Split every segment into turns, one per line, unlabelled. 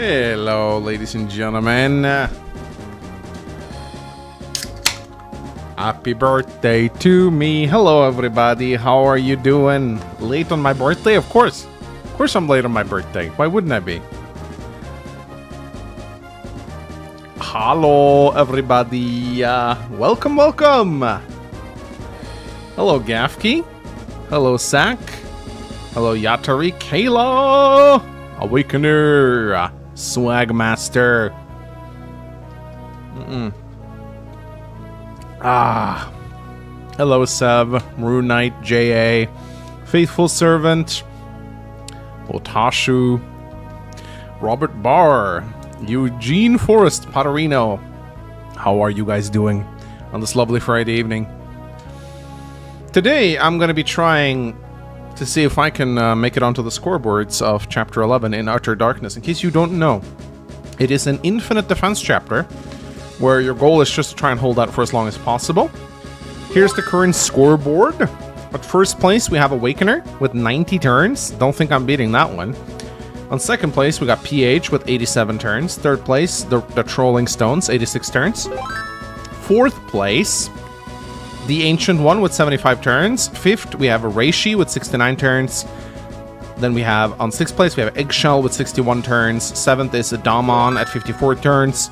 Hello, ladies and gentlemen. Happy birthday to me. Hello, everybody. How are you doing? Late on my birthday? Of course. Of course I'm late on my birthday. Why wouldn't I be? Hello, everybody. Welcome. Hello, Gafki. Hello, Sak. Hello, Yatari. Kayla. Awakener. Swagmaster. Hello, Seb. Rune Knight. J.A. Faithful Servant. Otashu. Robert Barr. Eugene Forrest Potterino. How are you guys doing on this lovely Friday evening? Today, I'm going to be trying to see if I can make it onto the scoreboards of Chapter 11 in Utter Darkness. In case you don't know, it is an infinite defense chapter where your goal is just to try and hold out for as long as possible. Here's the current scoreboard. At first place, we have Awakener with 90 turns. Don't think I'm beating that one. On second place, we got PH with 87 turns. Third place, the Trolling Stones, 86 turns. Fourth place, the Ancient One with 75 turns. Fifth, we have Reishi with 69 turns. Then we have, on sixth place, we have Eggshell with 61 turns. Seventh is Damon at 54 turns.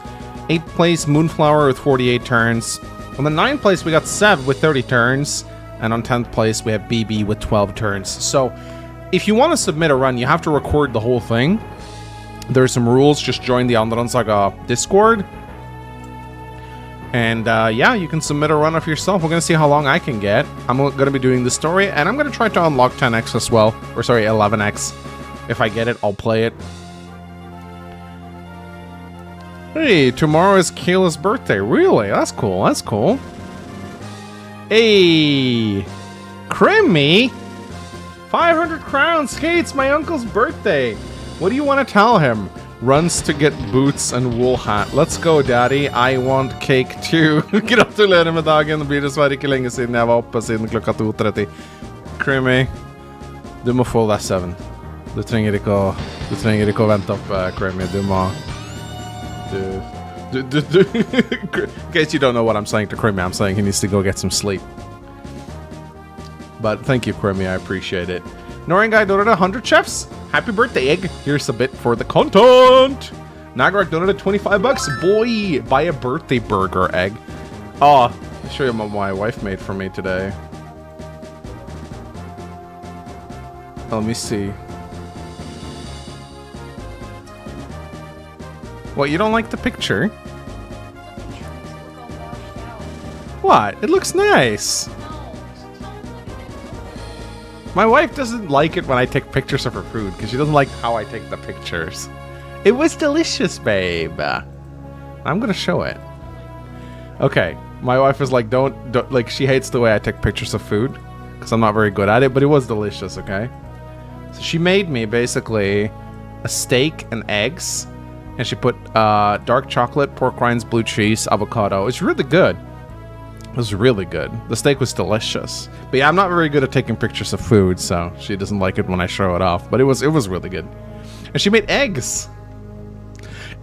Eighth place, Moonflower with 48 turns. On the ninth place, we got Sev with 30 turns. And on 10th place, we have BB with 12 turns. So, if you want to submit a run, you have to record the whole thing. There's some rules. Just join the Rebellion Saga Discord. And yeah, you can submit a run of yourself. We're going to see how long I can get. I'm going to be doing the story, and I'm going to try to unlock 10x as well. Or sorry, 11x. If I get it, I'll play it. Hey, tomorrow is Kayla's birthday. Really? That's cool. That's cool. Hey, Crimmy. 500 crowns. Hey, it's my uncle's birthday. What do you want to tell him? Runs to get boots and wool hat. Let's go, daddy. I want cake too. Gratulerer med dagen. Det blir dessverre ikke lenge siden jeg var oppe siden klokka 2:30. Crimmy, du må få deg søvn. Du trenger ikke å vente opp, Crimmy. Du må... In case you don't know what I'm saying to Crimmy, I'm saying he needs to go get some sleep. But thank you, Crimmy. I appreciate it. Noring guy donated 100 chefs. Happy birthday, egg. Here's a bit for the content. Nagrak donated 25 bucks. Boy, buy a birthday burger, egg. Oh, I'll show you what my wife made for me today. Let me see. What, you don't like the picture? What? It looks nice. My wife doesn't like it when I take pictures of her food because she doesn't like how I take the pictures. It was delicious, babe. I'm gonna show it. Okay, my wife is like, don't like, she hates the way I take pictures of food because I'm not very good at it, but it was delicious, okay? So she made me basically a steak and eggs, and she put dark chocolate, pork rinds, blue cheese, avocado. It's really good. It was really good. The steak was delicious. But yeah, I'm not very good at taking pictures of food, so she doesn't like it when I show it off. But it was really good. And she made eggs.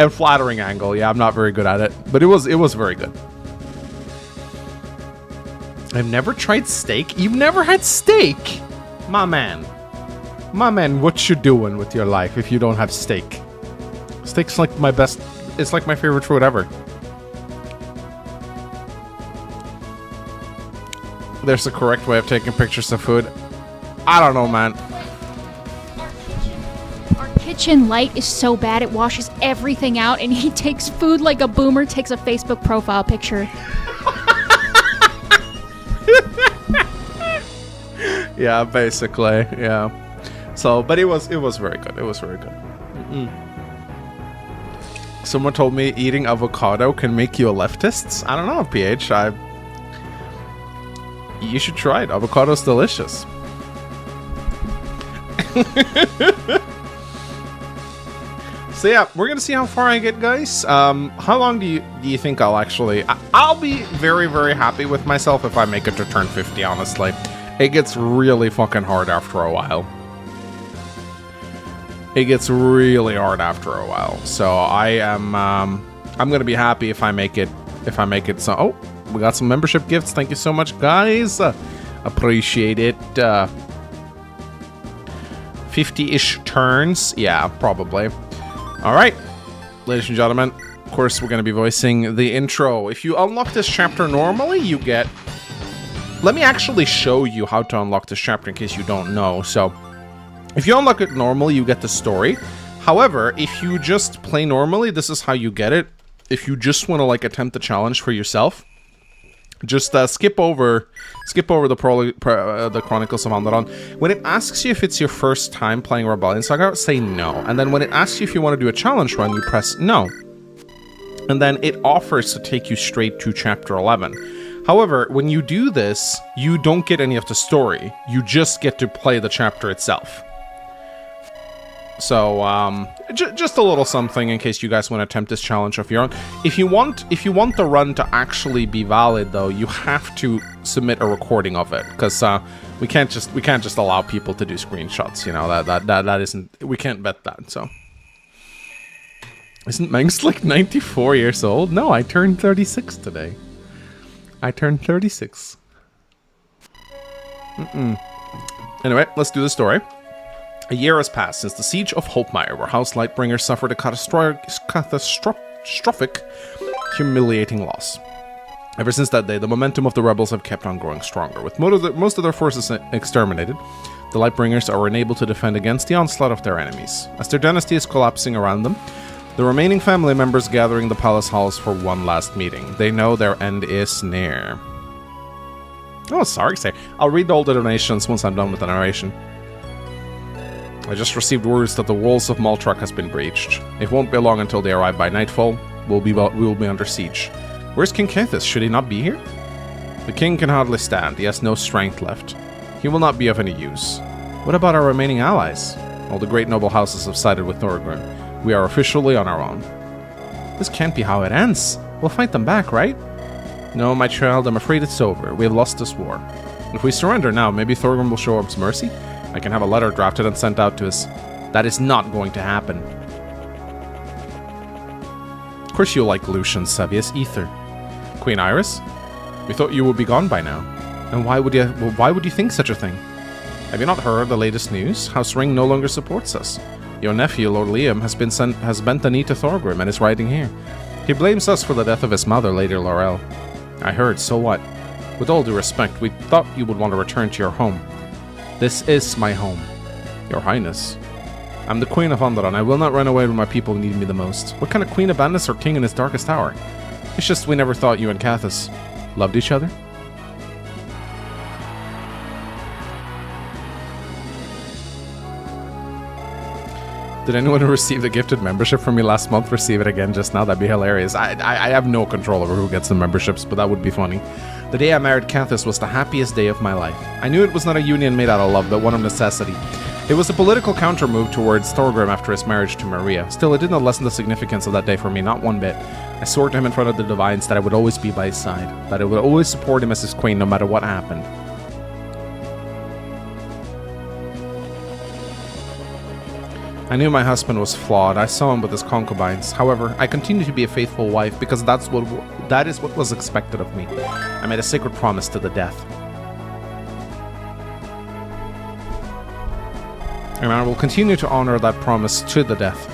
And flattering angle. Yeah, I'm not very good at it. But it was very good. I've never tried steak. You've never had steak? My man. My man, what you doing with your life if you don't have steak? Steak's like my best... It's like my favorite food ever. There's a correct way of taking pictures of food. I don't know, man.
Our kitchen light is so bad it washes everything out, and he takes food like a boomer takes a Facebook profile picture.
Yeah, basically, yeah. So, but it was very good. It was very good. Someone told me eating avocado can make you a leftist. I don't know, PH. You should try it. Avocado's delicious. So yeah, we're gonna see how far I get, guys. How long do you think I'll actually... I'll be very, very happy with myself if I make it to turn 50, honestly. It gets really fucking hard after a while. it gets really hard after a while. So I'm gonna be happy if I make it. So, oh, we got some membership gifts. Thank you so much, guys. Appreciate it. 50-ish turns. Yeah, probably. All right, ladies and gentlemen. Of course, we're gonna be voicing the intro. If you unlock this chapter normally, you get. Let me actually show you how to unlock this chapter in case you don't know. So, if you unlock it normally, you get the story. However, if you just play normally, this is how you get it. If you just want to like attempt the challenge for yourself, just skip over the Chronicles of Alderaan. When it asks you if it's your first time playing Rebellion Saga, say no. And then when it asks you if you want to do a challenge run, you press no. And then it offers to take you straight to Chapter 11. However, when you do this, you don't get any of the story. You just get to play the chapter itself. So, just a little something in case you guys want to attempt this challenge of your own. If you want the run to actually be valid, though, you have to submit a recording of it, because we can't just allow people to do screenshots. You know, that isn't, we can't vet that. So, isn't Meng's like 94 years old? No, I turned 36 today. I turned 36. Anyway, let's do the story. A year has passed since the siege of Holtmeyer, where House Lightbringer suffered a catastrophic, humiliating loss. Ever since that day, the momentum of the rebels have kept on growing stronger. With most of their forces exterminated, the Lightbringers are unable to defend against the onslaught of their enemies. As their dynasty is collapsing around them, the remaining family members gather in the palace halls for one last meeting. They know their end is near. Oh, sorry, sir. I'll read all the donations once I'm done with the narration. I just received words that the walls of Maltrak has been breached. It won't be long until they arrive by nightfall. We will be under siege. Where's King Kethis? Should he not be here? The king can hardly stand. He has no strength left. He will not be of any use. What about our remaining allies? All the great noble houses have sided with Thorgrim. We are officially on our own. This can't be how it ends. We'll fight them back, right? No, my child, I'm afraid it's over. We have lost this war. If we surrender now, maybe Thorgrim will show us mercy? I can have a letter drafted and sent out to us. That is not going to happen. Of course you like Lucian, Sevius, Ether. Queen Iris? We thought you would be gone by now. And why would you think such a thing? Have you not heard the latest news? House Ring no longer supports us. Your nephew, Lord Liam, has bent the knee to Thorgrim and is riding here. He blames us for the death of his mother, Lady Laurel. I heard, so what? With all due respect, we thought you would want to return to your home. This is my home. Your Highness. I'm the Queen of Alderaan. I will not run away when my people need me the most. What kind of queen abandons her king in his darkest hour? It's just we never thought you and Kethis loved each other. Did anyone who received a gifted membership from me last month receive it again just now? That'd be hilarious. I have no control over who gets the memberships, but that would be funny. The day I married Kethis was the happiest day of my life. I knew it was not a union made out of love, but one of necessity. It was a political counter-move towards Thorgrim after his marriage to Maria. Still, it did not lessen the significance of that day for me, not one bit. I swore to him in front of the Divines that I would always be by his side, that I would always support him as his queen no matter what happened. I knew my husband was flawed. I saw him with his concubines. However, I continued to be a faithful wife because that is what was expected of me. I made a sacred promise to the death. And I will continue to honor that promise to the death.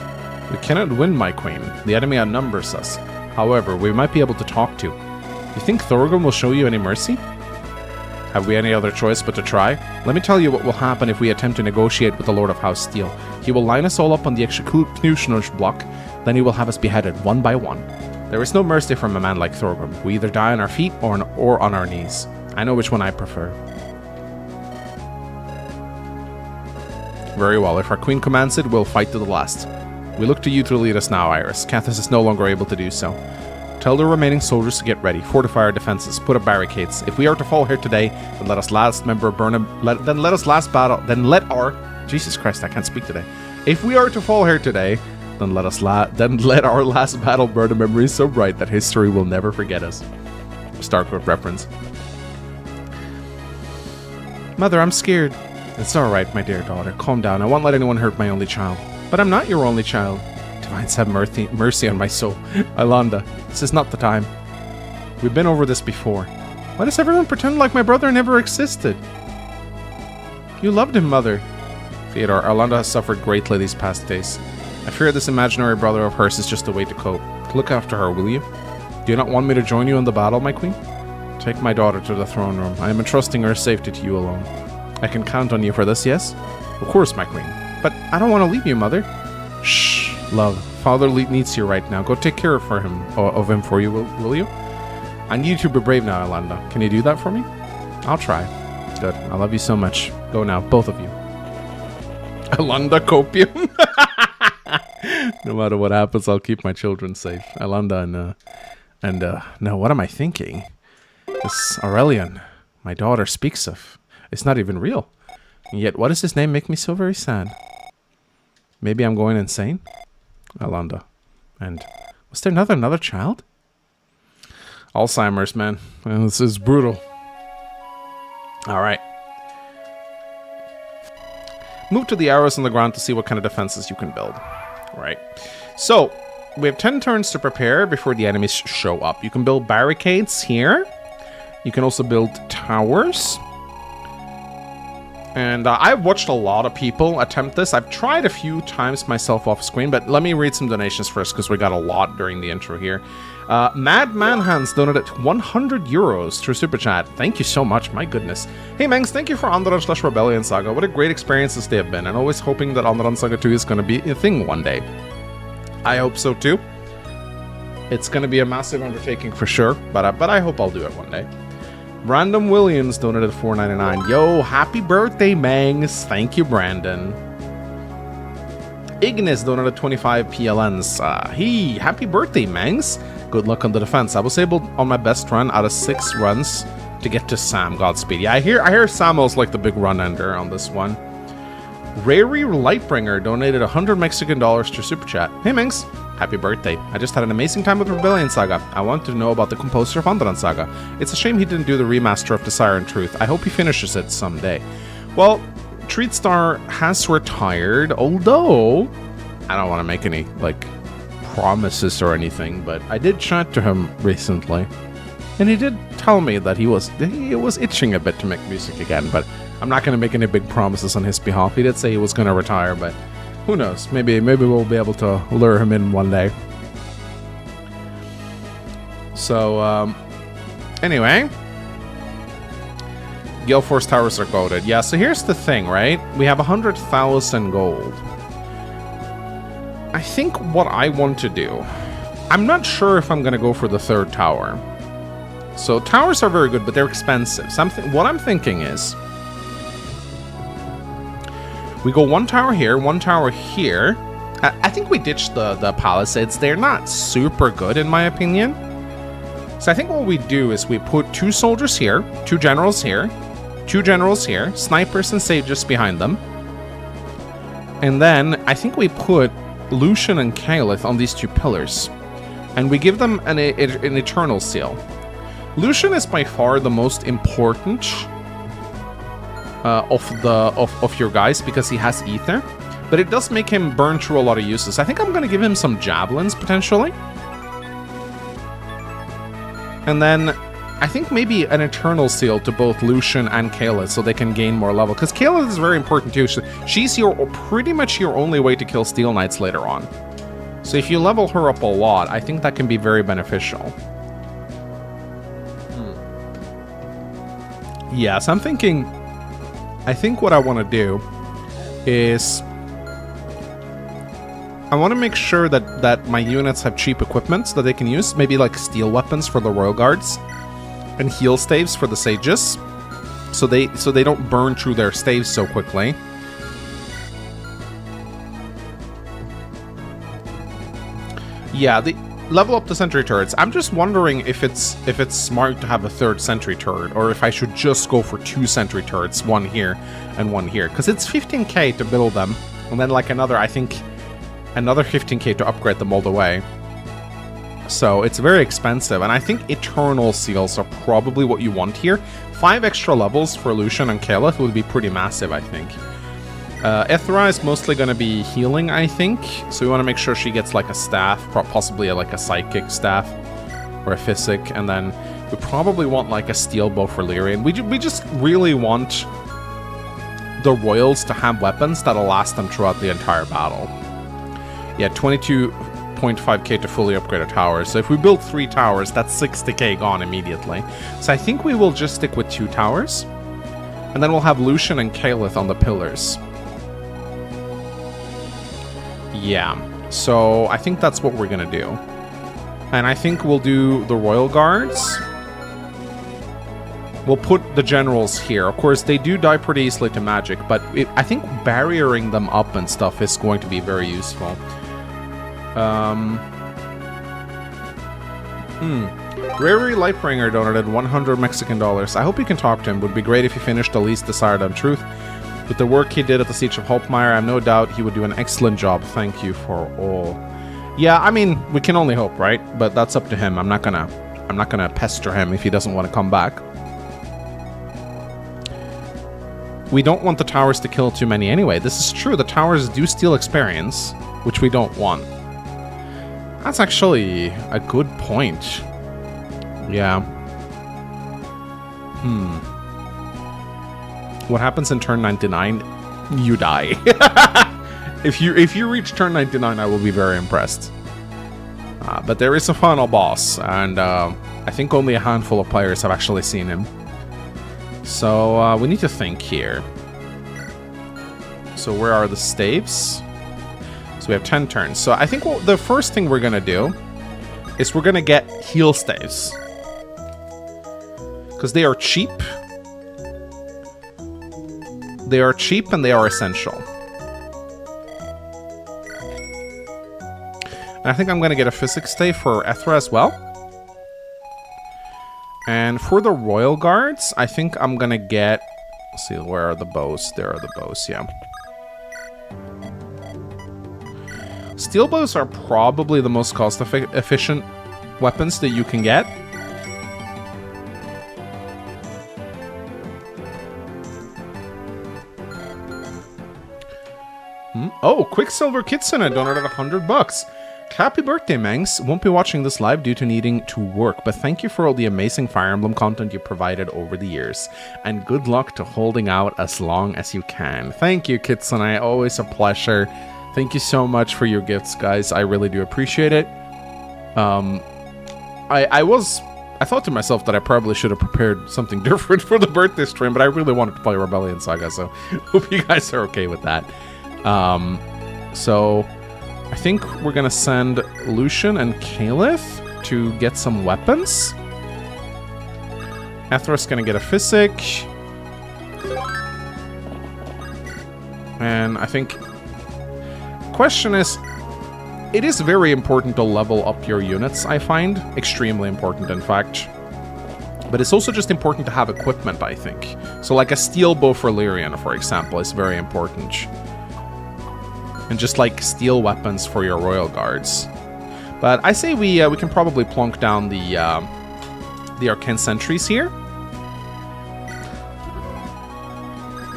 We cannot win, my queen. The enemy outnumbers us. However, we might be able to talk to. You think Thorgrim will show you any mercy? Have we any other choice but to try? Let me tell you what will happen if we attempt to negotiate with the Lord of House Steel. He will line us all up on the executioner's block, then he will have us beheaded one by one. There is no mercy from a man like Thorgrim. We either die on our feet or on our knees. I know which one I prefer. Very well, if our queen commands it, we'll fight to the last. We look to you to lead us now, Iris. Kethis is no longer able to do so. Tell the remaining soldiers to get ready, fortify our defenses, put up barricades. If we are to fall here today, then let our Jesus Christ, I can't speak today. If we are to fall here today, then let our last battle burn a memory so bright that history will never forget us. Starcourt reference. Mother, I'm scared. It's alright, my dear daughter. Calm down. I won't let anyone hurt my only child. But I'm not your only child. Divines have mercy on my soul. Alanda, this is not the time. We've been over this before. Why does everyone pretend like my brother never existed? You loved him, Mother. Theodore, Alanda has suffered greatly these past days. I fear this imaginary brother of hers is just a way to cope. Look after her, will you? Do you not want me to join you in the battle, my queen? Take my daughter to the throne room. I am entrusting her safety to you alone. I can count on you for this, yes? Of course, my queen. But I don't want to leave you, Mother. Shh, love. Father needs you right now. Go take care of him for you, will you? I need you to be brave now, Alanda. Can you do that for me? I'll try. Good. I love you so much. Go now, both of you. Alanda copium. No matter what happens, I'll keep my children safe. Alanda no, what am I thinking? This Aurelian, my daughter speaks of. It's not even real. And yet, why does his name make me so very sad? Maybe I'm going insane? Alanda. And was there another child? Alzheimer's, man. This is brutal. Alright. Move to the arrows on the ground to see what kind of defenses you can build. Alright. So, we have 10 turns to prepare before the enemies show up. You can build barricades here. You can also build towers. And I've watched a lot of people attempt this. I've tried a few times myself off screen, but let me read some donations first because we got a lot during the intro here. Mad Manhands donated 100 euros through Super Chat. Thank you so much, my goodness. Hey Mangs, thank you for Onderon/Rebellion Saga. What a great experiences they have been, and always hoping that Onderon Saga 2 is going to be a thing one day. I hope so too. It's going to be a massive undertaking for sure, but I hope I'll do it one day. Brandon Williams donated $4.99. Yo, happy birthday, Mangs. Thank you, Brandon. Ignis donated 25 PLNs. Hey, happy birthday, Mangs. Good luck on the defense. I was able on my best run out of 6 runs to get to Sam. Godspeed. Yeah, I hear Samuel's like the big run ender on this one. Rary Lightbringer donated 100 Mexican dollars to Super Chat. Hey, Mangs. Happy birthday. I just had an amazing time with Rebellion Saga. I wanted to know about the composer of Onderon Saga. It's a shame he didn't do the remaster of Desire and Truth. I hope he finishes it someday. Well, Treatstar has retired, although I don't want to make any, like, promises or anything, but I did chat to him recently, and he did tell me that he was itching a bit to make music again, but I'm not going to make any big promises on his behalf. He did say he was going to retire, but who knows? Maybe we'll be able to lure him in one day. So, anyway. Gale Force Towers are golded. Yeah, so here's the thing, right? We have 100,000 gold. I think what I want to do... I'm not sure if I'm going to go for the 3rd tower. So, towers are very good, but they're expensive. What I'm thinking is... we go 1 tower here, 1 tower here. I think we ditched the palisades. They're not super good, in my opinion. So I think what we do is we put 2 soldiers here, 2 generals here, 2 generals here, snipers and sages behind them. And then I think we put Lucian and Caliph on these 2 pillars. And we give them an eternal seal. Lucian is by far the most important of your guys because he has ether, but it does make him burn through a lot of uses. I think I'm going to give him some javelins potentially, and then I think maybe an eternal seal to both Lucian and Kayla so they can gain more level, because Kayla is very important too. She's pretty much your only way to kill Steel Knights later on. So if you level her up a lot, I think that can be very beneficial. Yeah, so I'm thinking... I think what I want to do is I want to make sure that my units have cheap equipment that they can use, maybe like steel weapons for the Royal Guards and heal staves for the sages, so they don't burn through their staves so quickly. Yeah, the level up the sentry turrets. I'm just wondering if it's smart to have a 3rd sentry turret, or if I should just go for 2 sentry turrets, 1 here and 1 here, because it's 15k to build them, and then like another 15k to upgrade them all the way. So it's very expensive, and I think eternal seals are probably what you want here. 5 extra levels for Lucian and Caliph would be pretty massive, I think. Ithra is mostly going to be healing, I think. So we want to make sure she gets like a staff, possibly like a psychic staff or a physic. And then we probably want like a steel bow for Lyrian. We just really want the royals to have weapons that'll last them throughout the entire battle. Yeah, 22.5k to fully upgrade a tower. So if we build 3 towers, that's 60k gone immediately. So I think we will just stick with 2 towers. And then we'll have Lucian and Calith on the pillars. Yeah, so I think that's what we're gonna do. And I think we'll do the Royal Guards. We'll put the generals here. Of course, they do die pretty easily to magic, but I think barriering them up and stuff is going to be very useful. Rary Lightbringer donated 100 Mexican dollars. I hope you can talk to him. Would be great if he finished the least desired untruth. With the work he did at the Siege of Holtmeyer, I have no doubt he would do an excellent job. Thank you for all. Yeah, I mean, we can only hope, right? But that's up to him. I'm not gonna pester him if he doesn't want to come back. We don't want the towers to kill too many anyway. This is true. The towers do steal experience, which we don't want. That's actually a good point. Yeah. What happens in turn 99? You die. If you reach turn 99, I will be very impressed. But there is a final boss, and I think only a handful of players have actually seen him. So we need to think here. So where are the staves? So we have 10 turns. So I think the first thing we're going to do is we're going to get heal staves. Because they are cheap. They are cheap and they are essential. And I think I'm going to get a physics stave for Ithra as well. And for the Royal Guards, I think I'm going to get... Let's see, where are the bows? There are the bows, yeah. Steel bows are probably the most cost-efficient weapons that you can get. Oh, Quicksilver Kitsune donated $100. Happy birthday, Mangs. Won't be watching this live due to needing to work, but thank you for all the amazing Fire Emblem content you provided over the years. And good luck to holding out as long as you can. Thank you, Kitsune. Always a pleasure. Thank you so much for your gifts, guys. I really do appreciate it. I thought to myself that I probably should have prepared something different for the birthday stream, but I really wanted to play Rebellion Saga, so hope you guys are okay with that. So I think we're gonna send Lucian and Calith to get some weapons. Ithra's gonna get a physic. And I think... Question is, it is very important to level up your units, I find. Extremely important, in fact. But it's also just important to have equipment, I think. So like a steel bow for Lyrian, for example, is very important. And just like steel weapons for your Royal Guards. But I say we can probably plonk down the Arcane Sentries here.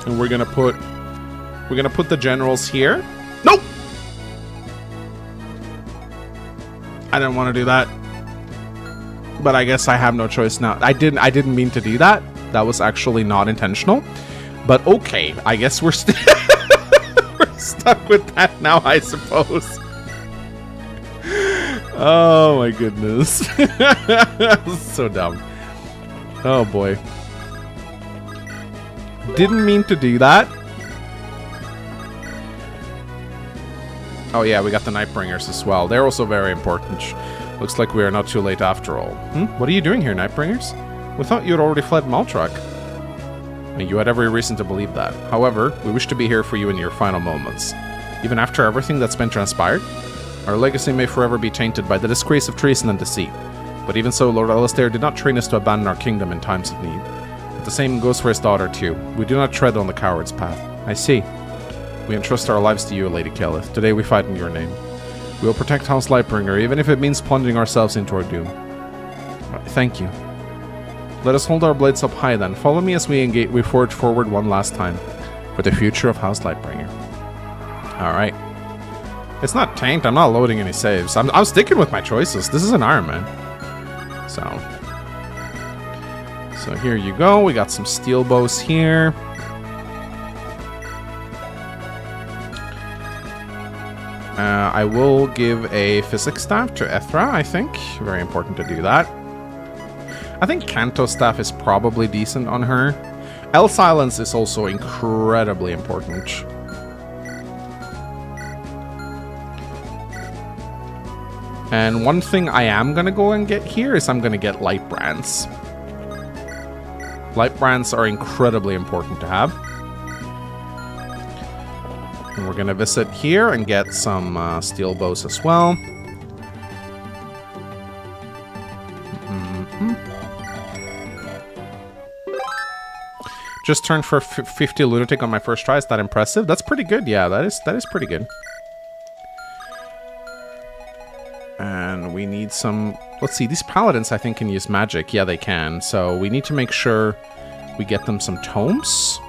And we're gonna put the generals here. Nope! I didn't want to do that. But I guess I have no choice now. I didn't mean to do that. That was actually not intentional. But okay, I guess we're still we're stuck with that now, I suppose. Oh my goodness. So dumb. Oh boy. Didn't mean to do that. Oh yeah, we got the Nightbringers as well. They're also very important. Looks like we are not too late after all. What are you doing here, Nightbringers? We thought you had already fled Maltrak. And you had every reason to believe that. However, we wish to be here for you in your final moments. Even after everything that's been transpired, our legacy may forever be tainted by the disgrace of treason and deceit. But even so, Lord Alistair did not train us to abandon our kingdom in times of need. But the same goes for his daughter too. We do not tread on the coward's path. I see. We entrust our lives to you, Lady Calith. Today we fight in your name. We will protect House Lightbringer, even if it means plunging ourselves into our doom. Thank you. Let us hold our blades up high then. Follow me as we forge forward one last time. for the future of House Lightbringer. Alright. It's not tanked. I'm not loading any saves. I'm sticking with my choices. This is an Ironman. So here you go. We got some steel bows here. I will give a physics staff to Ethra, I think. Very important to do that. I think Kanto staff is probably decent on her. L silence is also incredibly important. And one thing I am going to go and get here is I'm going to get light brands. Light brands are incredibly important to have. And we're going to visit here and get some steel bows as well. Just turned for 50 Lunatic on my first try. Is that impressive? That's pretty good. Yeah, that is pretty good. And we need some... Let's see, these paladins I think can use magic. Yeah, they can. So we need to make sure we get them some tomes.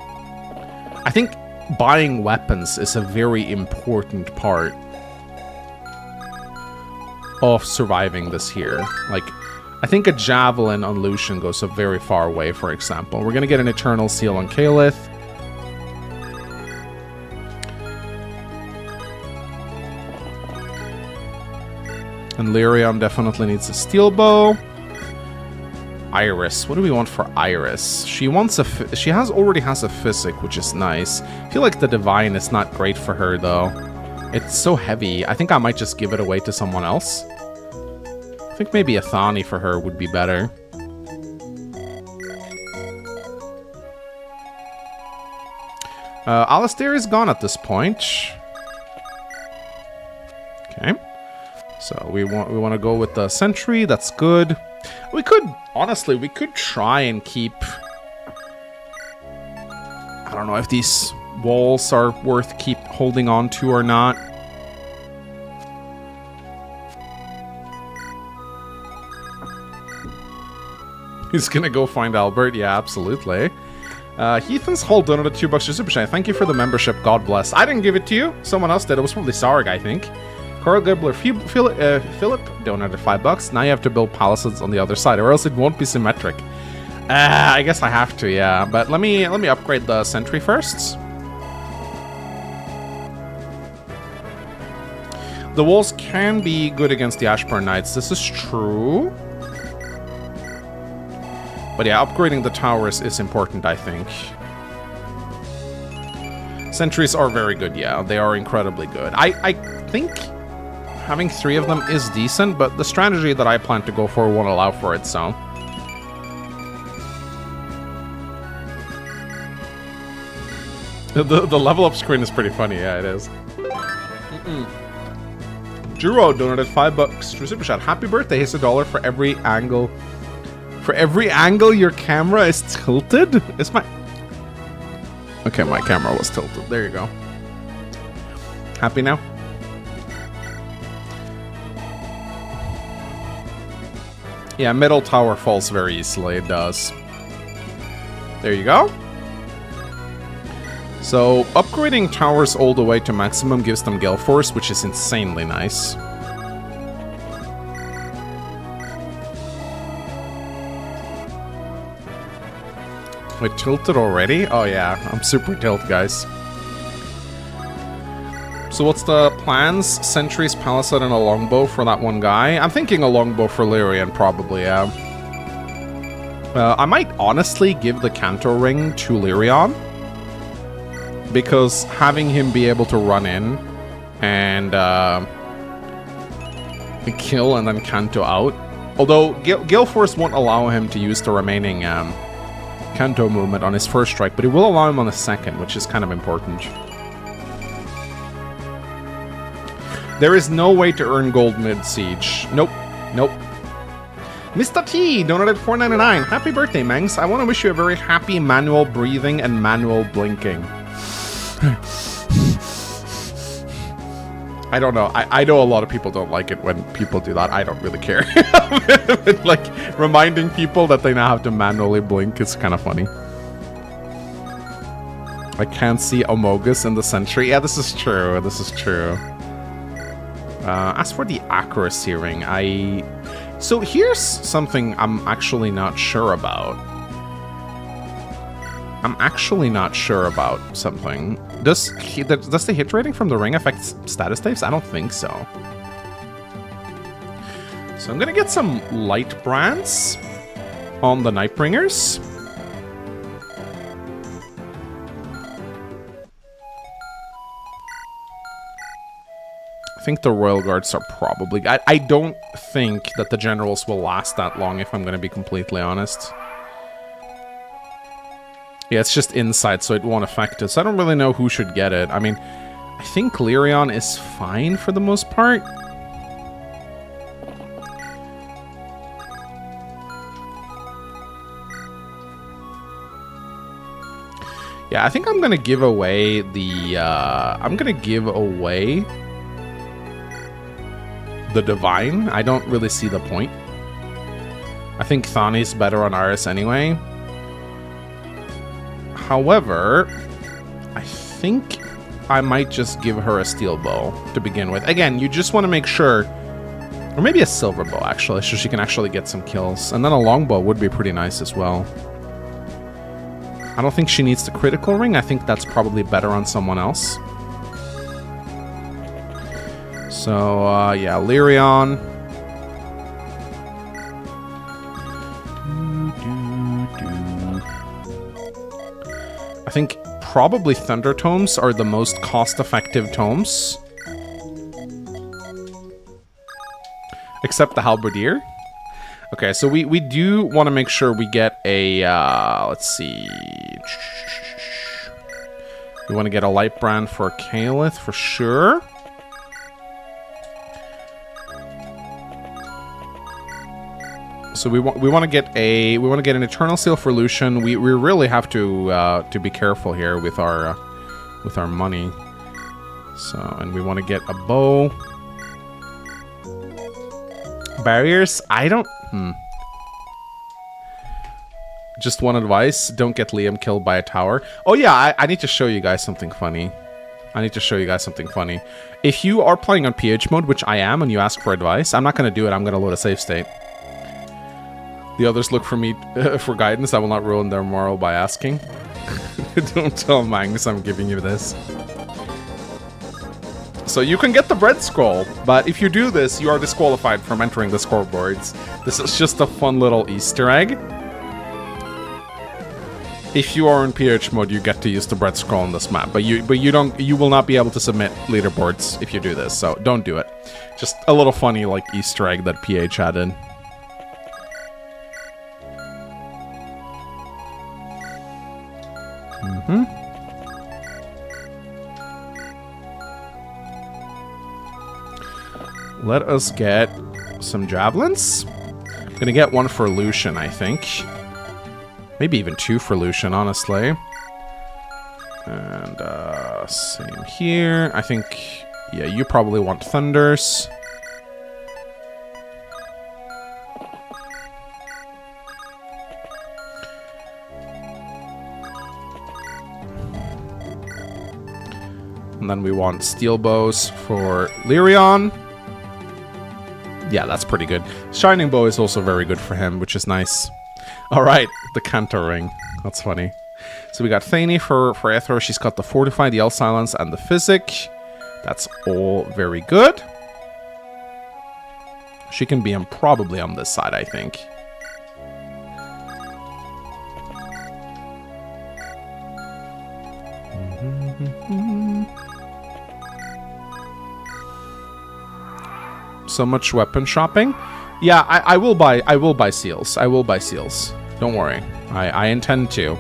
I think buying weapons is a very important part of surviving this here. Like, I think a javelin on Lucian goes a very far way, for example. We're going to get an Eternal Seal on Kalith. And Lyrium definitely needs a steel bow. Iris. What do we want for Iris? She wants a... She already has a physic, which is nice. I feel like the Divine is not great for her, though. It's so heavy. I think I might just give it away to someone else. I think maybe a Thani for her would be better. Alistair is gone at this point. Okay. So we want to go with the Sentry. That's good. We could, honestly, we could try and keep... I don't know if these walls are worth keep holding on to or not. He's gonna go find Albert. Yeah, absolutely. Heathen's Hall donated $2 to Super Chat. Thank you for the membership. God bless. I didn't give it to you. Someone else did. It was probably Sarg, I think. Carl Gibbler, Philip donated $5. Now you have to build palisades on the other side, or else it won't be symmetric. I guess I have to, yeah. But let me upgrade the Sentry first. The walls can be good against the Ashburn Knights. This is true. But yeah, upgrading the towers is important, I think. Sentries are very good, yeah. They are incredibly good. I think having 3 of them is decent, but the strategy that I plan to go for won't allow for it, so... The level up screen is pretty funny, yeah, it is. Juro donated $5 to Super Chat. Happy birthday, here's $1 for every angle. For every angle your camera is tilted? Is my... Okay, my camera was tilted. There you go. Happy now? Yeah, middle tower falls very easily. It does. There you go. So, upgrading towers all the way to maximum gives them Gale Force, which is insanely nice. Wait, tilted already? Oh yeah, I'm super tilted, guys. So what's the plans? Sentries, Palisade, and a longbow for that one guy? I'm thinking a longbow for Lyrian, probably, yeah. I might honestly give the Canto Ring to Lyrian. Because having him be able to run in and kill and then Canto out. Although Gale Force won't allow him to use the remaining Canto movement on his first strike, but it will allow him on the second, which is kind of important. There is no way to earn gold mid-siege. Nope. Nope. Mr. T donated $4.99. Happy birthday, Mengs. I want to wish you a very happy manual breathing and manual blinking. I don't know. I know a lot of people don't like it when people do that. I don't really care. Like, reminding people that they now have to manually blink is kind of funny. I can't see Amogus in the Sentry. Yeah, this is true. This is true. As for the accuracy ring, So here's something I'm actually not sure about. I'm actually not sure about something. Does the hit rating from the ring affect status saves? I don't think so. So I'm gonna get some light brands on the Nightbringers. I think the Royal Guards are probably... I don't think that the Generals will last that long, if I'm going to be completely honest. Yeah, it's just inside, so it won't affect us. I don't really know who should get it. I mean, I think Lyrion is fine for the most part. Yeah, I think I'm going to give away the... I'm going to give away... the Divine. I don't really see the point. I think Thani's better on Iris anyway. However, I think I might just give her a steel bow to begin with. Again, you just want to make sure, or maybe a silver bow actually, so she can actually get some kills. And then a longbow would be pretty nice as well. I don't think she needs the critical ring. I think that's probably better on someone else. So, yeah, Lyrion. I think probably Thunder Tomes are the most cost-effective tomes. Except the Halberdier. Okay, so we do want to make sure we get a, let's see. We want to get a light brand for Calith for sure. So we want to get an Eternal Seal for Lucian. We really have to be careful here with our money. So, and we want to get a bow. Barriers? I don't... Just one advice, don't get Liam killed by a tower. Oh yeah, I need to show you guys something funny. If you are playing on PH mode, which I am, and you ask for advice, I'm not going to do it, I'm going to load a save state. The others look for me for guidance. I will not ruin their moral by asking. Don't tell Magnus I'm giving you this. So you can get the bread scroll, but if you do this, you are disqualified from entering the scoreboards. This is just a fun little Easter egg. If you are in PH mode, you get to use the bread scroll on this map, but you will not be able to submit leaderboards if you do this. So don't do it. Just a little funny like Easter egg that PH added. Let us get some javelins. I'm gonna get one for Lucian, I think. Maybe even two for Lucian, honestly. And same here. I think, yeah, you probably want thunders. And then we want steel bows for Lyrion. Yeah, that's pretty good. Shining bow is also very good for him, which is nice. Alright, the Cantor ring. That's funny. So we got Thani for Aethra. She's got the Fortify, the L-Silence, and the Physic. That's all very good. She can be probably on this side, I think. So much weapon shopping. Yeah, I will buy seals. I will buy seals. Don't worry. I intend to.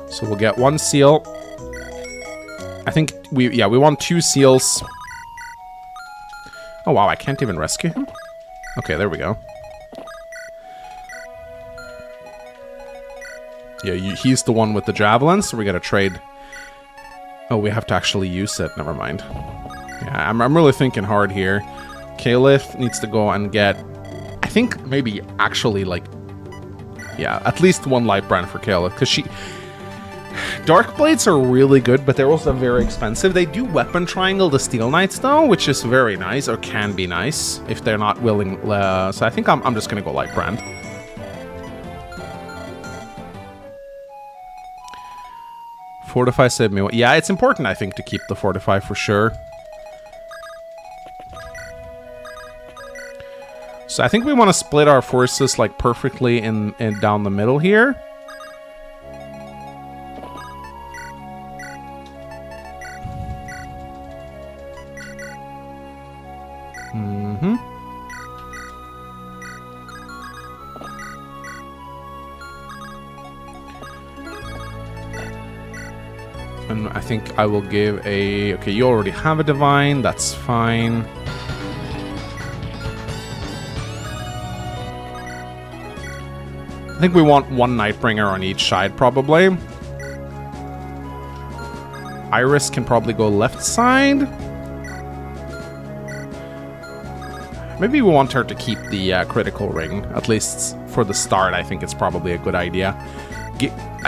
So we'll get one seal. I think we want two seals. Oh wow, I can't even rescue him? Okay, there we go. Yeah, he's the one with the javelin, so we gotta trade. Oh, we have to actually use it. Never mind. Yeah, I'm really thinking hard here. Calith needs to go and get... I think maybe actually, like... Yeah, at least one light brand for Kayla, because she... Dark Blades are really good, but they're also very expensive. They do weapon triangle the Steel Knights, though, which is very nice, or can be nice, if they're not willing. So I think I'm just going to go light brand. Fortify saved me. Yeah, it's important, I think, to keep the Fortify for sure. So I think we want to split our forces, like, perfectly in down the middle here. And I think I will give a... Okay, you already have a Divine. That's fine. I think we want one Nightbringer on each side, probably. Iris can probably go left side. Maybe we want her to keep the critical ring. At least for the start, I think it's probably a good idea.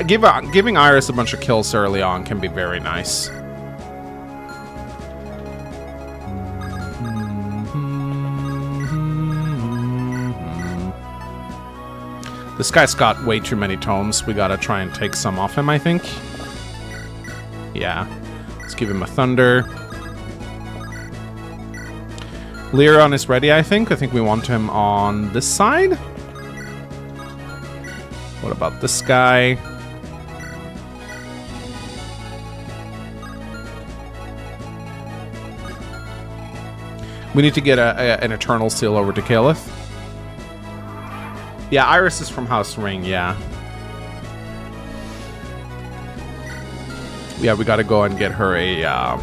Giving Iris a bunch of kills early on can be very nice. This guy's got way too many tomes. We gotta try and take some off him, I think. Yeah. Let's give him a Thunder. Lyrion is ready, I think. I think we want him on this side. What about this guy? We need to get an Eternal Seal over to Caliph. Yeah, Iris is from House Ring, yeah. Yeah, we gotta go and get her a...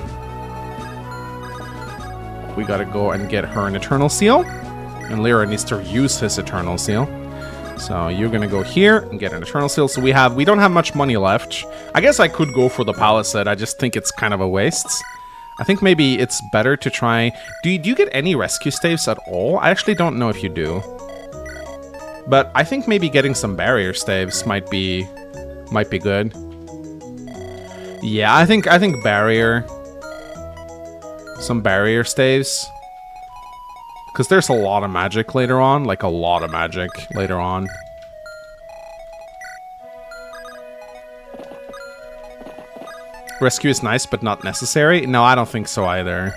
we gotta go and get her an Eternal Seal. And Lyra needs to use his Eternal Seal. So you're gonna go here and get an Eternal Seal. So we don't have much money left. I guess I could go for the Palisade. I just think it's kind of a waste. I think maybe it's better to try... Do you get any rescue staves at all? I actually don't know if you do. But I think maybe getting some barrier staves might be good. Yeah, I think barrier. Some barrier staves. Because there's a lot of magic later on. Like, a lot of magic later on. Rescue is nice, but not necessary. No, I don't think so either.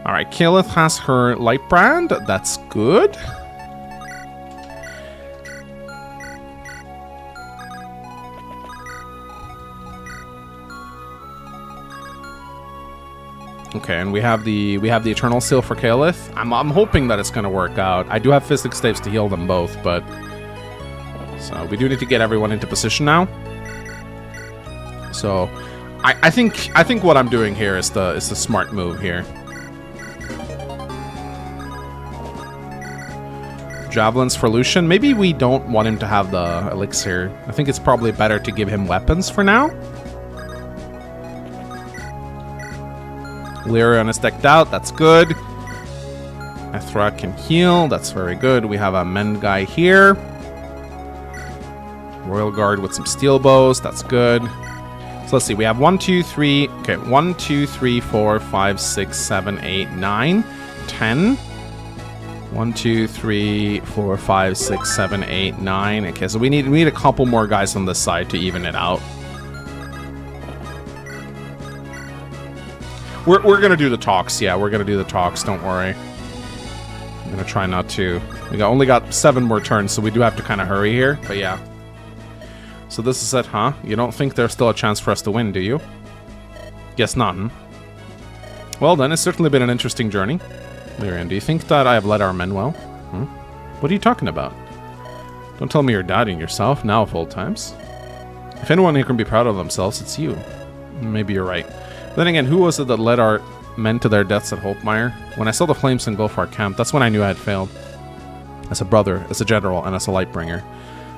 Alright, Caliph has her light brand. That's good. Okay, and we have the Eternal Seal for Caliph. I'm hoping that it's gonna work out. I do have Physics Staves to heal them both, but so we do need to get everyone into position now. So I think what I'm doing here is the smart move here. Javelins for Lucian. Maybe we don't want him to have the elixir. I think it's probably better to give him weapons for now. Lyrion is decked out, that's good. Ethra can heal, that's very good. We have a Mend guy here. Royal Guard with some steel bows, that's good. So let's see, we have 1, 2, 3, okay, 1, 2, 3, 4, 5, 6, 7, 8, 9, 10. 1, 2, 3, 4, 5, 6, 7, 8, 9. Okay, so we need a couple more guys on this side to even it out. We're gonna do the talks, yeah, we're gonna do the talks, don't worry. I'm gonna try not to. We only got 7 more turns, so we do have to kind of hurry here, but yeah. So this is it, huh? You don't think there's still a chance for us to win, do you? Guess not, hmm? Well then, it's certainly been an interesting journey. Lyrian, do you think that I have led our men well? Hmm? What are you talking about? Don't tell me you're doubting yourself, now of old times. If anyone here can be proud of themselves, it's you. Maybe you're right. Then again, who was it that led our men to their deaths at Holtmeyer? When I saw the flames engulf our camp, that's when I knew I had failed. As a brother, as a general, and as a lightbringer.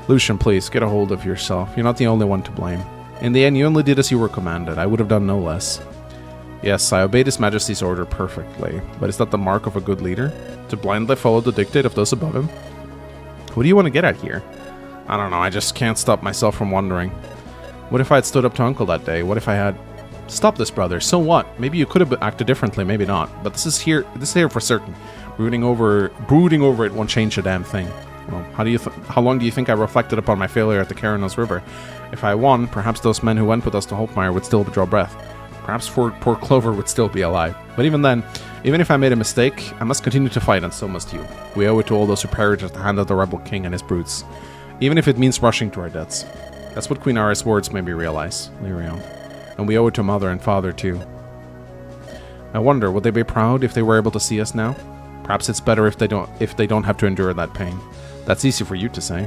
Lucian, please, get a hold of yourself. You're not the only one to blame. In the end, you only did as you were commanded. I would have done no less. Yes, I obeyed His Majesty's order perfectly, but is that the mark of a good leader? To blindly follow the dictate of those above him? What do you want to get at here? I don't know, I just can't stop myself from wondering. What if I had stood up to Uncle that day? What if I had... Stop this, brother. So what? Maybe you could have acted differently, maybe not. But this is here for certain. Brooding over it won't change a damn thing. Well, how long do you think I reflected upon my failure at the Karanos River? If I won, perhaps those men who went with us to Holtmeyer would still draw breath. Perhaps poor Clover would still be alive. But even then, even if I made a mistake, I must continue to fight, and so must you. We owe it to all those who perished at the hand of the rebel king and his brutes. Even if it means rushing to our deaths. That's what Queen Ara's words made me realize, Lyrion. And we owe it to Mother and Father, too. I wonder, would they be proud if they were able to see us now? Perhaps it's better if they don't have to endure that pain. That's easy for you to say.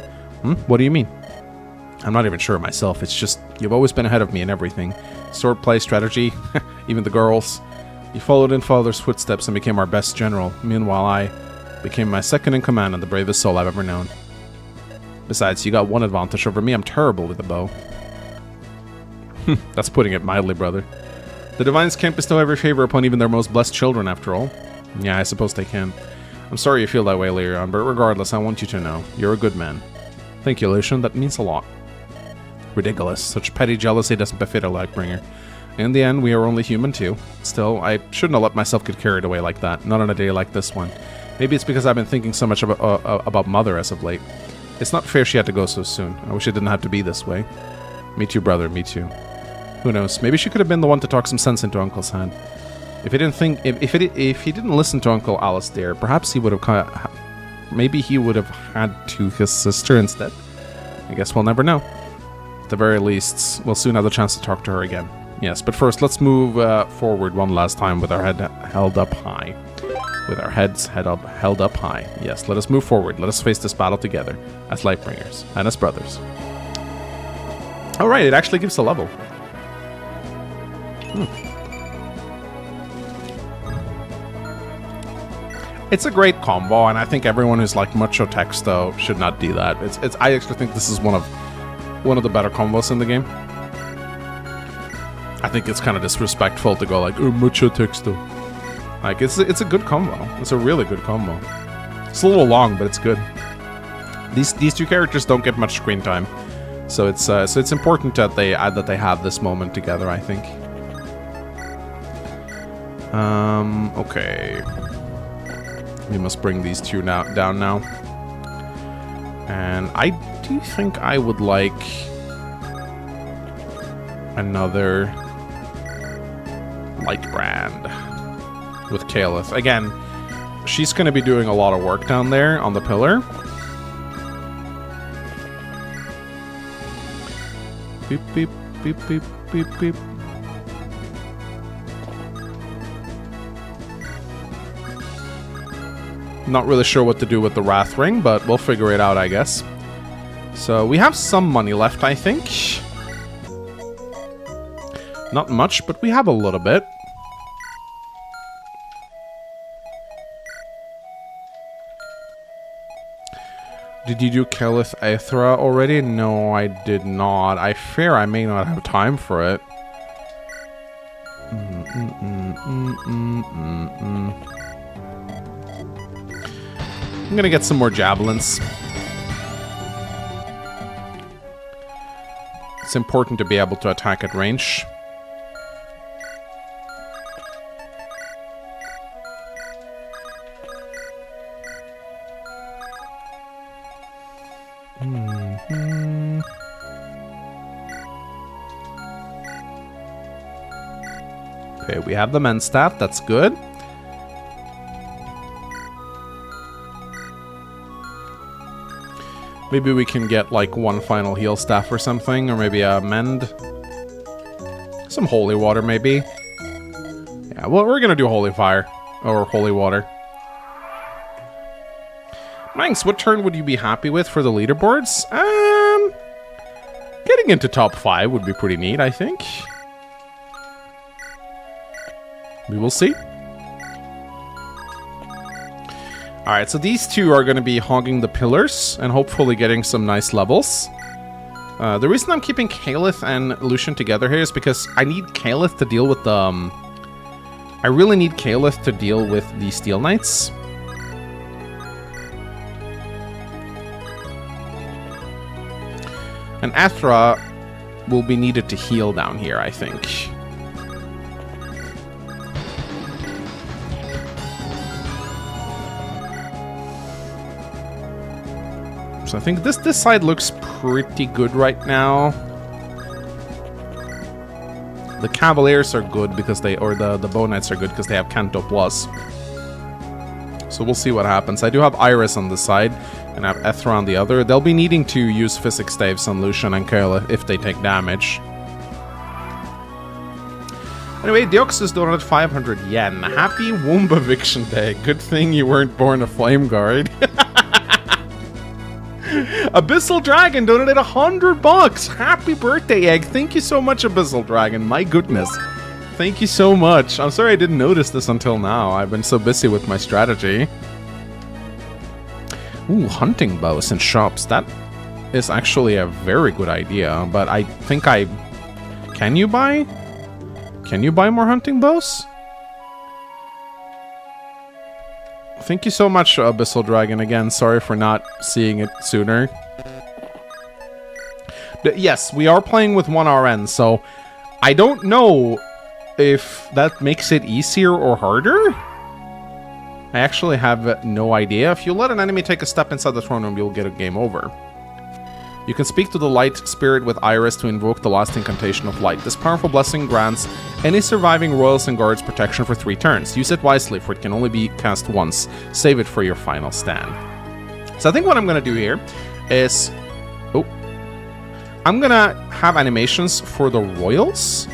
What do you mean? I'm not even sure myself. It's just, you've always been ahead of me in everything. Swordplay, strategy, even the girls. You followed in Father's footsteps and became our best general. Meanwhile, I became my second in command and the bravest soul I've ever known. Besides, you got one advantage over me. I'm terrible with a bow. That's putting it mildly, brother. The Divines can't bestow every favor upon even their most blessed children, after all. Yeah, I suppose they can. I'm sorry you feel that way, Lyrion, but regardless, I want you to know. You're a good man. Thank you, Lucian. That means a lot. Ridiculous. Such petty jealousy doesn't befit a Lightbringer. In the end, we are only human, too. Still, I shouldn't have let myself get carried away like that. Not on a day like this one. Maybe it's because I've been thinking so much about Mother as of late. It's not fair she had to go so soon. I wish it didn't have to be this way. Me too, brother. Me too. Who knows? Maybe she could have been the one to talk some sense into Uncle's head. If he didn't listen to Uncle Alistair, perhaps he would have... Maybe he would have had to his sister instead. I guess we'll never know. At the very least, we'll soon have the chance to talk to her again. Yes, but first, let's move forward one last time with our head held up high. With our heads held up high. Yes, let us move forward. Let us face this battle together as Lightbringers and as brothers. Alright, it actually gives a level. It's a great combo, and I think everyone who's like Mucho Texto should not do that. I actually think this is one of the better combos in the game. I think it's kind of disrespectful to go like, oh, Mucho Texto. Like, it's a good combo. It's a really good combo. It's a little long, but it's good. These two characters don't get much screen time, so it's important that they have this moment together, I think. Okay. We must bring these two down now. And I do think I would like another Lightbrand with Kaelith. Again, she's going to be doing a lot of work down there on the pillar. Beep, beep, beep, beep, beep, beep. Not really sure what to do with the Wrath Ring, but we'll figure it out, I guess. So we have some money left, I think. Not much, but we have a little bit. Did you do Kaelith Aethra already? No, I did not. I fear I may not have time for it. I'm gonna get some more javelins. It's important to be able to attack at range. Okay, we have the men's staff. That's good. Maybe we can get, like, one final heal staff or something, or maybe a mend. Some holy water, maybe. Yeah, well, we're gonna do holy fire. Or holy water. Manx, what turn would you be happy with for the leaderboards? Getting into top 5 would be pretty neat, I think. We will see. Alright, so these two are going to be hogging the pillars and hopefully getting some nice levels. The reason I'm keeping Kaelith and Lucian together here is because I need Kaelith to deal with the... I really need Kaelith to deal with the Steel Knights. And Ethra will be needed to heal down here, I think. So I think this side looks pretty good right now. The Cavaliers are good because they, or the Bow Knights are good because they have Canto Plus. So we'll see what happens. I do have Iris on this side, and I have Ethra on the other. They'll be needing to use Physics Staves on Lucian and Kayla if they take damage. Anyway, Deoxys donated 500 yen. Happy Womb Eviction Day. Good thing you weren't born a Flame Guard. Abyssal Dragon donated 100 bucks. Happy birthday, Egg. Thank you so much, Abyssal Dragon. My goodness. Thank you so much. I'm sorry I didn't notice this until now. I've been so busy with my strategy. Ooh, hunting bows in shops. That is actually a very good idea, but I think Can you buy more hunting bows? Thank you so much, Abyssal Dragon. Again, sorry for not seeing it sooner. But yes, we are playing with 1 RN, so I don't know if that makes it easier or harder. I actually have no idea. If you let an enemy take a step inside the throne room, you'll get a game over. You can speak to the light spirit with Iris to invoke the last incantation of light. This powerful blessing grants any surviving royals and guards protection for 3 turns. Use it wisely, for it can only be cast once. Save it for your final stand. So I think what I'm going to do here is... Oh. I'm going to have animations for the royals,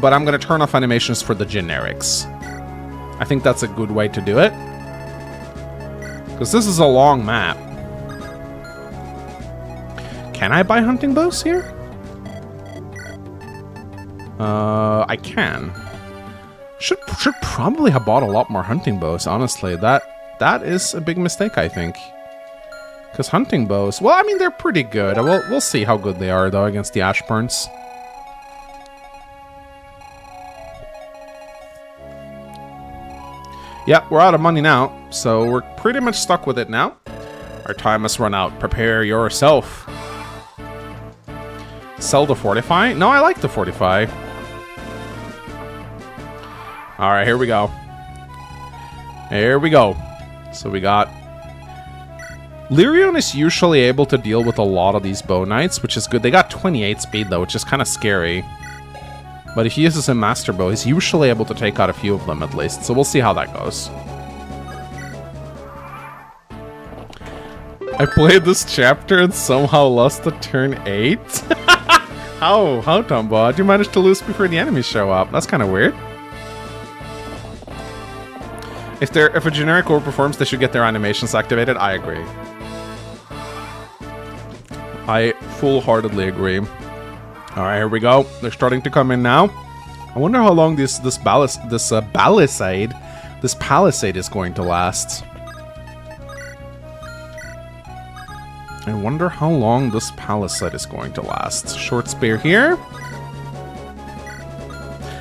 but I'm going to turn off animations for the generics. I think that's a good way to do it, because this is a long map. Can I buy hunting bows here? I can. Should probably have bought a lot more hunting bows, honestly. That is a big mistake, I think. Because hunting bows, well, I mean, they're pretty good. We'll see how good they are, though, against the Ashburns. Yeah, we're out of money now, so we're pretty much stuck with it now. Our time has run out. Prepare yourself. Sell the Fortify? No, I like the Fortify. Alright, here we go. Here we go. So we got... Lyrion is usually able to deal with a lot of these Bow Knights, which is good. They got 28 speed, though, which is kind of scary. But if he uses a Master Bow, he's usually able to take out a few of them, at least. So we'll see how that goes. I played this chapter and somehow lost to turn 8? How, Tombo? How'd you manage to lose before the enemies show up? That's kind of weird. If a generic overperforms, they should get their animations activated. I agree. I full-heartedly agree. Alright, here we go. They're starting to come in now. I wonder how long this palisade is going to last. I wonder how long this palisade is going to last. Short spear here.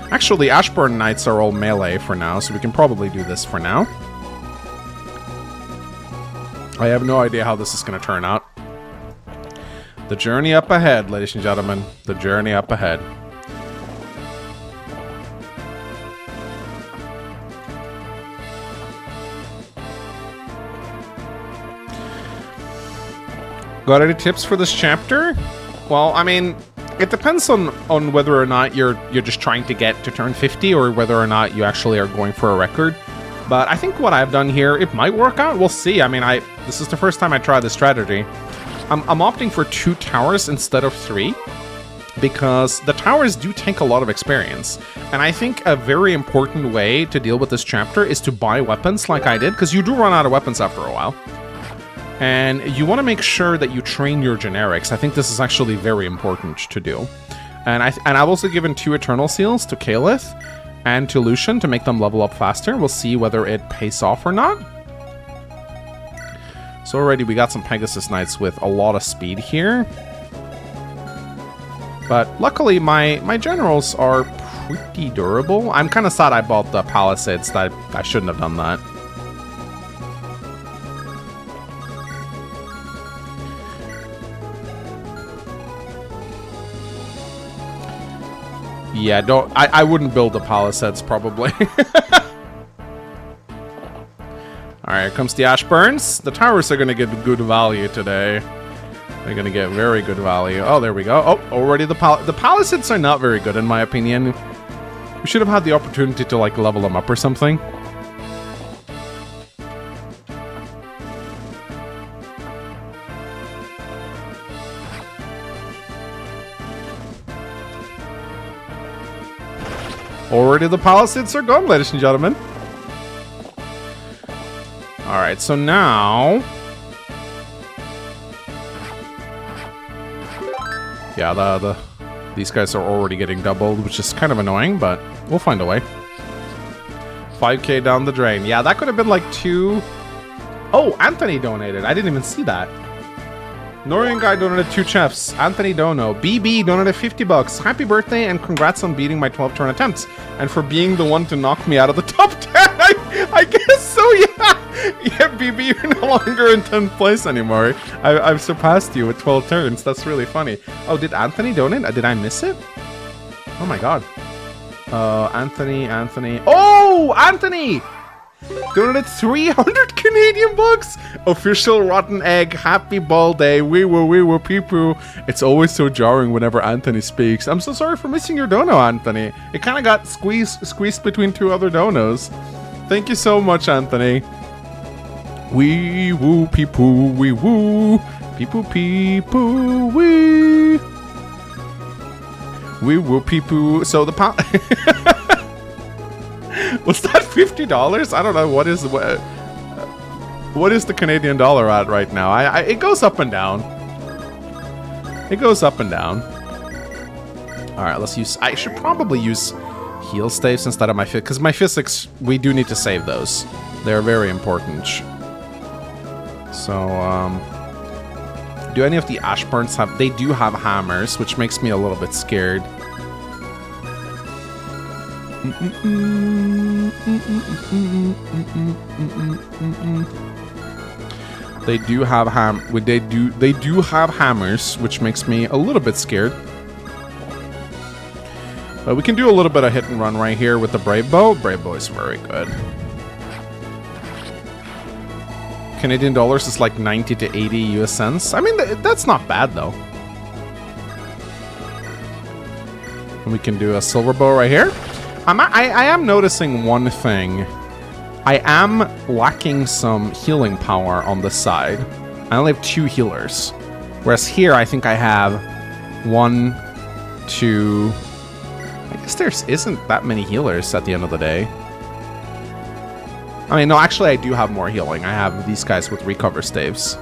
Actually, Ashburn Knights are all melee for now, so we can probably do this for now. I have no idea how this is going to turn out. The journey up ahead, ladies and gentlemen. The journey up ahead. Got any tips for this chapter? Well, I mean, it depends on whether or not you're just trying to get to turn 50 or whether or not you actually are going for a record. But I think what I've done here, it might work out. We'll see. I mean, this is the first time I tried this strategy. I'm opting for 2 towers instead of 3 because the towers do take a lot of experience. And I think a very important way to deal with this chapter is to buy weapons like I did, because you do run out of weapons after a while. And you want to make sure that you train your generics. I think this is actually very important to do. And I've also given 2 Eternal Seals to Kalith and to Lucian to make them level up faster. We'll see whether it pays off or not. So already we got some Pegasus Knights with a lot of speed here. But luckily my generals are pretty durable. I'm kind of sad I bought the Palisades. I shouldn't have done that. Yeah, don't. I wouldn't build the palisades probably. Alright, here comes the Ashburns. The towers are gonna get good value today. They're gonna get very good value. Oh, there we go. Oh, already the palisades are not very good in my opinion. We should have had the opportunity to like level them up or something. Already the palisades are gone, ladies and gentlemen. Alright, so now... Yeah, these guys are already getting doubled, which is kind of annoying, but we'll find a way. 5k down the drain. Yeah, that could have been like 2... Oh, Anthony donated. I didn't even see that. Norian guy donated 2 chefs. Anthony Dono. BB donated 50 bucks. Happy birthday and congrats on beating my 12 turn attempts. And for being the one to knock me out of the top 10. I guess so, yeah. Yeah, BB, you're no longer in 10th place anymore. I've surpassed you with 12 turns. That's really funny. Oh, did Anthony donate? Did I miss it? Oh my god. Anthony. Oh, Anthony! Donated 300 Canadian bucks! Official rotten egg, happy ball day, wee woo pee poo. It's always so jarring whenever Anthony speaks. I'm so sorry for missing your dono, Anthony. It kind of got squeezed between 2 other donos. Thank you so much, Anthony. Wee woo pee poo, wee woo. Pee poo, wee. Wee woo pee poo. So the was that $50? I don't know. What is the Canadian dollar at right now? It goes up and down. It goes up and down. All right, let's use... I should probably use heal staves instead of my... Because my physics, we do need to save those. They're very important. So, do any of the Ashburns have... They do have hammers, which makes me a little bit scared. They do have hammers, which makes me a little bit scared. But we can do a little bit of hit and run right here with the Brave Bow. Brave Bow is very good. Canadian dollars is like 90 to 80 US cents. I mean, that's not bad though. And we can do a silver bow right here. I am noticing one thing. I am lacking some healing power on this side. I only have 2 healers. Whereas here, I think I have 1, 2... I guess there isn't that many healers at the end of the day. I mean, no, actually I do have more healing. I have these guys with recover staves.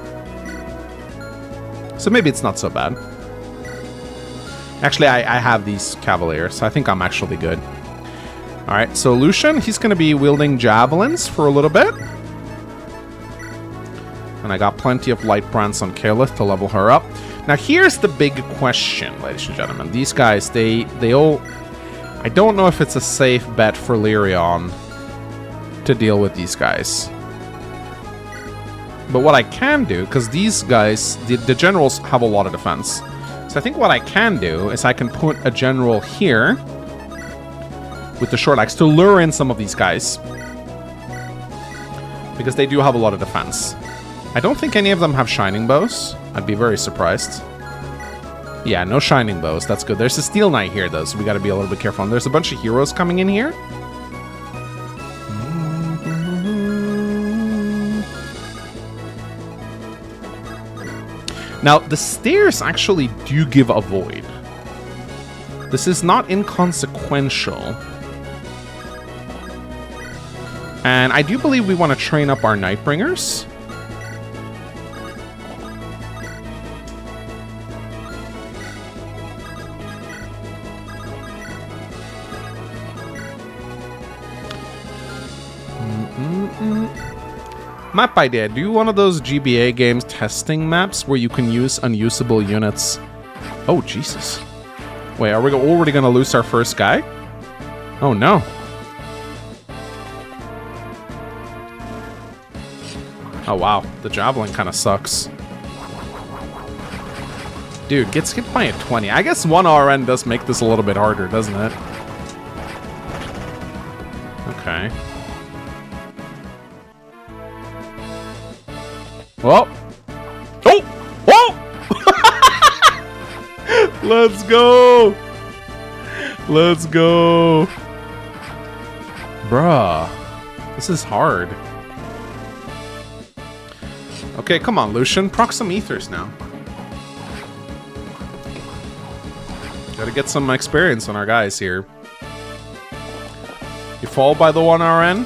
So maybe it's not so bad. Actually, I have these cavaliers, so I think I'm actually good. Alright, so Lucian, he's going to be wielding javelins for a little bit. And I got plenty of light brands on Kaelith to level her up. Now here's the big question, ladies and gentlemen. These guys, they all... I don't know if it's a safe bet for Lyrion to deal with these guys. But what I can do, because these guys, the generals have a lot of defense. So I think what I can do is I can put a general here with the short axe to lure in some of these guys. Because they do have a lot of defense. I don't think any of them have shining bows. I'd be very surprised. Yeah, no shining bows. That's good. There's a steel knight here, though, so we gotta be a little bit careful. And there's a bunch of heroes coming in here. Now, the stairs actually do give a void. This is not inconsequential. And I do believe we want to train up our Nightbringers. Map idea. Do one of those GBA games testing maps where you can use unusable units. Oh, Jesus. Wait, are we already going to lose our first guy? Oh, no. Oh, wow. The javelin kind of sucks. Dude, gets hit by a 20. I guess 1 RN does make this a little bit harder, doesn't it? Okay. Well. Oh! Whoa! Let's go! Let's go! Bruh. This is hard. Okay, come on, Lucian. Proc some ethers now. Gotta get some experience on our guys here. You fall by the 1 RN.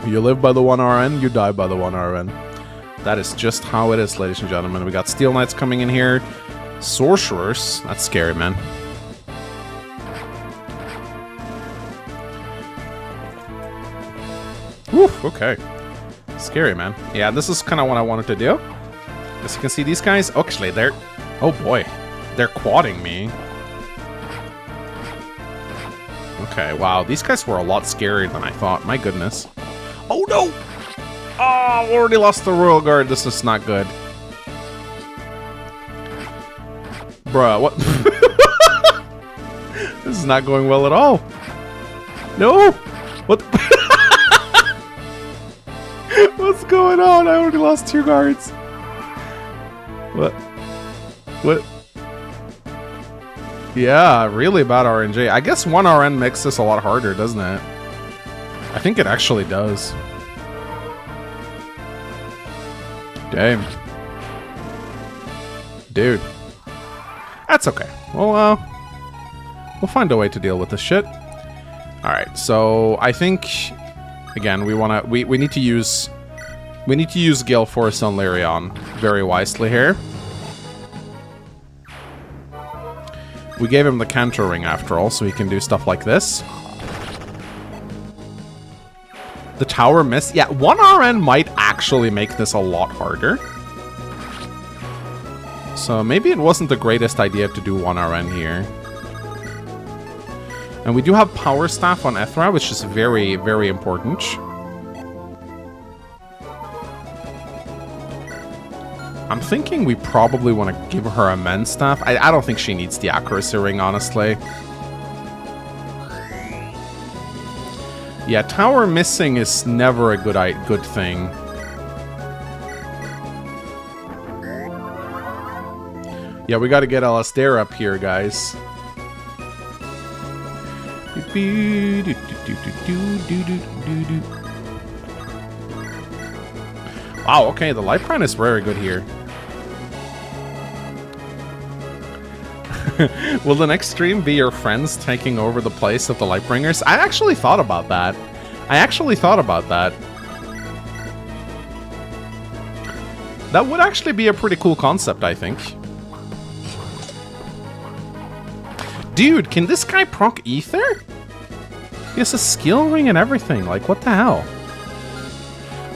You live by the 1 RN. You die by the 1 RN. That is just how it is, ladies and gentlemen. We got Steel Knights coming in here. Sorcerers. That's scary, man. Woof, okay. Scary, man. Yeah, this is kind of what I wanted to do. As you can see, these guys... Actually, they're... Oh, boy. They're quadding me. Okay, wow. These guys were a lot scarier than I thought. My goodness. Oh, no! Oh, already lost the Royal Guard. This is not good. Bruh, what? This is not going well at all. No! What? What's going on? I already lost 2 guards. What? What? Yeah, really bad RNG. I guess 1 RN makes this a lot harder, doesn't it? I think it actually does. Damn. Dude. That's okay. Well, we'll find a way to deal with this shit. Alright, so I think... Again, we need to use... We need to use Gale Force on Lyrion very wisely here. We gave him the Cantor Ring after all, so he can do stuff like this. The tower miss. Yeah, 1 RN might actually make this a lot harder. So maybe it wasn't the greatest idea to do 1 RN here. And we do have Power Staff on Ethra, which is very, very important. I'm thinking we probably want to give her a Men's Staff. I don't think she needs the Accuracy Ring, honestly. Yeah, tower missing is never a good thing. Yeah, we gotta get Alastair up here, guys. Wow, okay, the Light Brand is very good here. Will the next stream be your friends taking over the place of the Lightbringers? I actually thought about that. That would actually be a pretty cool concept, I think. Dude, can this guy proc Ether? He has a skill ring and everything. Like, what the hell?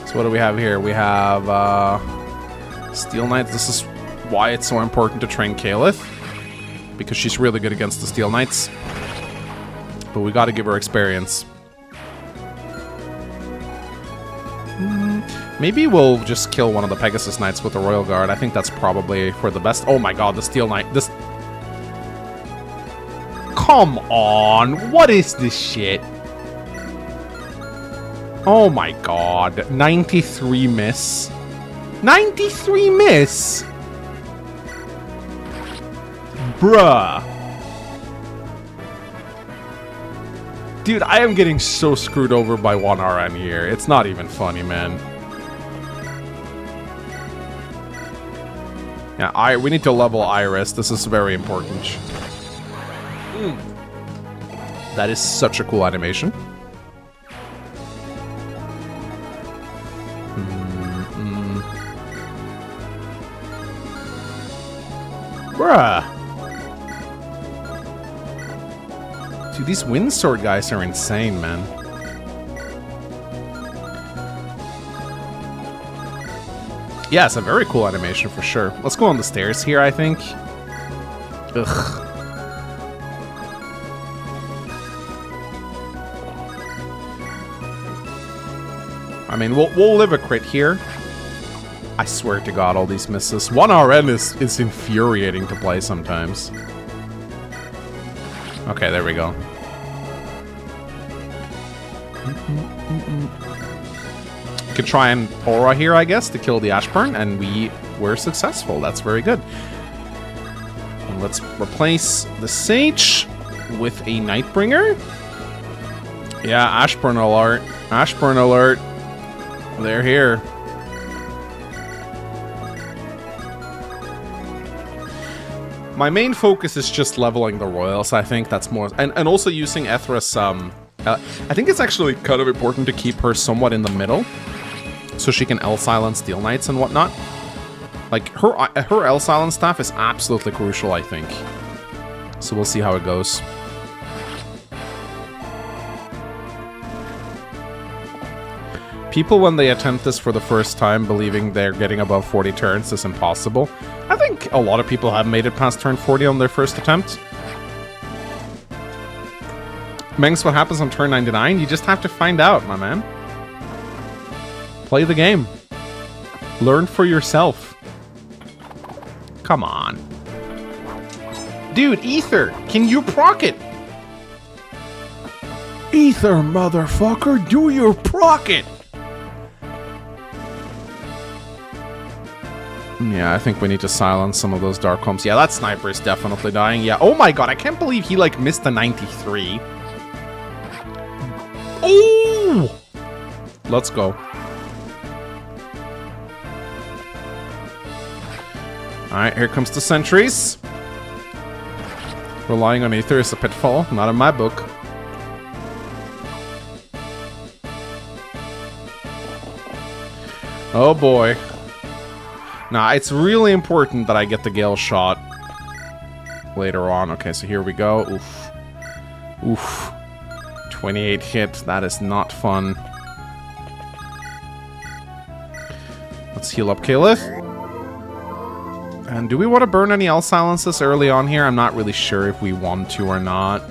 So what do we have here? We have Steel Knights. This is why it's so important to train Kalith. Because she's really good against the Steel Knights. But we gotta give her experience. Maybe we'll just kill one of the Pegasus Knights with the Royal Guard. I think that's probably for the best. Oh my god, the Steel Knight. This... Come on! What is this shit? Oh my god. 93 miss. 93 miss! Bruh. Dude, I am getting so screwed over by 1 RN here. It's not even funny, man. Yeah, we need to level Iris. This is very important. That is such a cool animation. Bruh. Dude, these Windsword guys are insane, man. Yeah, it's a very cool animation for sure. Let's go on the stairs here, I think. Ugh. I mean, we'll live a crit here. I swear to God, all these misses. 1RN is infuriating to play sometimes. Okay, there we go. Could try and Aura here, I guess, to kill the Ashburn, and we were successful. That's very good. And let's replace the Sage with a Nightbringer. Yeah, Ashburn alert. Ashburn alert. They're here. My main focus is just leveling the Royals, I think. That's more... And also using Ethra's... I think it's actually kind of important to keep her somewhat in the middle, so she can L-silence Steel Knights and whatnot. Like, her L-silence staff is absolutely crucial, I think. So we'll see how it goes. People, when they attempt this for the first time, believing they're getting above 40 turns is impossible. I think a lot of people have made it past turn 40 on their first attempt. Mengs, what happens on turn 99? You just have to find out, my man. Play the game. Learn for yourself. Come on. Dude, Ether, can you proc it? Ether, motherfucker, do your proc it! Yeah, I think we need to silence some of those Dark Homes. Yeah, that sniper is definitely dying. Yeah, oh my god, I can't believe he, like, missed the 93. Oh! Let's go. Alright, here comes the sentries. Relying on Ether is a pitfall. Not in my book. Oh boy. Nah, it's really important that I get the Gale shot later on. Okay, so here we go. Oof. Oof. 28 hit. That is not fun. Let's heal up Caliph. And do we want to burn any L-silences early on here? I'm not really sure if we want to or not.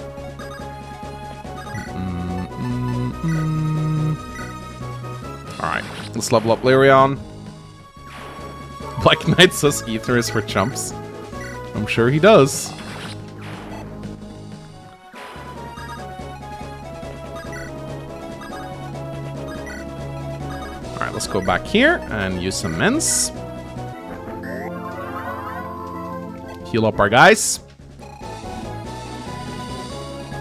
Alright, let's level up Lyrion. Black Knight says Ether is for chumps. I'm sure he does. Alright, let's go back here and use some Mens. Heal up our guys.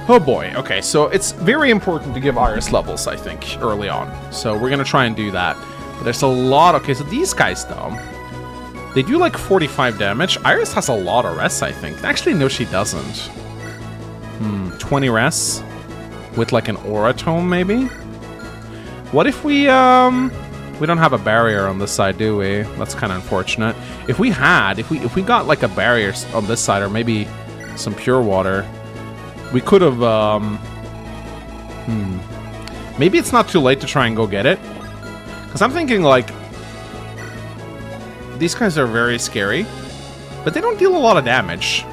Oh boy, okay, so it's very important to give Iris levels, I think, early on. So we're gonna try and do that. But there's a lot... Okay, so these guys, though, they do like 45 damage. Iris has a lot of res, I think. Actually, no, she doesn't. 20 res with like an aura tome, maybe? What if we don't have a barrier on this side, do we? That's kind of unfortunate. If we had, if we got like a barrier on this side, or maybe some pure water, we could have, maybe it's not too late to try and go get it. Because I'm thinking, like, these guys are very scary, but they don't deal a lot of damage.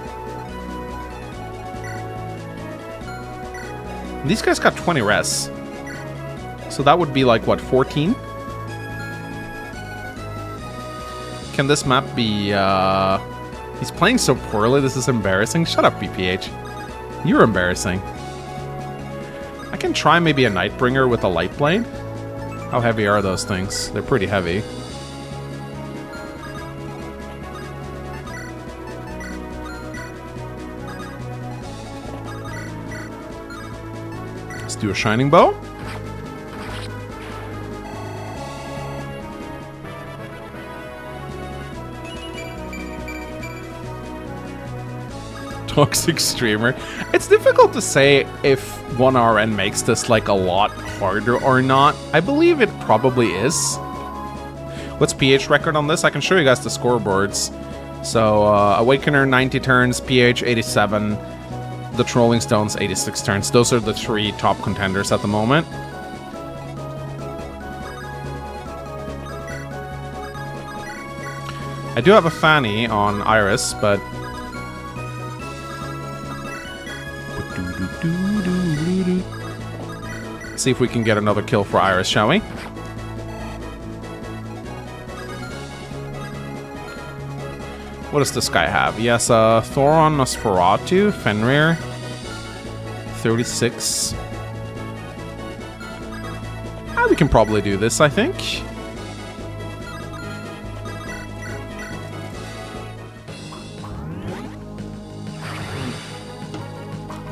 These guys got 20 res. So that would be like, what, 14? Can this map be, He's playing so poorly, this is embarrassing. Shut up, BPH. You're embarrassing. I can try maybe a Nightbringer with a Light Blade. How heavy are those things? They're pretty heavy. Let's do a Shining Bow. Toxic Streamer. It's difficult to say if 1RN makes this like a lot harder or not. I believe it probably is. What's PH record on this? I can show you guys the scoreboards. So Awakener 90 turns, PH 87, the Trolling Stones 86 turns. Those are the three top contenders at the moment. I do have a Fanny on Iris, but see if we can get another kill for Iris, shall we? What does this guy have? He has Thoron, Nosferatu, Fenrir, 36. We can probably do this, I think.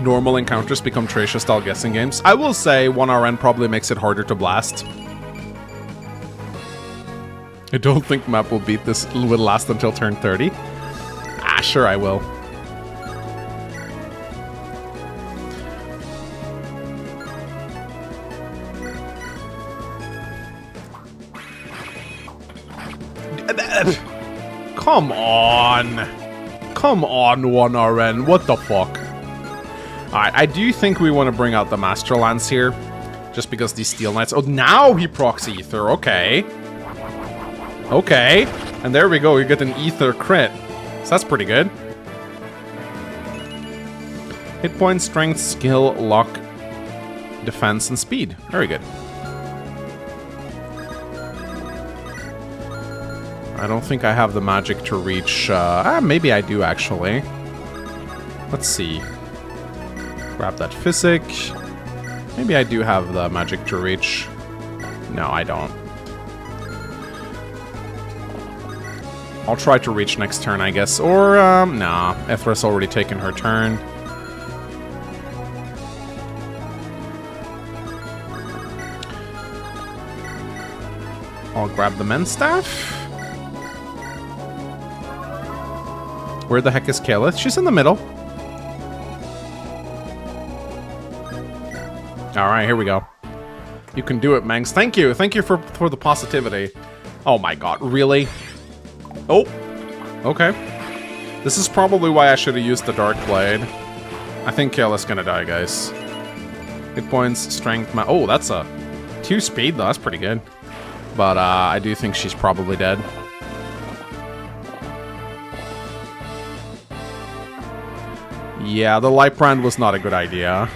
Normal encounters become Tracia-style guessing games. I will say 1RN probably makes it harder to blast. I don't think map will beat this, will last until turn 30. Sure I will. Come on. Come on, 1RN. What the fuck? Alright, I do think we want to bring out the Master Lance here. Just because these Steel Knights... Oh, now he procs Ether. Okay. Okay. And there we go. You get an Ether crit. So that's pretty good. Hit points, strength, skill, luck, defense, and speed. Very good. I don't think I have the magic to reach... maybe I do, actually. Let's see. Grab that physic. Maybe I do have the magic to reach. No, I don't. I'll try to reach next turn, I guess. Or, nah. Ethra's already taken her turn. I'll grab the Men's Staff. Where the heck is Kaelith? She's in the middle. Alright, here we go. You can do it, Mangs. Thank you. Thank you for the positivity. Oh my god, really? Oh, okay. This is probably why I should have used the Dark Blade. I think Kaelith's gonna die, guys. Hit points, strength, oh, that's a 2 speed, though. That's pretty good. But I do think she's probably dead. Yeah, the Light Brand was not a good idea.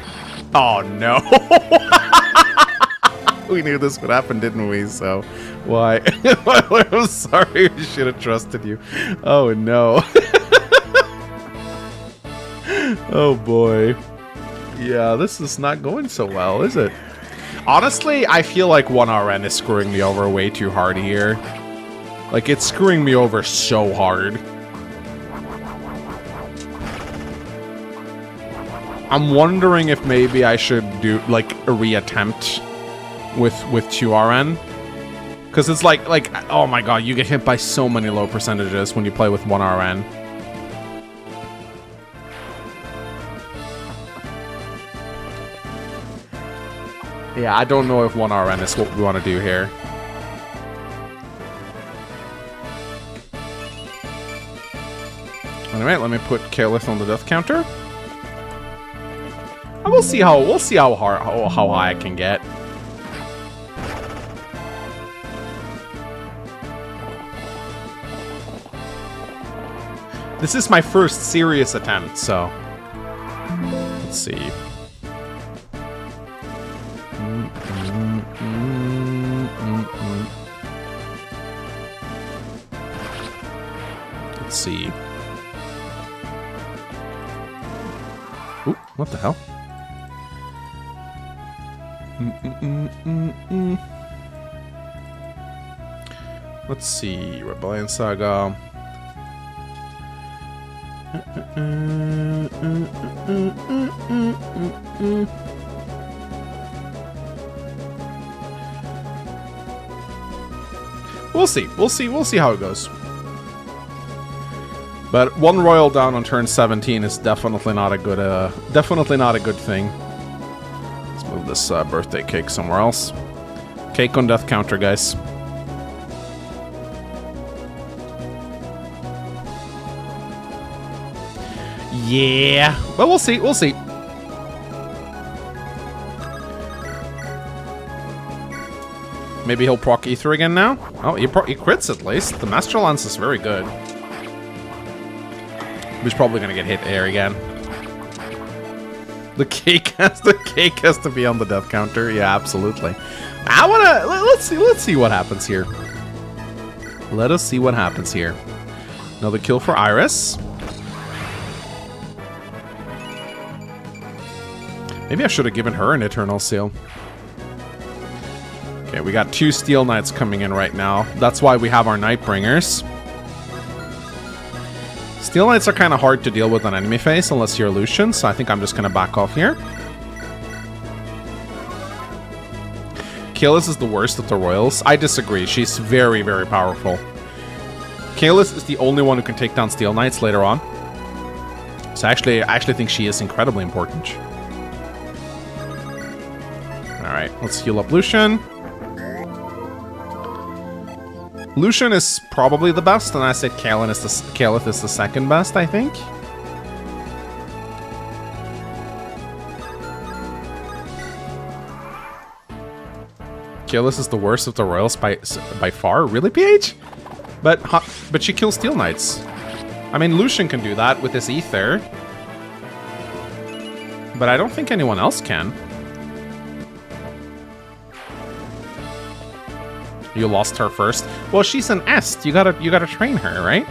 Oh, no. We knew this would happen, didn't we? So, why? I'm sorry, we should have trusted you. Oh, no. Oh, boy. Yeah, this is not going so well, is it? Honestly, I feel like 1RN is screwing me over way too hard here. Like, it's screwing me over so hard. I'm wondering if maybe I should do, like, a reattempt with 2RN. Because it's like, oh my god, you get hit by so many low percentages when you play with 1RN. Yeah, I don't know if 1RN is what we want to do here. Alright, let me put Kaelith on the death counter. And we'll see how high I can get. This is my first serious attempt, so let's see. Let's see. Ooh, what the hell? Let's see. Rebellion Saga. We'll see. We'll see how it goes. But one royal down on turn 17 is definitely not a good thing. Let's move this birthday cake somewhere else. Cake on death counter, guys. Yeah, but we'll see. We'll see. Maybe he'll proc Ether again now. Oh, he crits at least. The Master Lance is very good. He's probably gonna get hit there again. The cake has to be on the death counter. Yeah, absolutely. Let's see what happens here. Let us see what happens here. Another kill for Iris. Maybe I should have given her an Eternal Seal. Okay, we got 2 Steel Knights coming in right now. That's why we have our Nightbringers. Steel Knights are kind of hard to deal with on enemy phase unless you're Lucian, so I think I'm just going to back off here. Kaelis is the worst of the Royals. I disagree. She's very, very powerful. Kaelis is the only one who can take down Steel Knights later on. So I actually think she is incredibly important. Alright, let's heal up Lucian. Lucian is probably the best, and I said Kaelith is the second best, I think. Kaelis is the worst of the Royals by far. Really, PH? But she kills Steel Knights. I mean, Lucian can do that with his Ether. But I don't think anyone else can. You lost her first. Well, she's an Est. You gotta train her, right?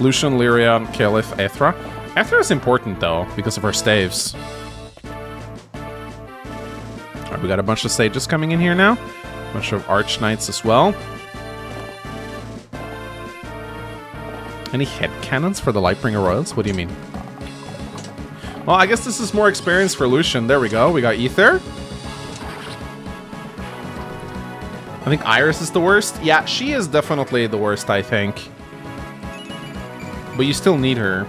Lucian, Lyria, Kaelith, Aethra. Aethra is important though, because of her staves. Alright, we got a bunch of sages coming in here now. A bunch of Arch Knights as well. Any headcanons for the Lightbringer Royals? What do you mean? Well, I guess this is more experience for Lucian. There we go. We got Ether. I think Iris is the worst. Yeah, she is definitely the worst, I think. But you still need her.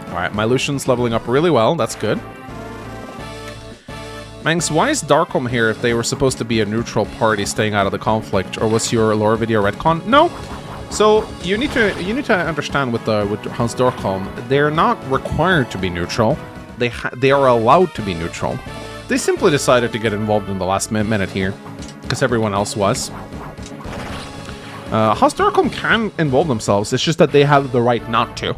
Alright, my Lucian's leveling up really well. That's good. Mangs, why is Darkholm here if they were supposed to be a neutral party staying out of the conflict? Or was your lore video retcon? No. So you need to understand with Hans Darkholm, they're not required to be neutral. They are allowed to be neutral. They simply decided to get involved in the last minute here, because everyone else was. Hans Darkholm can involve themselves. It's just that they have the right not to.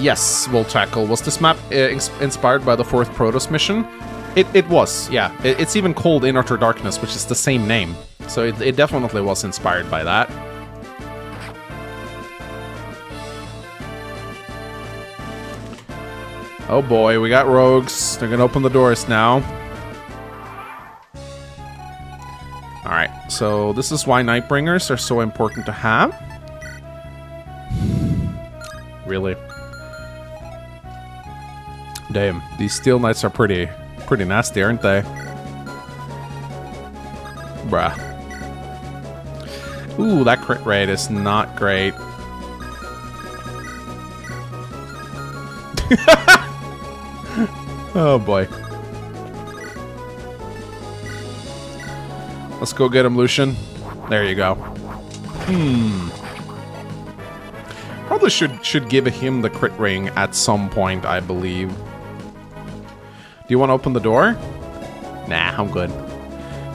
Yes, we'll tackle. Was this map inspired by the 4th Protoss mission? It was, yeah. It's even called In Utter Darkness, which is the same name. So it definitely was inspired by that. Oh boy, we got rogues. They're gonna open the doors now. Alright, so this is why Nightbringers are so important to have. Really? Damn, these Steel Knights are pretty nasty, aren't they? Bruh. Ooh, that crit rate is not great. Oh boy. Let's go get him, Lucian. There you go. Probably should give him the crit ring at some point, I believe. Do you want to open the door? Nah, I'm good.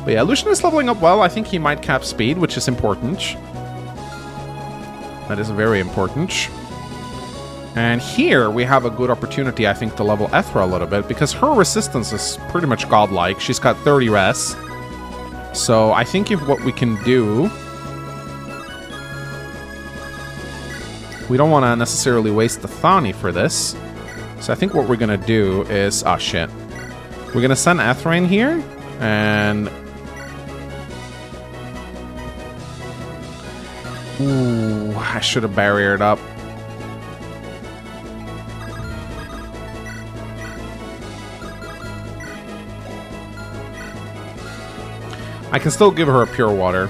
But yeah, Lucian is leveling up well. I think he might cap speed, which is important. That is very important. And here we have a good opportunity, I think, to level Aethra a little bit, because her resistance is pretty much godlike. She's got 30 res. So I think if what we can do... We don't want to necessarily waste the Thani for this. So I think what we're going to do is... Oh, shit. We're going to send Aethra in here, and... Ooh, I should have barriered up. I can still give her a pure water.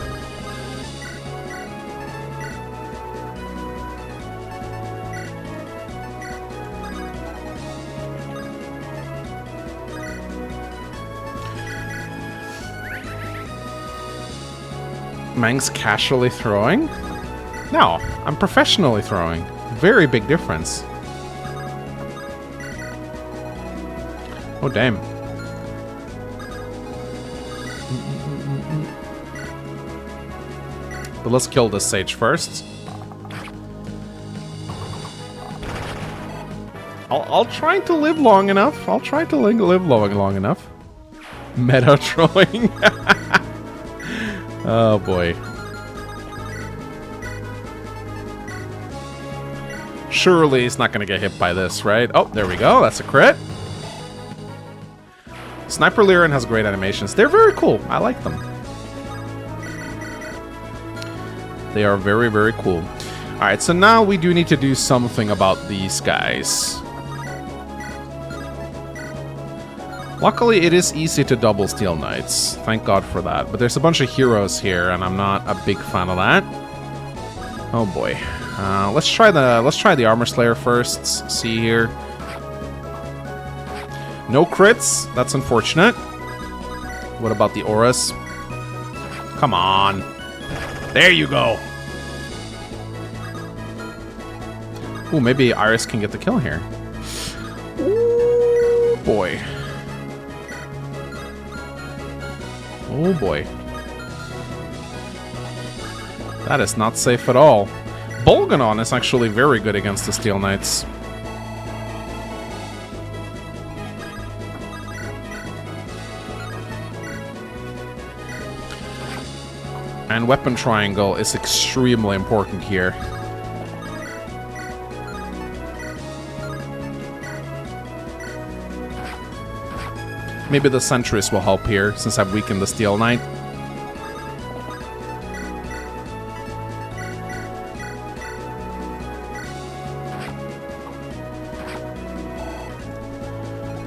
Mang's casually throwing? No, I'm professionally throwing. Very big difference. Oh, damn. But let's kill this sage first. I'll try to live long enough. I'll try to live long enough. Meta trolling. Oh boy. Surely he's not going to get hit by this, right? Oh, there we go. That's a crit. Sniper Lyran has great animations. They're very cool. I like them. They are very, very cool. Alright, so now we do need to do something about these guys. Luckily, it is easy to double Steel Knights. Thank God for that. But there's a bunch of heroes here, and I'm not a big fan of that. Oh boy. Let's try the Armor Slayer first. See here. No crits. That's unfortunate. What about the auras? Come on. There you go. Ooh, maybe Iris can get the kill here. Ooh, boy. Oh boy. That is not safe at all. Bolganon is actually very good against the Steel Knights. And Weapon Triangle is extremely important here. Maybe the Sentries will help here, since I've weakened the Steel Knight.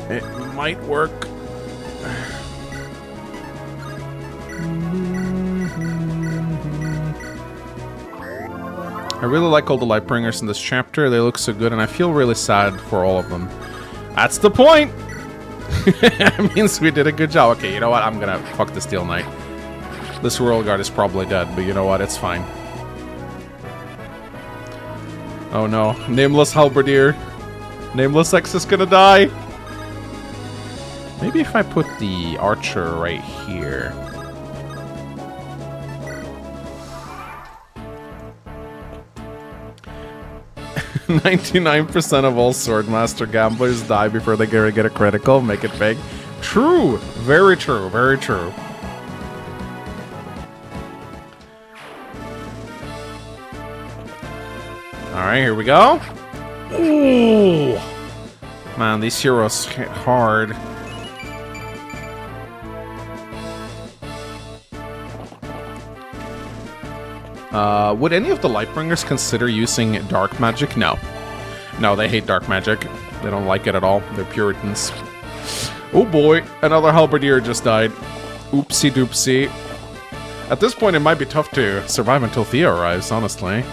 It might work. I really like all the Lightbringers in this chapter. They look so good, and I feel really sad for all of them. That's the point! It means we did a good job. Okay, you know what? I'm gonna fuck the Steel Knight. This Royal Guard is probably dead, but you know what? It's fine. Oh no. Nameless Halberdier. Nameless X is gonna die. Maybe if I put the Archer right here. "99% of all Swordmaster gamblers die before they get a critical. Make it big." True. Very true. Very true. Alright, here we go. Ooh. Man, these heroes hit hard. Would any of the Lightbringers consider using dark magic? No. No, they hate dark magic. They don't like it at all. They're Puritans. Oh boy, another Halberdier just died. Oopsie doopsie. At this point, it might be tough to survive until Thea arrives, honestly.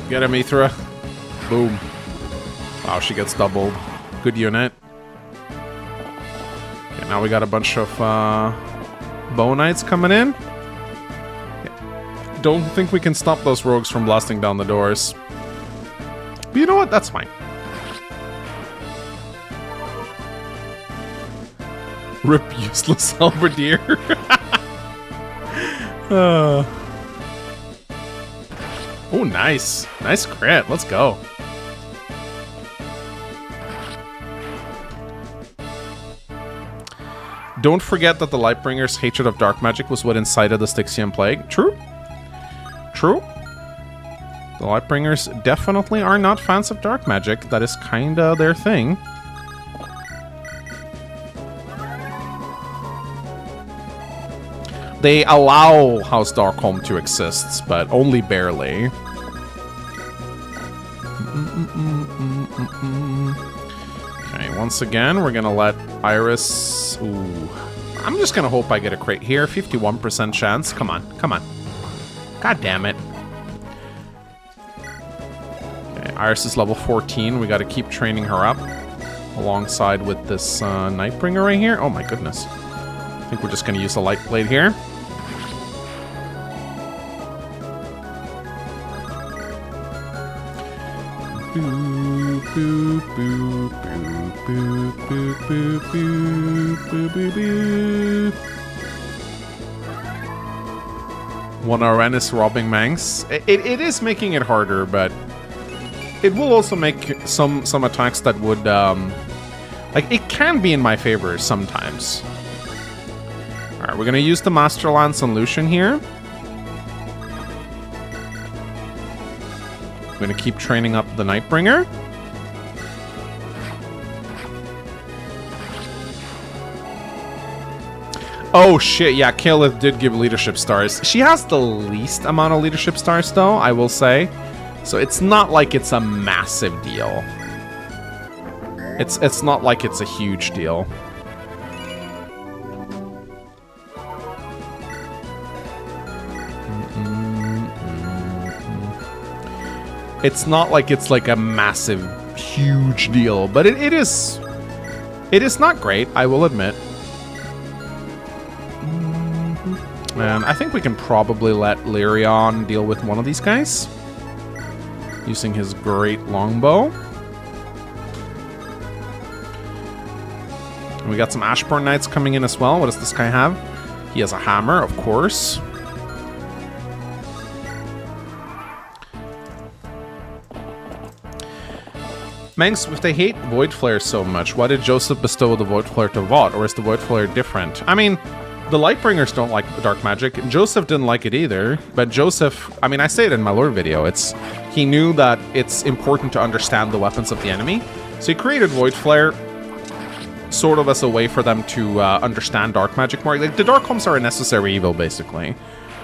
Get him, Mithra. Boom. Wow, she gets doubled. Good unit. Okay, now we got a bunch of Bow Knights coming in. Don't think we can stop those rogues from blasting down the doors. But you know what? That's fine. Rip useless Halberdier. Oh, nice. Nice crit. Let's go. Don't forget that the Lightbringer's hatred of dark magic was what incited the Styxian Plague. True. True. The Lightbringers definitely are not fans of dark magic. That is kinda their thing. They allow House Darkholm to exist, but only barely. Okay, once again, we're gonna let Iris... Ooh. I'm just gonna hope I get a crit here. 51% chance. Come on, come on. God damn it. Okay, Iris is level 14. We gotta keep training her up. Alongside with this Nightbringer right here. Oh my goodness. I think we're just gonna use a Light Blade here. Boop. boo, boo, boo, boo, boo, boo, boo, boo, boo, boo. 1RN is robbing Mangs. It is making it harder, but it will also make some attacks that would like it can be in my favor sometimes. All right, we're gonna use the Master Lance on Lucian here. I'm gonna keep training up the Nightbringer. Oh shit, yeah, Kaelith did give leadership stars. She has the least amount of leadership stars though, I will say. So it's not like it's a massive deal. It's not like it's a huge deal. It's not like it's like a massive, huge deal, but it is not great, I will admit. And I think we can probably let Lyrion deal with one of these guys. Using his great longbow. And we got some Ashburn Knights coming in as well. What does this guy have? He has a hammer, of course. Mangs, if they hate Void Flare so much, why did Joseph bestow the Void Flare to Vought? Or is the Void Flare different? I mean, the Lightbringers don't like dark magic. Joseph didn't like it either. But Joseph, I mean, I say it in my lore video. He knew that it's important to understand the weapons of the enemy. So he created Void Flare sort of as a way for them to understand dark magic more. Like, the Darkholms are a necessary evil, basically.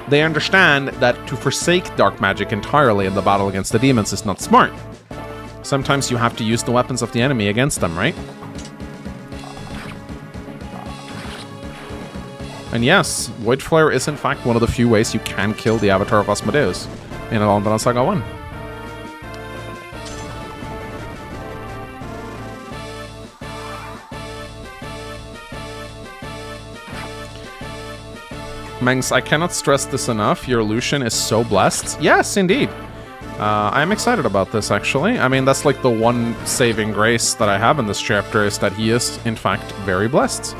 They understand that to forsake dark magic entirely in the battle against the demons is not smart. Sometimes you have to use the weapons of the enemy against them, right? And yes, Void Flare is in fact one of the few ways you can kill the Avatar of Asmodeus in Rebellion Saga 1. Mengs, I cannot stress this enough. Your Lucian is so blessed. Yes, indeed. I'm excited about this, actually. I mean, that's like the one saving grace that I have in this chapter is that he is, in fact, very blessed.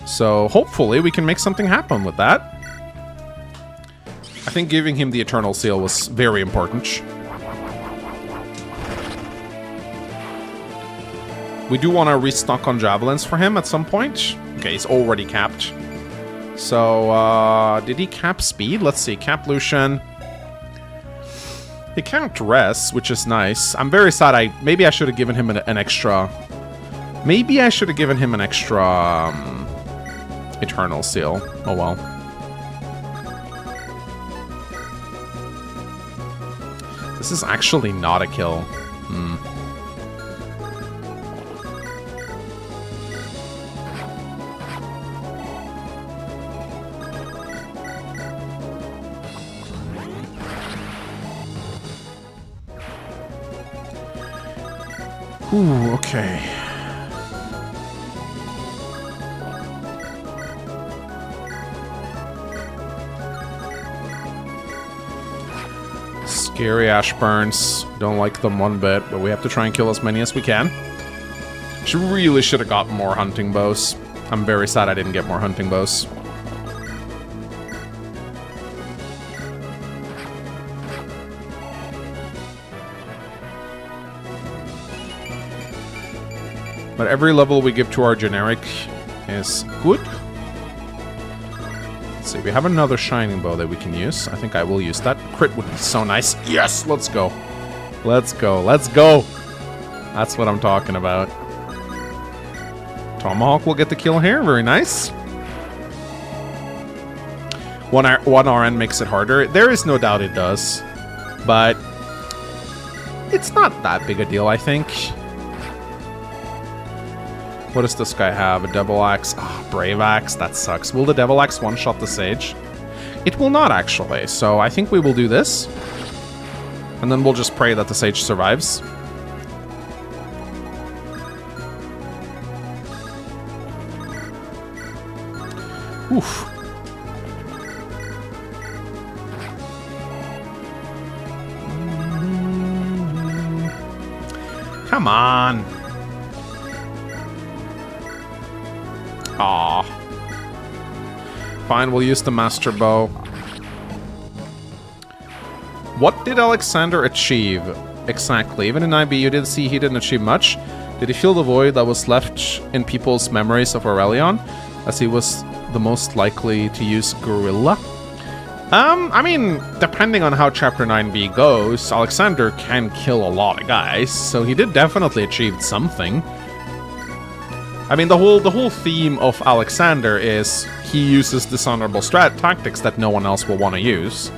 So hopefully we can make something happen with that. I think giving him the Eternal Seal was very important. We do want to restock on Javelins for him at some point. Okay, he's already capped. So, did he cap speed? Let's see, cap Lucian. He capped Res, which is nice. I'm very sad maybe I should have given him an extra... Maybe I should have given him an extra... Eternal Seal. Oh well. This is actually not a kill. Ooh, okay. Scary Ashburns. Don't like them one bit, but we have to try and kill as many as we can. She really should have got more hunting bows. I'm very sad I didn't get more hunting bows. But every level we give to our generic is good. Let's see, we have another shining bow that we can use. I think I will use that. Crit would be so nice. Yes, let's go. Let's go, let's go. That's what I'm talking about. Tomahawk will get the kill here, very nice. One RN makes it harder. There is no doubt it does. But it's not that big a deal, I think. What does this guy have? A Devil Axe? Oh, Brave Axe? That sucks. Will the Devil Axe one-shot the Sage? It will not, actually. So I think we will do this. And then we'll just pray that the Sage survives. Oof. Come on. Aw. Fine, we'll use the Master Bow. What did Alexander achieve exactly? Even in 9B, you did see he didn't achieve much. Did he fill the void that was left in people's memories of Aurelion, as he was the most likely to use Gorilla? I mean, depending on how Chapter 9B goes, Alexander can kill a lot of guys, so he did definitely achieve something. I mean, the whole theme of Alexander is he uses dishonorable tactics that no one else will want to use.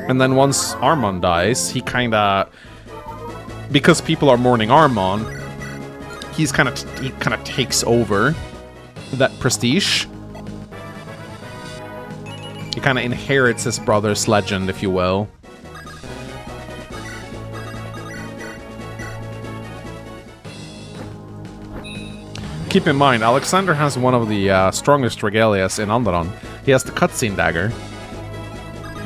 And then once Armon dies, he kinda... Because people are mourning Armon, he kind of takes over that prestige. He kind of inherits his brother's legend, if you will. Keep in mind, Alexander has one of the strongest regalias in Onderon. He has the cutscene dagger.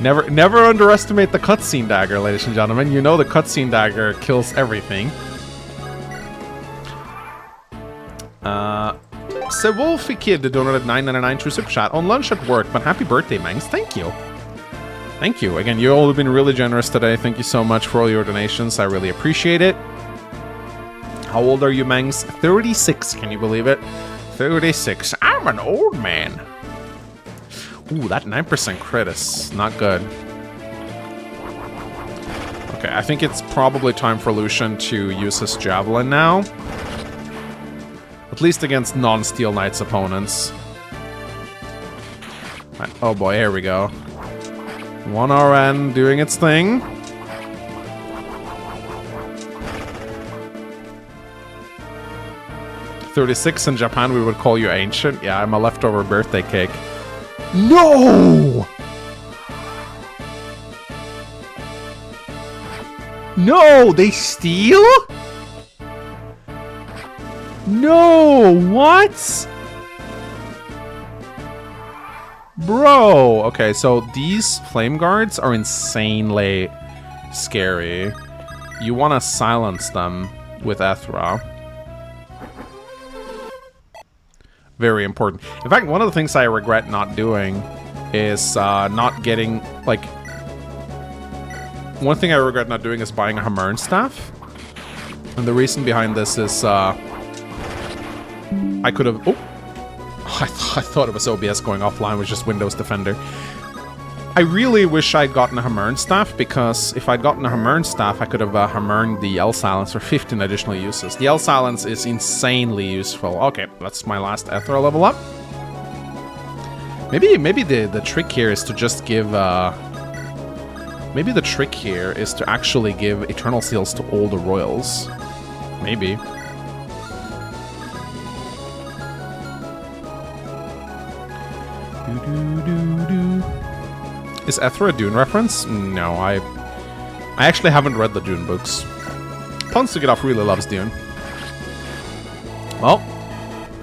Never underestimate the cutscene dagger, ladies and gentlemen. You know the cutscene dagger kills everything. Wolfie Kid donated $9.99 through Super Chat on lunch at work, but happy birthday, Mangs. Thank you. Thank you. Again, you all have been really generous today. Thank you so much for all your donations. I really appreciate it. How old are you, Mangs? 36. Can you believe it? 36. I'm an old man. Ooh, that 9% crit is not good. Okay, I think it's probably time for Lucian to use his Javelin now. At least against non-Steel Knights opponents. Right. Oh boy, here we go. 1RN doing its thing. $36 in Japan, we would call you ancient. Yeah, I'm a leftover birthday cake. No! No, they steal? No, what? Bro. Okay, so these flame guards are insanely scary. You want to silence them with Ethra. Very important. In fact, one of the things I regret not doing is not getting, like... One thing I regret not doing is buying a Hamern staff. And the reason behind this is, I could have... Oh! I thought it was OBS going offline, was just Windows Defender. I really wish I'd gotten a Hamern staff, because if I'd gotten a Hamern staff, I could have Hamerned the L Silence for 15 additional uses. The L Silence is insanely useful. Okay, that's my last Ethra level up. Maybe the trick here is to just give... Maybe the trick here is to actually give Eternal Seals to all the Royals. Maybe. Is Ethra a Dune reference? No, I actually haven't read the Dune books. Ponsugidoff really loves Dune. Well,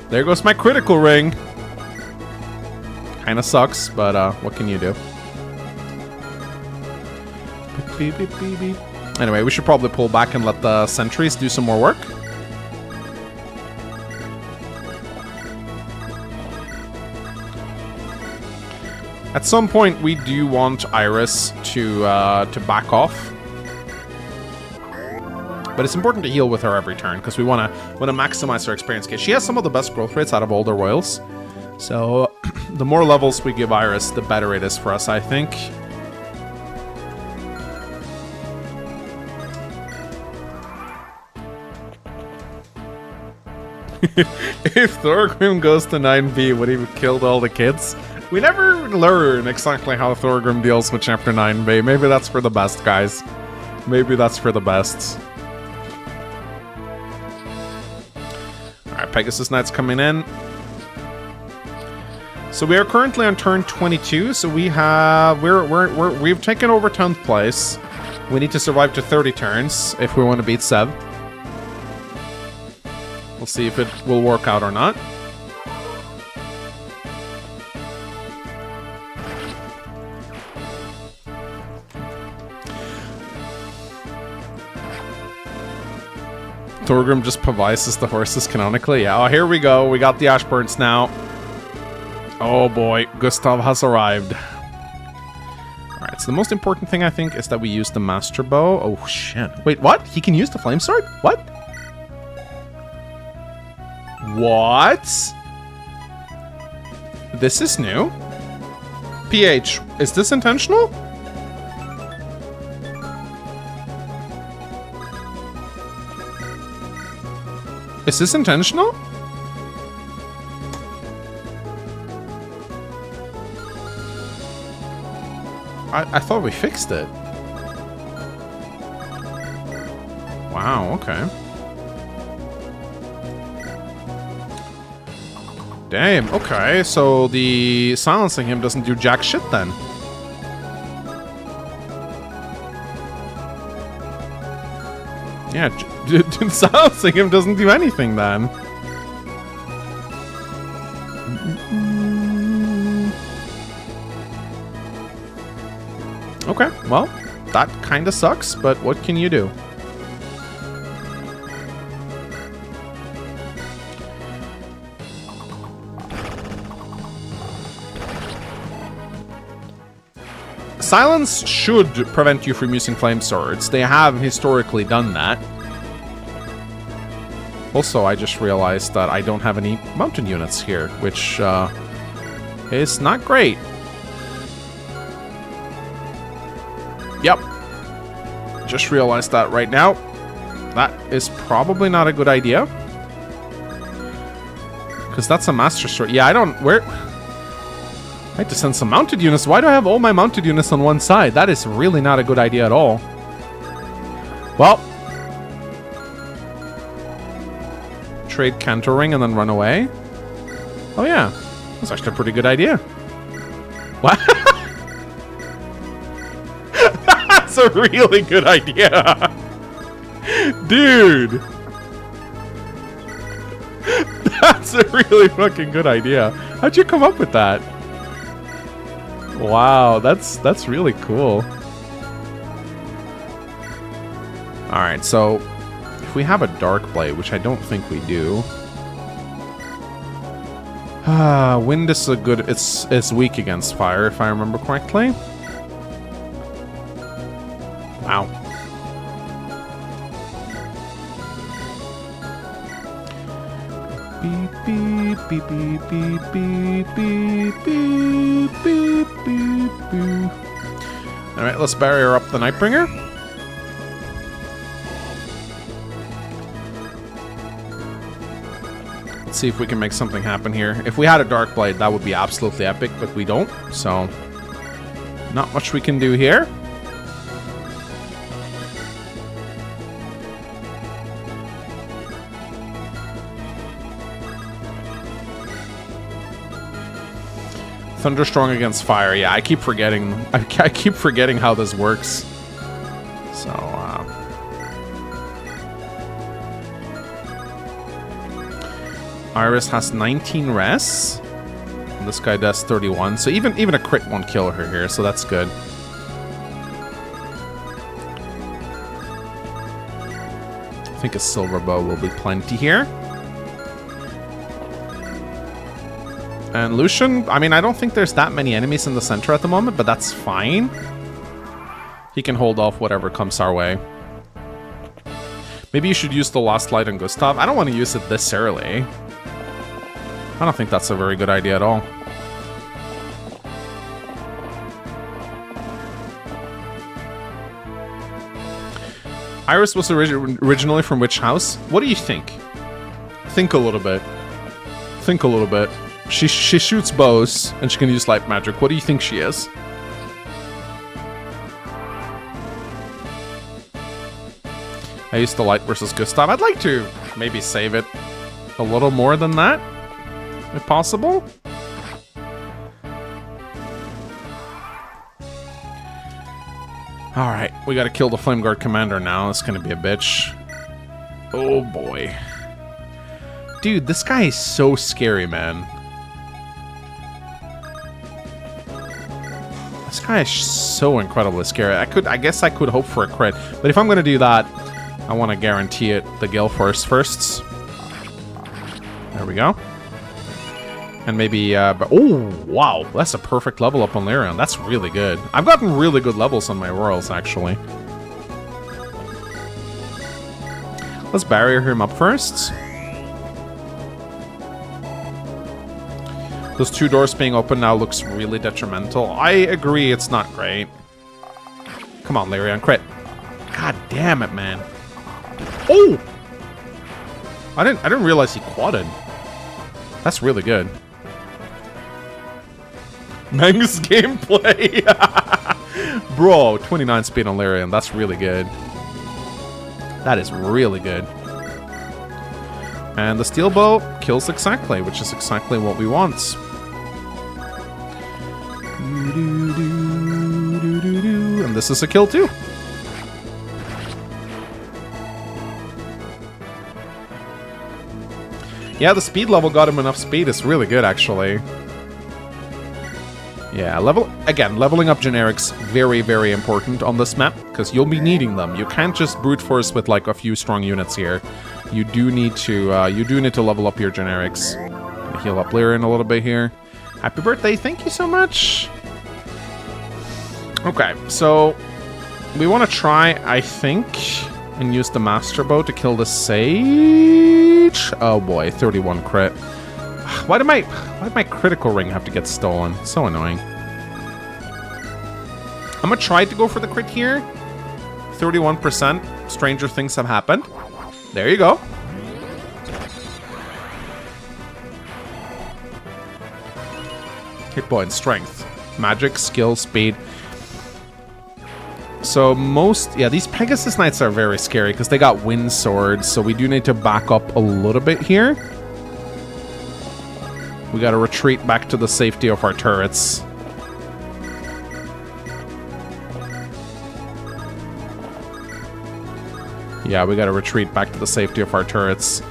there goes my critical ring. Kinda sucks, but what can you do? Beep, beep, beep, beep. Anyway, we should probably pull back and let the sentries do some more work. At some point, we do want Iris to back off. But it's important to heal with her every turn, because we want to maximize her experience case. She has some of the best growth rates out of all the Royals. So, the more levels we give Iris, the better it is for us, I think. If Thorgrim goes to 9B, would he have killed all the kids? We never learn exactly how Thorgrim deals with Chapter 9B. Maybe that's for the best, guys. Maybe that's for the best. Alright, Pegasus Knights coming in. So we are currently on turn 22, so we've taken over 10th place. We need to survive to 30 turns if we want to beat Seb. We'll see if it will work out or not. Thorgrim just povises the horses canonically. Yeah, oh, here we go. We got the Ashburns now. Oh boy, Gustav has arrived. Alright, so the most important thing I think is that we use the Master Bow. Oh shit. Wait, what? He can use the Flame Sword? What? What? This is new? PH, is this intentional? Is this intentional? I thought we fixed it. Wow, okay. Damn, okay, so the silencing him doesn't do jack shit then. Yeah, silencing him doesn't do anything then. Okay, well, that kind of sucks, but what can you do? Silence should prevent you from using flame swords. They have historically done that. Also, I just realized that I don't have any mountain units here, which is not great. Yep. Just realized that right now. That is probably not a good idea. Because that's a Master Sword. Yeah, I don't... Where... I had to send some mounted units. Why do I have all my mounted units on one side? That is really not a good idea at all. Well. Trade Cantering and then run away. Oh yeah. That's actually a pretty good idea. What? That's a really good idea. Dude. That's a really fucking good idea. How'd you come up with that? Wow, that's really cool. Alright, so if we have a Dark Blade, which I don't think we do. Wind is a good... It's weak against fire, if I remember correctly. Wow. Beep, beep, beep, beep, beep, beep, beep, beep, beep, beep, beep. Alright, let's barrier up the Nightbringer. Let's see if we can make something happen here. If we had a Dark Blade, that would be absolutely epic, but we don't, so... Not much we can do here. Thunderstrong against fire. Yeah, I keep forgetting. I keep forgetting how this works. So, Iris has 19 res. And this guy does 31. So even a crit won't kill her here. So that's good. I think a silver bow will be plenty here. And Lucian, I mean, I don't think there's that many enemies in the center at the moment, but that's fine. He can hold off whatever comes our way. Maybe you should use the Lost Light on Gustav. I don't want to use it this early. I don't think that's a very good idea at all. Iris was originally from which house? What do you think? Think a little bit. Think a little bit. She shoots bows, and she can use light magic. What do you think she is? I used the light versus Gustav. I'd like to maybe save it a little more than that, if possible. Alright, we gotta kill the Flame Guard Commander now. It's gonna be a bitch. Oh boy. Dude, this guy is so scary, man. This guy is so incredibly scary. I guess I could hope for a crit, but if I'm gonna do that, I want to guarantee it the Gale Force firsts. There we go. And maybe, oh, wow. That's a perfect level up on Lyrion. That's really good. I've gotten really good levels on my Royals, actually. Let's barrier him up first. Those 2 doors being open now looks really detrimental. I agree, it's not great. Come on, Lyrion, crit. God damn it, man. Oh! I didn't realize he quadded. That's really good. Mangus gameplay. Bro, 29 speed on Lyrion. That's really good. That is really good. And the steel bow kills exactly, which is exactly what we want. And this is a kill too. Yeah, the speed level got him enough speed. It's really good, actually. Yeah, leveling up generics, very, very important on this map, because you'll be needing them. You can't just brute force with like a few strong units here. You do need to level up your generics. Heal up Lyrion a little bit here. Happy birthday, thank you so much. Okay, so we want to try, I think, and use the Master Bow to kill the Sage. Oh boy, 31 crit. Why did my critical ring have to get stolen? So annoying. I'm gonna try to go for the crit here. 31%. Stranger things have happened. There you go. Hit point, strength, magic, skill, speed. So these Pegasus Knights are very scary because they got wind swords, so we do need to back up a little bit here. We gotta retreat back to the safety of our turrets. Yeah, we gotta retreat back to the safety of our turrets.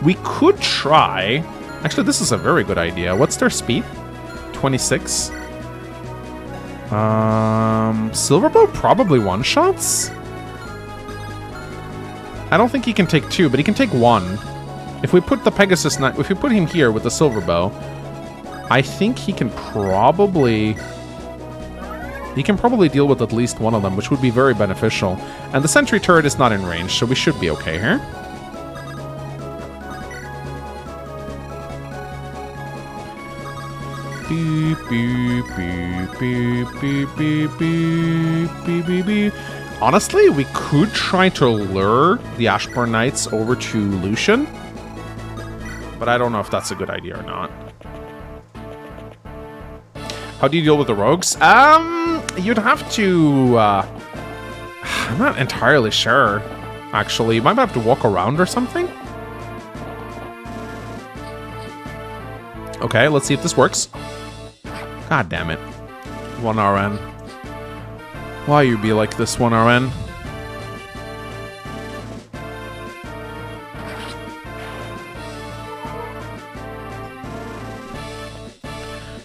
We could try... Actually, this is a very good idea. What's their speed? 26? Silverbow probably one-shots? I don't think he can take 2, but he can take 1. If we put the Pegasus Knight... If we put him here with the Silverbow, I think he can probably... He can probably deal with at least one of them, which would be very beneficial. And the sentry turret is not in range, so we should be okay here. Beep, beep, beep, beep, beep, beep, beep, beep, beep, beep. Honestly, we could try to lure the Ashburn Knights over to Lucian, but I don't know if that's a good idea or not. How do you deal with the rogues? You'd have to... I'm not entirely sure, actually. You might have to walk around or something. Okay, let's see if this works. God damn it. 1RN. Why you be like this, 1RN?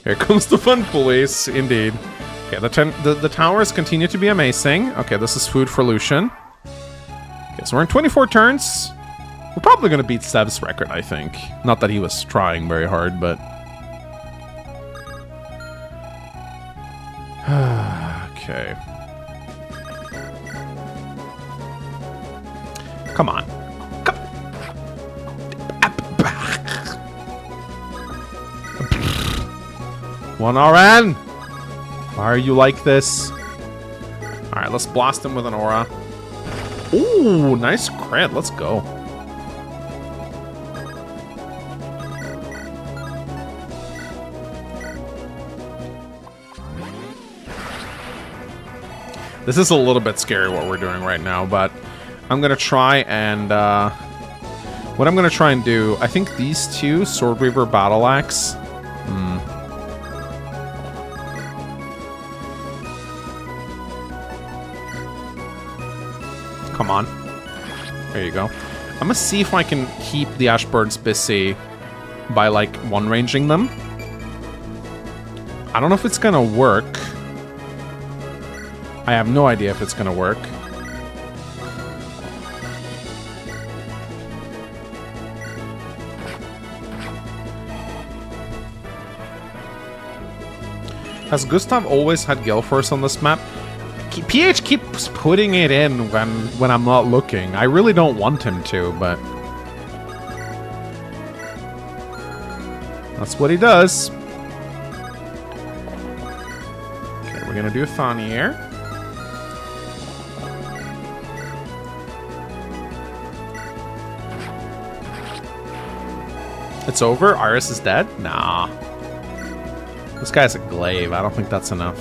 Here comes the fun police, indeed. Okay, the towers continue to be amazing. Okay, this is food for Lucian. Okay, so we're in 24 turns. We're probably going to beat Sev's record, I think. Not that he was trying very hard, but... Okay. Come on. Come. 1RN! Why are you like this? Alright, let's blast him with an aura. Ooh, nice crit. Let's go. This is a little bit scary what we're doing right now, but I'm gonna try and, what I'm gonna try and do, I think these two, Sword Reaver, Battle Axe, Come on. There you go. I'm gonna see if I can keep the Ashburns busy by, like, one-ranging them. I don't know if it's gonna work. I have no idea if it's gonna work. Has Gustav always had Gale Force on this map? PH keeps putting it in when I'm not looking. I really don't want him to, but... that's what he does. Okay, we're gonna do a Thani here. It's over? Iris is dead? Nah. This guy's a glaive. I don't think that's enough.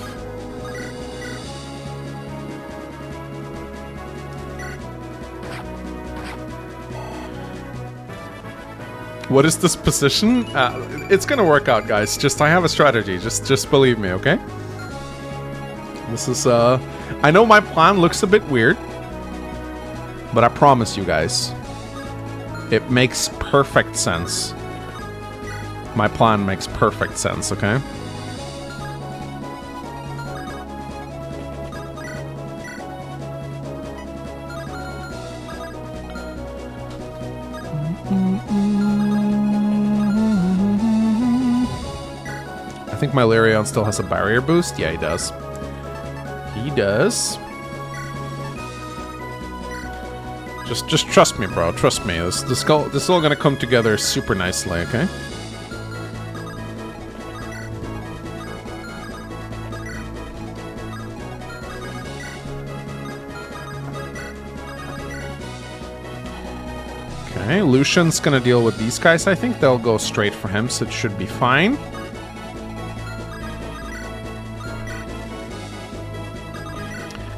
What is this position? It's gonna work out, guys. I have a strategy. Just believe me, okay? This is, I know my plan looks a bit weird, but I promise you guys, it makes perfect sense. My plan makes perfect sense, okay? I think my Lyrion still has a barrier boost. Yeah, he does. He does. Just trust me, bro. Trust me. This is all gonna come together super nicely, okay? Okay, Lucian's gonna deal with these guys. I think they'll go straight for him, so it should be fine.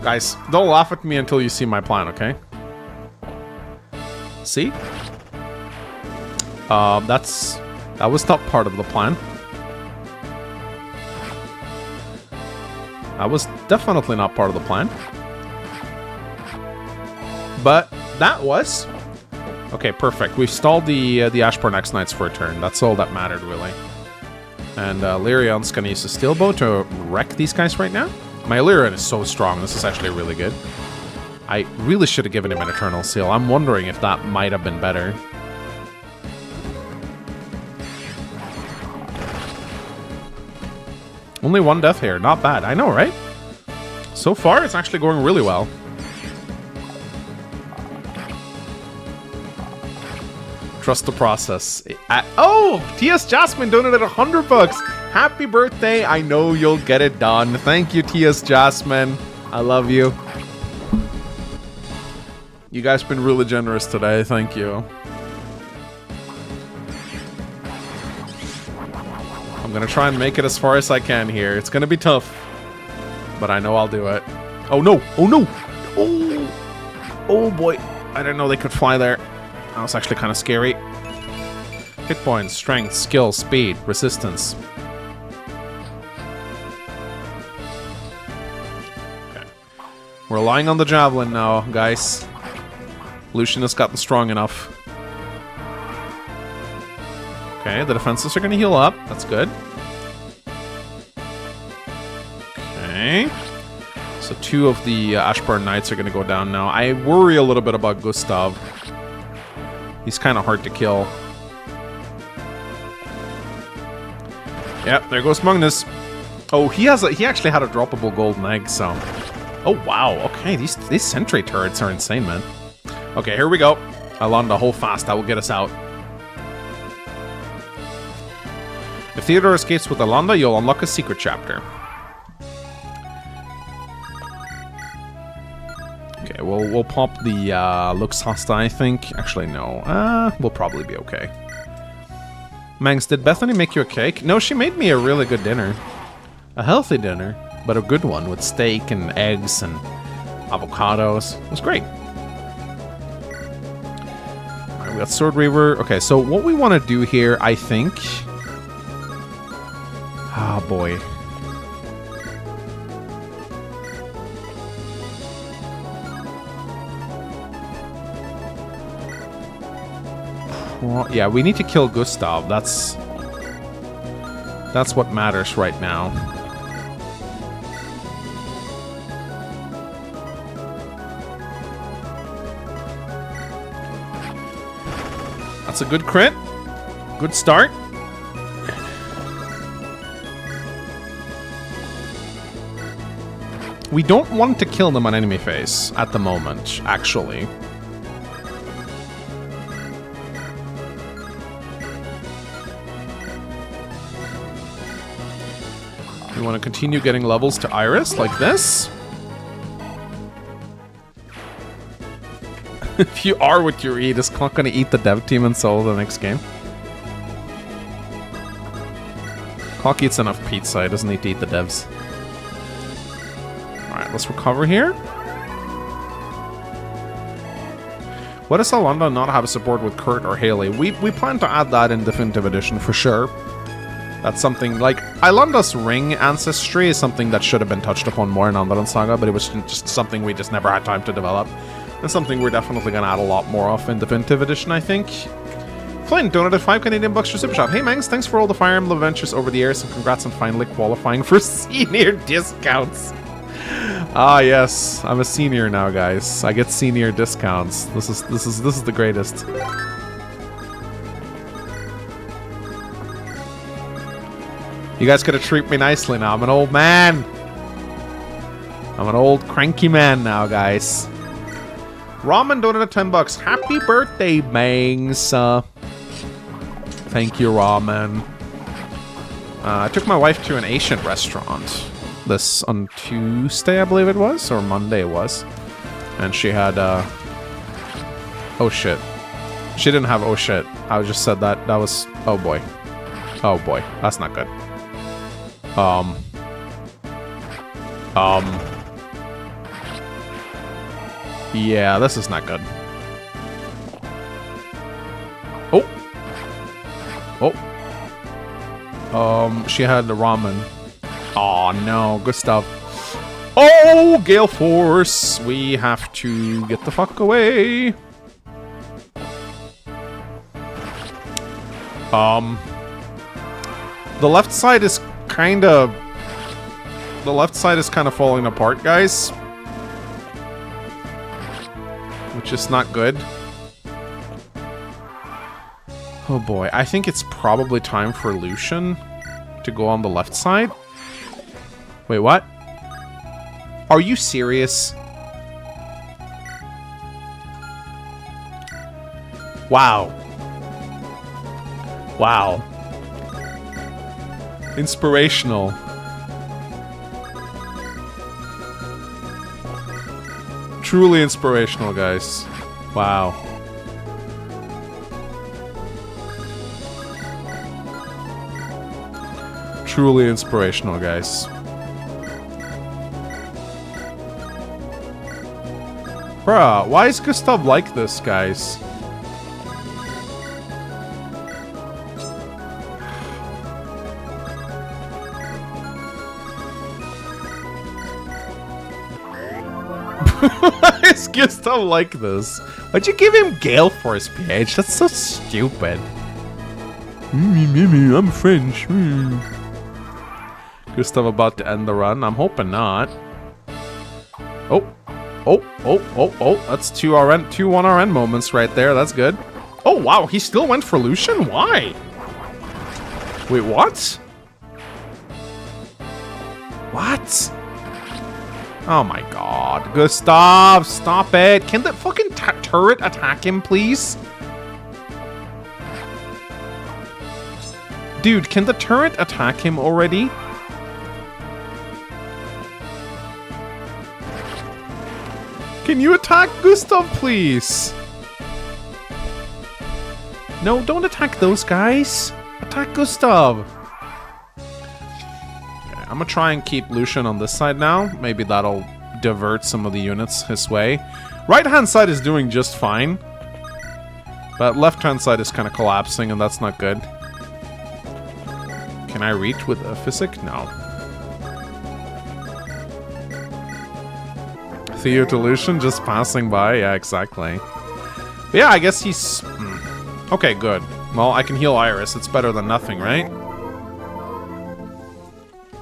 Guys, don't laugh at me until you see my plan, okay? See? That was not part of the plan. That was definitely not part of the plan. But that was... okay, perfect. We've stalled the Ashburn X Knights for a turn. That's all that mattered, really. And Lyrion's gonna use the Steel Bow to wreck these guys right now. My Lyrion is so strong. This is actually really good. I really should have given him an Eternal Seal. I'm wondering if that might have been better. Only one death here. Not bad. I know, right? So far, it's actually going really well. Trust the process. Oh! T.S. Jasmine donated $100. Happy birthday. I know you'll get it done. Thank you, T.S. Jasmine. I love you. You guys been really generous today. Thank you. I'm gonna try and make it as far as I can here. It's gonna be tough, but I know I'll do it. Oh no! Oh no! Oh boy! I didn't know they could fly there. That was actually kind of scary. Hit points, strength, skill, speed, resistance. Okay. We're relying on the javelin now, guys. Lucian has gotten strong enough. Okay, the defenses are going to heal up. That's good. Okay. So 2 of the Ashburn Knights are going to go down now. I worry a little bit about Gustav. He's kind of hard to kill. Yep, there goes Magnus. Oh, he actually had a droppable golden egg, so... oh, wow. Okay, these sentry turrets are insane, man. Okay, here we go. Alonda, hold fast. That will get us out. If Theodore escapes with Alonda, you'll unlock a secret chapter. Okay, we'll pop the looks hostile, I think. Actually, no. We'll probably be okay. Mangs, did Bethany make you a cake? No, she made me a really good dinner. A healthy dinner, but a good one with steak and eggs and avocados. It was great. Alright, we got Sword Reaver. Okay, so what we want to do here, I think... ah, boy. Well, yeah, we need to kill Gustav. That's what matters right now. That's a good crit. Good start. We don't want to kill them on enemy phase at the moment, actually. We want to continue getting levels to Iris, like this. If you are what you eat, is Clock gonna eat the dev team and solo the next game? Clock eats enough pizza, he doesn't need to eat the devs. Alright, let's recover here. What does Alunda not have a support with Kurt or Haley? We plan to add that in Definitive Edition for sure. That's something like Alunda's ring ancestry is something that should have been touched upon more in Rebellion Saga, but it was just something we just never had time to develop. And something we're definitely going to add a lot more of in Definitive Edition, I think. Flynn donated 5 Canadian bucks for Super Shop. Hey Mangs, thanks for all the Fire Emblem adventures over the years, and congrats on finally qualifying for senior discounts. Ah yes, I'm a senior now, guys. I get senior discounts. This is the greatest. You guys gotta treat me nicely now. I'm an old man. I'm an old cranky man now, guys. Ramen donated 10 bucks. Happy birthday, Mangs. Thank you, Ramen. I took my wife to an Asian restaurant this on Tuesday, I believe it was, or Monday it was. And she had, oh shit. She didn't have oh shit. I just said that. That was, oh boy. Oh boy. That's not good. Yeah, this is not good. Oh. Oh. She had the ramen. Oh no, good stuff. Oh, Gale Force! We have to get the fuck away. The left side is kind of... The left side is kind of falling apart, guys. Which is not good. Oh boy, I think it's probably time for Lucian to go on the left side. Wait, what? Are you serious? Wow. Wow. Inspirational. Truly inspirational, guys. Wow. Truly inspirational, guys. Bruh, why is Gustav like this, guys? Why is Gustav like this? Why'd you give him Gale Force, PH? That's so stupid. I'm French. Gustav about to end the run. I'm hoping not. Oh. That's two 1RN moments right there. That's good. Oh, wow. He still went for Lucian? Why? Wait, what? What? Oh my god. Gustav, stop it. Can the fucking turret attack him, please? Dude, can the turret attack him already? Can you attack Gustav, please? No, don't attack those guys. Attack Gustav. Okay, I'm gonna try and keep Lucian on this side now. Maybe that'll divert some of the units his way. Right-hand side is doing just fine. But left-hand side is kind of collapsing, and that's not good. Can I reach with a physic? No. Theo to Lucian just passing by? Yeah, exactly. But yeah, I guess he's... Okay, good. Well, I can heal Iris. It's better than nothing, right?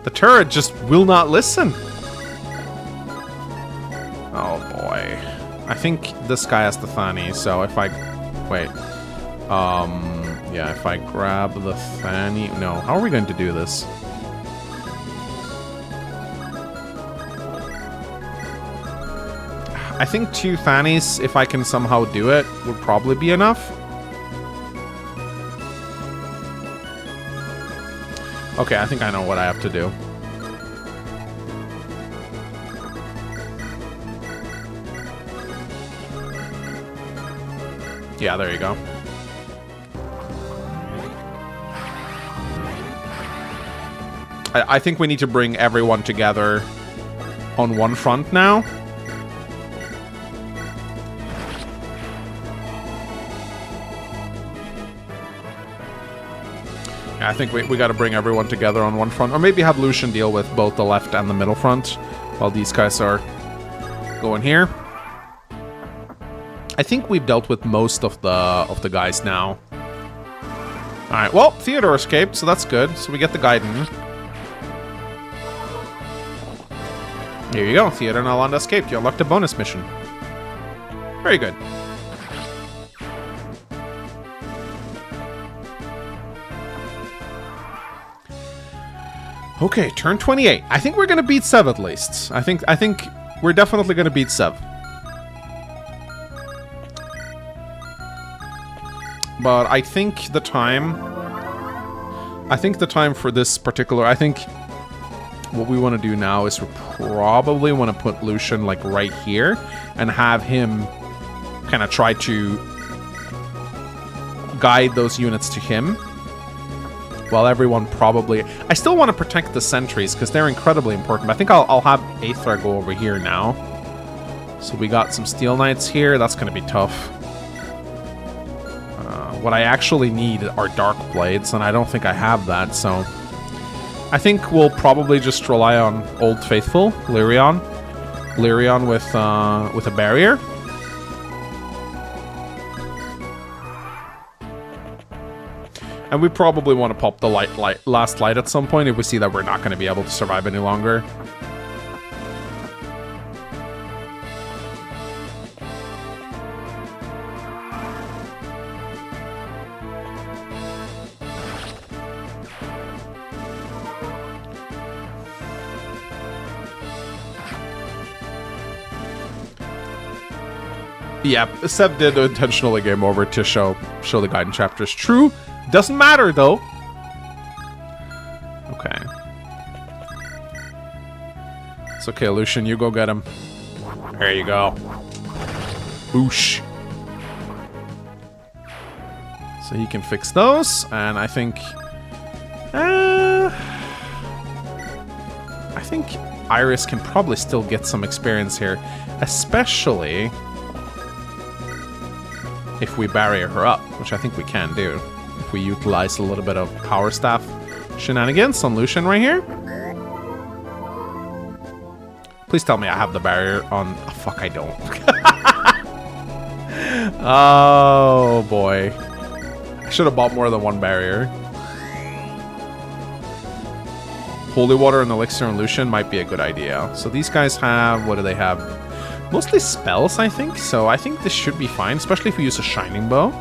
The turret just will not listen. Oh, boy. I think this guy has the Thani, so if I... Wait. Yeah, if I grab the Thani... No, how are we going to do this? I think 2 Thanis, if I can somehow do it, would probably be enough. Okay, I think I know what I have to do. Yeah, there you go. I think we need to bring everyone together on one front now. I think we got to bring everyone together on one front. Or maybe have Lucian deal with both the left and the middle front while these guys are going here. I think we've dealt with most of the guys now. Alright, well, Theodore escaped, so that's good. So we get the Gaiden. Here you go. Theodore and Alanda escaped. You unlocked a bonus mission. Very good. Okay, turn 28. I think we're gonna beat Sev at least. I think we're definitely gonna beat Sev. But I think the time for this particular, I think what we want to do now is we probably want to put Lucian like right here and have him kind of try to guide those units to him. While everyone probably... I still want to protect the sentries because they're incredibly important. But I think I'll have Aethra go over here now. So we got some Steel Knights here. That's going to be tough. What I actually need are Dark Blades, and I don't think I have that, so... I think we'll probably just rely on Old Faithful, Lyrion. Lyrion with a barrier. And we probably want to pop the last light at some point if we see that we're not going to be able to survive any longer. Yeah, Seb did intentionally game over to show the Gaiden chapters. True. Doesn't matter, though. Okay. It's okay, Lucian. You go get him. There you go. Boosh. So he can fix those, and I think... I think Iris can probably still get some experience here. Especially... if we barrier her up, which I think we can do. If we utilize a little bit of Power Staff shenanigans on Lucian right here. Please tell me I have the barrier on... Oh, fuck, I don't. Oh, boy. I should have bought more than one barrier. Holy Water and Elixir and Lucian might be a good idea. So these guys have... What do they have? Mostly spells, I think. So I think this should be fine, especially if we use a Shining Bow.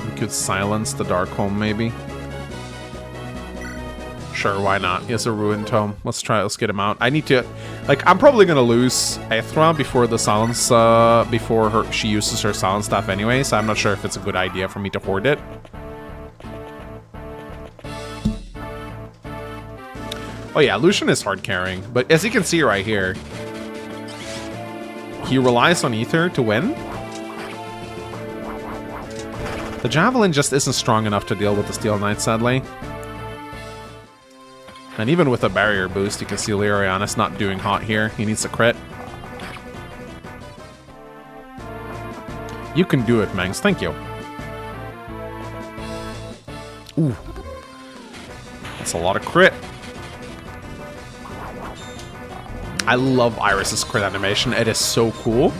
We could silence the Darkholm, maybe. Sure, why not? He has a Ruin Tome. Let's get him out. I need to... Like, I'm probably gonna lose Aethra before the silence, before she uses her silence staff anyway, so I'm not sure if it's a good idea for me to hoard it. Oh yeah, Lucian is hard carrying, but as you can see right here, he relies on Ether to win. The Javelin just isn't strong enough to deal with the Steel Knight, sadly. And even with a barrier boost, you can see Lyrianus not doing hot here. He needs a crit. You can do it, Mangs. Thank you. Ooh. That's a lot of crit. I love Iris's crit animation. It is so cool.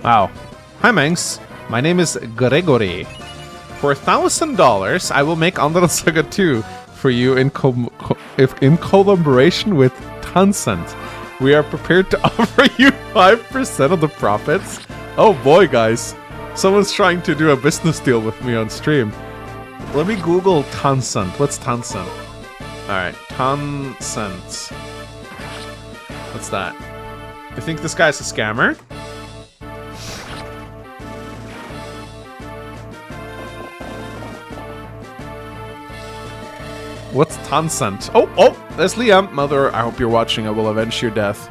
Wow. Hi, Mangs. My name is Gregory. For $1,000, I will make Undertale Saga 2 for you in collaboration with Tencent. We are prepared to offer you 5% of the profits. Oh boy, guys. Someone's trying to do a business deal with me on stream. Let me Google Tencent. What's Tencent? Alright, Tencent. What's that? You think this guy's a scammer? What's Tencent? Oh, there's Liam. Mother, I hope you're watching. I will avenge your death.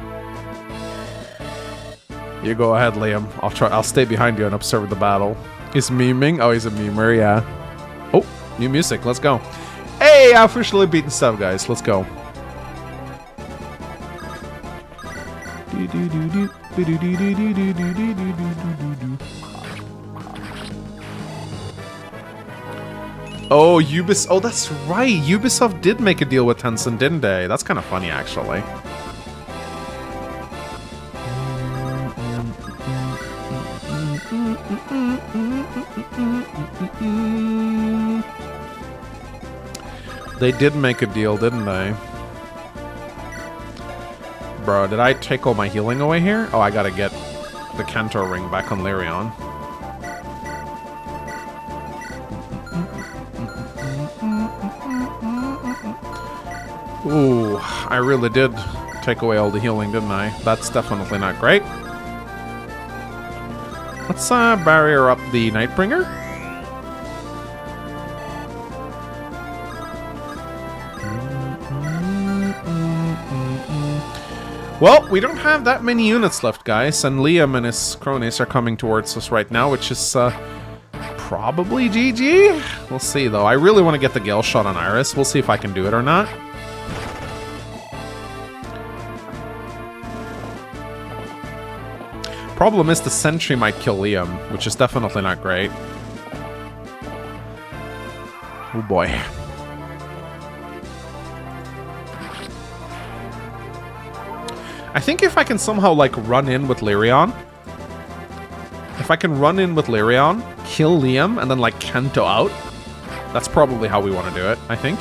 You go ahead, Liam. I'll stay behind you and observe the battle. He's memeing? Oh, he's a memer, yeah. Oh, new music. Let's go. Hey, I officially beaten stuff, guys. Let's go. Oh, Ubisoft. Oh, that's right. Ubisoft did make a deal with Tencent, didn't they? That's kind of funny, actually. They did make a deal, didn't they? Bro, did I take all my healing away here? Oh, I gotta get the Cantor ring back on Lyrion. Ooh, I really did take away all the healing, didn't I? That's definitely not great. Let's barrier up the Nightbringer. Well, we don't have that many units left, guys, and Liam and his cronies are coming towards us right now, which is probably GG. We'll see, though. I really want to get the Gale shot on Iris. We'll see if I can do it or not. Problem is the Sentry might kill Liam, which is definitely not great. Oh boy. I think if I can somehow, like, run in with Lyrion. If I can run in with Lyrion, kill Liam, and then, like, Kanto out. That's probably how we want to do it, I think.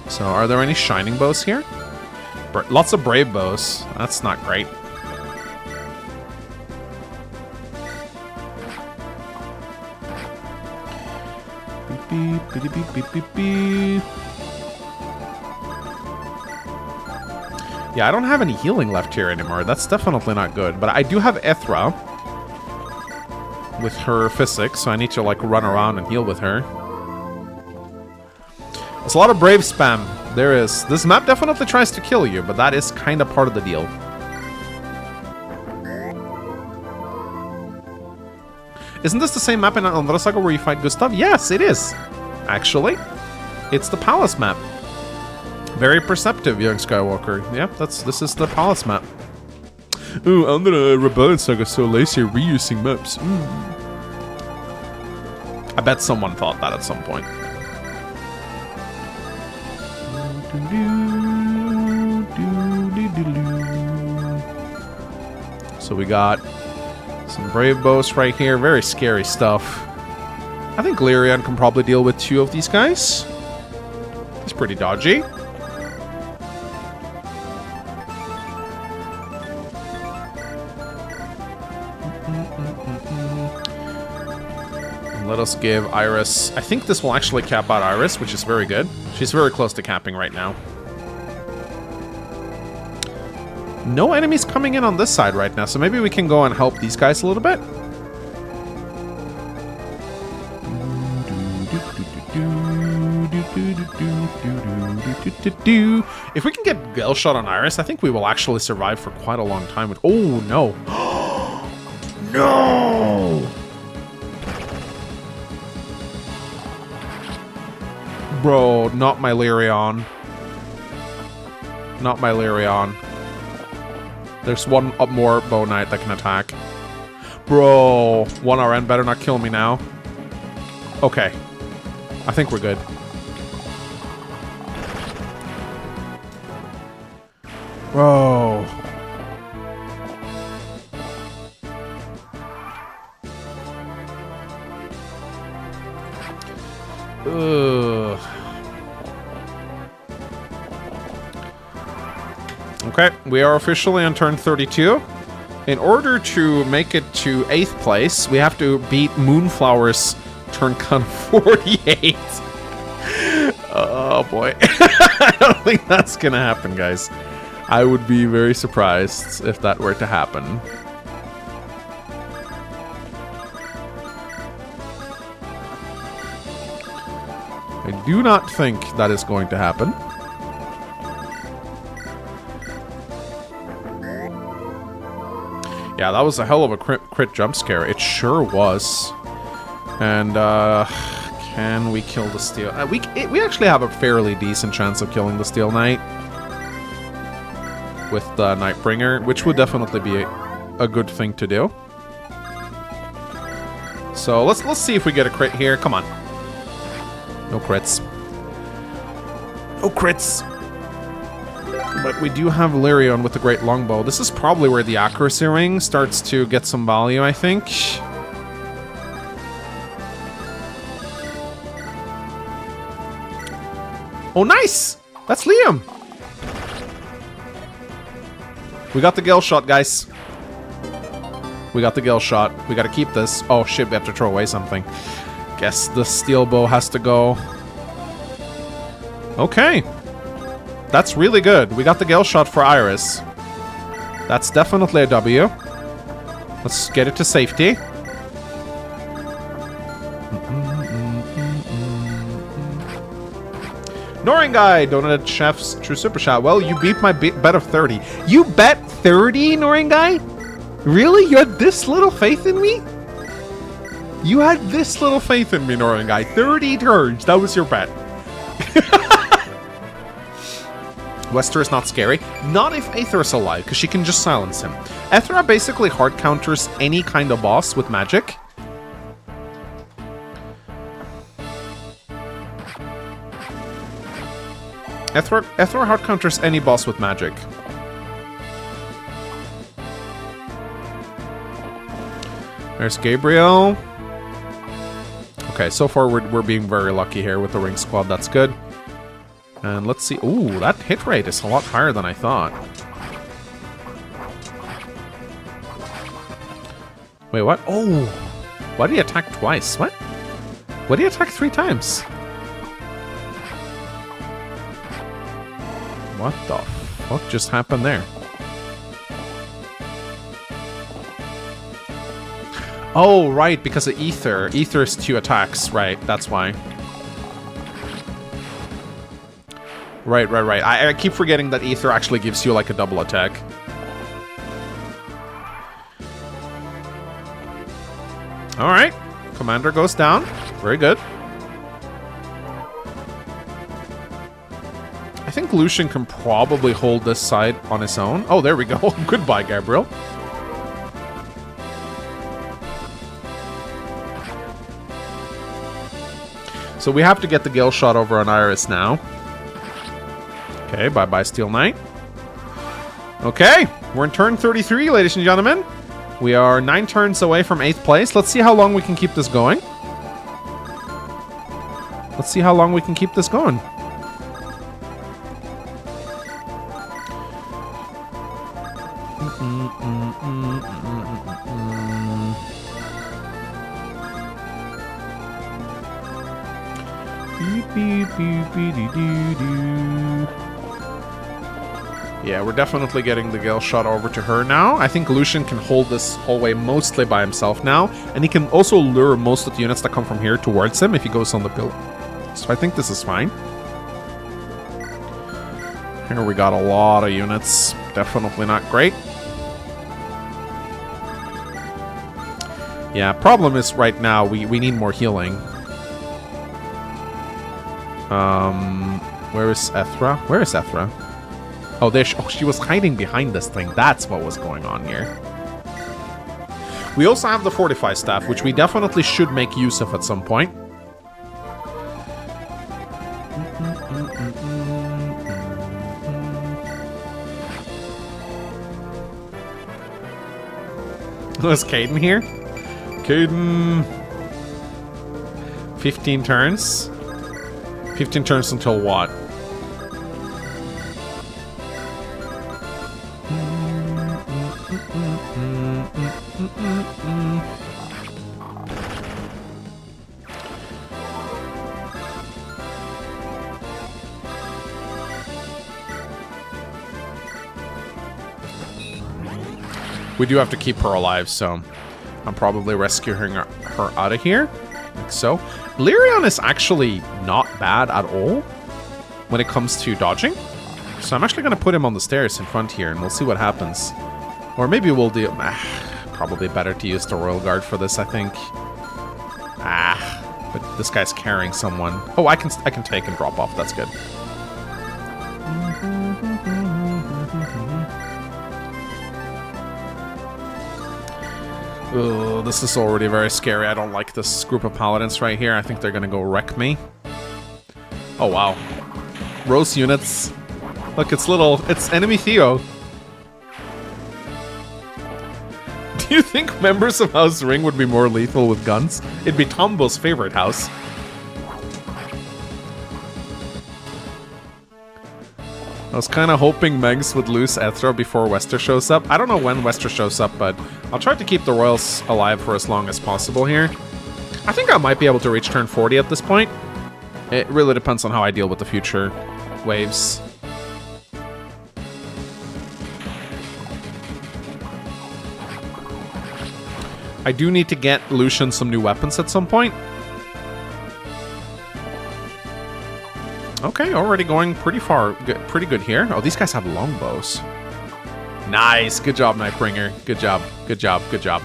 So, are there any Shining Bows here? Lots of Brave Bows. That's not great. Beep, beep, beep, beep, beep, beep. Yeah, I don't have any healing left here anymore. That's definitely not good. But I do have Ethra with her physics, so I need to, like, run around and heal with her. There's a lot of Brave spam. There is. This map definitely tries to kill you, but that is kind of part of the deal. Isn't this the same map in Rebellion Saga where you fight Gustav? Yes, it is. Actually, it's the Palace map. Very perceptive, young Skywalker. Yep, this is the Palace map. Ooh, under Rebellion Saga so lazy reusing maps. I bet someone thought that at some point. So we got some Brave Bows right here. Very scary stuff. I think Lyrion can probably deal with 2 of these guys. He's pretty dodgy. Let us give Iris... I think this will actually cap out Iris, which is very good. She's very close to capping right now. No enemies coming in on this side right now, so maybe we can go and help these guys a little bit. If we can get Gale shot on Iris, I think we will actually survive for quite a long time. Oh, no. No! Bro, not my Lyrion. Not my Lyrion. There's one up more Bow Knight that can attack. Bro, 1 RN better not kill me now. Okay. I think we're good. Bro. Ugh. we are officially on turn 32. In order to make it to 8th place, we have to beat Moonflower's turn count 48. Oh boy. I don't think that's gonna happen, guys. I would be very surprised if that were to happen. I do not think that is going to happen. Yeah, that was a hell of a crit jump scare. It sure was. And, can we kill the Steel? We actually have a fairly decent chance of killing the Steel Knight with the Nightbringer, which would definitely be a good thing to do. So let's see if we get a crit here. Come on. No crits. No crits. But we do have Lyrion with the Great Longbow. This is probably where the accuracy ring starts to get some value, I think. Oh, nice! That's Liam! We got the Gale Shot, guys. We got the Gale Shot. We gotta keep this. Oh shit, we have to throw away something. Guess the Steel Bow has to go. Okay. That's really good. We got the Gale Shot for Iris. That's definitely a W. Let's get it to safety. Noringai donated Chef's True Super Chat. Well, you beat my bet of 30. You bet 30, Noringai? Really? You had this little faith in me? You had this little faith in me, Noringai. 30 turns. That was your bet. Wester is not scary. Not if Aether is alive, because she can just silence him. Ethra basically hard counters any kind of boss with magic. Ethra hard counters any boss with magic. There's Gabriel. Okay, so far we're being very lucky here with the Ring Squad. That's good. And let's see. Ooh, that hit rate is a lot higher than I thought. Wait, what? Oh! Why did he attack twice? What? Why did he attack 3 times? What the fuck just happened there? Oh, right, because of Ether. Ether is 2 attacks, right, that's why. Right. I keep forgetting that Ether actually gives you like a double attack. Alright, Commander goes down. Very good. I think Lucian can probably hold this side on his own. Oh, there we go. Goodbye, Gabriel. So we have to get the Gale Shot over on Iris now. Okay, bye-bye, Steel Knight. Okay, we're in turn 33, ladies and gentlemen. We are 9 turns away from 8th place. Let's see how long we can keep this going. Let's see how long we can keep this going. Yeah, we're definitely getting the Gale Shot over to her now. I think Lucian can hold this hallway mostly by himself now, and he can also lure most of the units that come from here towards him if he goes on the build. So I think this is fine. Here we got a lot of units. Definitely not great. Yeah, problem is right now we need more healing. Where is Ethra? Where is Ethra? Oh, there she was hiding behind this thing. That's what was going on here. We also have the Fortify Staff, which we definitely should make use of at some point. Was Caden here? Caden... 15 turns? 15 turns until what? we do have to keep her alive, so I'm probably rescuing her out of here. Like so. Lyrion is actually not bad at all when it comes to dodging. So I'm actually going to put him on the stairs in front here, and we'll see what happens. Or maybe we'll do... probably better to use the Royal Guard for this, I think. But this guy's carrying someone. Oh, I can take and drop off. That's good. Oh, this is already very scary. I don't like this group of paladins right here. I think they're gonna go wreck me. Oh, wow. Rose units. Look, it's enemy Theo. Do you think members of House Ring would be more lethal with guns? It'd be Tombo's favorite house. I was kind of hoping Megs would lose Ethra before Wester shows up. I don't know when Wester shows up, but I'll try to keep the Royals alive for as long as possible here. I think I might be able to reach turn 40 at this point. It really depends on how I deal with the future waves. I do need to get Lucian some new weapons at some point. Okay, already going pretty far, pretty good here. Oh, these guys have longbows. Nice, good job, Nightbringer. Good job, good job, good job.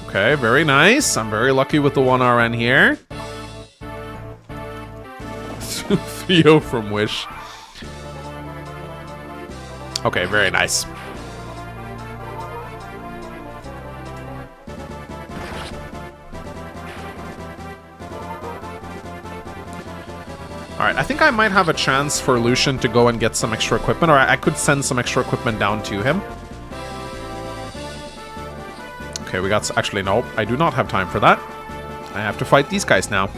Okay, very nice. I'm very lucky with the 1 RN here. Theo from Wish. Okay, very nice. Alright, I think I might have a chance for Lucian to go and get some extra equipment, or I could send some extra equipment down to him. Okay, we got... Actually, no, I do not have time for that. I have to fight these guys now.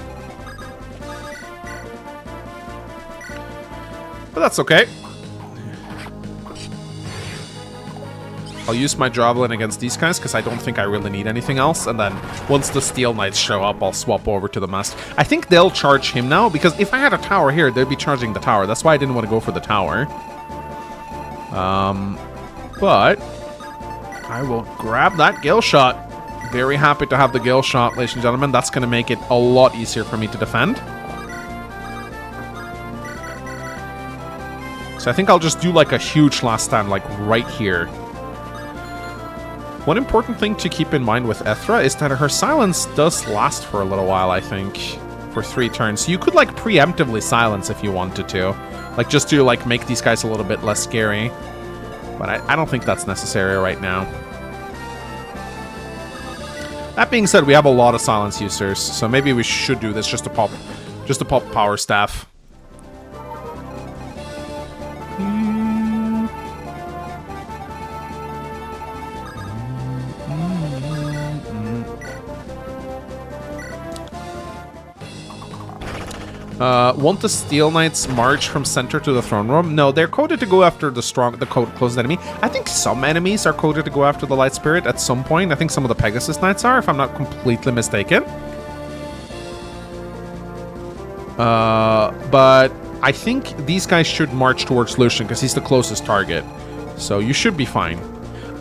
But that's okay. I'll use my Javelin against these guys, because I don't think I really need anything else. And then, once the Steel Knights show up, I'll swap over to the Master. I think they'll charge him now, because if I had a tower here, they'd be charging the tower. That's why I didn't want to go for the tower. But I will grab that Gale Shot. Very happy to have the Gale Shot, ladies and gentlemen. That's going to make it a lot easier for me to defend. So I think I'll just do like a huge last stand, like right here. One important thing to keep in mind with Ethra is that her silence does last for a little while, I think. For 3 turns. So you could, like, preemptively silence if you wanted to. Like, just to, like, make these guys a little bit less scary. But I don't think that's necessary right now. That being said, we have a lot of silence users, so maybe we should do this just to pop Power Staff. Won't the Steel Knights march from center to the throne room? No, they're coded to go after the closest enemy. I think some enemies are coded to go after the Light Spirit at some point. I think some of the Pegasus Knights are, if I'm not completely mistaken. But I think these guys should march towards Lucian, because he's the closest target. So you should be fine.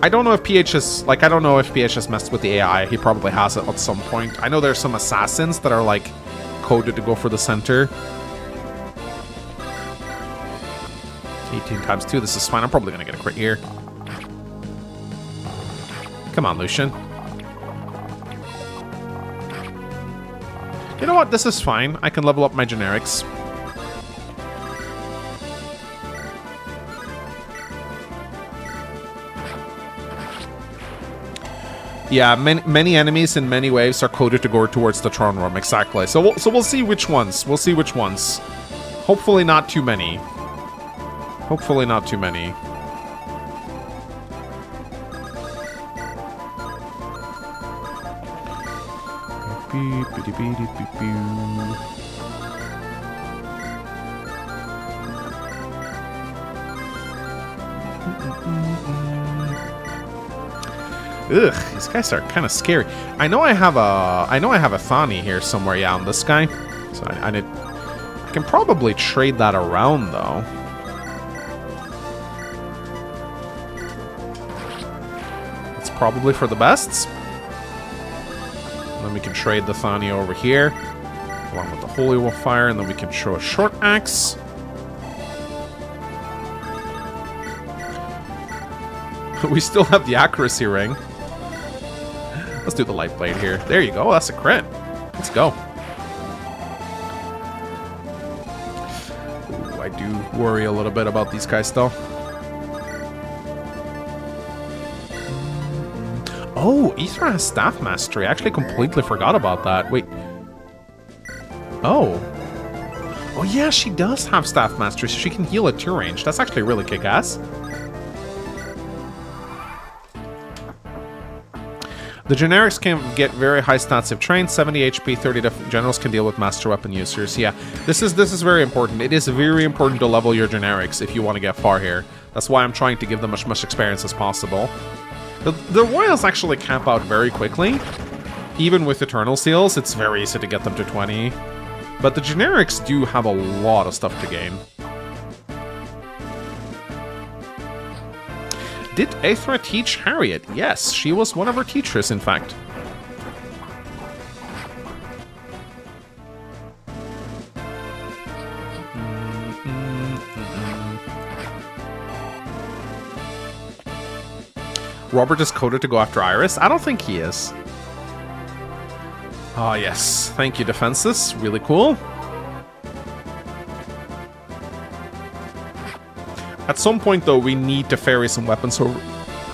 I don't know if PH has, like, I don't know if PH has messed with the AI. He probably has it at some point. I know there's some assassins that are, like, coded to go for the center. 18 times 2, this is fine. I'm probably gonna get a crit here. Come on, Lucian. You know what? This is fine. I can level up my generics. Yeah, many enemies in many waves are coded to go towards the throne room. Exactly. So we'll see which ones. We'll see which ones. Hopefully not too many. Hopefully not too many. Ugh, these guys are kind of scary. I know I have a Thani here somewhere, yeah, on this guy. So I can probably trade that around though. probably for the best. Then we can trade the Thania over here, along with the Holy Wolf Fire, and then we can show a short axe. We still have the accuracy ring. Let's do the light blade here. There you go. That's a crit. Let's go. Ooh, I do worry a little bit about these guys still. Oh, Aether has Staff Mastery. I actually completely forgot about that. Wait. Oh. Oh yeah, she does have Staff Mastery, so she can heal at 2 range. That's actually really kick-ass. The generics can get very high stats if trained. 70 HP, 30 generals can deal with master weapon users. Yeah, this is very important. It is very important to level your generics if you want to get far here. That's why I'm trying to give them as much experience as possible. The Royals actually camp out very quickly. Even with Eternal Seals, it's very easy to get them to 20. But the generics do have a lot of stuff to gain. Did Aethra teach Harriet? Yes, she was one of her teachers, in fact. Robert is coded to go after Iris? I don't think he is. Ah, yes. Thank you, Defenses. Really cool. At some point, though, we need to ferry some weapons over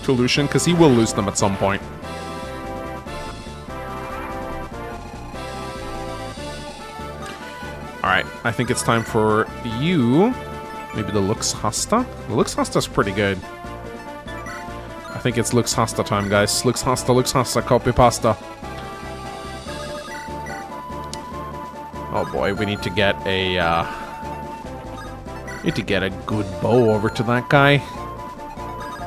to Lucian, because he will lose them at some point. Alright, I think it's time for you. Maybe the Lux Hasta? The Lux Hasta's pretty good. I think it's Lux Hasta time, guys. Lux Hasta, copy pasta. Oh boy, we need to get a, good bow over to that guy.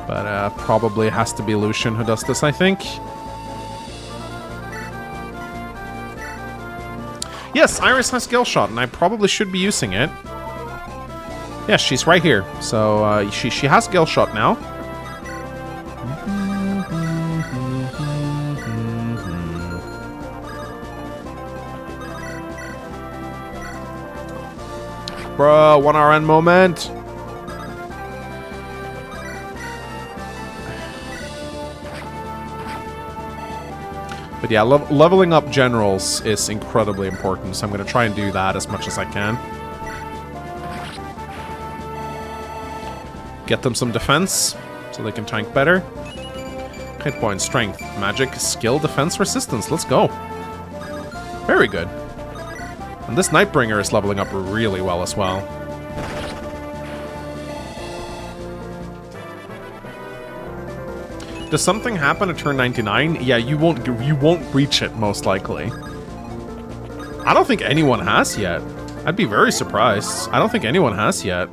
But probably it has to be Lucian who does this, I think. Yes, Iris has Skill Shot, and I probably should be using it. Yeah, she's right here. So she has Skill Shot now. Bruh, 1 RN moment. But yeah, leveling up generals is incredibly important, so I'm going to try and do that as much as I can. Get them some defense, so they can tank better. Hit point, strength, magic, skill, defense, resistance. Let's go. Very good. And this Nightbringer is leveling up really well as well. Does something happen at turn 99? Yeah, you won't reach it, most likely. I don't think anyone has yet. I'd be very surprised. I don't think anyone has yet.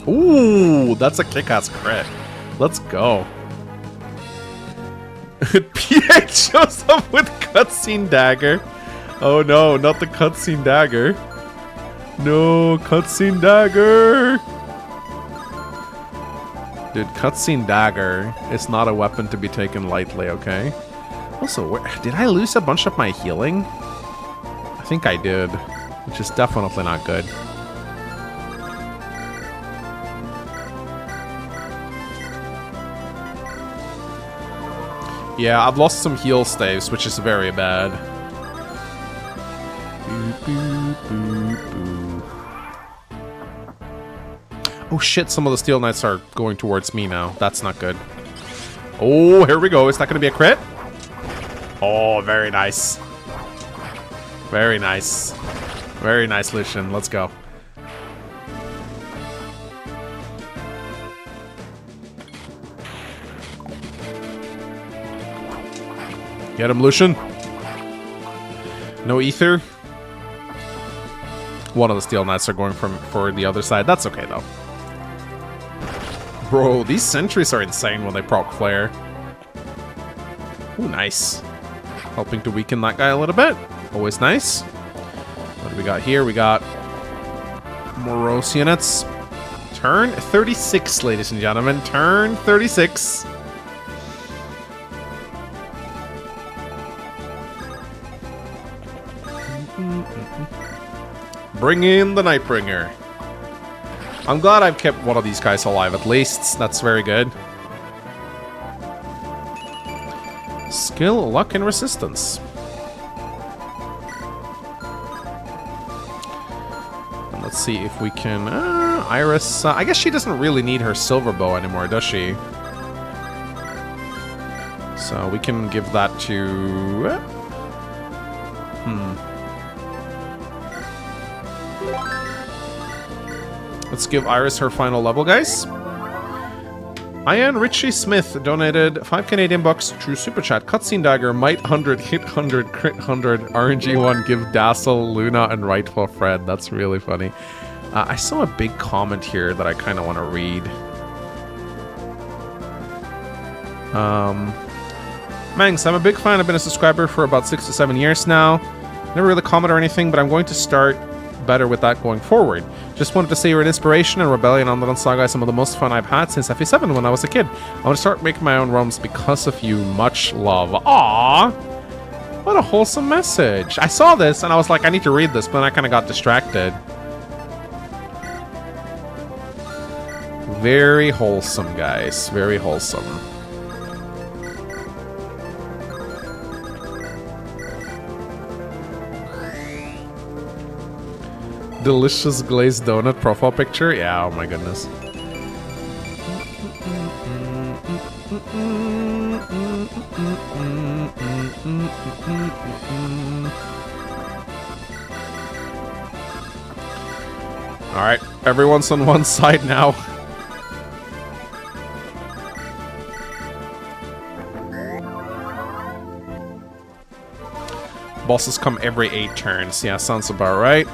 Ooh, that's a kick-ass crit. Let's go. PH shows up with cutscene dagger. Oh no, not the cutscene dagger. No, cutscene dagger. Dude, cutscene dagger is not a weapon to be taken lightly, okay? Also, did I lose a bunch of my healing? I think I did, which is definitely not good. Yeah, I've lost some heal staves, which is very bad. Oh shit, some of the Steel Knights are going towards me now. That's not good. Oh, here we go. Is that going to be a crit? Oh, very nice. Very nice. Very nice, Lucian. Let's go. Get him, Lucian. No ether. One of the Steel Knights are going for the other side. That's okay, though. Bro, these sentries are insane when they proc flare. Ooh, nice. Helping to weaken that guy a little bit. Always nice. What do we got here? We got morose units. Turn 36, ladies and gentlemen. Turn 36. Bring in the Nightbringer. I'm glad I've kept one of these guys alive at least. That's very good. Skill, luck, and resistance. And let's see if we can... Iris... I guess she doesn't really need her silver bow anymore, does she? So we can give that to... Let's give Iris her final level, guys. Ian Richie Smith donated 5 Canadian bucks through Super Chat. Cutscene Dagger, Might 100, Hit 100, Crit 100, RNG 1, Give Dazzle, Luna, and Rightful Fred. That's really funny. I saw a big comment here that I kind of want to read. Mangs, I'm a big fan. I've been a subscriber for about 6 to 7 years now. Never really comment or anything, but I'm going to start better with that going forward. Just wanted to say you're an inspiration, and Rebellion Saga is some of the most fun I've had since FE7 when I was a kid. I want to start making my own ROMs because of you. Much love. Aww! What a wholesome message. I saw this and I was like, I need to read this, but then I kind of got distracted. Very wholesome, guys. Very wholesome. Delicious glazed donut profile picture? Yeah, oh my goodness. Alright, everyone's on one side now. Bosses come every 8 turns. Yeah, sounds about right.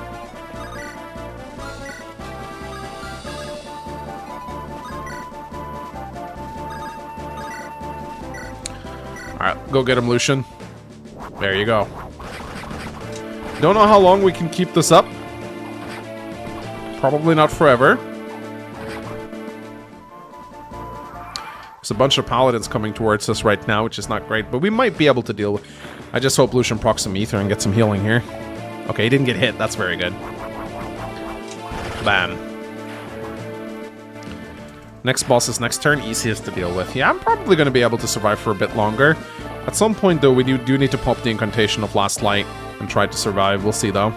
Alright, go get him, Lucian. There you go. Don't know how long we can keep this up. Probably not forever. There's a bunch of paladins coming towards us right now, which is not great, but we might be able to deal with... I just hope Lucian procs some ether and get some healing here. Okay, he didn't get hit. That's very good. Bam. Next boss is next turn, easiest to deal with. Yeah, I'm probably going to be able to survive for a bit longer. At some point, though, we do need to pop the incantation of Last Light and try to survive. We'll see, though.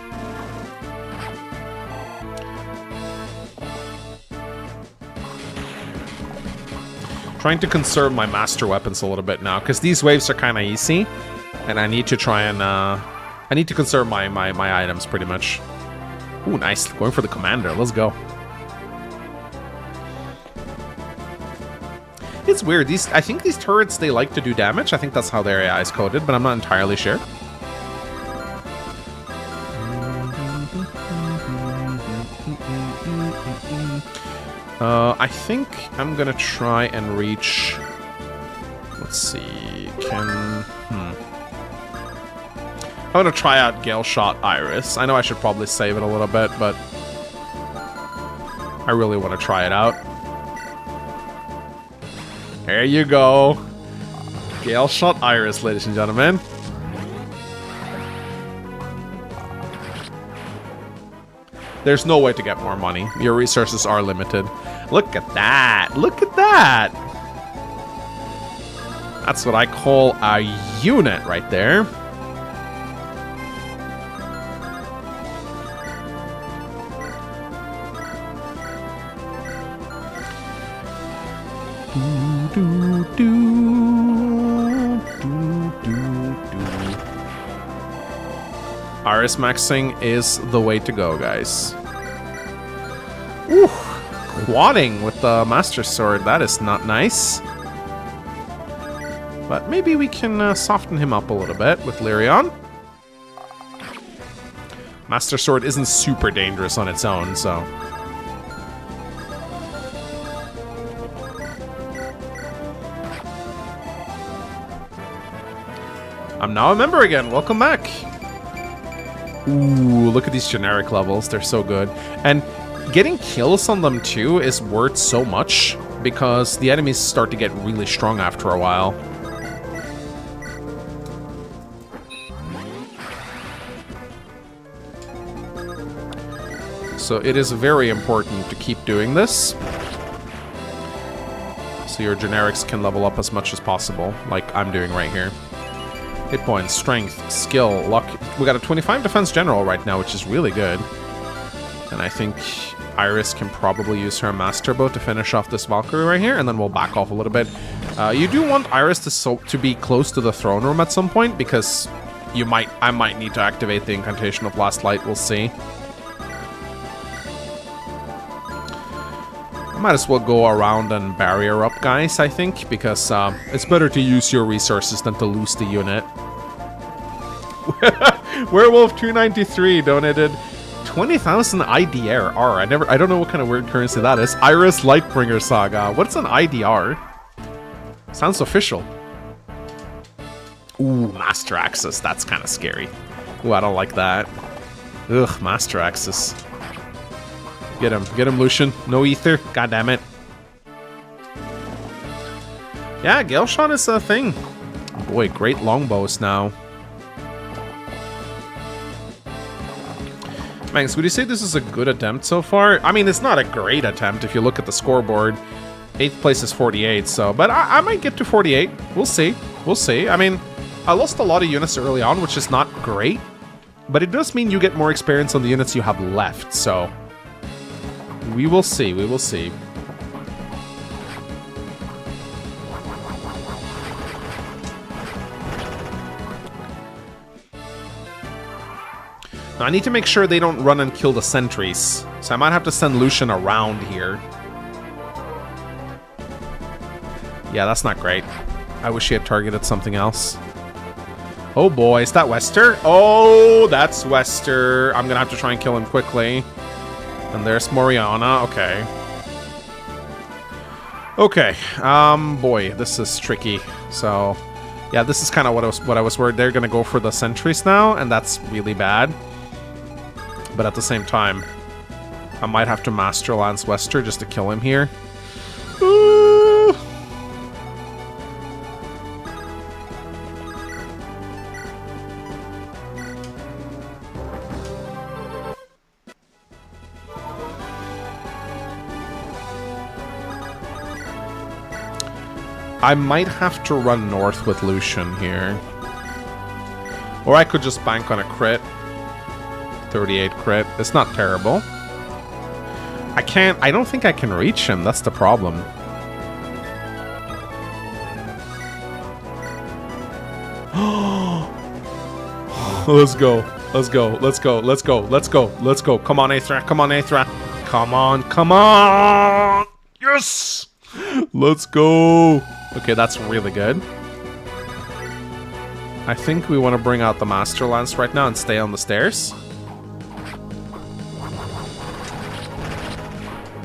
Trying to conserve my master weapons a little bit now, because these waves are kind of easy, and I need to try and, I need to conserve my items, pretty much. Ooh, nice. Going for the commander. Let's go. It's weird. I think these turrets, they like to do damage. I think that's how their AI is coded, but I'm not entirely sure. I think I'm gonna try and reach... Let's see... I'm gonna try out Gale Shot Iris. I know I should probably save it a little bit, but... I really want to try it out. There you go. Gale Shot Iris, ladies and gentlemen. There's no way to get more money. Your resources are limited. Look at that. Look at that. That's what I call a unit right there. Iris maxing is the way to go, guys. Ooh, quadding with the Master Sword. That is not nice. But maybe we can soften him up a little bit with Lyrion. Master Sword isn't super dangerous on its own, so... I'm now a member again. Welcome back. Ooh, look at these generic levels. They're so good. And getting kills on them too is worth so much because the enemies start to get really strong after a while. So it is very important to keep doing this. So your generics can level up as much as possible, like I'm doing right here. Hit points, strength, skill, luck. We got a 25 defense general right now, which is really good. And I think Iris can probably use her master bow to finish off this Valkyrie right here, and then we'll back off a little bit. You do want Iris to be close to the throne room at some point, because I might need to activate the incantation of last light. We'll see. I might as well go around and barrier up, guys, I think, because it's better to use your resources than to lose the unit. Werewolf 293 donated 20,000 IDR. I don't know what kind of weird currency that is. Iris Lightbringer Saga. What's an IDR? Sounds official. Ooh, Master Axis. That's kind of scary. Ooh, I don't like that. Ugh, Master Axis. Get him, Lucian. No ether. God damn it. Yeah, Gale Shot is a thing. Boy, great longbows now. Mangs, would you say this is a good attempt so far? I mean, it's not a great attempt if you look at the scoreboard. 8th place is 48, so... But I might get to 48. We'll see. We'll see. I mean, I lost a lot of units early on, which is not great. But it does mean you get more experience on the units you have left, so... We will see, we will see. Now I need to make sure they don't run and kill the sentries. So I might have to send Lucian around here. Yeah, that's not great. I wish he had targeted something else. Oh boy, is that Wester? Oh, that's Wester. I'm gonna have to try and kill him quickly. And there's Moriana, okay. Okay, boy, this is tricky. So, yeah, this is kind of what I was worried. They're gonna go for the sentries now, and that's really bad. But at the same time, I might have to Master Lance Wester just to kill him here. I might have to run north with Lucian here. Or I could just bank on a crit. 38 crit. It's not terrible. I don't think I can reach him. That's the problem. Let's go. Let's go. Let's go. Let's go. Let's go. Let's go. Come on, Aethra. Come on, Aethra. Come on. Come on. Yes. Let's go. Okay, that's really good. I think we want to bring out the Master Lance right now and stay on the stairs.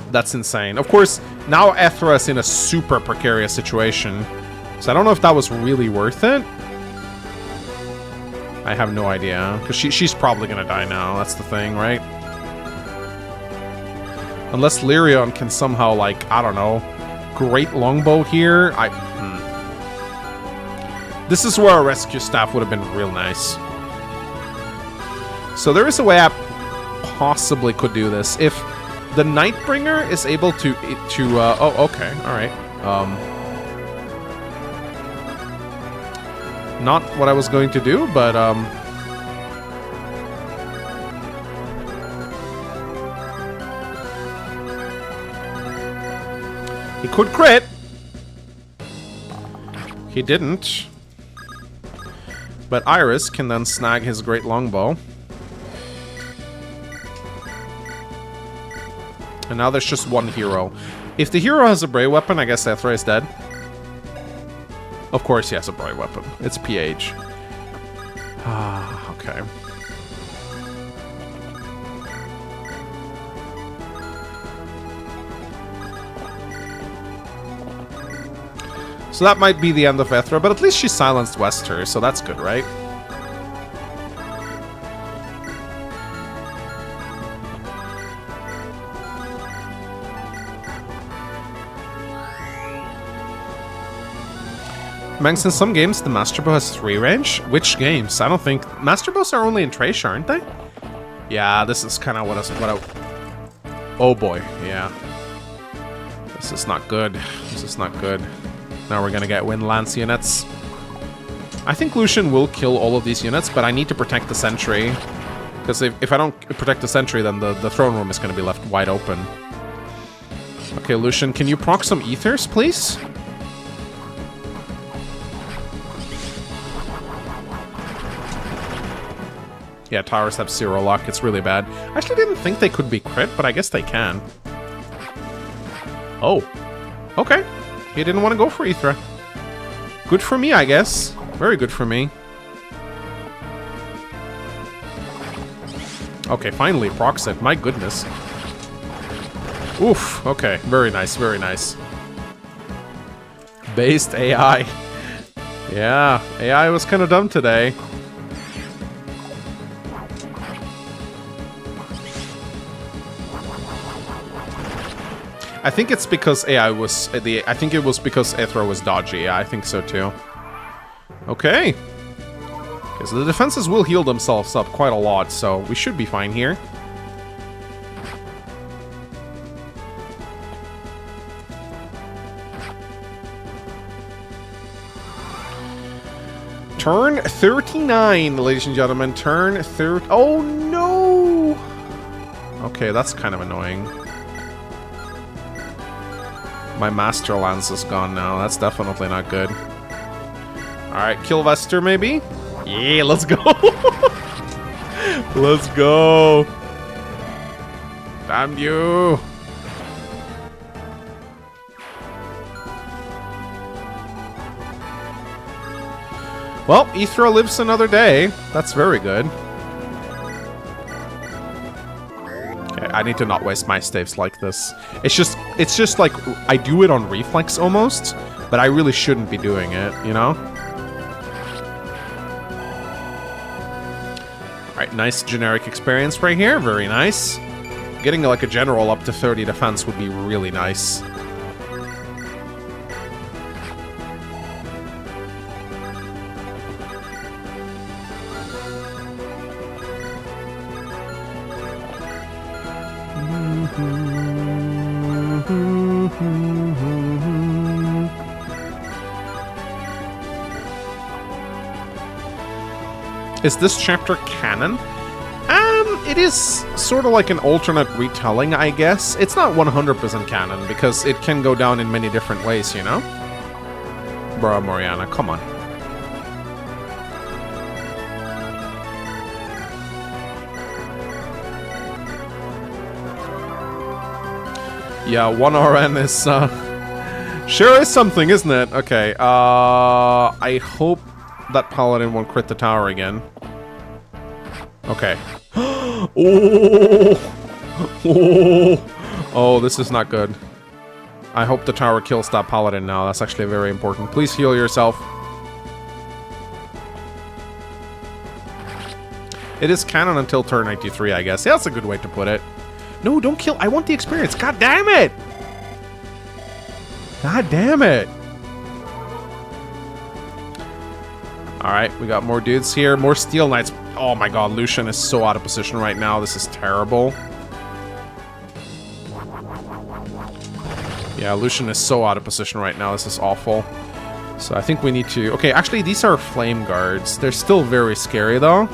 That's insane. Of course, now Aethra is in a super precarious situation. So I don't know if that was really worth it. I have no idea. Because she's probably going to die now. That's the thing, right? Unless Lyrion can somehow, like, I don't know, great longbow here. This is where a rescue staff would have been real nice. So there is a way I possibly could do this. If the Nightbringer is able to oh, okay, all right. Not what I was going to do, but he could crit. He didn't. But Iris can then snag his great longbow. And now there's just one hero. If the hero has a brave weapon, I guess Aethra is dead. Of course he has a brave weapon. It's PH. Ah, okay. So that might be the end of Ethra, but at least she silenced Wester, so that's good, right? Mangs, in some games, the Master Bow has 3 range. Which games? I don't think... Master Bows are only in Trash, aren't they? Yeah, this is kind of what I... Oh boy, yeah. This is not good. This is not good. Now we're gonna get Wind Lance units. I think Lucian will kill all of these units, but I need to protect the Sentry. Because if I don't protect the Sentry, then the throne room is gonna be left wide open. Okay, Lucian, can you proc some Ethers, please? Yeah, towers have 0 luck. It's really bad. I actually didn't think they could be crit, but I guess they can. Oh. Okay. He didn't want to go for Ethra. Good for me, I guess. Very good for me. Okay, finally, procs it. My goodness. Oof. Okay, very nice, very nice. Based AI. Yeah, AI was kind of dumb today. I think it's because AI was I think it was because Ethra was dodgy. Yeah, I think so too. Okay. Okay, so the defenses will heal themselves up quite a lot, so we should be fine here. Turn 39, ladies and gentlemen. Turn 30. Oh no! Okay, that's kind of annoying. My Master Lance is gone now. That's definitely not good. Alright, kill Vester maybe? Yeah, let's go! Let's go! Damn you! Well, Ethra lives another day. That's very good. I need to not waste my staves like this. It's just like, I do it on reflex almost, but I really shouldn't be doing it, you know? Alright, nice generic experience right here, very nice. Getting like a general up to 30 defense would be really nice. Is this chapter canon? It is sort of like an alternate retelling, I guess. It's not 100% canon, because it can go down in many different ways, you know? Bruh, Moriana, come on. Yeah, 1 RN is, sure is something, isn't it? Okay, I hope that Paladin won't crit the tower again. Okay. Oh! Oh! Oh, this is not good. I hope the tower kills that Paladin now. That's actually very important. Please heal yourself. It is canon until turn 93, I guess. Yeah, that's a good way to put it. No, don't kill. I want the experience. God damn it! God damn it! Alright, we got more dudes here. More Steel Knights. Oh my god, Lucian is so out of position right now. This is terrible. Yeah, Lucian is so out of position right now. This is awful. So I think we need to... Okay, actually, these are Flame Guards. They're still very scary, though.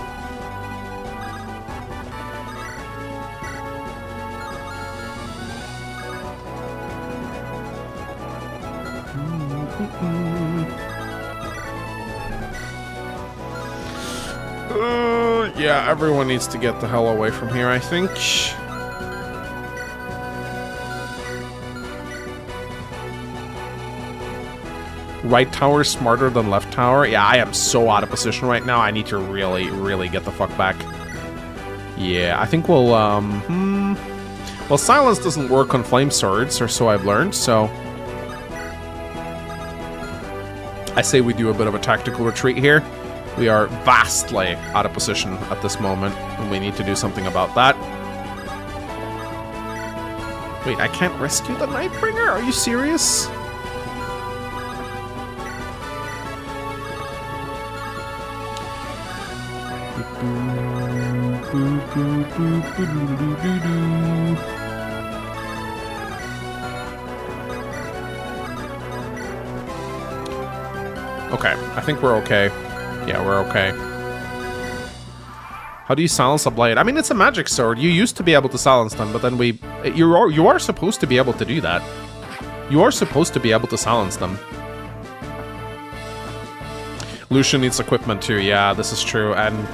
Yeah, everyone needs to get the hell away from here, I think. Right tower smarter than left tower? Yeah, I am so out of position right now. I need to really, really get the fuck back. Yeah, I think we'll, Well, silence doesn't work on flame swords, or so I've learned, so... I say we do a bit of a tactical retreat here. We are vastly out of position at this moment, and we need to do something about that. Wait, I can't rescue the Nightbringer? Are you serious? Okay, I think we're okay. Yeah, we're okay. How do you silence a blade? I mean, it's a magic sword. You used to be able to silence them, but then you are supposed to be able to do that. You are supposed to be able to silence them. Lucian needs equipment too. Yeah, this is true. And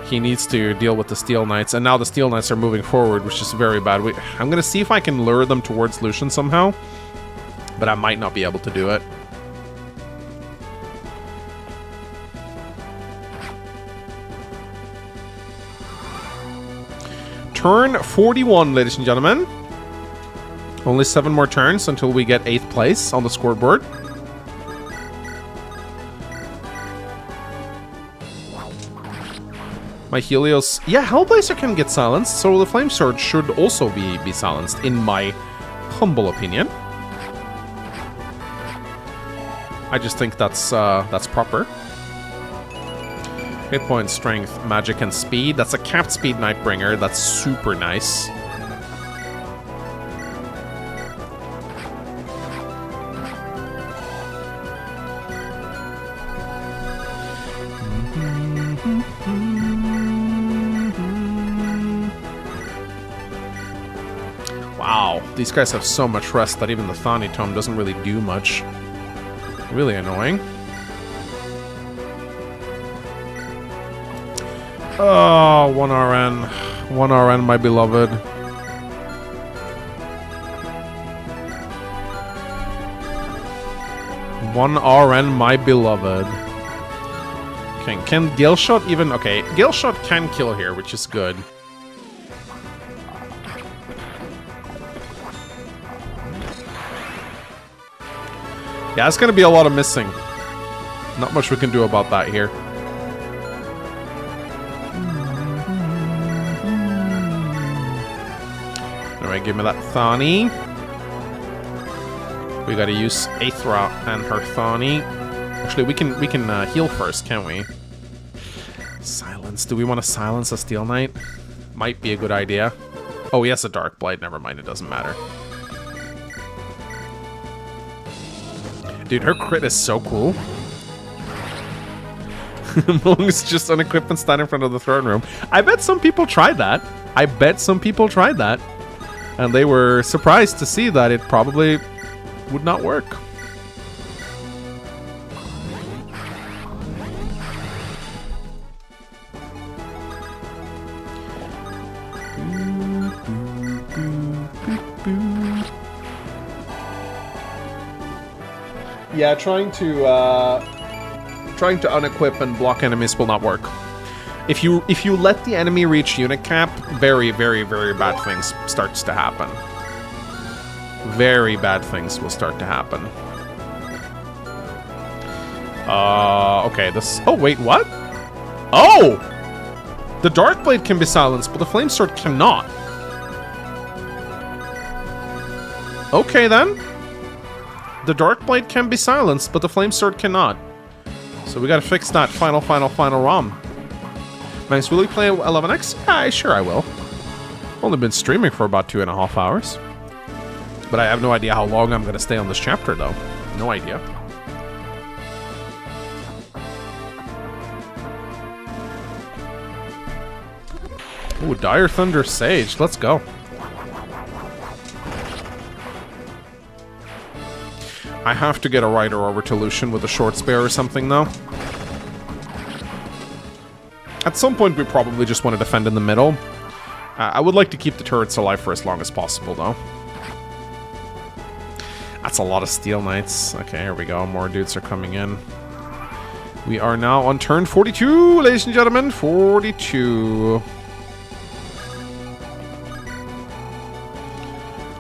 he needs to deal with the Steel Knights. And now the Steel Knights are moving forward, which is very bad. I'm going to see if I can lure them towards Lucian somehow. But I might not be able to do it. Turn 41, ladies and gentlemen. Only 7 more turns until we get 8th place on the scoreboard. My Helios... Yeah, Hellblazer can get silenced, so the Flame Sword should also be silenced, in my humble opinion. I just think that's proper. Hit point, strength, magic, and speed. That's a capped speed Nightbringer. That's super nice. Wow, these guys have so much rest that even the Thani Tome doesn't really do much. Really annoying. Oh, 1 RN. 1 RN, my beloved. One RN, my beloved. Okay, can Gilshot even... Okay, Gilshot can kill here, which is good. Yeah, it's gonna be a lot of missing. Not much we can do about that here. Alright, give me that Thani. We gotta use Aethra and her Thani. Actually, we can heal first, can't we? Silence. Do we want to silence a Steel Knight? Might be a good idea. Oh, he has a Dark Blade. Never mind, it doesn't matter. Dude, her crit is so cool. Mung's just unequipped and stand in front of the throne room. I bet some people tried that. I bet some people tried that. And they were surprised to see that it probably would not work. Yeah, trying to unequip and block enemies will not work. If you let the enemy reach unit cap, very, very, very bad things starts to happen. Very bad things will start to happen. Okay, this... Oh, wait, what? Oh! The Dark Blade can be silenced, but the Flame Sword cannot. Okay, then. The Dark Blade can be silenced, but the Flame Sword cannot. So we gotta fix that final ROM. Nice, will you play 11x? Yeah, sure I will. Only been streaming for about 2.5 hours. But I have no idea how long I'm gonna stay on this chapter, though. No idea. Ooh, Dire Thunder Sage. Let's go. I have to get a rider over to Lucian with a short spear or something, though. At some point, we probably just want to defend in the middle. I would like to keep the turrets alive for as long as possible, though. That's a lot of Steel Knights. Okay, here we go. More dudes are coming in. We are now on turn 42, ladies and gentlemen. 42.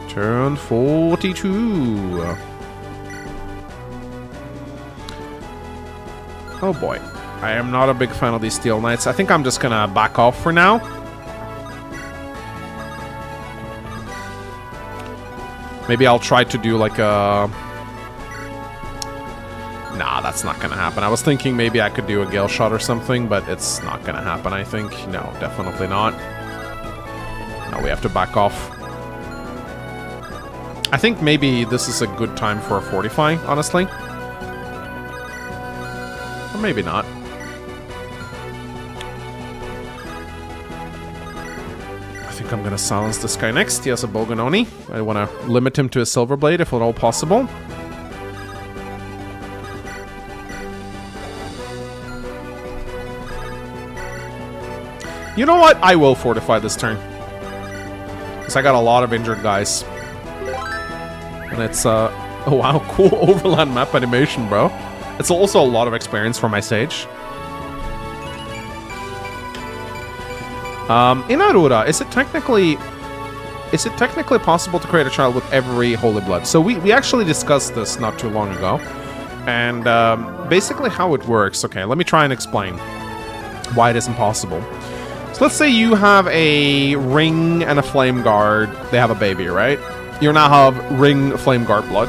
Turn 42. Oh boy. I am not a big fan of these Steel Knights. I think I'm just gonna back off for now. Maybe I'll try to do like a... Nah, that's not gonna happen. I was thinking maybe I could do a Gale Shot or something, but it's not gonna happen, I think. No, definitely not. No, we have to back off. I think maybe this is a good time for a Fortify, honestly. Or maybe not. I think I'm gonna silence this guy next. He has a Boganoni. I want to limit him to a Silver Blade if at all possible. You know what? I will Fortify this turn. Because I got a lot of injured guys. And it's, oh wow, cool overland map animation, bro. It's also a lot of experience for my Sage. In Aurora, is it technically possible to create a child with every Holy Blood? So we actually discussed this not too long ago. And basically how it works, okay, let me try and explain why it isn't possible. So let's say you have a Ring and a Flame Guard. They have a baby, right? You now have Ring Flame Guard blood.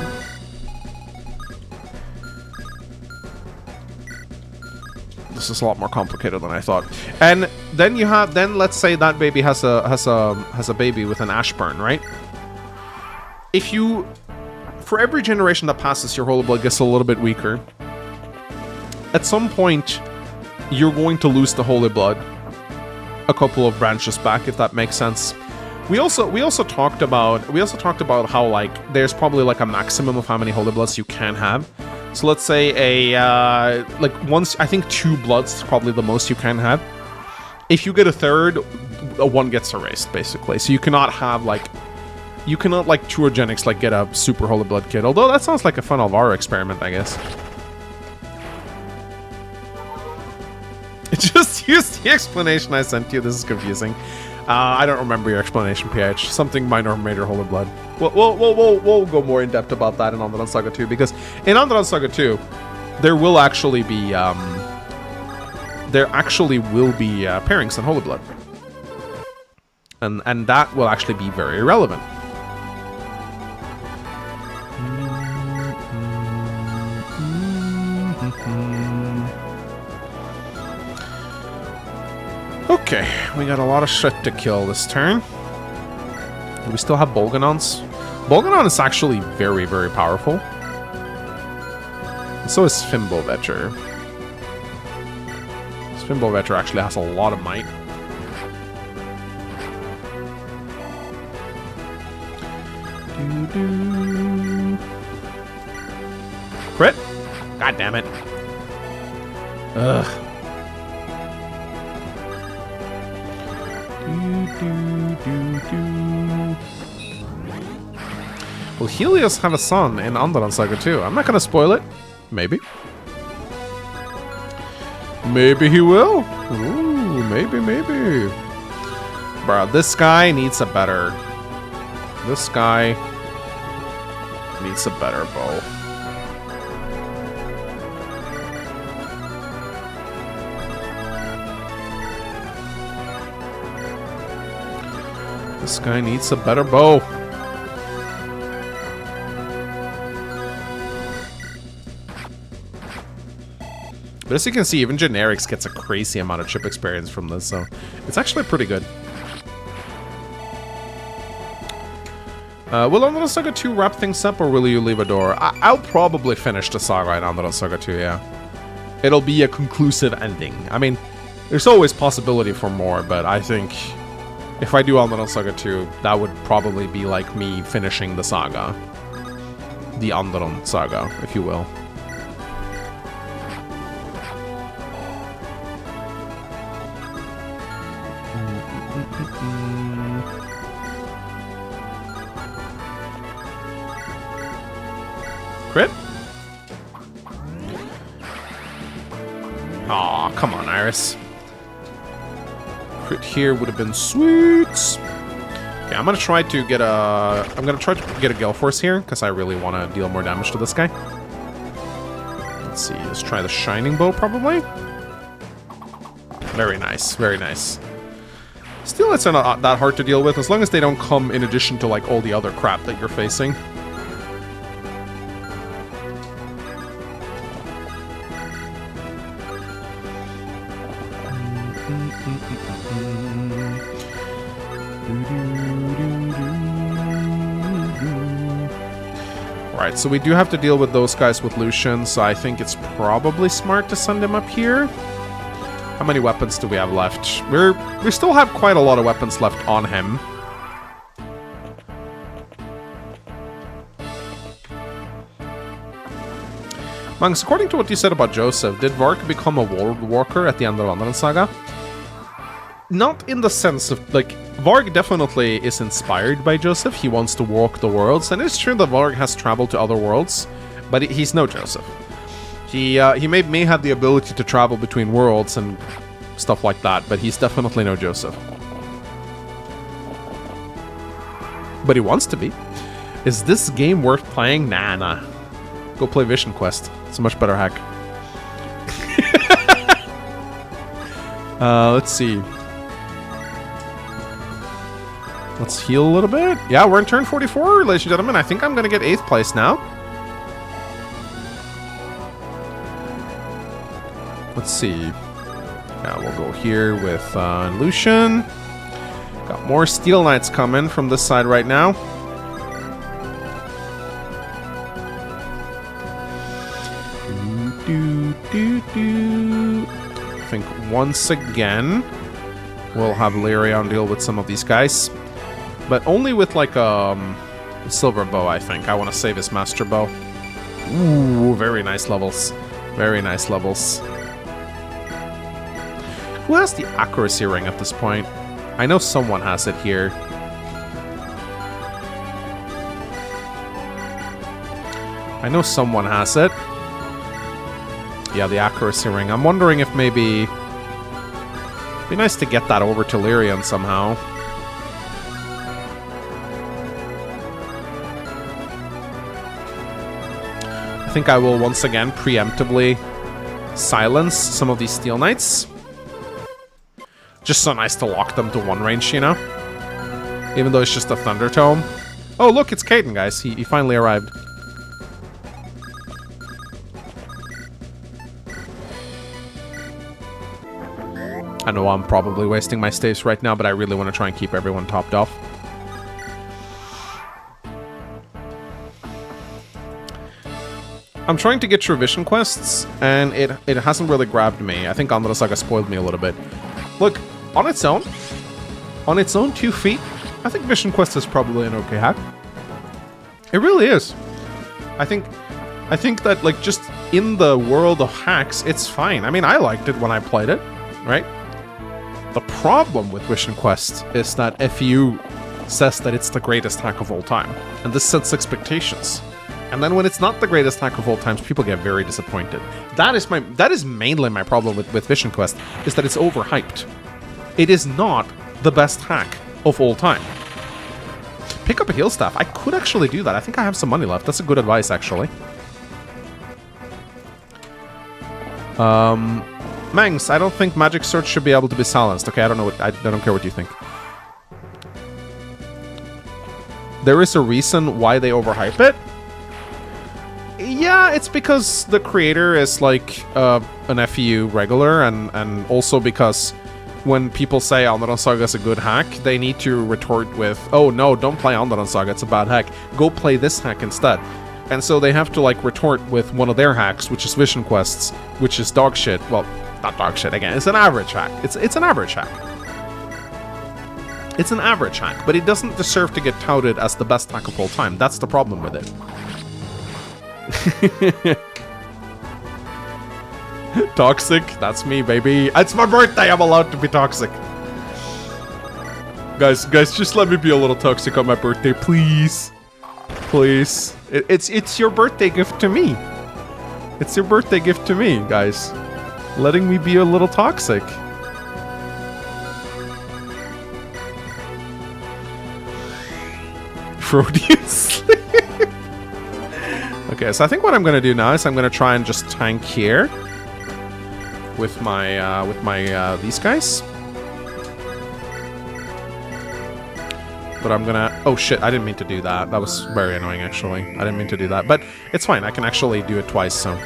This is a lot more complicated than I thought. And then you have, let's say that baby has a baby with an Ashburn, right? If you, for every generation that passes, your Holy Blood gets a little bit weaker. At some point, you're going to lose the Holy Blood a couple of branches back, if that makes sense. We also talked about how like there's probably like a maximum of how many Holy Bloods you can have. So let's say like once, I think 2 bloods is probably the most you can have. If you get a third, one gets erased basically. So you cannot have like Tuogenics like get a super Holy Blood kid. Although that sounds like a fun Alvaro experiment, I guess. Just use the explanation I sent you. This is confusing. I don't remember your explanation, PH. Something minor or major Holy Blood. We'll go more in depth about that in Underland Saga 2, because in Underland Saga 2, there will actually be pairings in Holy Blood, and that will actually be very relevant. Okay, we got a lot of shit to kill this turn. Do we still have Bolganons? Bolganon is actually very, very powerful. And so is Fimbulvetcher. Fimbulvetcher actually has a lot of might. Crit? God damn it. Ugh. Will Helios have a son in Underland Saga 2? I'm not gonna spoil it. Maybe. Maybe he will. Ooh, maybe. Bruh, this guy needs a better... This guy needs a better bow. This guy needs a better bow. But as you can see, even Generics gets a crazy amount of chip experience from this, so it's actually pretty good. Will Underland Saga 2 wrap things up, or will you leave a door? I'll probably finish the saga in Underland Saga 2, yeah. It'll be a conclusive ending. I mean, there's always possibility for more, but I think if I do Underland Saga 2, that would probably be like me finishing the saga. The Underland Saga, if you will. Crit? Aw, come on, Iris. Crit here would have been sweet. Okay, I'm gonna try to get a Gale Force here, because I really want to deal more damage to this guy. Let's see, let's try the Shining Bow, probably. Very nice, very nice. Steel Knights are not that hard to deal with, as long as they don't come in addition to, like, all the other crap that you're facing. Alright, so we do have to deal with those guys with Lucian, so I think it's probably smart to send him up here. How many weapons do we have left? We still have quite a lot of weapons left on him. Mangs, according to what you said about Joseph, did Varg become a world walker at the end of Rebellion Saga? Not in the sense of, like, Varg definitely is inspired by Joseph. He wants to walk the worlds, and it's true that Varg has traveled to other worlds, but he's no Joseph. He may have the ability to travel between worlds and stuff like that, but he's definitely no Joseph. But he wants to be. Is this game worth playing? Nah. Go play Vision Quest. It's a much better hack. Let's see. Let's heal a little bit. Yeah, we're in turn 44, ladies and gentlemen. I think I'm going to get 8th place now. Let's see. Yeah, we'll go here with Lucian. Got more Steel Knights coming from this side right now. I think once again, we'll have Lyrion deal with some of these guys. But only with, like, silver bow, I think. I want to save his master bow. Ooh, very nice levels. Very nice levels. Who has the accuracy ring at this point? I know someone has it here. I know someone has it. Yeah, the accuracy ring. I'm wondering if maybe... It'd be nice to get that over to Lyrion somehow. I think I will once again preemptively silence some of these Steel Knights. Just so nice to lock them to one range, you know? Even though it's just a Thunder Tome. Oh, look, it's Caden, guys. He finally arrived. I know I'm probably wasting my staves right now, but I really want to try and keep everyone topped off. I'm trying to get through Vision Quests, and it hasn't really grabbed me. I think Rebellion Saga spoiled me a little bit. Look, on its own 2 feet, I think Vision Quest is probably an okay hack. It really is. I think that, like, just in the world of hacks, it's fine. I mean, I liked it when I played it, right? The problem with Vision Quest is that FU says that it's the greatest hack of all time, and this sets expectations. And then when it's not the greatest hack of all times, people get very disappointed. That is mainly my problem with Vision Quest, is that it's overhyped. It is not the best hack of all time. Pick up a heal staff. I could actually do that. I think I have some money left. That's a good advice, actually. Mangs, I don't think Magic Sword should be able to be silenced. Okay, I don't care what you think. There is a reason why they overhype it. Yeah, it's because the creator is like an FEU regular, and also because when people say Rebellion Saga is a good hack, they need to retort with, oh no, don't play Rebellion Saga, it's a bad hack. Go play this hack instead. And so they have to, like, retort with one of their hacks, which is Vision Quests, which is dog shit. Well, not dog shit again, it's an average hack. It's an average hack. It's an average hack, but it doesn't deserve to get touted as the best hack of all time. That's the problem with it. Toxic, that's me, baby. It's my birthday, I'm allowed to be toxic. Guys, just let me be a little toxic on my birthday, please. Please. It's your birthday gift to me. It's your birthday gift to me, guys. Letting me be a little toxic. Freudian sleep. Okay, so I think what I'm gonna do now is I'm gonna try and just tank here with my these guys. But I'm gonna... Oh shit, I didn't mean to do that. That was very annoying, actually. I didn't mean to do that. But it's fine, I can actually do it twice, so...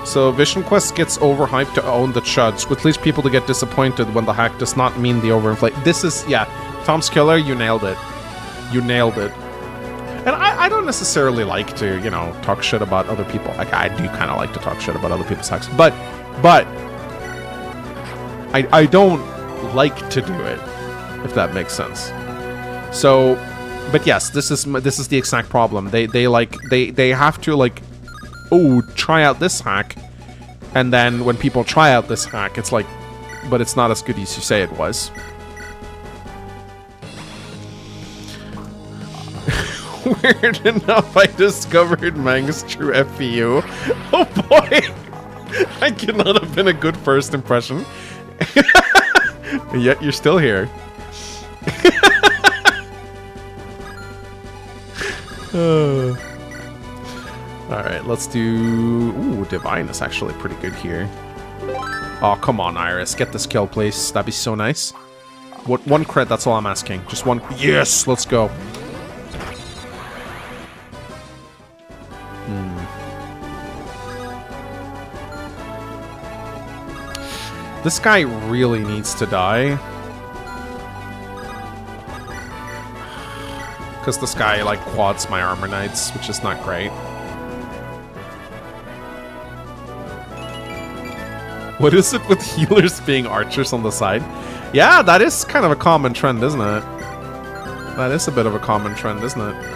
So Vision Quest gets overhyped to own the chuds, which leads people to get disappointed when the hack does not mean the overinflate. This is... Yeah, Tom's Killer, you nailed it. You nailed it. And I don't necessarily like to, you know, talk shit about other people. Like, I do kind of like to talk shit about other people's hacks. But I don't like to do it, if that makes sense. So, but yes, this is the exact problem. They have to, like, oh, try out this hack. And then when people try out this hack, it's like, but it's not as good as you say it was. Weird enough, I discovered Mang's true FPU. Oh boy! I cannot have been a good first impression. Yet you're still here. Alright, let's do... Ooh, Divine is actually pretty good here. Oh, come on, Iris. Get this kill, please. That'd be so nice. One crit, that's all I'm asking. Just one... Yes! Let's go. This guy really needs to die. Because this guy, like, quads my armor knights, which is not great. What is it with healers being archers on the side? Yeah, that is kind of a common trend, isn't it? That is a bit of a common trend, isn't it?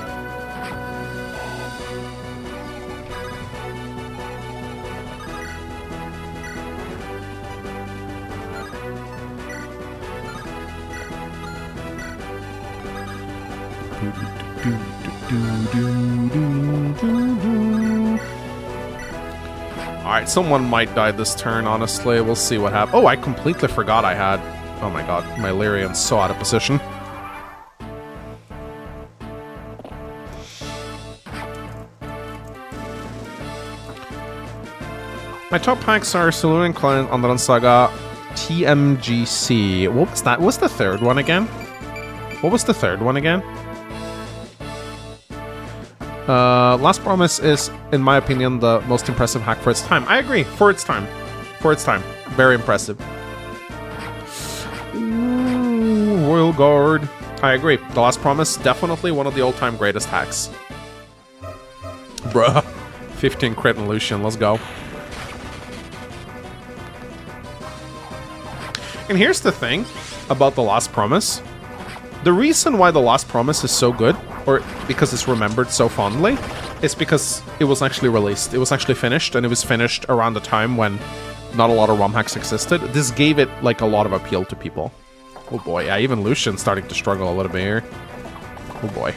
Alright, someone might die this turn, honestly. We'll see what happens. Oh, I completely forgot I had... Oh my god, my Lyrian's so out of position. My top packs are Saloon Client, Rebellion Saga, TMGC. What was that? What's the third one again? What was the third one again? Last Promise is, in my opinion, the most impressive hack for its time. I agree. For its time. For its time. Very impressive. Ooh, Royal Guard. I agree. The Last Promise, definitely one of the all-time greatest hacks. Bruh. 15 crit and Lucian. Let's go. And here's the thing about The Last Promise. The reason why The Last Promise is so good, or because it's remembered so fondly, is because it was actually released. It was actually finished, and it was finished around the time when not a lot of ROM hacks existed. This gave it, like, a lot of appeal to people. Oh boy, yeah, even Lucian's starting to struggle a little bit here. Oh boy.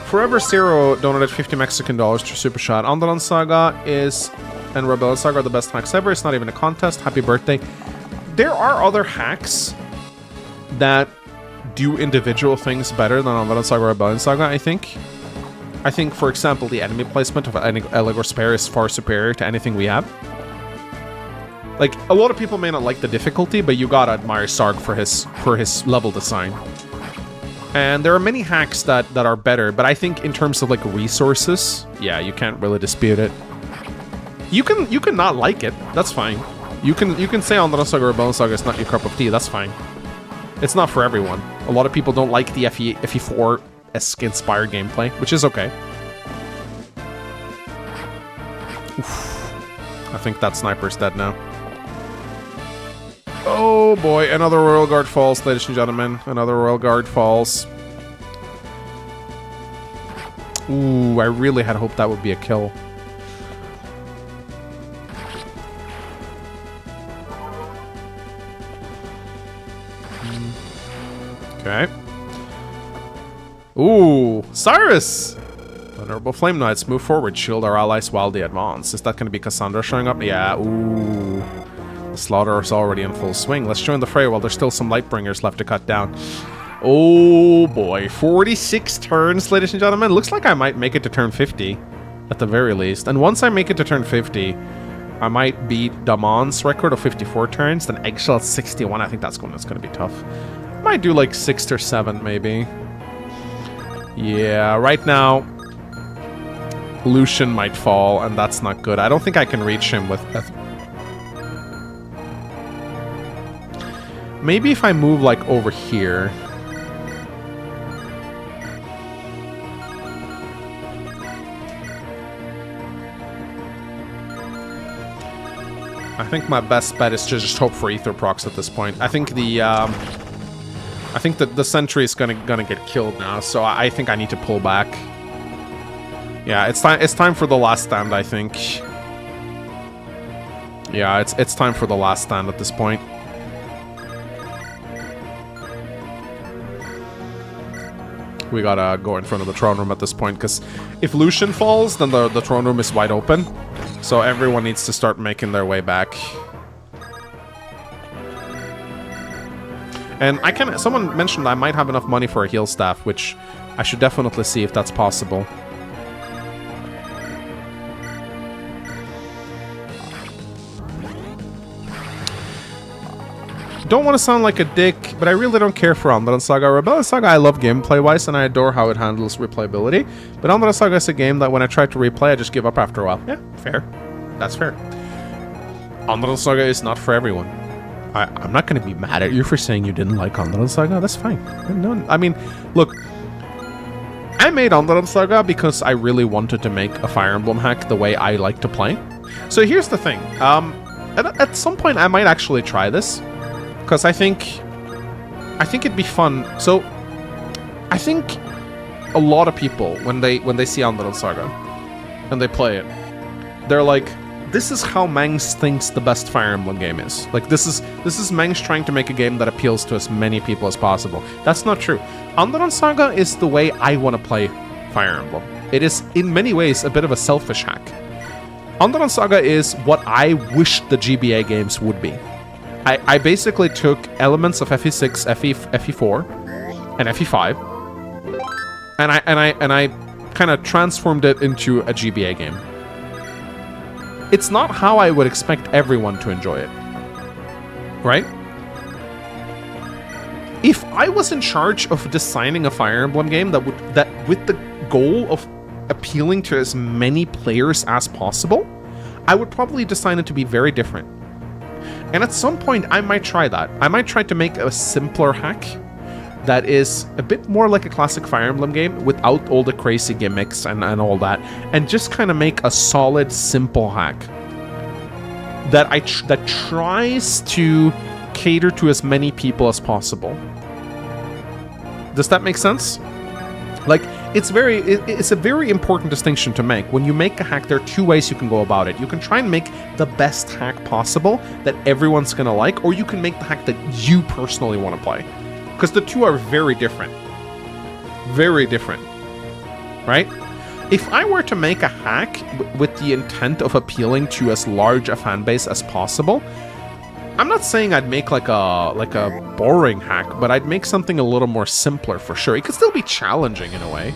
Forever Zero donated 50 Mexican dollars to Super Shot. Rebellion Saga is... and Rebellion Saga are the best hacks ever. It's not even a contest. Happy birthday. There are other hacks that do individual things better than Rebellion Saga or Rebellion Saga, I think. I think, for example, the enemy placement of Eligor Spare is far superior to anything we have. Like, a lot of people may not like the difficulty, but you gotta admire Sarg for his level design. And there are many hacks that are better, but I think in terms of, like, resources, yeah, you can't really dispute it. You can not like it. That's fine. You can say Rebellion Saga or Rebellion Saga is not your cup of tea. That's fine. It's not for everyone. A lot of people don't like the FE4-esque inspired gameplay, which is okay. Oof. I think that sniper's dead now. Oh boy, another Royal Guard falls, ladies and gentlemen. Another Royal Guard falls. Ooh, I really had hoped that would be a kill. Okay. Ooh, Cyrus! Honorable Flame Knights, move forward, shield our allies while they advance. Is that going to be Cassandra showing up? Yeah, ooh. Slaughter is already in full swing. Let's join the fray while there's still some Lightbringers left to cut down. Oh boy, 46 turns, ladies and gentlemen. Looks like I might make it to turn 50, at the very least. And once I make it to turn 50, I might beat Damon's record of 54 turns. Then Eggshell at 61. I think that's going to be tough. Might do like 6 or 7, maybe. Yeah, right now, Lucian might fall, and that's not good. I don't think I can reach him with... Maybe if I move, like, over here... I think my best bet is to just hope for Ether procs at this point. I think the sentry is gonna get killed now, so I think I need to pull back. Yeah, it's time for the last stand, I think. Yeah, it's time for the last stand at this point. We gotta go in front of the throne room at this point, because if Lucian falls, then the throne room is wide open. So everyone needs to start making their way back. And someone mentioned I might have enough money for a heal staff, which I should definitely see if that's possible. Don't want to sound like a dick, but I really don't care for Undead Saga. Rebellion Saga I love gameplay-wise, and I adore how it handles replayability. But Undead Saga is a game that when I try to replay, I just give up after a while. Yeah, fair. That's fair. Undead Saga is not for everyone. I'm not going to be mad at you for saying you didn't like Undead Saga. That's fine. No, I mean, look, I made Undead Saga because I really wanted to make a Fire Emblem hack the way I like to play. So here's the thing. At some point, I might actually try this. Because I think it'd be fun. So, I think a lot of people, when they see Undead Saga, and they play it, they're like, this is how Mangs thinks the best Fire Emblem game is. Like, this is Mangs trying to make a game that appeals to as many people as possible. That's not true. Undead Saga is the way I want to play Fire Emblem. It is, in many ways, a bit of a selfish hack. Undead Saga is what I wish the GBA games would be. I basically took elements of FE6, FE4, and FE5, and I kind of transformed it into a GBA game. It's not how I would expect everyone to enjoy it, right? If I was in charge of designing a Fire Emblem game that with the goal of appealing to as many players as possible, I would probably design it to be very different. And at some point, I might try that. I might try to make a simpler hack that is a bit more like a classic Fire Emblem game without all the crazy gimmicks and all that, and just kind of make a solid, simple hack that tries to cater to as many people as possible. Does that make sense? Like, it's a very important distinction to make. When you make a hack, there are two ways you can go about it. You can try and make the best hack possible that everyone's gonna like, or you can make the hack that you personally want to play. Because the two are very different. Very different. Right? If I were to make a hack with the intent of appealing to as large a fan base as possible, I'm not saying I'd make like a boring hack, but I'd make something a little more simpler for sure. It could still be challenging in a way.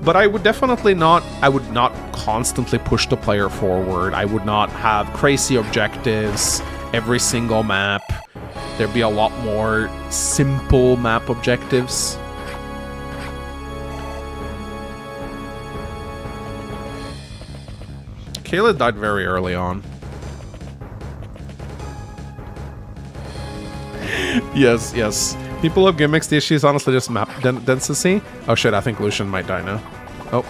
But I would definitely not constantly push the player forward. I would not have crazy objectives every single map. There'd be a lot more simple map objectives. Kayla died very early on. Yes. People have gimmicks. The issue is honestly just map density. Oh shit, I think Lucian might die now. Oh.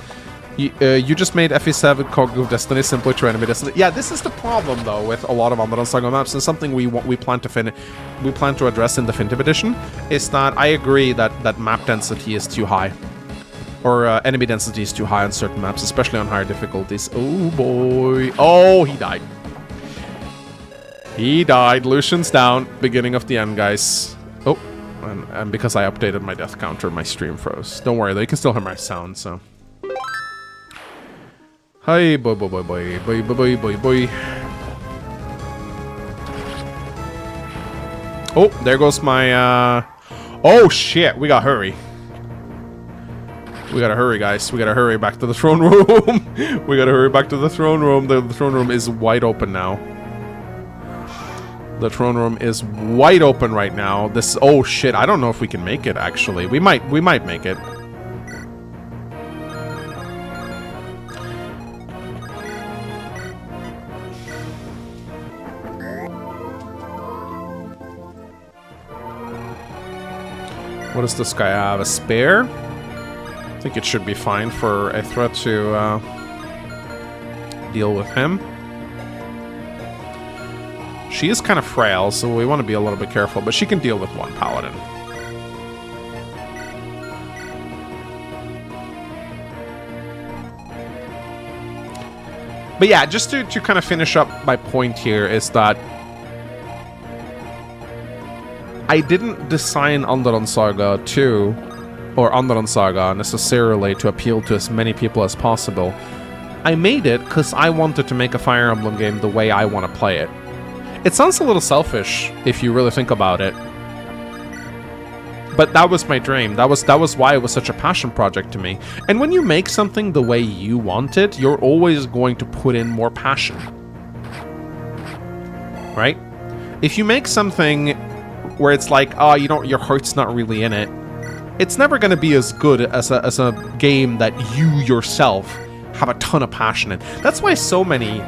You just made FE7 Cog of Destiny simply to enemy Destiny. Yeah, this is the problem though with a lot of Undead Saga maps, and something we plan to address in Definitive Edition is that I agree that map density is too high. Or enemy density is too high on certain maps, especially on higher difficulties. Oh boy. Oh, he died. He died. Lucian's down. Beginning of the end, guys. Oh, and because I updated my death counter, my stream froze. Don't worry though, you can still hear my sound, so. Hi, boy, boy, boy, boy, boy, boy, boy, boy. Oh, there goes my, Oh, shit, we gotta hurry. We gotta hurry, guys. We gotta hurry back to the throne room. We gotta hurry back to the throne room. The throne room is wide open now. The throne room is wide open right now. This... Oh, shit. I don't know if we can make it, actually. We might make it. What does this guy have? A spare? I think it should be fine for Ethra to deal with him. She is kind of frail, so we want to be a little bit careful, but she can deal with one paladin. But yeah, just to kind of finish up my point here is that I didn't design Underland Saga 2 or Underland Saga necessarily to appeal to as many people as possible. I made it because I wanted to make a Fire Emblem game the way I want to play it. It sounds a little selfish if you really think about it, but that was my dream. That was why it was such a passion project to me. And when you make something the way you want it, you're always going to put in more passion, right? If you make something where it's like, oh, you know, your heart's not really in it, it's never going to be as good as a game that you yourself have a ton of passion in. That's why so many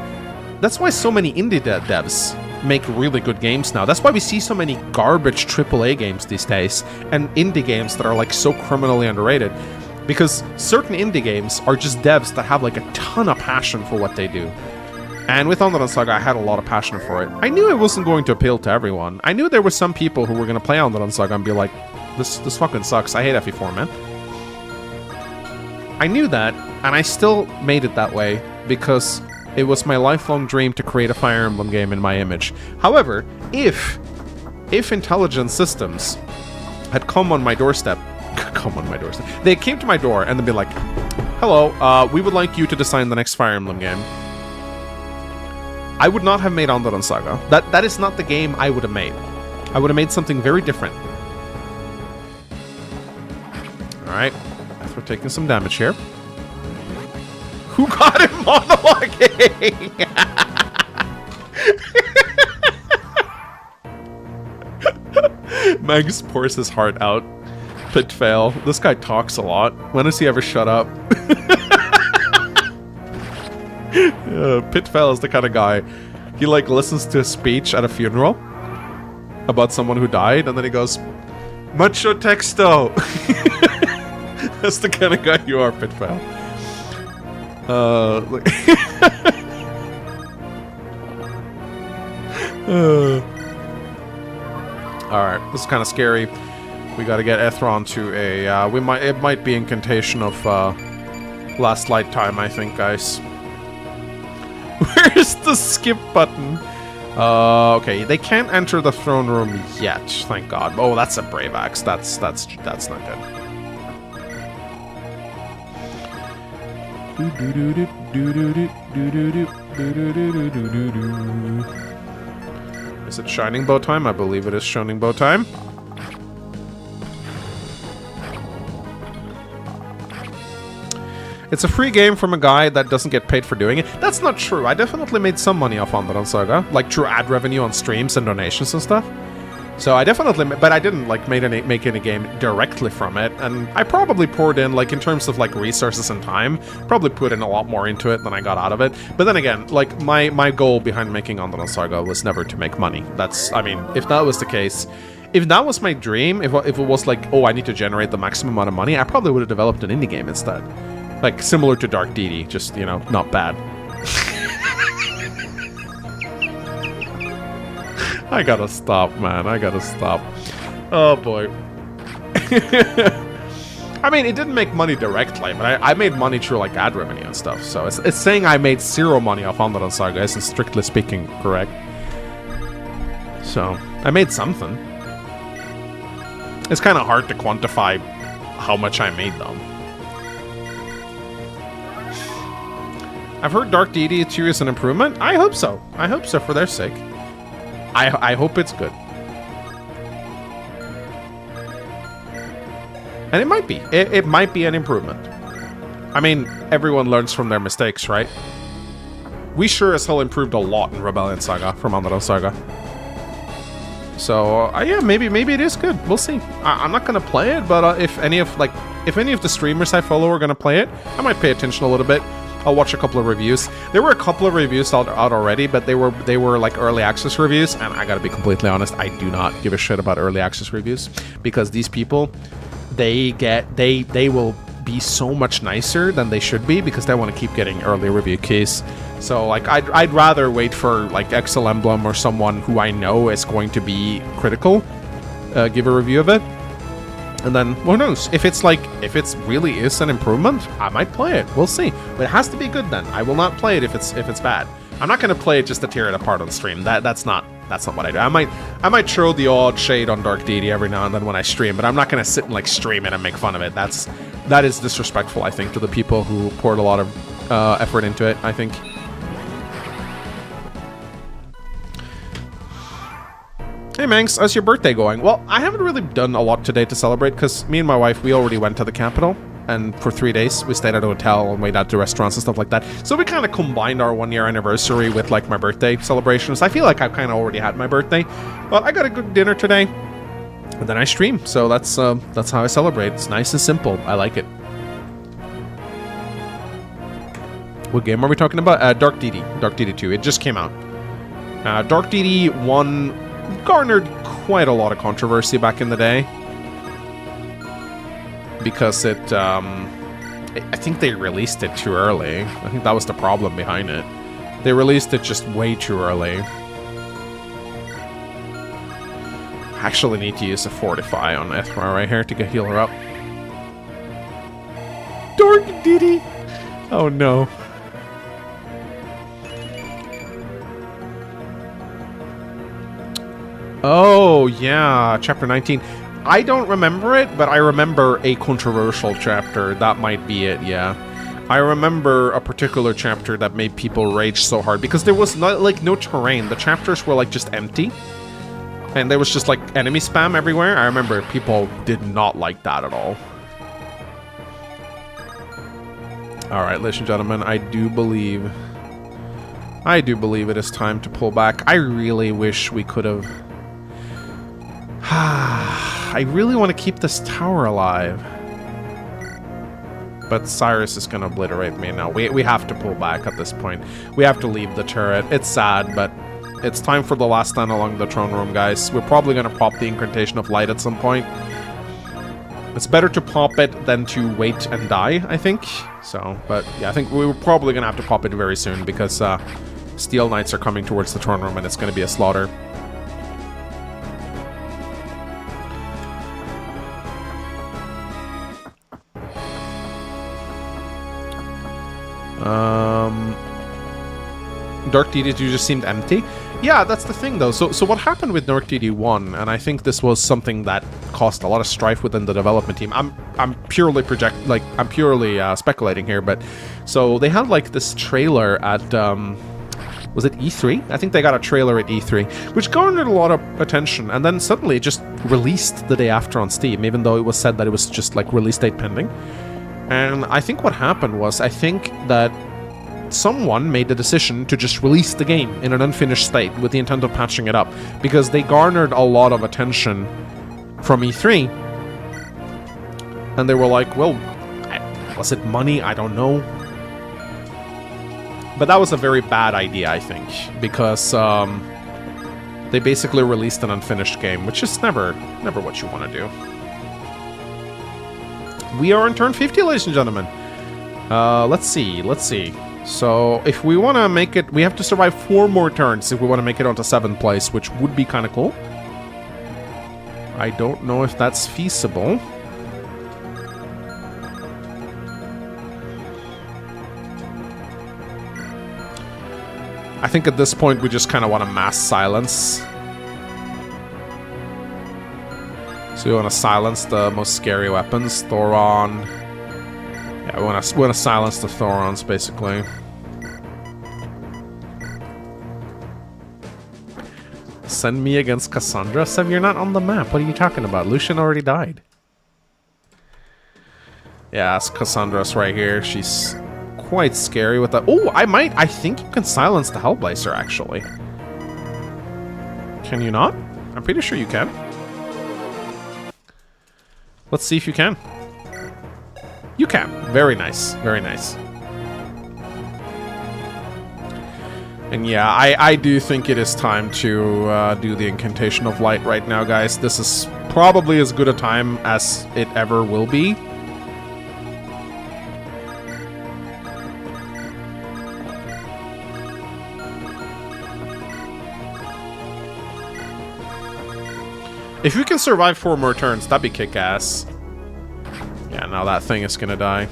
indie devs make really good games now. That's why we see so many garbage AAA games these days and indie games that are like so criminally underrated, because certain indie games are just devs that have like a ton of passion for what they do. And with Underland Saga, I had a lot of passion for it. I knew it wasn't going to appeal to everyone. I knew there were some people who were going to play Underland Saga and be like, this fucking sucks. I hate FE4, man. I knew that, and I still made it that way because it was my lifelong dream to create a Fire Emblem game in my image. However, if Intelligent Systems had come on my doorstep, they came to my door and they'd be like, hello, we would like you to design the next Fire Emblem game. I would not have made Underland Saga. That is not the game I would have made. I would have made something very different. Alright, after taking some damage here. Who got him monologuing? Mags pours his heart out. Pit fail. This guy talks a lot. When does he ever shut up? Pit fail is the kind of guy. He like listens to a speech at a funeral about someone who died, and then he goes, "Mucho texto." That's the kind of guy you are, Pit fail. Alright, this is kind of scary. We gotta get Ethron to a, it might be incantation of, last light time, I think, guys. Where's the skip button? Okay, they can't enter the throne room yet, thank God. Oh, that's a brave axe. That's not good. Is it Shining Bow time? I believe it is Shining Bow time. It's a free game from a guy that doesn't get paid for doing it. That's not true. I definitely made some money off Underland Saga, like through ad revenue on streams and donations and stuff. So I definitely, but I didn't like make any game directly from it, and I probably poured in, like in terms of like resources and time, probably put in a lot more into it than I got out of it. But then again, like my goal behind making Underland Saga was never to make money. That's, I mean, if that was the case, if that was my dream, if it was like, oh, I need to generate the maximum amount of money, I probably would have developed an indie game instead. Like similar to Dark Deity, just, you know, not bad. I gotta stop, man. I gotta stop. Oh, boy. I mean, it didn't make money directly, but I made money through, like, ad revenue and stuff. So it's saying I made zero money off Underland Saga isn't strictly speaking correct. So, I made something. It's kind of hard to quantify how much I made, though. I've heard Dark Deity 2 is an improvement. I hope so. I hope so for their sake. I hope it's good. And it might be. It might be an improvement. I mean, everyone learns from their mistakes, right? We sure as hell improved a lot in Rebellion Saga from Undertale Saga. So, yeah, maybe it is good. We'll see. I'm not gonna play it, but if any of the streamers I follow are gonna play it, I might pay attention a little bit. I'll watch a couple of reviews. There were a couple of reviews out already, but they were like early access reviews, and I gotta be completely honest, I do not give a shit about early access reviews because these people, they will be so much nicer than they should be because they want to keep getting early review keys. So like I'd rather wait for like Excel Emblem or someone who I know is going to be critical, give a review of it. And then, who knows? If it's really is an improvement, I might play it. We'll see. But it has to be good then. I will not play it if it's bad. I'm not going to play it just to tear it apart on stream. That's not what I do. I might throw the odd shade on Dark Deity every now and then when I stream, but I'm not going to sit and like stream it and make fun of it. That is disrespectful, I think, to the people who poured a lot of effort into it, I think. Hey Manx, how's your birthday going? Well, I haven't really done a lot today to celebrate because me and my wife, we already went to the capital, and for 3 days we stayed at a hotel and went out to restaurants and stuff like that. So we kind of combined our 1 year anniversary with like my birthday celebrations. I feel like I've kind of already had my birthday, but I got a good dinner today, and then I stream. So that's how I celebrate. It's nice and simple. I like it. What game are we talking about? Dark Deity. Dark Deity 2. It just came out. Dark Deity 1 garnered quite a lot of controversy back in the day because I think they released it too early. I think that was the problem behind it. They released it just way too early. I actually need to use a Fortify on Ethra right here to heal her up. Dark Deity! Oh no. Oh, yeah, chapter 19. I don't remember it, but I remember a controversial chapter. That might be it, yeah. I remember a particular chapter that made people rage so hard because there was no terrain. The chapters were like just empty. And there was just like enemy spam everywhere. I remember people did not like that at all. Alright, ladies and gentlemen, I do believe it is time to pull back. I really wish we could have... I really want to keep this tower alive. But Cyrus is going to obliterate me now. We have to pull back at this point. We have to leave the turret. It's sad, but it's time for the last stand along the throne room, guys. We're probably going to pop the Incantation of Light at some point. It's better to pop it than to wait and die, I think. So, but yeah, I think we're probably going to have to pop it very soon because Steel Knights are coming towards the throne room and it's going to be a slaughter. Dark Deity 2 just seemed empty. Yeah, that's the thing though. So what happened with Dark Deity 1, and I think this was something that caused a lot of strife within the development team. I'm purely speculating here, but so they had like this trailer at was it E3? I think they got a trailer at E3, which garnered a lot of attention, and then suddenly it just released the day after on Steam, even though it was said that it was just like release date pending. And I think what happened was, I think that someone made the decision to just release the game in an unfinished state with the intent of patching it up, because they garnered a lot of attention from E3. And they were like, well, was it money? I don't know. But that was a very bad idea, I think, because they basically released an unfinished game, which is never what you want to do. We are on turn 50, ladies and gentlemen. Let's see. So, if we want to make it... We have to survive 4 more turns if we want to make it onto 7th place, which would be kind of cool. I don't know if that's feasible. I think at this point we just kind of want to mass silence. So we want to silence the most scary weapons. Thoron. Yeah, we want to silence the Thorons, basically. Send me against Cassandra? Sev, you're not on the map. What are you talking about? Lucian already died. Yeah, Cassandra's right here. She's quite scary with that. Oh, I think you can silence the Hellblazer, actually. Can you not? I'm pretty sure you can. Let's see if you can. You can. Very nice. Very nice. And yeah, I do think it is time to do the Incantation of Light right now, guys. This is probably as good a time as it ever will be. If you can survive 4 more turns, that'd be kick-ass. Yeah, now that thing is gonna die.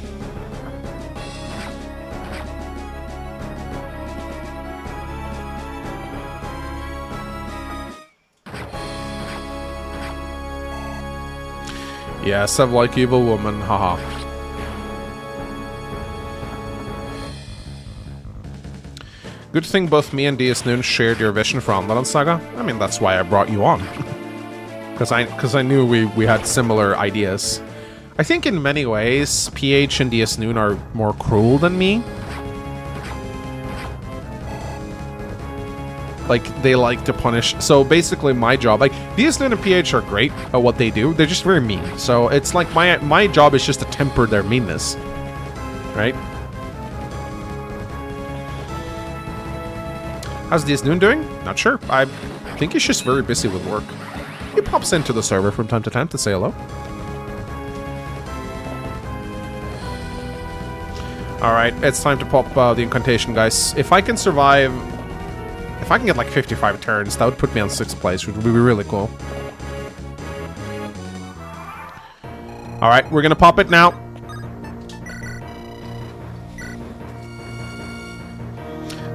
Yeah, Sev like evil woman, haha. Good thing both me and DS Noon shared your vision for Rebellion Saga. I mean, that's why I brought you on. Because I knew we had similar ideas. I think in many ways, PH and DS Noon are more cruel than me. Like, they like to punish. So basically my job, like, DS Noon and PH are great at what they do. They're just very mean. So it's like my job is just to temper their meanness. Right? How's DS Noon doing? Not sure. I think he's just very busy with work. He pops into the server from time to say hello. Alright, it's time to pop the Incantation, guys. If I can survive... If I can get like 55 turns, that would put me on 6th place, which would be really cool. Alright, we're gonna pop it now.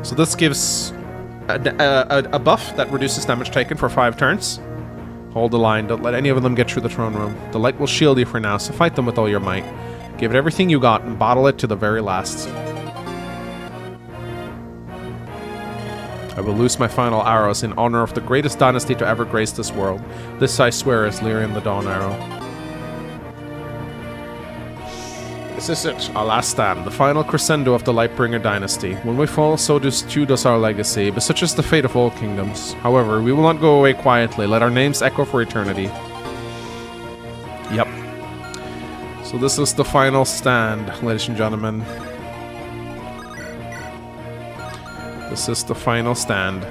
So this gives a buff that reduces damage taken for 5 turns. Hold the line, don't let any of them get through the throne room. The light will shield you for now, so fight them with all your might. Give it everything you got and bottle it to the very last. I will loose my final arrows in honor of the greatest dynasty to ever grace this world. This I swear is Lyrian the Dawn Arrow. This is it, our last stand, the final crescendo of the Lightbringer dynasty. When we fall, so does our legacy, but such is the fate of all kingdoms. However, we will not go away quietly. Let our names echo for eternity. Yep. So this is the final stand, ladies and gentlemen. This is the final stand.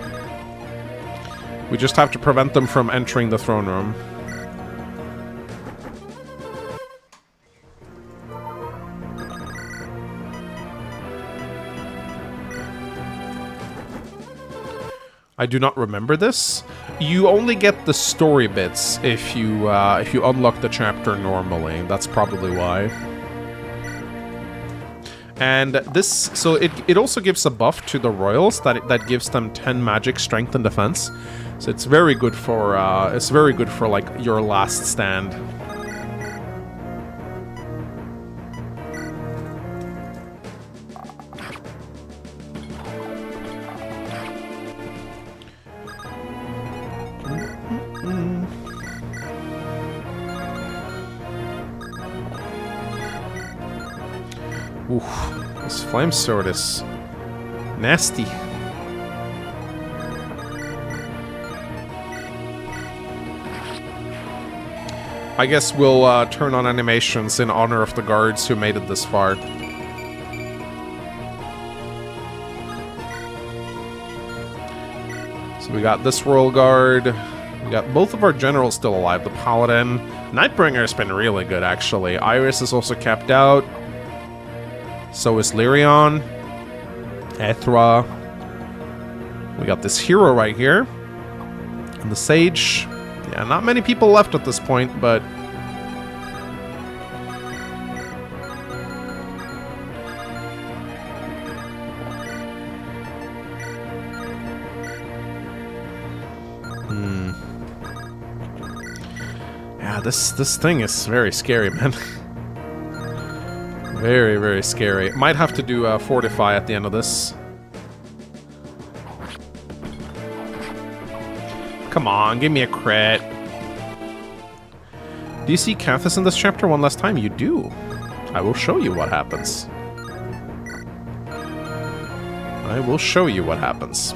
We just have to prevent them from entering the throne room. I do not remember this. You only get the story bits if you unlock the chapter normally. That's probably why. And this, so it also gives a buff to the royals that gives them 10 magic, strength, and defense. So it's very good for like your last stand. Oof, this flame sword is nasty. I guess we'll turn on animations in honor of the guards who made it this far. So we got this royal guard. We got both of our generals still alive. The paladin. Nightbringer's been really good, actually. Iris is also kept out. So is Lyrion, Ethra. We got this hero right here. And the Sage. Yeah, not many people left at this point, but... Yeah, this thing is very scary, man. Very, very scary. Might have to do Fortify at the end of this. Come on, give me a crit. Do you see Canthus in this chapter one last time? You do. I will show you what happens. I will show you what happens.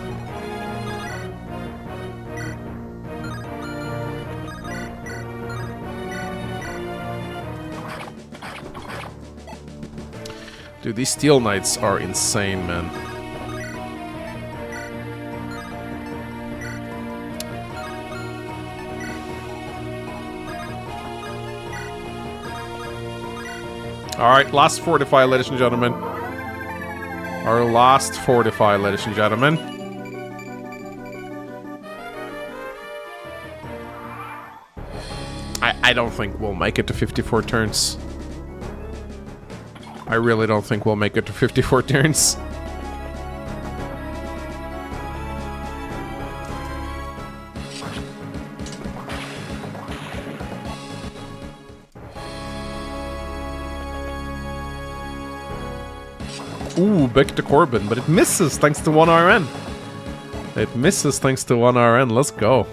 Dude, these Steel Knights are insane, man. Alright, last fortify, ladies and gentlemen. Our last fortify, ladies and gentlemen. I don't think we'll make it to 54 turns. I really don't think we'll make it to 54 turns. Ooh, back to Corbin, but it misses thanks to 1 RN. It misses thanks to 1 RN. Let's go.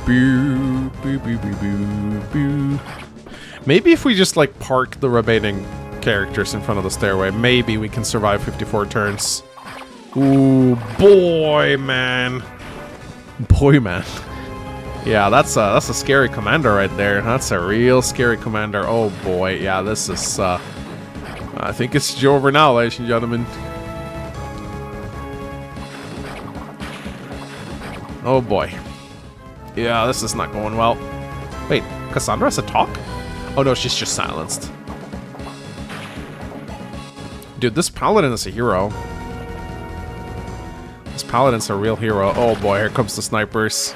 Boo, boo, boo, boo, boo, boo. Maybe if we just like park the remaining characters in front of the stairway, maybe we can survive 54 turns. Ooh, boy, man. Boy, man. Yeah, that's a scary commander right there. That's a real scary commander. Oh, boy. Yeah, this is, I think it's over now, ladies and gentlemen. Oh, boy. Yeah, this is not going well. Wait, Cassandra has a talk? Oh, no, she's just silenced. Dude, this paladin is a hero. This paladin's a real hero. Oh boy, here comes the snipers.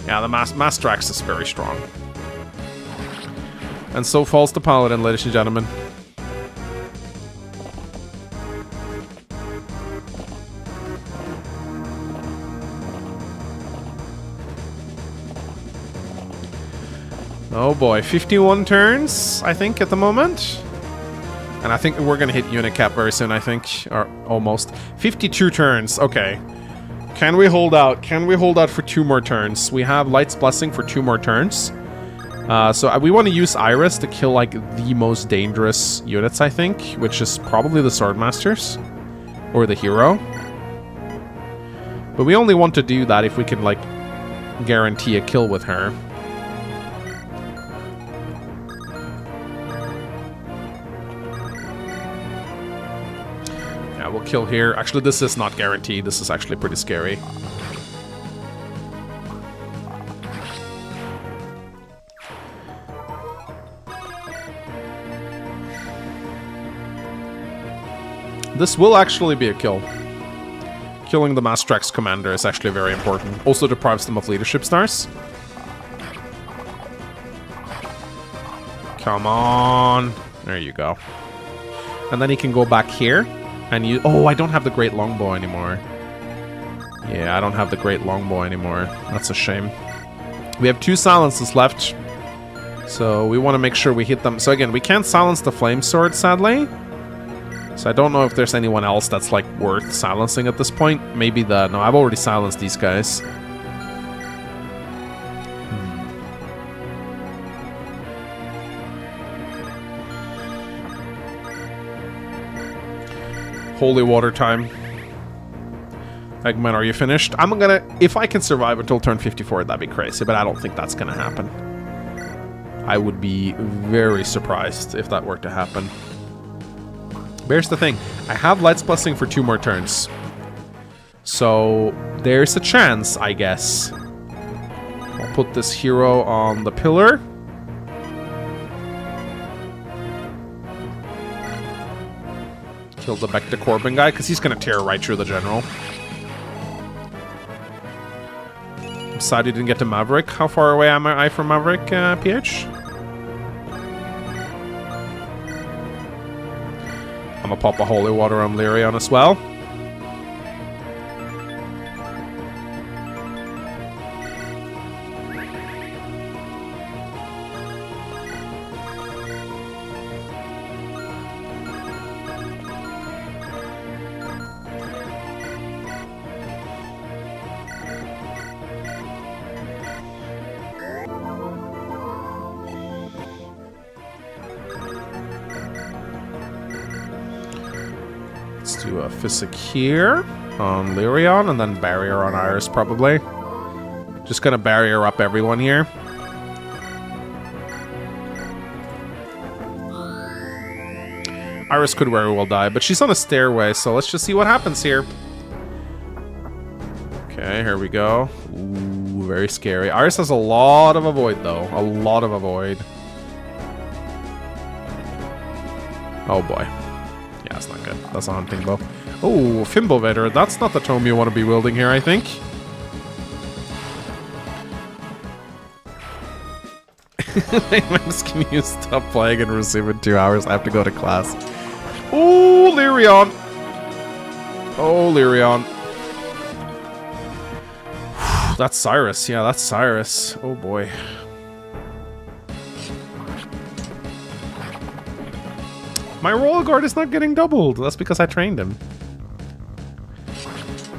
Yeah, the Mastrax is very strong. And so falls the paladin, ladies and gentlemen. Oh boy, 51 turns, I think, at the moment. And I think we're gonna hit unit cap very soon, I think. Or almost. 52 turns, okay. Can we hold out? Can we hold out for 2 more turns? We have Light's Blessing for 2 more turns. So we want to use Iris to kill, like, the most dangerous units, I think. Which is probably the Swordmasters. Or the hero. But we only want to do that if we can, like, guarantee a kill with her. We'll kill here. Actually, this is not guaranteed. This is actually pretty scary. This will actually be a kill. Killing the Mastrax commander is actually very important. Also deprives them of leadership stars. Come on. There you go. And then he can go back here. And you... Oh, I don't have the Great Longbow anymore. Yeah, I don't have the Great Longbow anymore. That's a shame. We have 2 silences left. So we want to make sure we hit them. So again, we can't silence the Flame Sword, sadly. So I don't know if there's anyone else that's, like, worth silencing at this point. Maybe the... No, I've already silenced these guys. Holy water time. Eggman, are you finished? I'm gonna... If I can survive until turn 54, that'd be crazy, but I don't think that's gonna happen. I would be very surprised if that were to happen. Here's the thing. I have Light's Blessing for 2 more turns. So, there's a chance, I guess. I'll put this hero on the pillar. Kill the Becta Corbin guy, because he's going to tear right through the general. I'm sad you didn't get to Maverick. How far away am I from Maverick, PH? I'm going to pop a Holy Water on Lyrion as well. do a Physic here on Lyrion, and then Barrier on Iris, probably. Just gonna Barrier up everyone here. Iris could very well die, but she's on a stairway, so let's just see what happens here. Okay, here we go. Ooh, very scary. Iris has a lot of avoid, though. A lot of avoid. Oh, boy. Yeah, that's not good. That's a hunting bow. Oh, Fimbulvator. That's not the tome you want to be wielding here, I think. Can you stop playing and resume in 2 hours? I have to go to class. Oh, Lyrion. Oh, Lyrion. That's Cyrus. Yeah, that's Cyrus. Oh, boy. My Royal Guard is not getting doubled. That's because I trained him.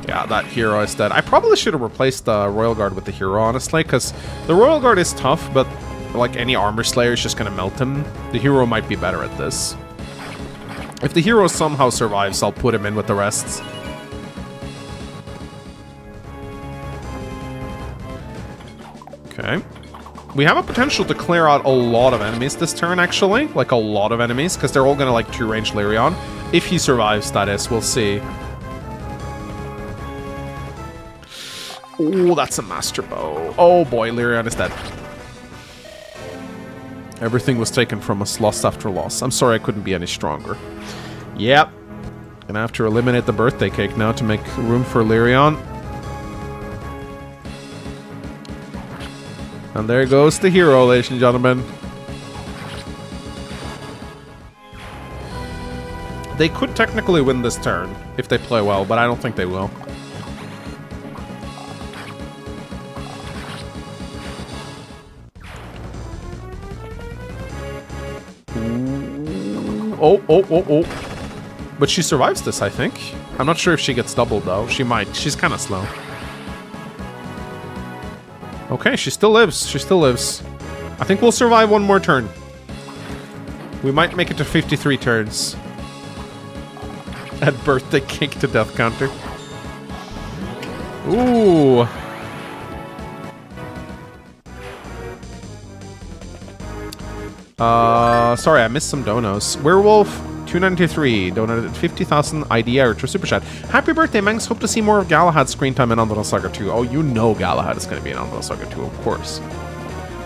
Yeah, that hero is dead. I probably should have replaced the Royal Guard with the hero, honestly, because the Royal Guard is tough, but like any Armor Slayer is just going to melt him. The hero might be better at this. If the hero somehow survives, I'll put him in with the rest. Okay. We have a potential to clear out a lot of enemies this turn, actually. Like, a lot of enemies, because they're all going to, like, 2-range Lyrion. If he survives, that is. We'll see. Oh, that's a Master Bow. Oh, boy, Lyrion is dead. Everything was taken from us, loss after loss. I'm sorry I couldn't be any stronger. Yep. Gonna have to eliminate the birthday cake now to make room for Lyrion. And there goes the hero, ladies and gentlemen. They could technically win this turn if they play well, but I don't think they will. Oh. But she survives this, I think. I'm not sure if she gets doubled, though. She might. She's kind of slow. Okay, she still lives. She still lives. I think we'll survive one more turn. We might make it to 53 turns. Add birthday cake to death counter. Ooh. Sorry, I missed some donos. Werewolf 293 donated 50,000 IDR to Super Chat. Happy birthday, Mangs. Hope to see more of Galahad's screen time in Undertale Saga 2. Oh, you know Galahad is going to be in Undertale Saga 2, of course.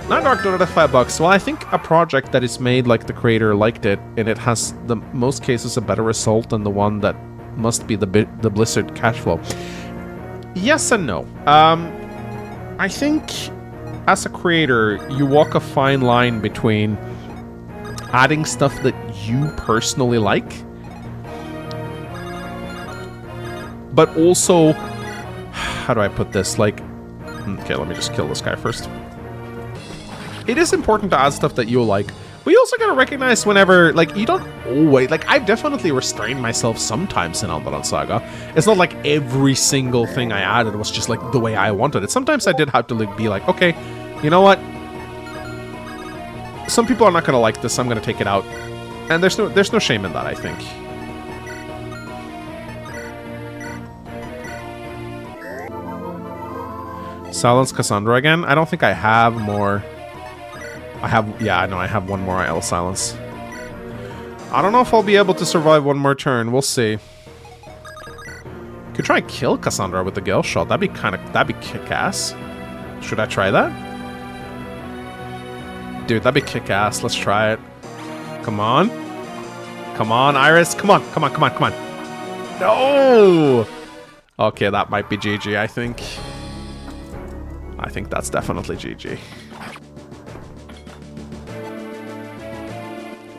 Not Dark donated $5. Well, I think a project that is made like the creator liked it, and it has, the most cases, a better result than the one that must be the Blizzard cash flow. Yes and no. I think as a creator, you walk a fine line between adding stuff that you personally like, but also, how do I put this? Like, okay, let me just kill this guy first. It is important to add stuff that you like, but you also gotta recognize whenever, like, you don't always, like, I've definitely restrained myself sometimes in Undertale Saga. It's not like every single thing I added was just like the way I wanted it. Sometimes I did have to like, be like, okay, you know what? Some people are not gonna like this, so I'm gonna take it out. And there's no shame in that, I think. Silence Cassandra again? I don't think I have more. Yeah, I know I have one more IL Silence. I don't know if I'll be able to survive one more turn. We'll see. Could try and kill Cassandra with the Gale Shot. That'd be kick-ass. Should I try that? Dude, that'd be kick-ass. Let's try it. Come on. Come on, Iris. Come on. No! Okay, that might be GG, I think. I think that's definitely GG.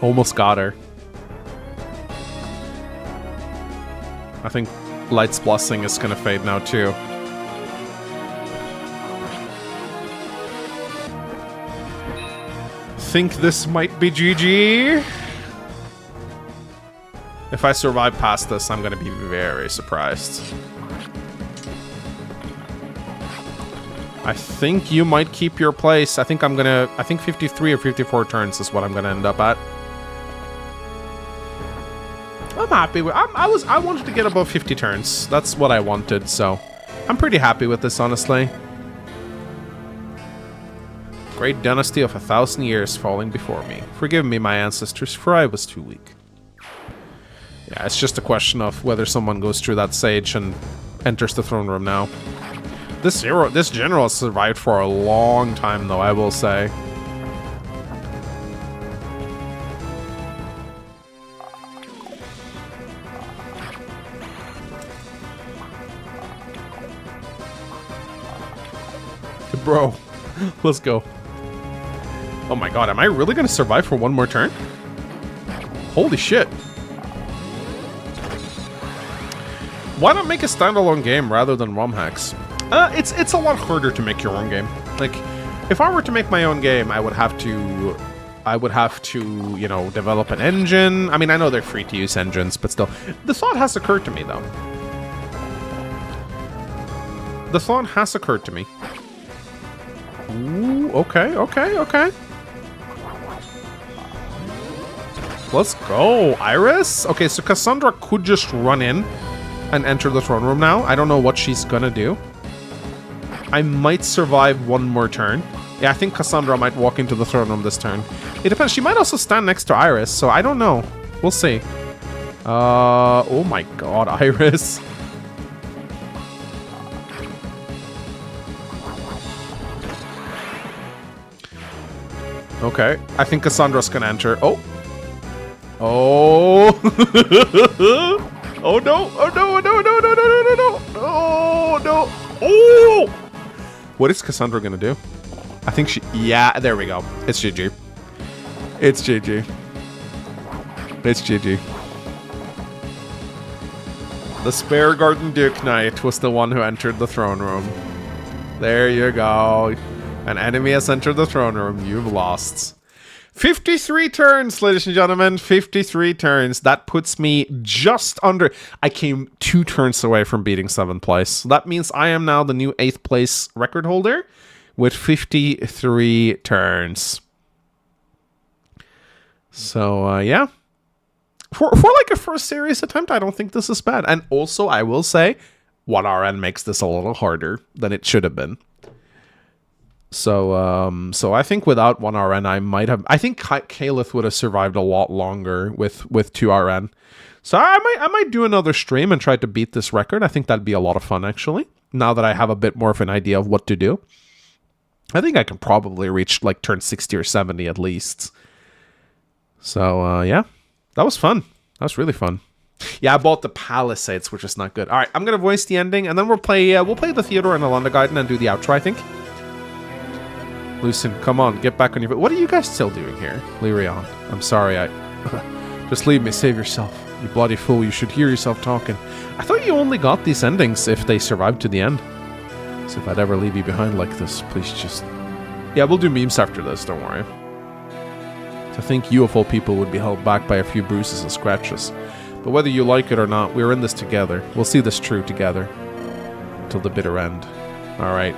Almost got her. I think Light's Blessing is gonna fade now, too. Think this might be GG. If I survive past this, I'm gonna be very surprised. I think you might keep your place. I think 53 or 54 turns is what I'm gonna end up at. happy with. I wanted to get above 50 turns. That's what I wanted. So I'm pretty happy with this, honestly. Great dynasty of 1,000 years falling before me. Forgive me, my ancestors, for I was too weak. Yeah, it's just a question of whether someone goes through that sage and enters the throne room now. This general has survived for a long time, though, I will say. Bro, let's go. Oh my god, am I really gonna survive for one more turn? Holy shit. Why not make a standalone game rather than ROM hacks? It's a lot harder to make your own game. Like, if I were to make my own game, I would have to, you know, develop an engine. I mean, I know they're free to use engines, but still. The thought has occurred to me, though. The thought has occurred to me. Ooh, okay. Let's go, Iris. Okay, so Cassandra could just run in and enter the throne room now. I don't know what she's gonna do. I might survive one more turn. Yeah, I think Cassandra might walk into the throne room this turn. It depends. She might also stand next to Iris, so I don't know. We'll see. Oh my god, Iris. Okay, I think Cassandra's gonna enter. Oh. Oh. Oh no. Oh no. No. No. No. No. No. No. Oh no. Oh. What is Cassandra gonna do? I think she... Yeah, there we go. It's GG. It's GG. It's GG. The Spare Garden Duke Knight was the one who entered the throne room. There you go. An enemy has entered the throne room. You've lost. 53 turns, ladies and gentlemen. 53 turns. That puts me just under... I came 2 turns away from beating 7th place. So that means I am now the new 8th place record holder with 53 turns. So, yeah. For like a first series attempt, I don't think this is bad. And also, I will say, 1RN makes this a little harder than it should have been. So, so I think without 1RN, I might have... I think Caliph would have survived a lot longer with 2RN. So I might do another stream and try to beat this record. I think that'd be a lot of fun, actually. Now that I have a bit more of an idea of what to do. I think I can probably reach, like, turn 60 or 70 at least. So, yeah. That was fun. That was really fun. Yeah, I bought the Palisades, which is not good. All right, I'm going to voice the ending, and then we'll play the Theodore and the Londogarden and do the outro, I think. Lucien, come on, get back on your feet. What are you guys still doing here? Lyrion, I'm sorry, Just leave me, save yourself. You bloody fool, you should hear yourself talking. I thought you only got these endings if they survived to the end. So if I'd ever leave you behind like this, please just... Yeah, we'll do memes after this, don't worry. To think you of all people would be held back by a few bruises and scratches. But whether you like it or not, we're in this together. We'll see this through together. Until the bitter end. Alright.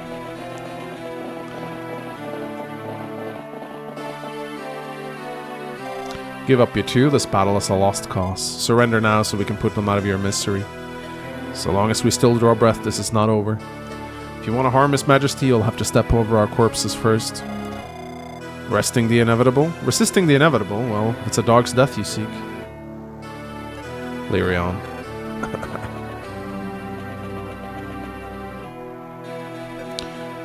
Give up, you two. This battle is a lost cause. Surrender now so we can put them out of your misery. So long as we still draw breath, this is not over. If you want to harm His Majesty, you'll have to step over our corpses first. Resisting the inevitable? Well, it's a dog's death you seek. Lyrion.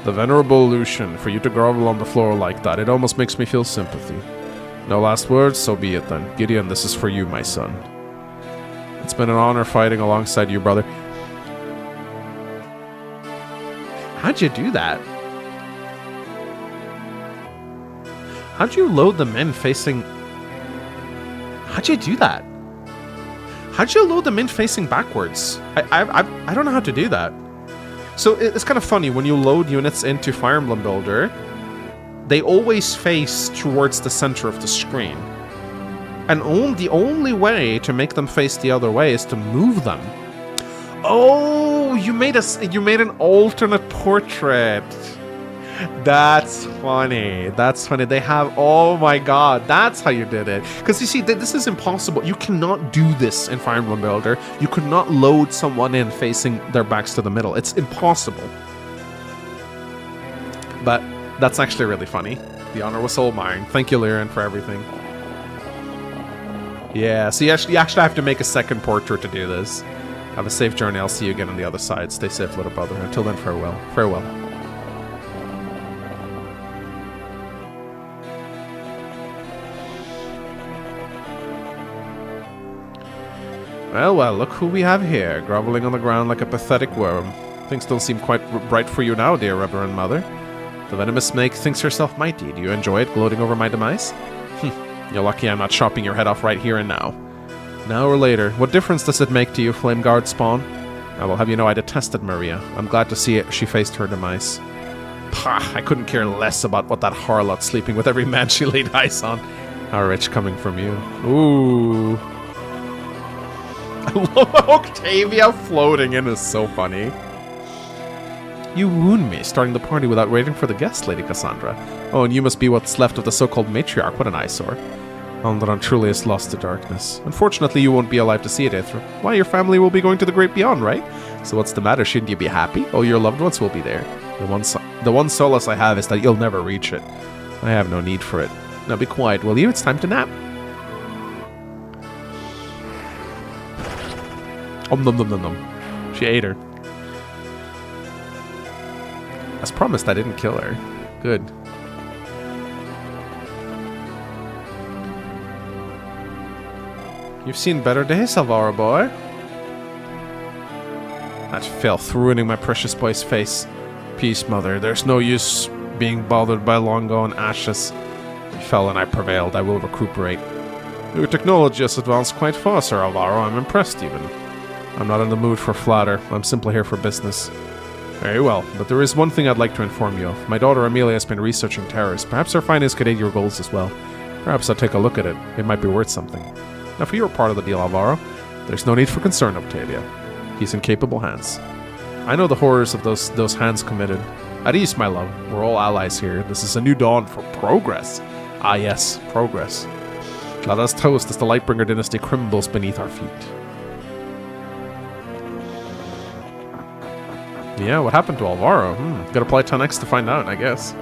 The Venerable Lucian, for you to grovel on the floor like that, it almost makes me feel sympathy. No last words? So be it then. Gideon, this is for you, my son. It's been an honor fighting alongside you, brother. How'd you do that? How'd you load them in facing... How'd you do that? How'd you load them in facing backwards? I don't know how to do that. So it's kind of funny, when you load units into Fire Emblem Builder, they always face towards the center of the screen. And the only way to make them face the other way is to move them. Oh, you made an alternate portrait. That's funny. That's funny. They have... Oh my god. That's how you did it. Because you see, this is impossible. You cannot do this in Fire Emblem Builder. You could not load someone in facing their backs to the middle. It's impossible. But that's actually really funny. The honor was all mine. Thank you, Liren, for everything. Yeah, so you actually have to make a second portrait to do this. Have a safe journey. I'll see you again on the other side. Stay safe, little brother. Until then, farewell. Farewell. Well, look who we have here, groveling on the ground like a pathetic worm. Things don't seem quite bright for you now, dear Reverend Mother. The venomous snake thinks herself mighty. Do you enjoy it, gloating over my demise? You're lucky I'm not chopping your head off right here and now. Now or later, what difference does it make to you, Flame Guard spawn? I will have you know I detested Maria. I'm glad to see it. She faced her demise. Pah, I couldn't care less about what that harlot sleeping with every man she laid eyes on. How rich coming from you. Ooh. I love Octavia floating in is so funny. You wound me, starting the party without waiting for the guest, Lady Cassandra. Oh, and you must be what's left of the so-called matriarch. What an eyesore. Alderon truly is lost to darkness. Unfortunately, you won't be alive to see it, Aethra. Why, your family will be going to the great beyond, right? So what's the matter? Shouldn't you be happy? Oh, your loved ones will be there. The one solace I have is that you'll never reach it. I have no need for it. Now be quiet, will you? It's time to nap. Nom nom nom nom. She ate her. As promised, I didn't kill her. Good. You've seen better days, Alvaro boy. That filth ruining my precious boy's face. Peace, mother. There's no use being bothered by long gone ashes. He fell and I prevailed. I will recuperate. Your technology has advanced quite far, Sir Alvaro. I'm impressed, even. I'm not in the mood for flatter. I'm simply here for business. Very well, but there is one thing I'd like to inform you of. My daughter Amelia has been researching terrors. Perhaps her findings could aid your goals as well. Perhaps I'll take a look at it. It might be worth something. Now for your part of the deal, Alvaro, there's no need for concern, Octavia. He's in capable hands. I know the horrors of those hands committed. At ease, my love. We're all allies here. This is a new dawn for progress. Ah yes, progress. Let us toast as the Lightbringer dynasty crumbles beneath our feet. Yeah, what happened to Alvaro? Gotta play 10x to find out, I guess.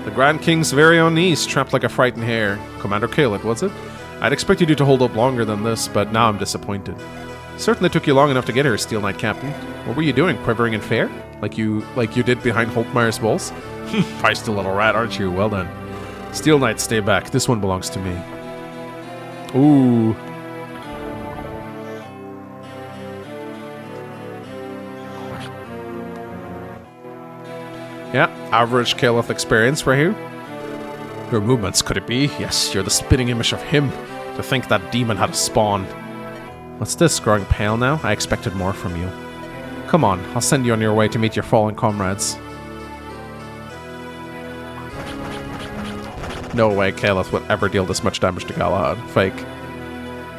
The Grand King's very own niece, trapped like a frightened hare. Commander Caleb, was it? I'd expected you to hold up longer than this, but now I'm disappointed. Certainly took you long enough to get here, Steel Knight Captain. What were you doing, quivering in fear? Like you did behind Holtmeier's walls? Feisty little rat, aren't you? Well done. Steel Knight, stay back. This one belongs to me. Ooh. Yeah, average Caliph experience right here. Your movements, could it be? Yes, you're the spitting image of him. To think that demon had a spawn. What's this, growing pale now? I expected more from you. Come on, I'll send you on your way to meet your fallen comrades. No way Caliph would ever deal this much damage to Galahad. Fake.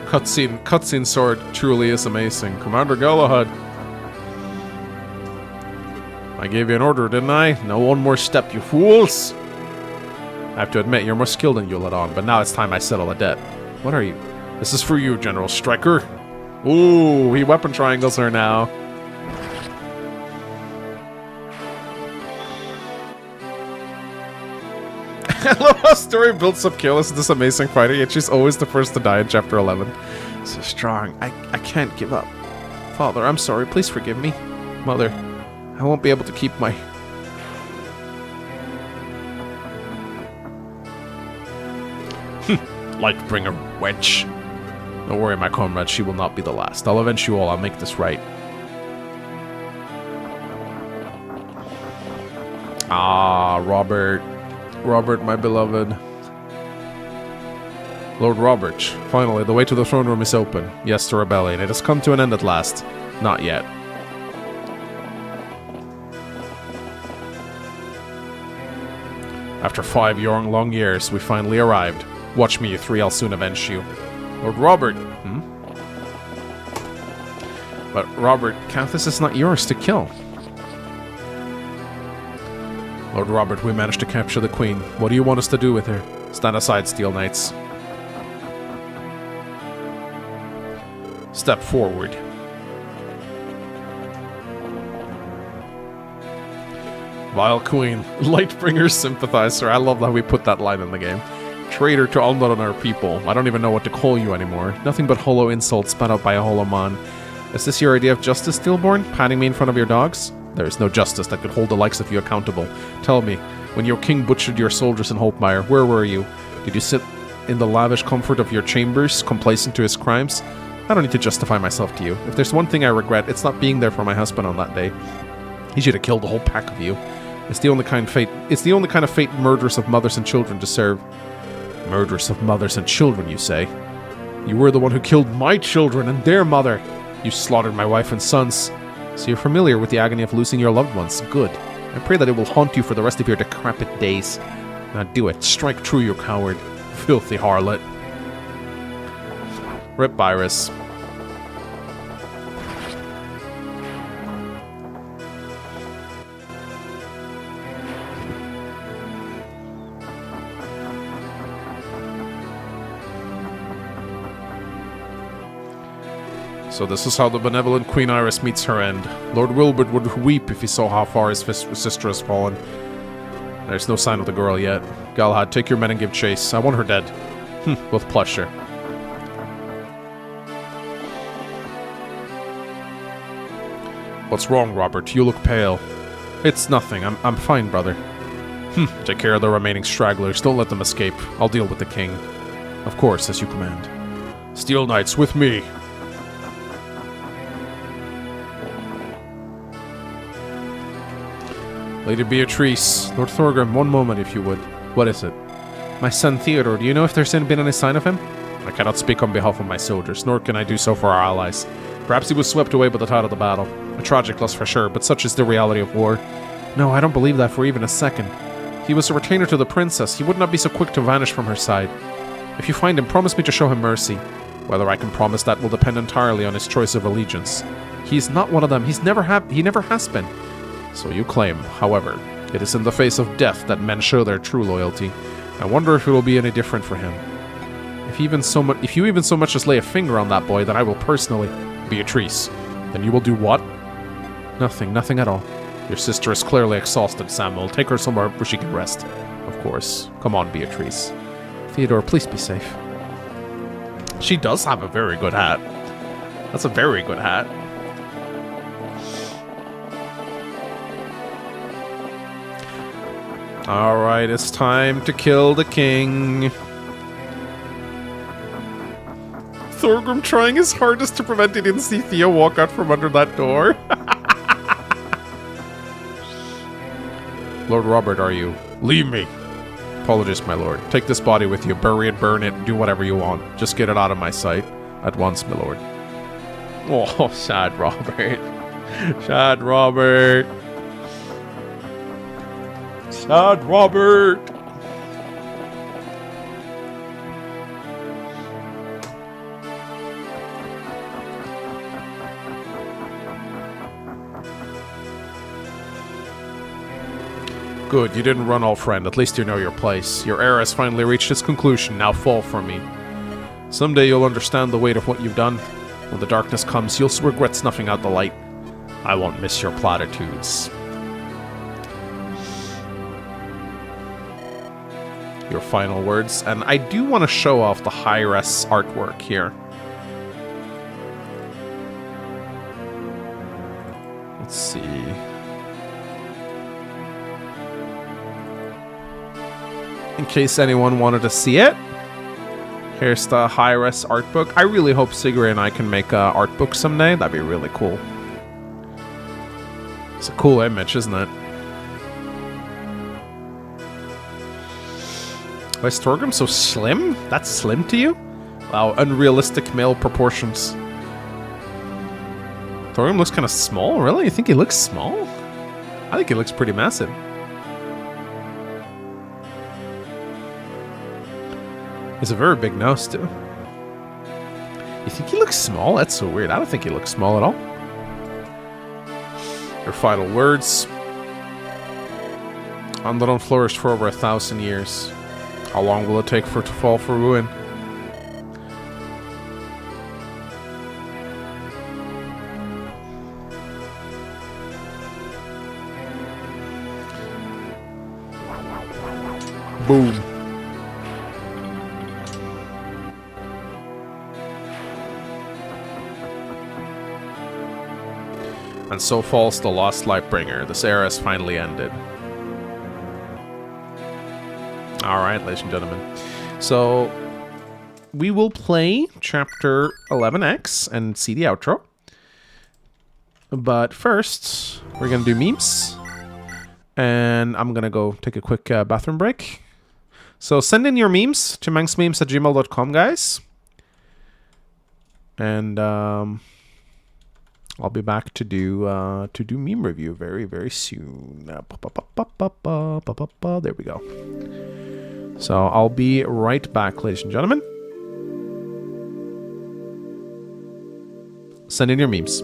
Cutscene sword truly is amazing. Commander Galahad. I gave you an order, didn't I? No one more step, you fools! I have to admit, you're more skilled than you let on, but now it's time I settle a debt. What are you? This is for you, General Stryker. Ooh, he weapon triangles her now. I love how story builds up Kaelis as this amazing fighter, yet she's always the first to die in Chapter 11. So strong. I can't give up. Father, I'm sorry. Please forgive me. Mother, I won't be able to keep my... Lightbringer wench. Don't worry, my comrade. She will not be the last. I'll avenge you all. I'll make this right. Ah, Robert. Robert, my beloved. Lord Robert, finally, the way to the throne room is open. Yes, the rebellion. It has come to an end at last. Not yet. After 5 long years, we finally arrived. Watch me, you three, I'll soon avenge you. Lord Robert, But Robert, Canthus is not yours to kill. Lord Robert, we managed to capture the Queen. What do you want us to do with her? Stand aside, Steel Knights. Step forward. Vile Queen, Lightbringer's sympathizer. I love that we put that line in the game. Traitor to all not on our people. I don't even know what to call you anymore. Nothing but hollow insults spat out by a hollow man. Is this your idea of justice, Steelborn? Patting me in front of your dogs? There is no justice that could hold the likes of you accountable. Tell me, when your king butchered your soldiers in Holtmeyer, where were you? Did you sit in the lavish comfort of your chambers, complacent to his crimes? I don't need to justify myself to you. If there's one thing I regret, it's not being there for my husband on that day. He should have killed the whole pack of you. It's the only kind of fate murderers of mothers and children deserve. Murderers of mothers and children, you say? You were the one who killed my children and their mother. You slaughtered my wife and sons. So you're familiar with the agony of losing your loved ones. Good. I pray that it will haunt you for the rest of your decrepit days. Now do it. Strike true, you coward. Filthy harlot. Rip Virus. So this is how the benevolent Queen Iris meets her end. Lord Wilbert would weep if he saw how far his sister has fallen. There's no sign of the girl yet. Galahad, take your men and give chase. I want her dead. With pleasure. What's wrong, Robert? You look pale. It's nothing. I'm fine, brother. Take care of the remaining stragglers. Don't let them escape. I'll deal with the king. Of course, as you command. Steel Knights, with me! Lady Beatrice, Lord Thorgrim, one moment if you would. What is it? My son Theodore, do you know if there's been any sign of him? I cannot speak on behalf of my soldiers, nor can I do so for our allies. Perhaps he was swept away by the tide of the battle. A tragic loss for sure, but such is the reality of war. No, I don't believe that for even a second. He was a retainer to the princess. He would not be so quick to vanish from her side. If you find him, promise me to show him mercy. Whether I can promise that will depend entirely on his choice of allegiance. He's not one of them. He never has been. So you claim. However, it is in the face of death that men show their true loyalty. I wonder if it will be any different for him. If you even so much as lay a finger on that boy, then I will personally... Beatrice. Then you will do what? Nothing at all. Your sister is clearly exhausted, Samuel. Take her somewhere where she can rest. Of course. Come on, Beatrice. Theodore, please be safe. She does have a very good hat. That's a very good hat. Alright, it's time to kill the king. Thorgrim trying his hardest to prevent he didn't see Theo walk out from under that door. Lord Robert, are you? Leave me. Apologies, my lord. Take this body with you. Bury it, burn it, do whatever you want. Just get it out of my sight. At once, my lord. Oh, sad Robert. Sad Robert. Sad Robert. Good, you didn't run, old friend. At least you know your place. Your error has finally reached its conclusion. Now fall for me. Someday you'll understand the weight of what you've done. When the darkness comes, you'll regret snuffing out the light. I won't miss your platitudes. Your final words. And I do want to show off the high-res artwork here. Let's see. In case anyone wanted to see it. Here's the high-res art book. I really hope Sigrid and I can make an art book someday. That'd be really cool. It's a cool image, isn't it? Why is Thorgrim so slim? That's slim to you? Wow, unrealistic male proportions. Thorgrim looks kind of small, really? You think he looks small? I think he looks pretty massive. He's a very big nose, too. You think he looks small? That's so weird. I don't think he looks small at all. Your final words. Underland flourished for over 1,000 years. How long will it take for it to fall for ruin? Boom. And so falls the lost Lightbringer. This era is finally ended. Alright, ladies and gentlemen. So, we will play Chapter 11X and see the outro. But first, we're going to do memes. And I'm going to go take a quick bathroom break. So, send in your memes to manxmemes@gmail.com, guys. And I'll be back to do meme review very, very soon. There we go. So I'll be right back, ladies and gentlemen. Send in your memes.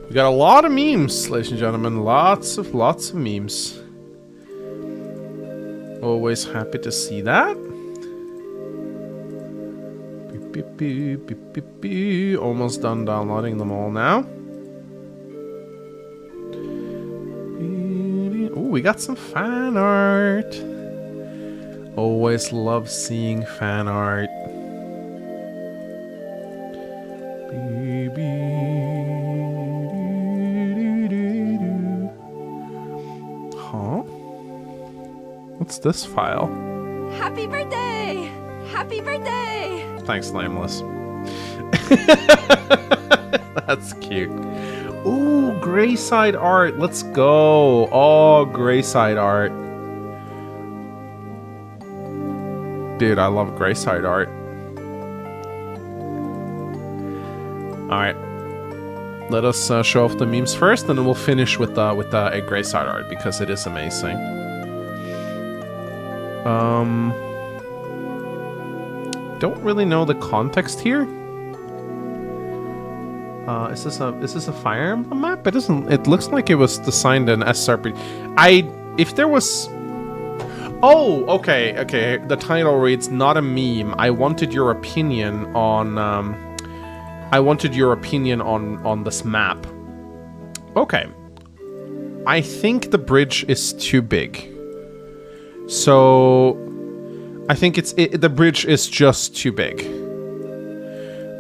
We got a lot of memes, ladies and gentlemen. Lots of memes. Always happy to see that. Beep, beep, beep, beep, beep. Almost done downloading them all now. Ooh, we got some fan art. Always love seeing fan art. Huh? What's this file?
Happy birthday! Happy birthday!
Thanks, Nameless. That's cute. Ooh, Grayside art. Let's go. Oh, Grayside art. Dude, I love Grayside art. Alright. Let us show off the memes first, and then we'll finish with a Grayside art, because it is amazing. Don't really know the context here. Is this a Fire Emblem map? It isn't. It looks like it was designed in SRP. If there was. Oh, okay. The title reads "Not a meme. I wanted your opinion on. I wanted your opinion on this map." Okay. I think the bridge is too big. So I think the bridge is just too big.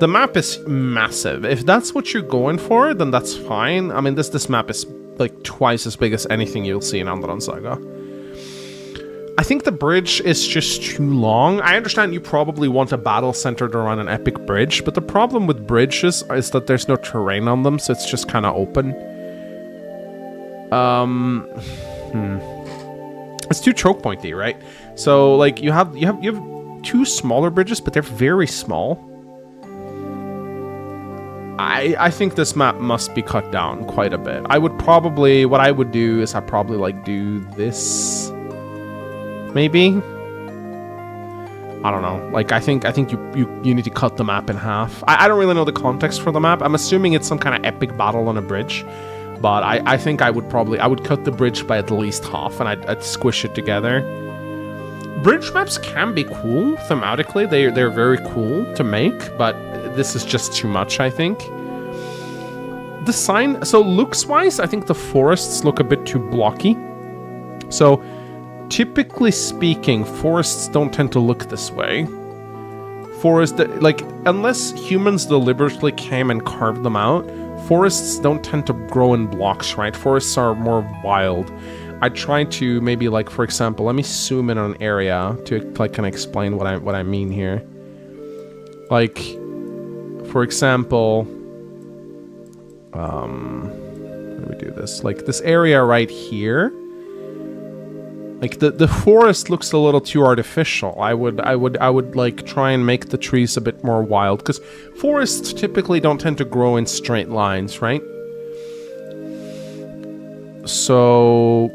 The map is massive. If that's what you're going for, then that's fine. I mean, this map is like twice as big as anything you'll see in Rebellion Saga. I think the bridge is just too long. I understand you probably want a battle centered around an epic bridge, but the problem with bridges is that there's no terrain on them, so it's just kind of open. It's too choke pointy, right? So like you have two smaller bridges, but they're very small. I think this map must be cut down quite a bit. What I would do is I'd probably like do this. Maybe? I don't know. Like I think you need to cut the map in half. I don't really know the context for the map. I'm assuming it's some kind of epic battle on a bridge. But I think I would cut the bridge by at least half, and I'd squish it together. Bridge maps can be cool thematically. They're very cool to make, but this is just too much, I think. Design, so looks-wise, I think the forests look a bit too blocky. So, typically speaking, forests don't tend to look this way. Unless humans deliberately came and carved them out, forests don't tend to grow in blocks, right? Forests are more wild. I try to maybe, like, for example, let me zoom in on an area to like kind of explain what I mean here. Like, for example, how do we do this? Like this area right here. Like the forest looks a little too artificial. I would like try and make the trees a bit more wild, because forests typically don't tend to grow in straight lines, right? So,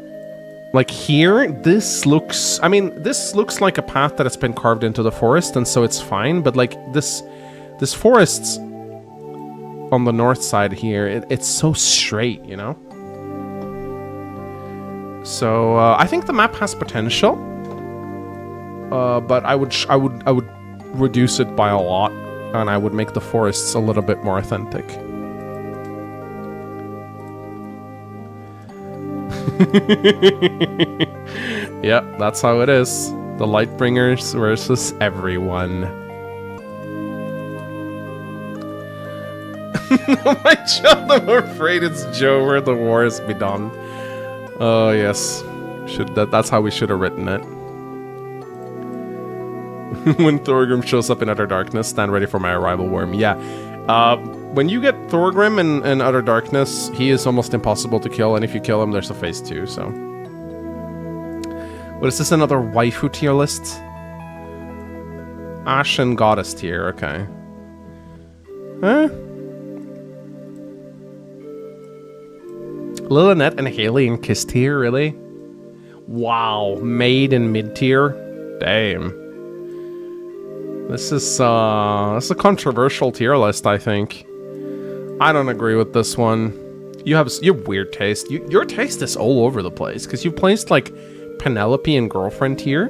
like here, this looks like a path that has been carved into the forest, and so it's fine. But like this forest on the north side here, it's so straight, you know. So I think the map has potential, but I would reduce it by a lot, and I would make the forests a little bit more authentic. Yep, that's how it is. The Lightbringers versus everyone. Oh my child, I'm afraid it's Joe where the war has been done. Oh yes, that's how we should have written it. When Thorgrim shows up in Utter Darkness, stand ready for my arrival, Worm. Yeah, when you get Thorgrim in Utter Darkness, he is almost impossible to kill, and if you kill him, there's a phase 2. So, what is this? Another waifu tier list? Ashen Goddess tier. Okay. Huh? Lilynette and Haley in Kiss tier, really? Wow, Maid in mid tier? Damn. This is a controversial tier list, I think. I don't agree with this one. You have weird taste. Your taste is all over the place because you placed like Penelope in girlfriend tier.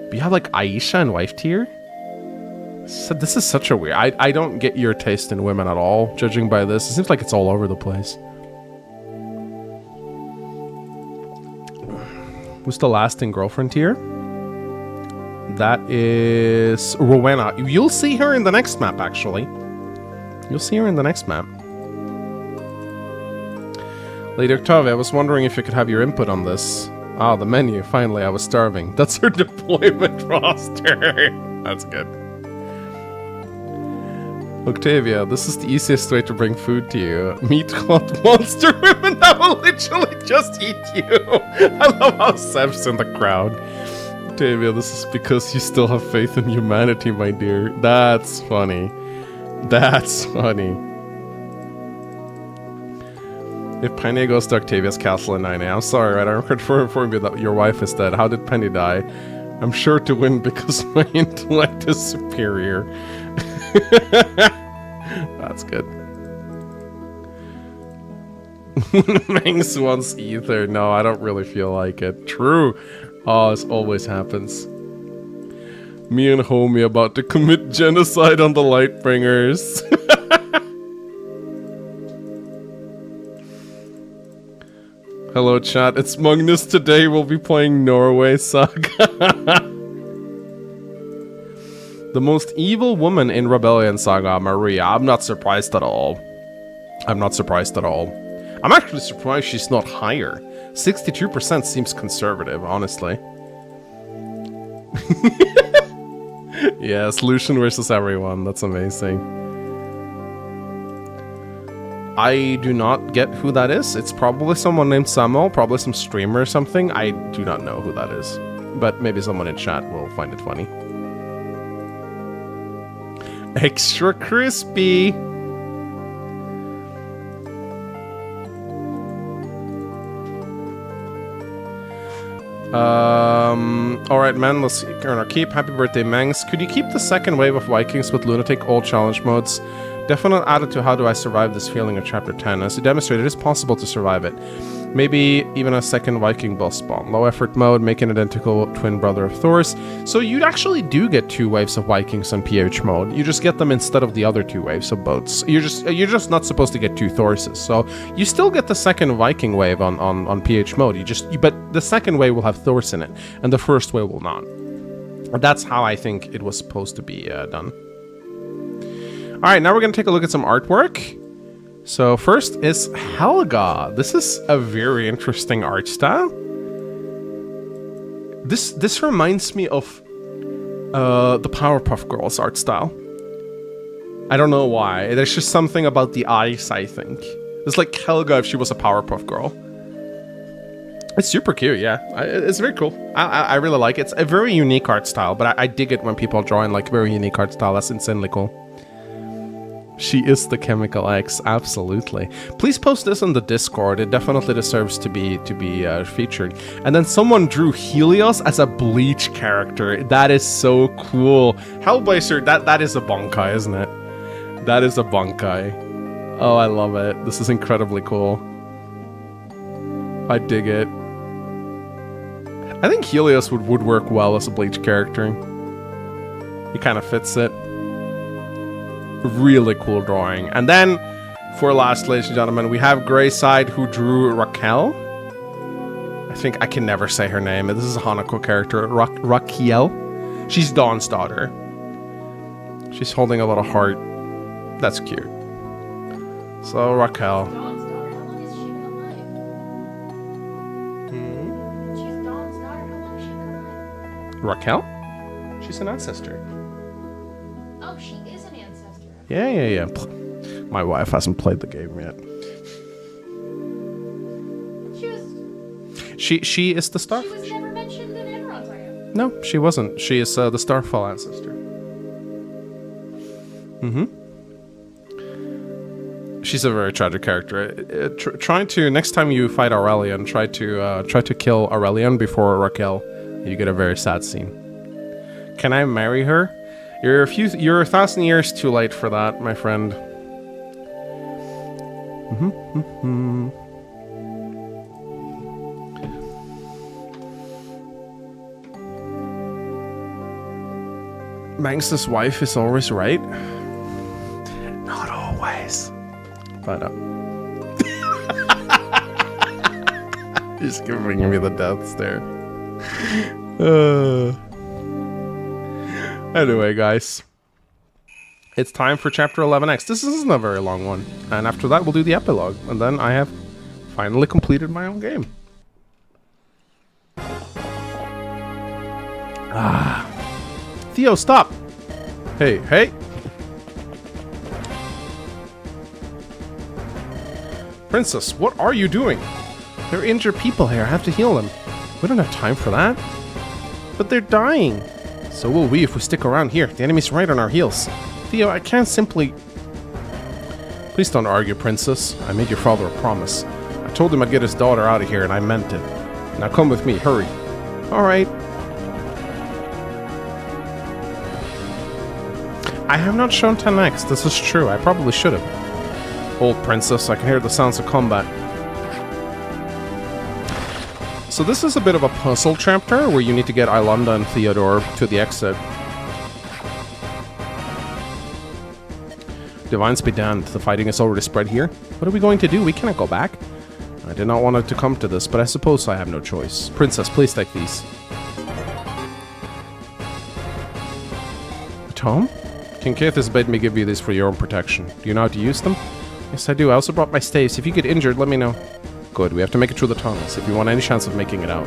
But you have like Aisha in wife tier. So this is such a weird. I don't get your taste in women at all. Judging by this, it seems like it's all over the place. Who's the last in girlfriend tier? That is Rowena. You'll see her in the next map. Actually, you'll see her in the next map. Lady Octavia, I was wondering if you could have your input on this. Ah, the menu. Finally, I was starving. That's her deployment roster. That's good. Octavia, this is the easiest way to bring food to you. Meet hot monster women that will literally just eat you. I love how Seb's in the crowd. Octavia, this is because you still have faith in humanity, my dear. That's funny. That's funny. If Penny goes to Octavia's castle in 9 I'm sorry, right? I'm confirm you that your wife is dead. How did Penny die? I'm sure to win because my intellect is superior. That's good. Mangs wants ether. No, I don't really feel like it. True. Oh, this always happens. Me and homie about to commit genocide on the Lightbringers. Hello chat, it's Magnus. Today we'll be playing Norway Saga. The most evil woman in Rebellion Saga, Maria. I'm not surprised at all. I'm not surprised at all. I'm actually surprised she's not higher. 62% seems conservative, honestly. Yes, Lucian versus everyone. That's amazing. I do not get who that is. It's probably someone named Samuel, probably some streamer or something. I do not know who that is. But maybe someone in chat will find it funny. Extra crispy. Alright, man, let's earn our keep. Happy birthday, Mangs. Could you keep the second wave of Vikings with Lunatic all challenge modes? Definite added to how do I survive this feeling in chapter 10. As you demonstrated, it is possible to survive it. Maybe even a second Viking boss spawn. Low effort mode, make an identical twin brother of Thor's. So you actually do get 2 waves of Vikings on PH mode. You just get them instead of the other 2 waves of boats. You're just not supposed to get 2 Thorses. So you still get the second Viking wave on PH mode. But the second wave will have Thors in it, and the first wave will not. That's how I think it was supposed to be done. Alright, now we're going to take a look at some artwork. So first is Helga. This is a very interesting art style. This reminds me of the Powerpuff Girls art style. I don't know why. There's just something about the eyes, I think. It's like Helga if she was a Powerpuff Girl. It's super cute, yeah. It's very cool. I really like it. It's a very unique art style, but I dig it when people draw in like very unique art style. That's insanely cool. She is the Chemical X, absolutely. Please post this on the Discord. It definitely deserves to be featured. And then someone drew Helios as a Bleach character. That is so cool. Hellblazer, that is a Bankai, isn't it? That is a Bankai. Oh, I love it. This is incredibly cool. I dig it. I think Helios would work well as a Bleach character. He kind of fits it. Really cool drawing. And then, for last, ladies and gentlemen, we have Greyside, who drew Raquel. I think I can never say her name. This is a Hanako character. Raquel. She's Dawn's daughter. She's holding a little heart. That's cute. So, Raquel.
Dawn's daughter, how long has she been alive? She's Dawn's daughter, how long has she been alive?
Raquel? She's an ancestor.
Oh, she is an ancestor.
Yeah. My wife hasn't played the game yet. She is the Starfall.
She was never mentioned in Enron's item.
No, she wasn't. She is the Starfall ancestor. She's a very tragic character. Try to next time you fight Aurelion, try to kill Aurelion before Raquel. You get a very sad scene. Can I marry her? You're 1,000 years too late for that, my friend. Manx's wife is always right. Not always. But, he's giving me the death stare. Anyway, guys. It's time for Chapter 11X. This isn't a very long one. And after that, we'll do the epilogue. And then I have finally completed my own game. Theo, stop! Hey, hey! Princess, what are you doing? There are injured people here. I have to heal them. We don't have time for that. But they're dying. So will we if we stick around here. The enemy's right on our heels. Theo, I can't simply... Please don't argue, Princess. I made your father a promise. I told him I'd get his daughter out of here, and I meant it. Now come with me. Hurry. Alright. I have not shown 10x. This is true. I probably should have. Old Princess, I can hear the sounds of combat. So this is a bit of a puzzle chapter where you need to get Ilonda and Theodore to the exit. Divines be damned, the fighting is already spread here. What are we going to do? We cannot go back. I did not want it to come to this, but I suppose I have no choice. Princess, please take these. Tom? King Keith has bade me give you these for your own protection. Do you know how to use them? Yes, I do. I also brought my staves. If you get injured, let me know. Good, we have to make it through the tunnels if you want any chance of making it out.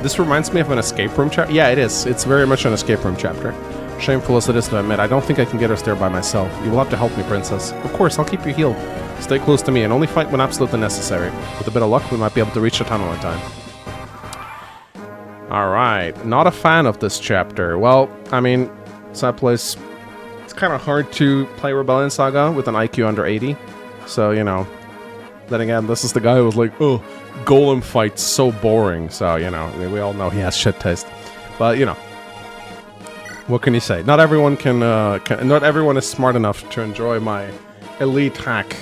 This reminds me of an escape room chapter. Yeah, it is. It's very much an escape room chapter. Shameful as it is to admit, I don't think I can get us there by myself. You will have to help me, Princess. Of course, I'll keep you healed. Stay close to me and only fight when absolutely necessary. With a bit of luck, we might be able to reach the tunnel in time. Alright, not a fan of this chapter. Well, I mean, sad place. It's kind of hard to play Rebellion Saga with an IQ under 80. So, you know. Then again, this is the guy who was like, oh, golem fights so boring. So, you know, we all know he has shit taste. But, you know. What can you say? Not everyone not everyone is smart enough to enjoy my elite hack.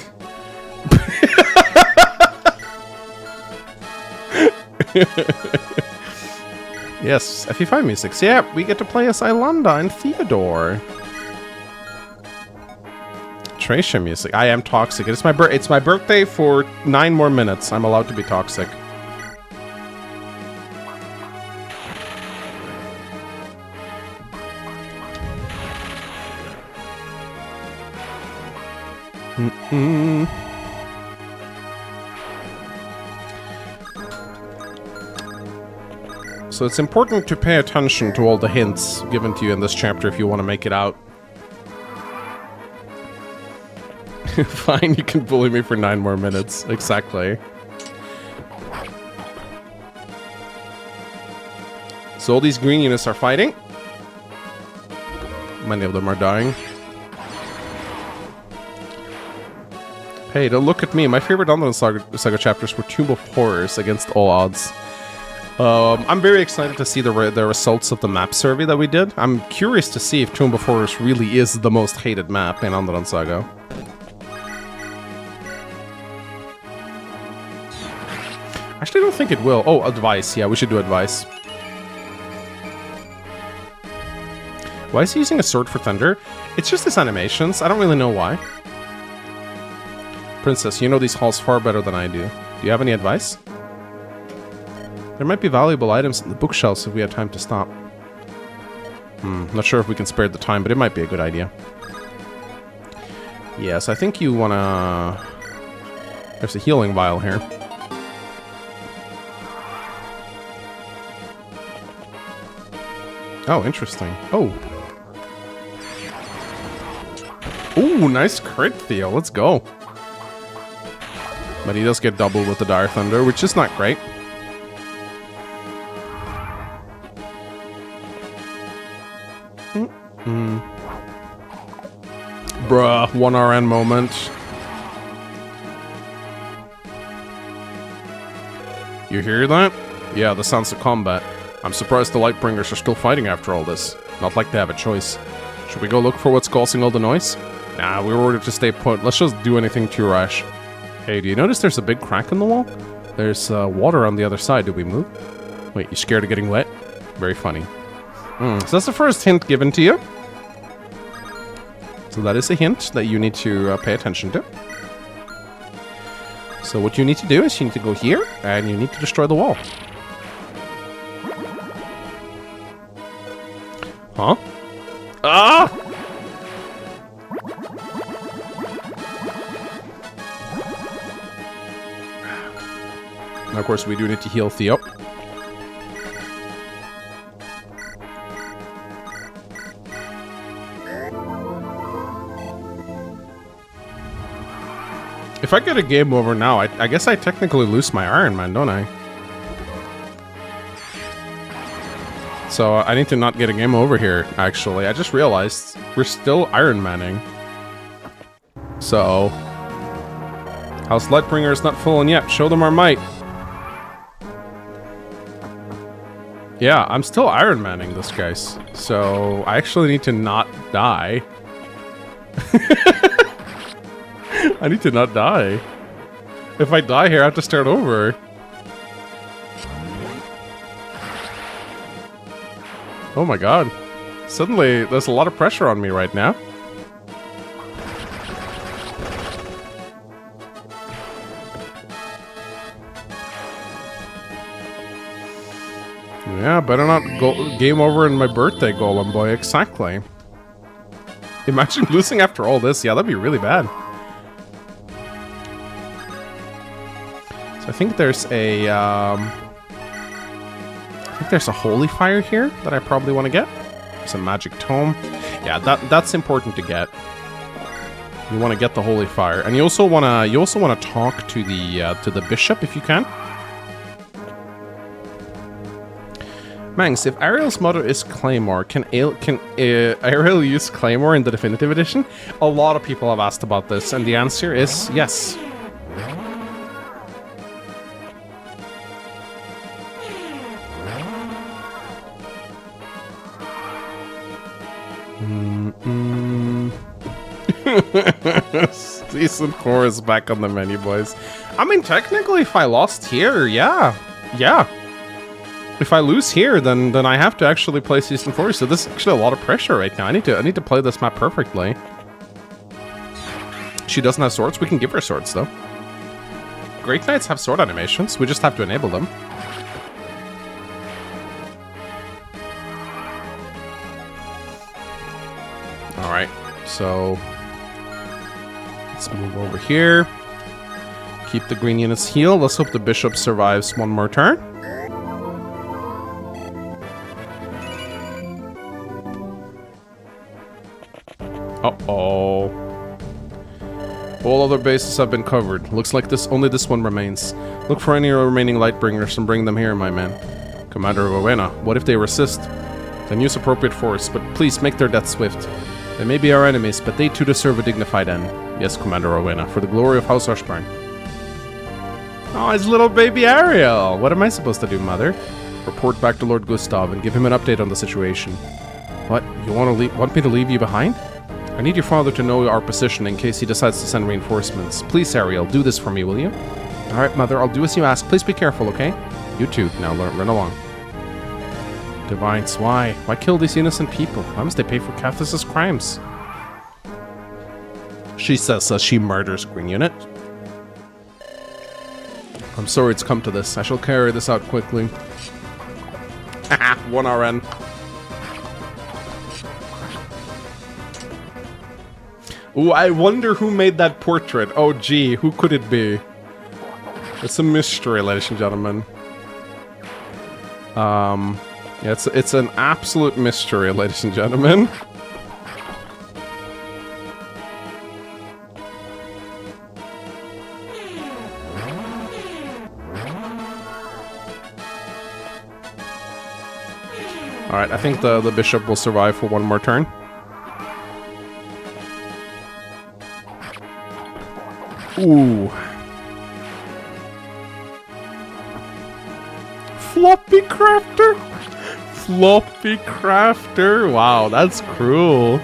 Yes, FE5 music. So yeah, we get to play as Ilonda and Theodore. Tracia music. I am toxic. It's my birthday for 9 more minutes. I'm allowed to be toxic. So it's important to pay attention to all the hints given to you in this chapter if you want to make it out. Fine, you can bully me for 9 more minutes. Exactly. So all these green units are fighting. Many of them are dying. Hey, don't look at me. My favorite Rebellion Saga chapters were Tomb of Horrors against all odds. I'm very excited to see the results of the map survey that we did. I'm curious to see if Tomb of Horrors really is the most hated map in Rebellion Saga. Actually, I don't think it will. Oh, advice. Yeah, we should do advice. Why is he using a sword for thunder? It's just his animations. I don't really know why. Princess, you know these halls far better than I do. Do you have any advice? There might be valuable items in the bookshelves if we had time to stop. Not sure if we can spare the time, but it might be a good idea. Yes, I think you wanna... There's a healing vial here. Oh, interesting. Oh. Ooh, nice crit, Theo. Let's go. But he does get doubled with the Dire Thunder, which is not great. Bruh, 1 RN moment. You hear that? Yeah, the sounds of combat. I'm surprised the Lightbringers are still fighting after all this. Not like they have a choice. Should we go look for what's causing all the noise? Nah, we were ordered to stay put. Let's just do anything to rush. Hey, do you notice there's a big crack in the wall? There's water on the other side. Did we move? Wait, you scared of getting wet? Very funny. So that's the first hint given to you. So that is a hint that you need to pay attention to. So what you need to do is you need to go here, and you need to destroy the wall. Huh? Ah! And of course, we do need to heal Theo. If I get a game over now, I guess I technically lose my Ironman, don't I? So I need to not get a game over here, actually. I just realized we're still Ironmanning. So... House Lightbringer is not fallen yet. Show them our might. Yeah, I'm still Ironmanning this, guys. So I actually need to not die. I need to not die. If I die here, I have to start over. Oh my god. Suddenly, there's a lot of pressure on me right now. Yeah, better not go game over in my birthday, Golem Boy. Exactly. Imagine losing after all this. Yeah, that'd be really bad. So I think there's a... there's a holy fire here that I probably want to get. It's a magic tome. Yeah, that's important to get. You want to get the holy fire, and you also want to talk to the bishop if you can. Mangs, if Ariel's mother is Claymore, can Ariel use Claymore in the definitive edition? A lot of people have asked about this, and the answer is yes. Season 4 is back on the menu, boys. I mean, technically, if I lost here, yeah. If I lose here, then I have to actually play Season 4, so this is actually a lot of pressure right now. I need to play this map perfectly. She doesn't have swords. We can give her swords, though. Great Knights have sword animations. We just have to enable them. Alright, so... let's move over here. Keep the green units healed. Let's hope the bishop survives one more turn. Uh-oh. All other bases have been covered. Looks like only this one remains. Look for any remaining Lightbringers and bring them here, my man. Commander Rowena, what if they resist? Then use appropriate force, but please make their death swift. They may be our enemies, but they too deserve a dignified end. Yes, Commander Rowena, for the glory of House Ashburn. Oh, it's little baby Ariel! What am I supposed to do, Mother? Report back to Lord Gustav and give him an update on the situation. What? You want me to leave you behind? I need your father to know our position in case he decides to send reinforcements. Please, Ariel, do this for me, will you? Alright, Mother, I'll do as you ask. Please be careful, okay? You too. Now run along. Divines, why? Why kill these innocent people? Why must they pay for Cathis' crimes? She says she murders Green Unit. I'm sorry it's come to this. I shall carry this out quickly. Haha, 1 RN. Ooh, I wonder who made that portrait. Oh, gee, who could it be? It's a mystery, ladies and gentlemen. Yeah, it's an absolute mystery, ladies and gentlemen. Alright, I think the bishop will survive for one more turn. Ooh. Floppy crafter? Floppy crafter? Wow, that's cruel.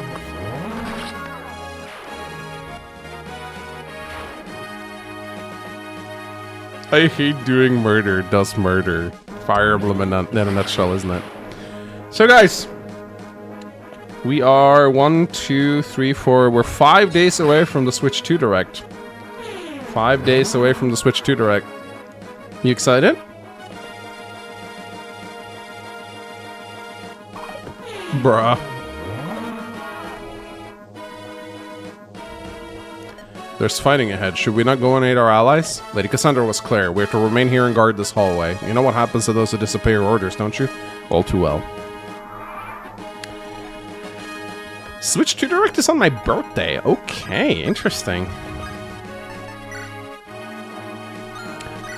I hate doing murder. Does murder. Fire Emblem in a nutshell, isn't it? So, guys, we are 1, 2, 3, 4. We're 5 days away from the Switch 2 Direct. 5 days away from the Switch 2 Direct. You excited? Bruh. There's fighting ahead. Should we not go and aid our allies? Lady Cassandra was clear. We have to remain here and guard this hallway. You know what happens to those who disobey your orders, don't you? All too well. Switch 2 Direct is on my birthday. Okay, interesting.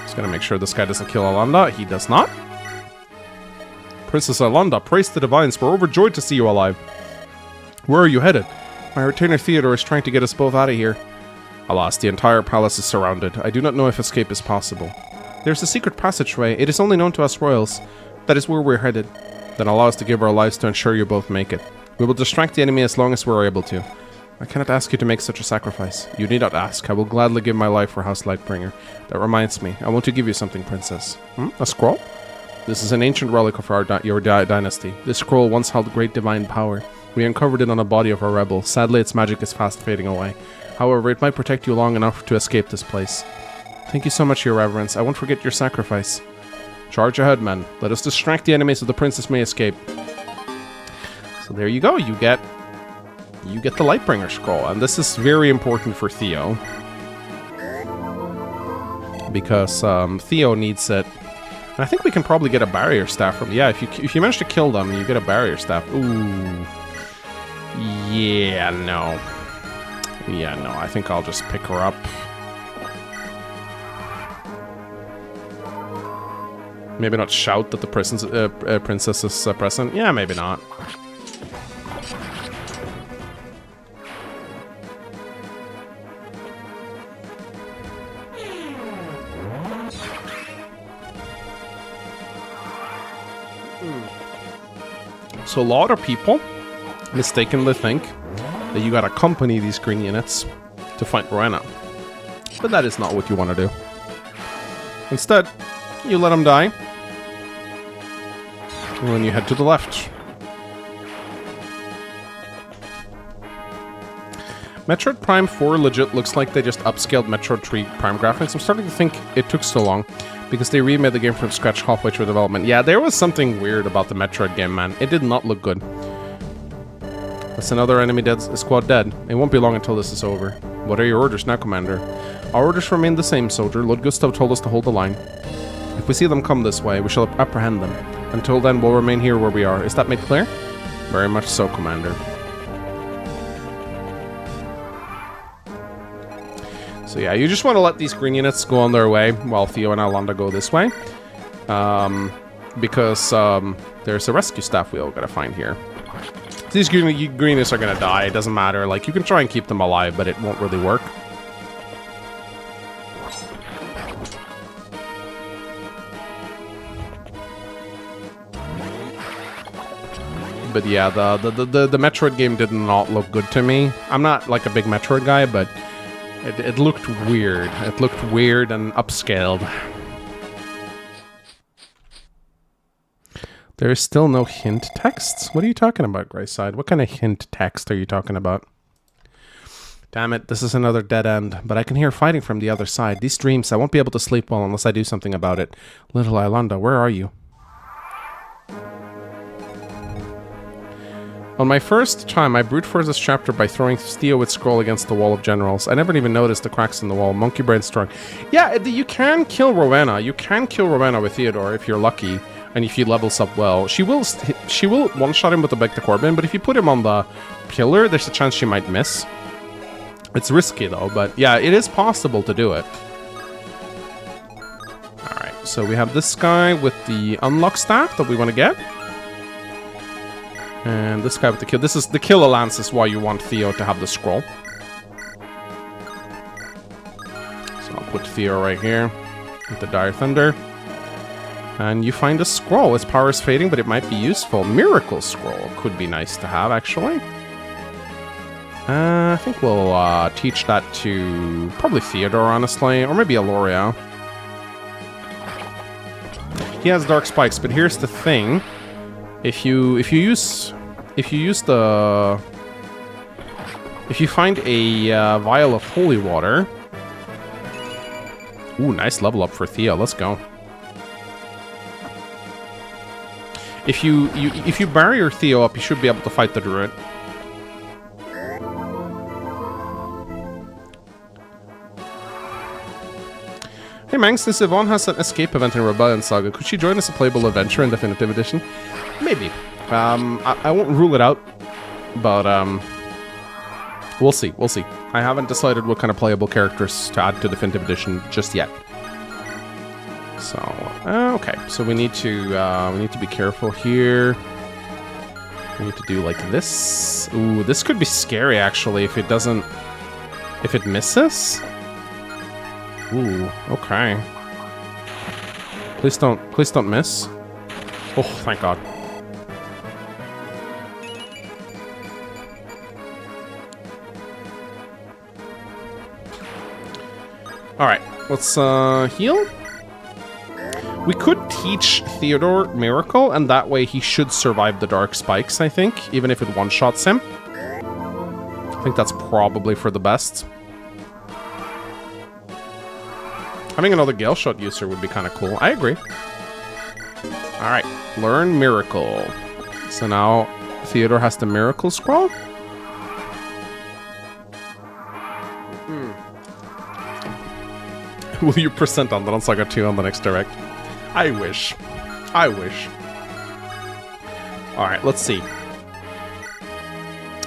Just gotta make sure this guy doesn't kill Alanda. He does not. Princess Alanda, praise the divines. We're overjoyed to see you alive. Where are you headed? My retainer Theodore is trying to get us both out of here. Alas, the entire palace is surrounded. I do not know if escape is possible. There's a secret passageway. It is only known to us royals. That is where we're headed. Then allow us to give our lives to ensure you both make it. We will distract the enemy as long as we're able to. I cannot ask you to make such a sacrifice. You need not ask. I will gladly give my life for House Lightbringer. That reminds me. I want to give you something, princess. A scroll? This is an ancient relic of your dynasty. This scroll once held great divine power. We uncovered it on a body of a rebel. Sadly, its magic is fast fading away. However, it might protect you long enough to escape this place. Thank you so much, your reverence. I won't forget your sacrifice. Charge ahead, men. Let us distract the enemies so the princess may escape. So there you go. You get the Lightbringer scroll, and this is very important for Theo because Theo needs it. And I think we can probably get a barrier staff from. Yeah, if you manage to kill them, you get a barrier staff. Ooh. Yeah, no. Yeah, no, I think I'll just pick her up. Maybe not shout that the princess is present. Yeah, maybe not. So a lot of people mistakenly think that you gotta accompany these green units to fight Rowena. But that is not what you want to do. Instead, you let them die. And then you head to the left. Metroid Prime 4 legit looks like they just upscaled Metroid 3 Prime graphics. I'm starting to think it took so long because they remade the game from scratch halfway through development. Yeah, there was something weird about the Metroid game, man. It did not look good. That's another enemy squad dead. It won't be long until this is over. What are your orders now, Commander? Our orders remain the same, soldier. Lord Gustav told us to hold the line. If we see them come this way, we shall apprehend them. Until then, we'll remain here where we are. Is that made clear? Very much so, Commander. So yeah, you just want to let these green units go on their way while Theo and Alanda go this way. Because there's a rescue staff we all gotta find here. These green units are gonna die, it doesn't matter. Like, you can try and keep them alive, but it won't really work. But yeah, the Metroid game did not look good to me. I'm not like a big Metroid guy, but it looked weird. It looked weird and upscaled. There is still no hint texts? What are you talking about, Greyside? What kind of hint text are you talking about? Damn it, this is another dead end, but I can hear fighting from the other side. These dreams, I won't be able to sleep well unless I do something about it. Little Alanda, where are you? On my first time, I brute forced this chapter by throwing Theo with scroll against the wall of generals. I never even noticed the cracks in the wall. Monkey brain strong. Yeah, you can kill Rowena. You can kill Rowena with Theodore if you're lucky. And if he levels up well, she will one-shot him with the Back to Corbin, but if you put him on the pillar, there's a chance she might miss. It's risky though, but yeah, it is possible to do it. Alright, so we have this guy with the unlock staff that we want to get. And this guy with the kill. This is the Killer Lance is why you want Theo to have the scroll. So I'll put Theo right here with the Dire Thunder. And you find a scroll. Its power is fading, but it might be useful. Miracle Scroll could be nice to have, actually. I think we'll teach that to probably Theodore, honestly. Or maybe Aloria. He has dark spikes, but here's the thing. If you find a vial of holy water. Ooh, nice level up for Theo. Let's go. If you bury your Theo up, you should be able to fight the druid. Hey Mangs, since Yvonne has an escape event in Rebellion Saga, could she join as a playable adventure in Definitive Edition? Maybe. I won't rule it out, but we'll see. We'll see. I haven't decided what kind of playable characters to add to Definitive Edition just yet. So okay. So we need to be careful here. We need to do like this. Ooh, this could be scary actually if it doesn't. If it misses. Ooh, okay. Please don't miss. Oh, thank God. Alright, let's heal. We could teach Theodore Miracle, and that way he should survive the Dark Spikes, I think, even if it one-shots him. I think that's probably for the best. Having another Gale Shot user would be kind of cool. I agree. Alright, learn Miracle. So now Theodore has the Miracle Scroll. Will you present on Saga 2 on the next direct? I wish. I wish. Alright, let's see.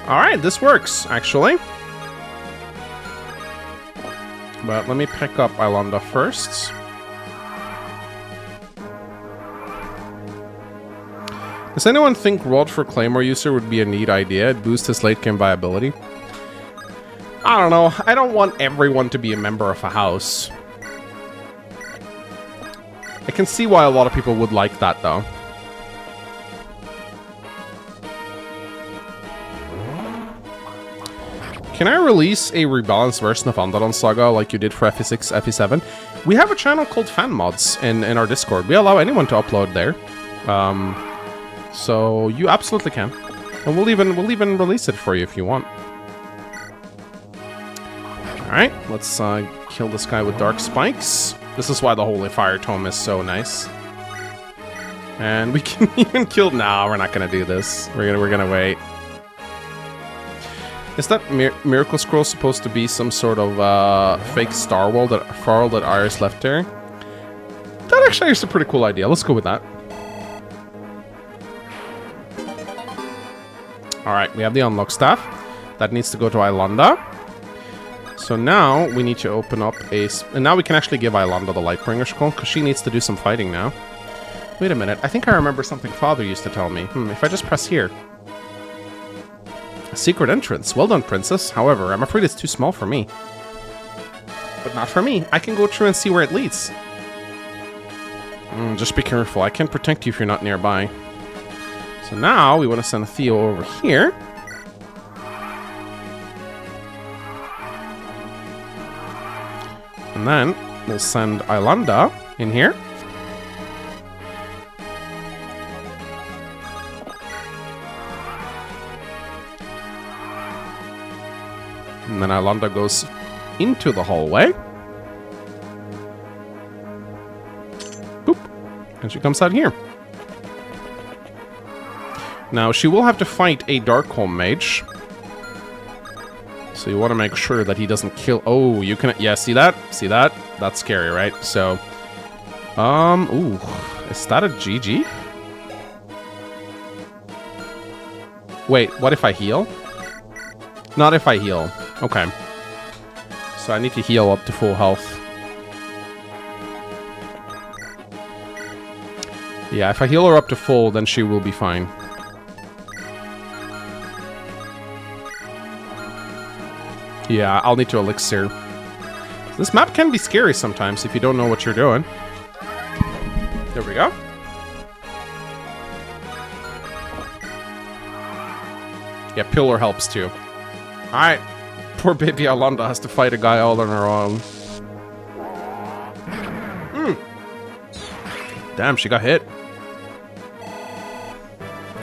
Alright, this works, actually. But let me pick up Ilonda first. Does anyone think Rod for Claymore user would be a neat idea? It boosts his late game viability. I don't know. I don't want everyone to be a member of a house. I can see why a lot of people would like that, though. Can I release a rebalanced version of Andalon Saga like you did for FE6, FE7? We have a channel called Fan Mods in our Discord. We allow anyone to upload there. So you absolutely can. And we'll even release it for you if you want. Alright, let's kill this guy with Dark Spikes. This is why the Holy Fire Tome is so nice. And we can even kill... Nah, we're not gonna do this. We're gonna wait. Is that Miracle Scroll supposed to be some sort of fake Star World that Iris left there? That actually is a pretty cool idea. Let's go with that. Alright, we have the Unlock Staff. That needs to go to Ilonda. So now we need to open up a... And now we can actually give Ilonda the Lightbringer Scroll, because she needs to do some fighting now. Wait a minute. I think I remember something Father used to tell me. If I just press here... A secret entrance. Well done, Princess. However, I'm afraid it's too small for me. But not for me. I can go through and see where it leads. Just be careful. I can't protect you if you're not nearby. So now we want to send Theo over here. And then we'll send Ilonda in here. And then Ilonda goes into the hallway. Boop. And she comes out here. Now, she will have to fight a Darkholm mage. So you want to make sure that he doesn't kill... Oh, you can... Yeah, see that? See that? That's scary, right? So... Ooh. Is that a GG? Wait, what if I heal? Not if I heal. Okay. So I need to heal up to full health. Yeah, if I heal her up to full, then she will be fine. Yeah, I'll need to elixir. This map can be scary sometimes if you don't know what you're doing. There we go. Yeah, Pillar helps too. Alright. Poor baby Ilonda has to fight a guy all on her own. Damn, she got hit.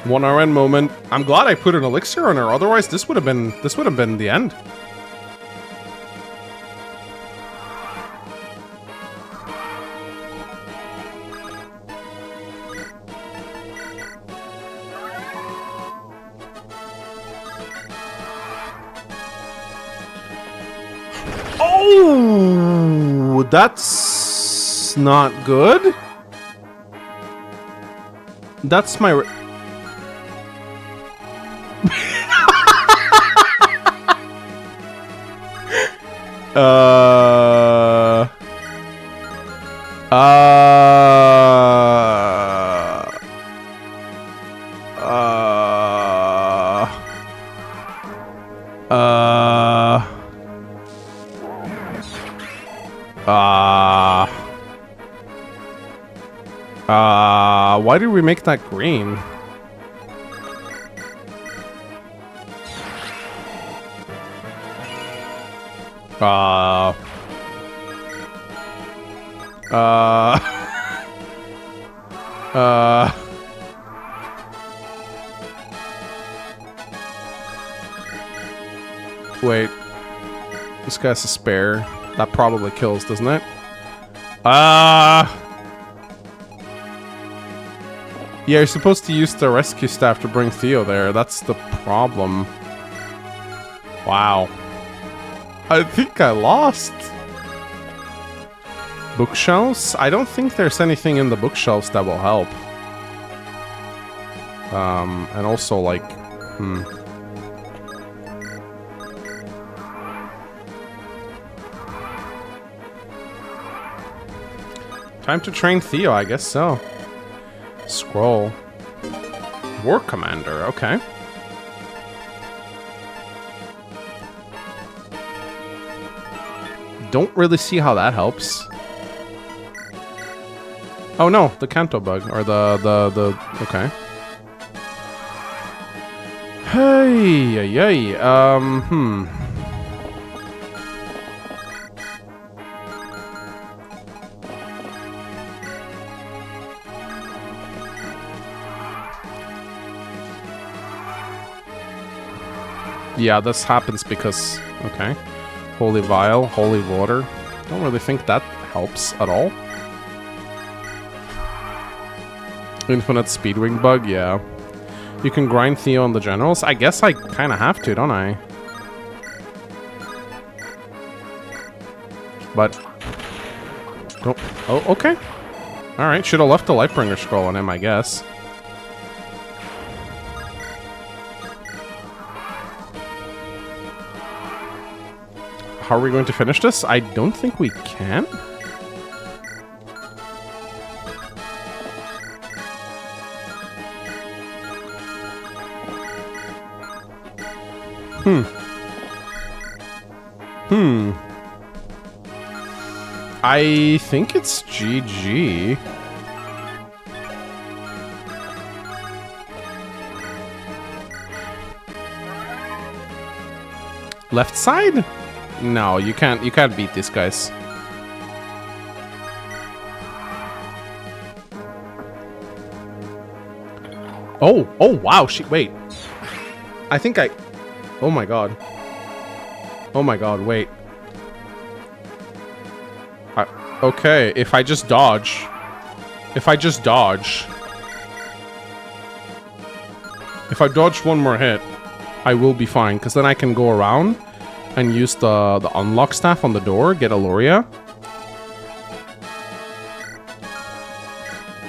1 RN moment. I'm glad I put an elixir on her, otherwise this would have been the end. Oh, that's not good. That's my... why did we make that green? Wait. This guy's a spare. That probably kills, doesn't it? Yeah, you're supposed to use the rescue staff to bring Theo there. That's the problem. Wow. I think I lost. Bookshelves? I don't think there's anything in the bookshelves that will help. And also, like, Time to train Theo, I guess so. Scroll. War Commander, okay. Don't really see how that helps. Oh no, the Kanto bug, or the okay. Hey, yay, Yeah, this happens because... Okay. Holy Vial, Holy Water. Don't really think that helps at all. Infinite Speedwing Bug, yeah. You can grind Theo on the generals? I guess I kind of have to, don't I? But... Don't... Oh, okay. Alright, should have left the Lightbringer scroll on him, I guess. How are we going to finish this? I don't think we can. I think it's GG. Left side? No, you can't beat these guys. Oh wow, wait. I think I... Oh my god. Oh my god, wait. Okay, if I just dodge... If I dodge one more hit, I will be fine, because then I can go around and use the unlock staff on the door, get Aloria.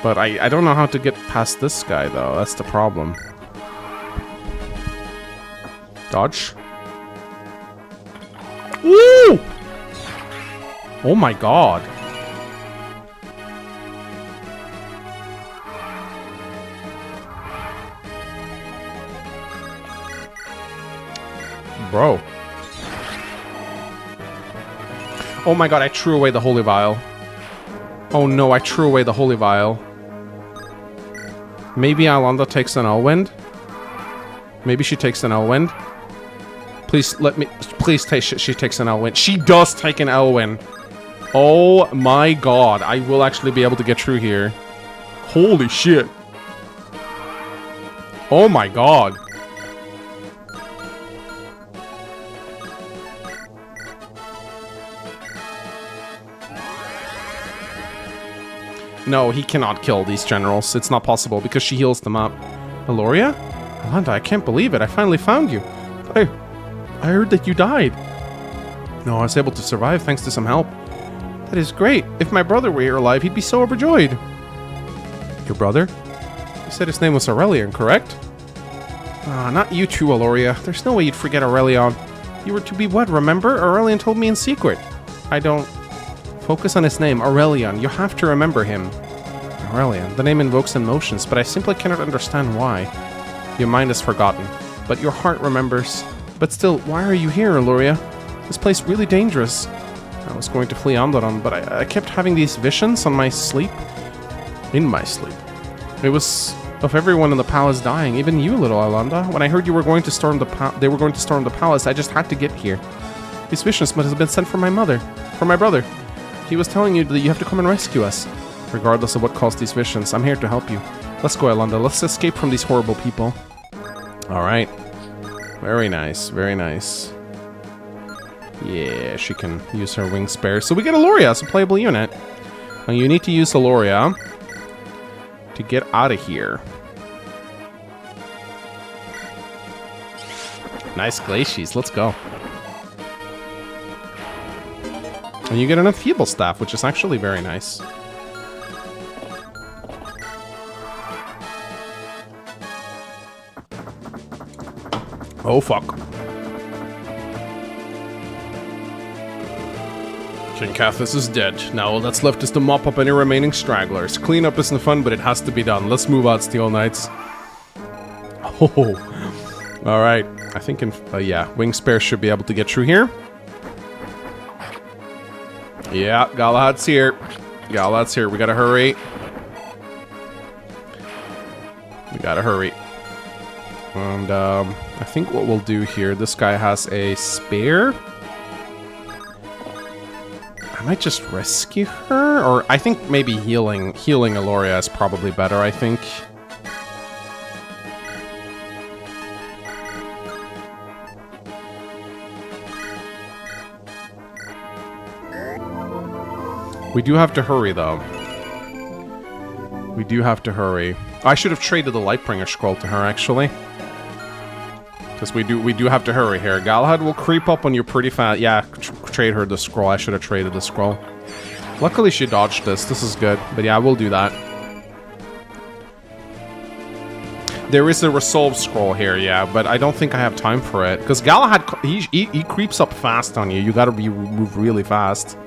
But I don't know how to get past this guy, though. That's the problem. Dodge. Woo! Oh my god. Bro. Oh my god, I threw away the Holy Vial. Oh no, I threw away the Holy Vial. Maybe Alonda takes an Elwind? Maybe she takes an Elwind? Please, let me... Please, she takes an Elwind. She does take an Elwind. Oh my god, I will actually be able to get through here. Holy shit. Oh my god. No, he cannot kill these generals. It's not possible because she heals them up. Aloria? Alanda, I can't believe it. I finally found you. I heard that you died. No, I was able to survive thanks to some help. That is great. If my brother were here alive, he'd be so overjoyed. Your brother? You said his name was Aurelian, correct? Ah, not you too, Aloria. There's no way you'd forget Aurelion. You were to be wed, remember? Aurelian told me in secret. I don't... Focus on his name, Aurelion. You have to remember him. Aurelion. The name invokes emotions, but I simply cannot understand why. Your mind has forgotten, but your heart remembers. But still, why are you here, Aloria? This place really dangerous. I was going to flee Onderon, but I kept having these visions on my sleep. In my sleep. It was of everyone in the palace dying, even you, little Alanda. When I heard you were going to storm they were going to storm the palace, I just had to get here. These visions must have been sent from my brother. He was telling you that you have to come and rescue us. Regardless of what caused these visions, I'm here to help you. Let's go, Alanda. Let's escape from these horrible people. Alright. Very nice, very nice. Yeah, she can use her wing spare. So we get Aloria as a playable unit. Now you need to use Aloria to get out of here. Nice glacies, let's go. And you get an enfeeble staff, which is actually very nice. Oh fuck. King Cathus is dead. Now all that's left is to mop up any remaining stragglers. Cleanup isn't fun, but it has to be done. Let's move out, Steel Knights. Oh. Alright. I think, yeah, Wing Spare should be able to get through here. Yeah, Galahad's here. Galahad's here. We gotta hurry. We gotta hurry. And, I think what we'll do here, this guy has a spare. I might just rescue her, or I think maybe healing Aloria is probably better, I think. We do have to hurry, though. We do have to hurry. I should have traded the Lightbringer scroll to her, actually. Because we do have to hurry here. Galahad will creep up on you pretty fast. Yeah, trade her the scroll. I should have traded the scroll. Luckily, she dodged this. This is good. But yeah, we'll do that. There is a Resolve scroll here, yeah, but I don't think I have time for it. Because Galahad, he creeps up fast on you. You gotta move really fast.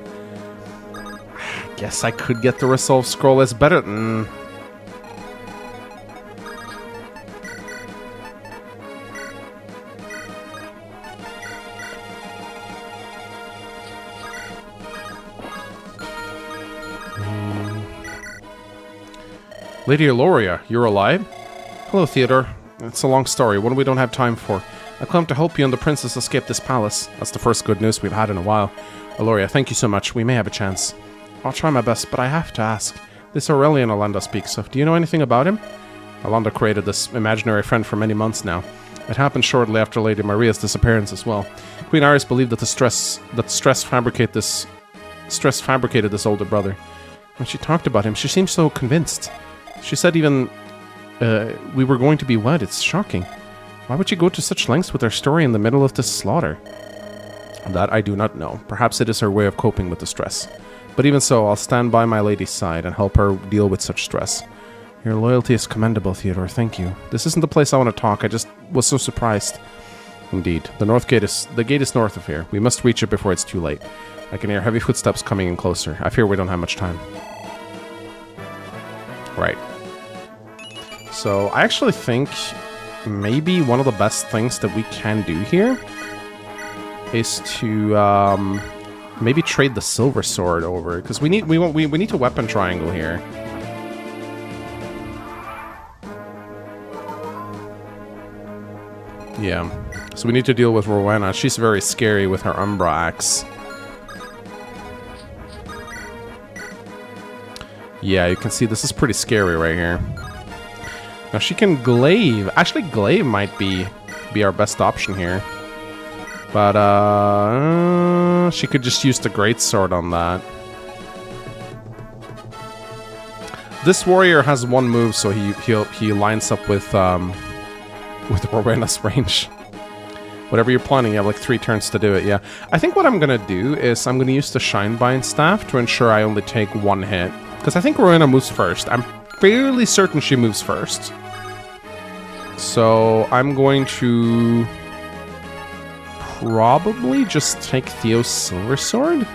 Guess I could get the Resolve scroll. It's better than... Lady Aloria, you're alive? Hello, Theodore. It's a long story, one we don't have time for. I come to help you and the princess escape this palace. That's the first good news we've had in a while. Aloria, thank you so much. We may have a chance. I'll try my best, but I have to ask. This Aurelian Alanda speaks of, do you know anything about him? Alanda created this imaginary friend for many months now. It happened shortly after Lady Maria's disappearance as well. Queen Iris believed that stress fabricated this older brother. When she talked about him, she seemed so convinced. She said even we were going to be wed. It's shocking. Why would she go to such lengths with her story in the middle of this slaughter? That I do not know. Perhaps it is her way of coping with the stress. But even so, I'll stand by my lady's side and help her deal with such stress. Your loyalty is commendable, Theodore. Thank you. This isn't the place I want to talk. I just was so surprised. Indeed. The gate is north of here. We must reach it before it's too late. I can hear heavy footsteps coming in closer. I fear we don't have much time. Right. So, I actually think maybe one of the best things that we can do here is to maybe trade the silver sword over, because we need to weapon triangle here. Yeah. So we need to deal with Rowena. She's very scary with her Umbra axe. Yeah, you can see this is pretty scary right here. Now she can glaive. Actually, glaive might be our best option here. But she could just use the greatsword on that. This warrior has one move, so he lines up with Rowena's range. Whatever you're planning, you have like 3 turns to do it, yeah. I think what I'm gonna do is I'm gonna use the Shinebind Staff to ensure I only take 1 hit. Because I think Rowena moves first. I'm fairly certain she moves first. So I'm going to probably just take Theo's Silver Sword.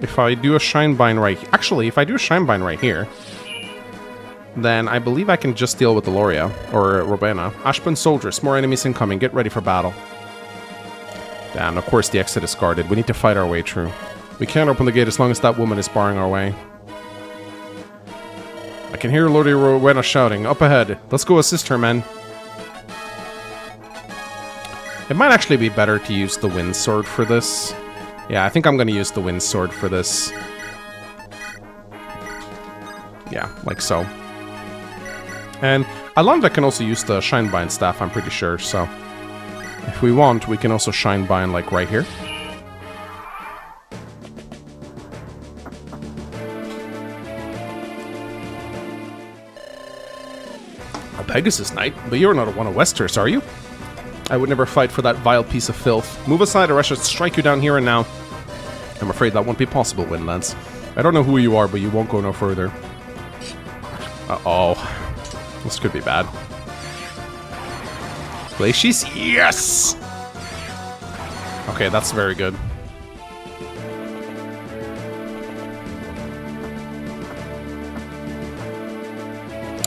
If I do a Shinebind right... Actually, if I do a Shinebind right here, then I believe I can just deal with Aloria, or Rowena. Ashburn soldiers, more enemies incoming, get ready for battle. Damn, of course the exit is guarded. We need to fight our way through. We can't open the gate as long as that woman is barring our way. I can hear Lord Rowena shouting, up ahead. Let's go assist her, men. It might actually be better to use the Wind Sword for this. Yeah, I think I'm gonna use the Wind Sword for this. Yeah, like so. And Alanda can also use the Shinebind Staff, I'm pretty sure, so... If we want, we can also Shinebind, like, right here. A Pegasus Knight? But you're not one of Westeros, are you? I would never fight for that vile piece of filth. Move aside or I should strike you down here and now. I'm afraid that won't be possible, Windlands. I don't know who you are, but you won't go no further. Uh-oh. This could be bad. Glacius? Yes! Okay, that's very good.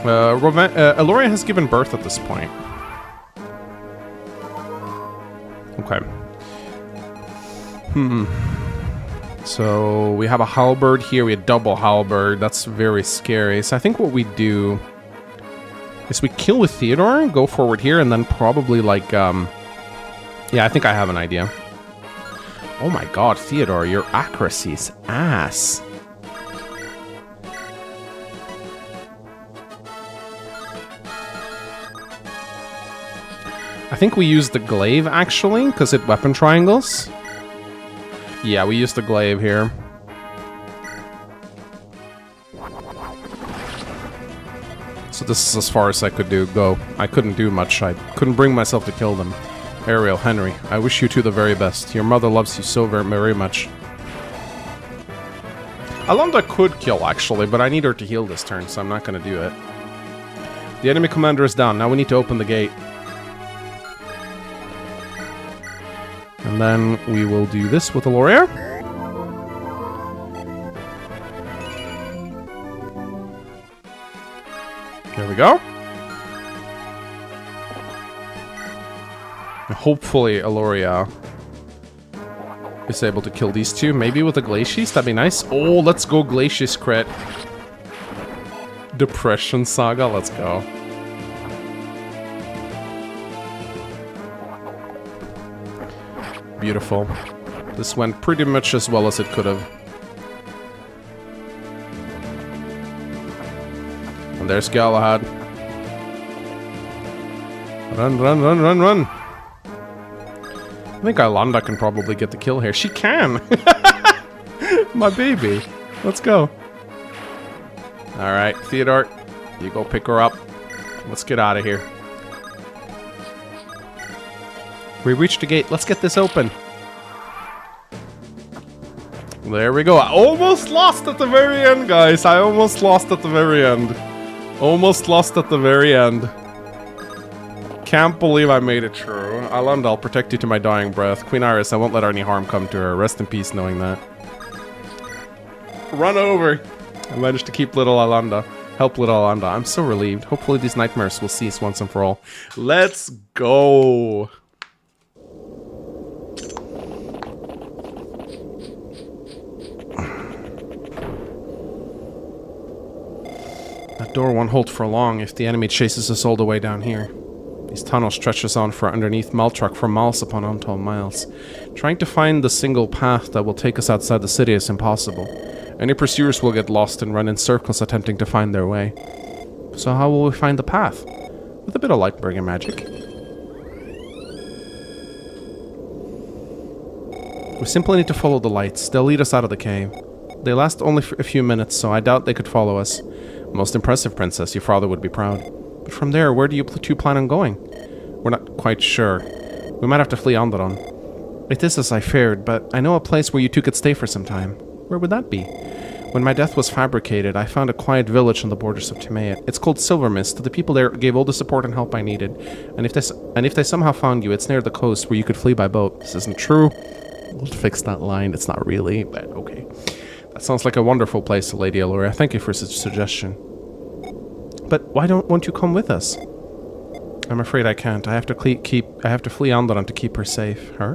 Aloria has given birth at this point. Okay. So we have a halberd here. We have double halberd. That's very scary. So I think what we do is we kill with Theodore, go forward here, and then probably like, yeah, I think I have an idea. Oh my god, Theodore, your accuracy's ass. I think we use the glaive, actually, because it weapon triangles. Yeah, we use the glaive here. So this is as far as I could go. I couldn't do much. I couldn't bring myself to kill them. Ariel, Henry, I wish you two the very best. Your mother loves you so very, very much. Alonda could kill, actually, but I need her to heal this turn, so I'm not going to do it. The enemy commander is down. Now we need to open the gate. And then we will do this with Aloria. There we go. And hopefully Aloria is able to kill these two. Maybe with a Glacius, that'd be nice. Oh, let's go Glacius crit. Depression Saga, let's go. Beautiful. This went pretty much as well as it could have. And there's Galahad. Run, run, run, run, run. I think Alanda can probably get the kill here. She can! My baby. Let's go. Alright, Theodore. You go pick her up. Let's get out of here. We reached the gate. Let's get this open. There we go. I almost lost at the very end, guys. I almost lost at the very end. Almost lost at the very end. Can't believe I made it through. Alanda, I'll protect you to my dying breath. Queen Iris, I won't let any harm come to her. Rest in peace knowing that. Run over. I managed to keep little Alanda. Help little Alanda. I'm so relieved. Hopefully these nightmares will cease once and for all. Let's go. That door won't hold for long if the enemy chases us all the way down here. These tunnels stretches on for underneath Maltruck for miles upon untold miles. Trying to find the single path that will take us outside the city is impossible. Any pursuers will get lost and run in circles attempting to find their way. So how will we find the path? With a bit of Lightbringer magic. We simply need to follow the lights. They'll lead us out of the cave. They last only for a few minutes, so I doubt they could follow us. Most impressive, Princess. Your father would be proud. But from there, where do you two plan on going? We're not quite sure. We might have to flee Onderon. It is as I feared, but I know a place where you two could stay for some time. Where would that be? When my death was fabricated, I found a quiet village on the borders of Timea. It's called Silver Mist. The people there gave all the support and help I needed. And if they somehow found you, it's near the coast where you could flee by boat. This isn't true. We'll fix that line. It's not really, but okay. That sounds like a wonderful place, Lady Eloria. Thank you for such a suggestion. But why won't you come with us? I'm afraid I can't. I have to flee Onderon to keep her safe. Her?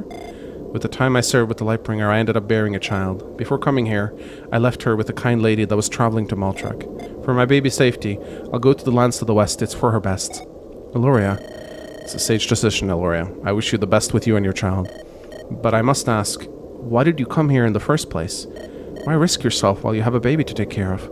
With the time I served with the Lightbringer, I ended up bearing a child. Before coming here, I left her with a kind lady that was traveling to Maltruck. For my baby's safety, I'll go to the lands to the west. It's for her best. Eloria. It's a sage decision, Eloria. I wish you the best with you and your child. But I must ask, why did you come here in the first place? Why risk yourself while you have a baby to take care of?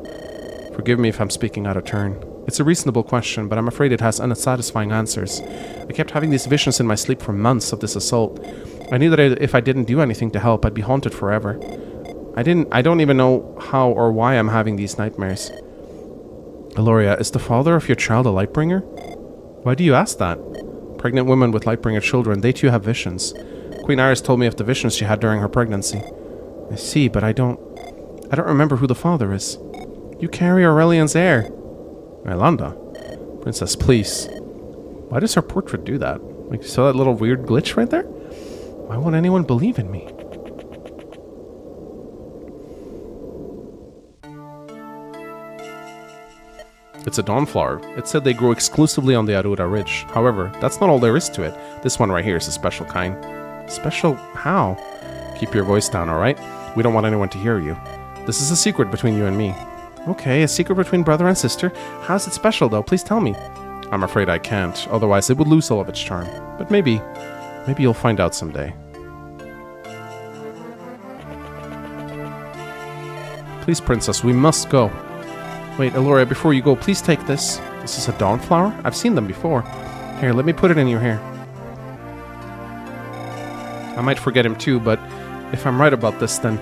Forgive me if I'm speaking out of turn. It's a reasonable question, but I'm afraid it has unsatisfying answers. I kept having these visions in my sleep for months of this assault. I knew that if I didn't do anything to help, I'd be haunted forever. I don't even know how or why I'm having these nightmares. Eloria, is the father of your child a Lightbringer? Why do you ask that? Pregnant women with Lightbringer children, they too have visions. Queen Iris told me of the visions she had during her pregnancy. I see, but I don't remember who the father is. You carry Aurelian's heir. Mylanda. Princess, please. Why does her portrait do that? Like, you saw that little weird glitch right there? Why won't anyone believe in me? It's a dawnflower. It said they grow exclusively on the Arura Ridge. However, that's not all there is to it. This one right here is a special kind. Special how? Keep your voice down, alright? We don't want anyone to hear you. This is a secret between you and me. Okay, a secret between brother and sister. How's it special, though? Please tell me. I'm afraid I can't. Otherwise, it would lose all of its charm. But maybe you'll find out someday. Please, Princess, we must go. Wait, Eloria, before you go, please take this. This is a dawnflower? I've seen them before. Here, let me put it in your hair. I might forget him too, but if I'm right about this, then...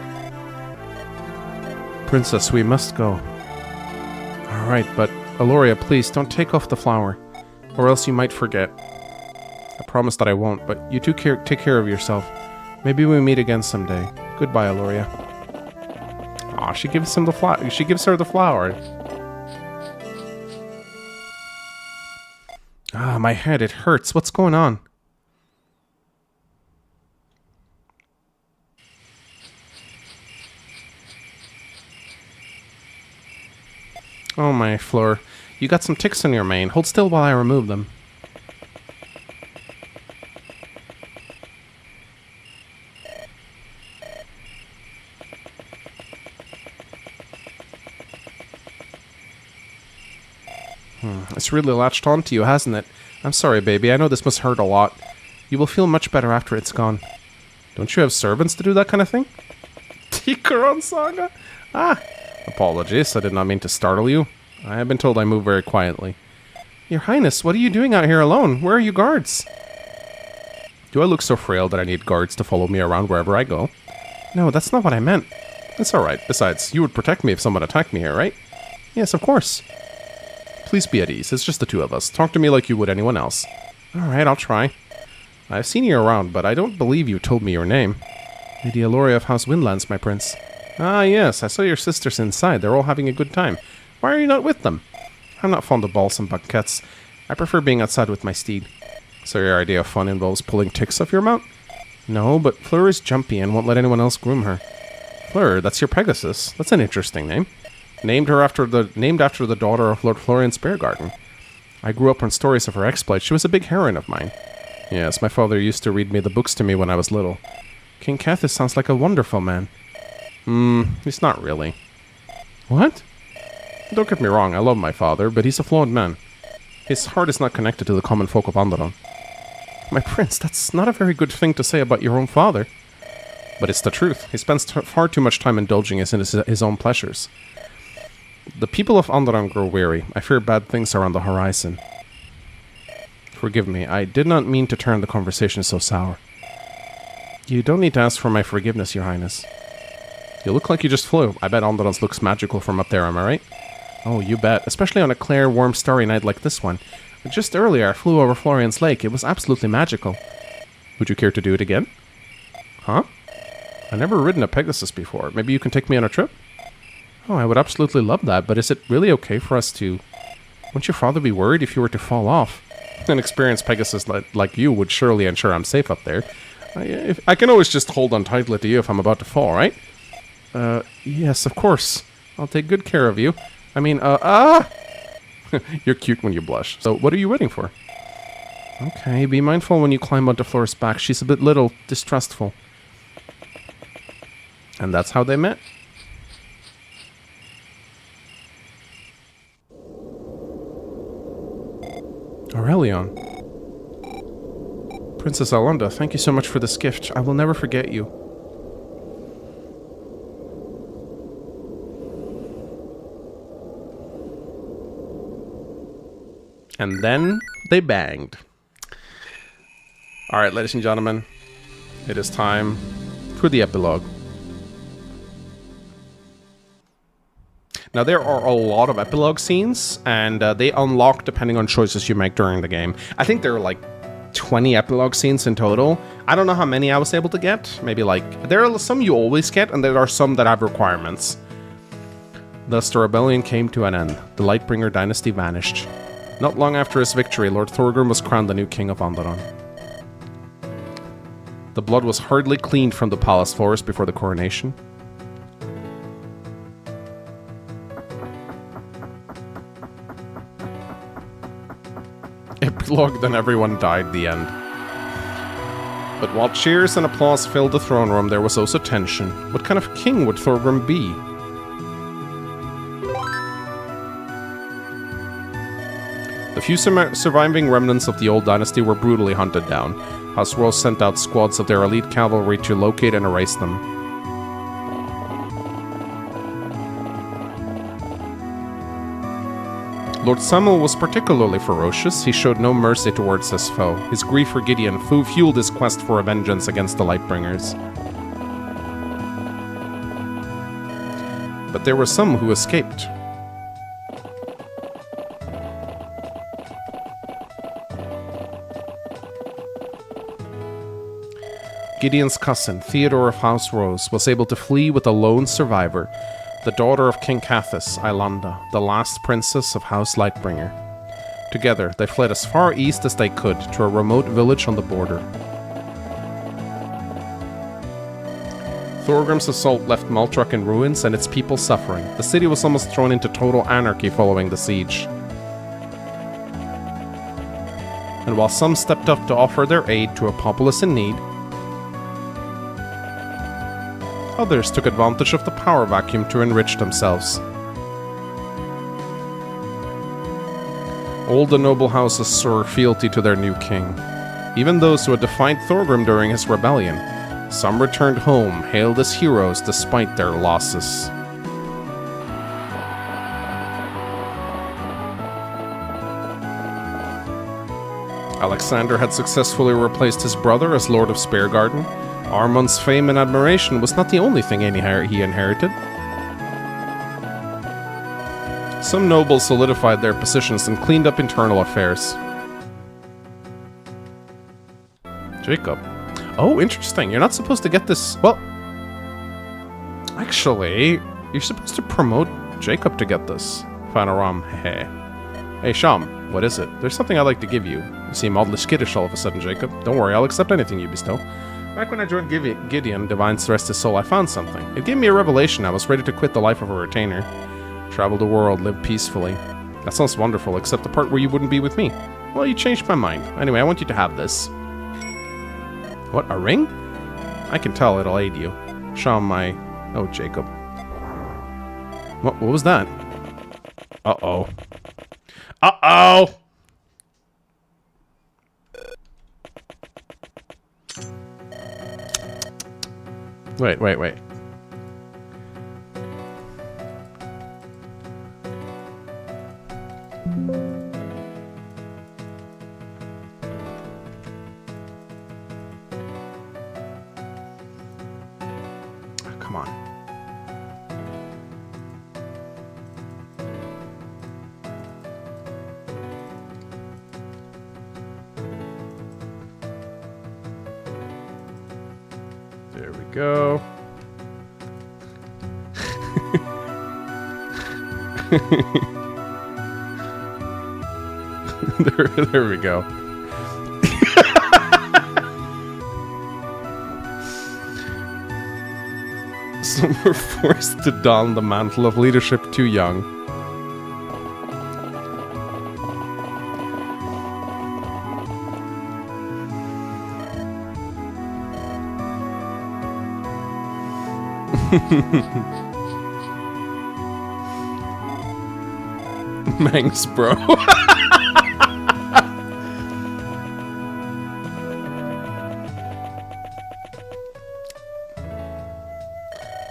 Princess, we must go. Alright, but Eloria, please, don't take off the flower, or else you might forget. I promise that I won't, but you two take care of yourself. Maybe we meet again someday. Goodbye, Eloria. Aw, she gives him the flower. She gives her the flower. Ah, my head, it hurts. What's going on? Oh my, Fleur. You got some ticks on your mane. Hold still while I remove them. It's really latched onto you, hasn't it? I'm sorry, baby. I know this must hurt a lot. You will feel much better after it's gone. Don't you have servants to do that kind of thing? Tikaron Saga? Ah! Apologies, I did not mean to startle you. I have been told I move very quietly. Your Highness, what are you doing out here alone? Where are your guards? Do I look so frail that I need guards to follow me around wherever I go? No, that's not what I meant. That's alright. Besides, you would protect me if someone attacked me here, right? Yes, of course. Please be at ease. It's just the two of us. Talk to me like you would anyone else. Alright, I'll try. I've seen you around, but I don't believe you told me your name. Lady Eloria of House Windlands, my prince. Ah, yes, I saw your sisters inside. They're all having a good time. Why are you not with them? I'm not fond of balls and banquets. I prefer being outside with my steed. So your idea of fun involves pulling ticks off your mount? No, but Fleur is jumpy and won't let anyone else groom her. Fleur, that's your Pegasus. That's an interesting name. Named after the daughter of Lord Florian Speargarden. I grew up on stories of her exploits. She was a big heroine of mine. Yes, my father used to read me the books to me when I was little. King Cathis sounds like a wonderful man. He's not really. What? Don't get me wrong, I love my father, but he's a flawed man. His heart is not connected to the common folk of Onderon. My prince, that's not a very good thing to say about your own father. But it's the truth. He spends far too much time indulging us in his own pleasures. The people of Onderon grow weary. I fear bad things are on the horizon. Forgive me, I did not mean to turn the conversation so sour. You don't need to ask for my forgiveness, Your Highness. You look like you just flew. I bet Onderon looks magical from up there, am I right? Oh, you bet. Especially on a clear, warm, starry night like this one. Just earlier, I flew over Florian's Lake. It was absolutely magical. Would you care to do it again? Huh? I've never ridden a Pegasus before. Maybe you can take me on a trip? Oh, I would absolutely love that, but is it really okay for us to... Wouldn't your father be worried if you were to fall off? An experienced Pegasus like you would surely ensure I'm safe up there. I can always just hold on tightly to you if I'm about to fall, right? Yes, of course. I'll take good care of you. I mean, You're cute when you blush. So, what are you waiting for? Okay, be mindful when you climb onto Flora's back. She's a bit distrustful. And that's how they met. Aurelion. Princess Alunda, thank you so much for this gift. I will never forget you. And then they banged. Alright, ladies and gentlemen, it is time for the epilogue. Now, there are a lot of epilogue scenes, and they unlock depending on choices you make during the game. I think there are like 20 epilogue scenes in total. I don't know how many I was able to get. Maybe like... There are some you always get, and there are some that have requirements. Thus, the rebellion came to an end. The Lightbringer dynasty vanished. Not long after his victory, Lord Thorgrim was crowned the new king of Onderon. The blood was hardly cleaned from the palace floors before the coronation. Epilogue, then everyone died, the end. But while cheers and applause filled the throne room, there was also tension. What kind of king would Thorgrim be? The few surviving remnants of the old dynasty were brutally hunted down. House Rolls sent out squads of their elite cavalry to locate and erase them. Lord Samuel was particularly ferocious. He showed no mercy towards his foe. His grief for Gideon fueled his quest for vengeance against the Lightbringers. But there were some who escaped. Gideon's cousin, Theodore of House Rose, was able to flee with a lone survivor, the daughter of King Cathis, Ilanda, the last princess of House Lightbringer. Together, they fled as far east as they could to a remote village on the border. Thorgrim's assault left Maltruck in ruins and its people suffering. The city was almost thrown into total anarchy following the siege. And while some stepped up to offer their aid to a populace in need, others took advantage of the power vacuum to enrich themselves. All the noble houses swore fealty to their new king. Even those who had defied Thorgrim during his rebellion, some returned home, hailed as heroes despite their losses. Alexander had successfully replaced his brother as Lord of Sparegarden. Armund's fame and admiration was not the only thing he inherited. Some nobles solidified their positions and cleaned up internal affairs. Jacob. Oh, interesting. You're not supposed to get this... Well, actually, you're supposed to promote Jacob to get this. Fanaram. Hey, Sham, what is it? There's something I'd like to give you. You seem oddly skittish all of a sudden, Jacob. Don't worry, I'll accept anything you bestow. Back when I joined Gideon, divine to rest his soul, I found something. It gave me a revelation. I was ready to quit the life of a retainer. Travel the world, live peacefully. That sounds wonderful, except the part where you wouldn't be with me. Well, you changed my mind. Anyway, I want you to have this. What, a ring? I can tell it'll aid you. Show my... Oh, Jacob. What was that? Uh-oh. Uh-oh! Wait. Come on. There we go. there we go. Some were forced to don the mantle of leadership too young. Mangs, bro.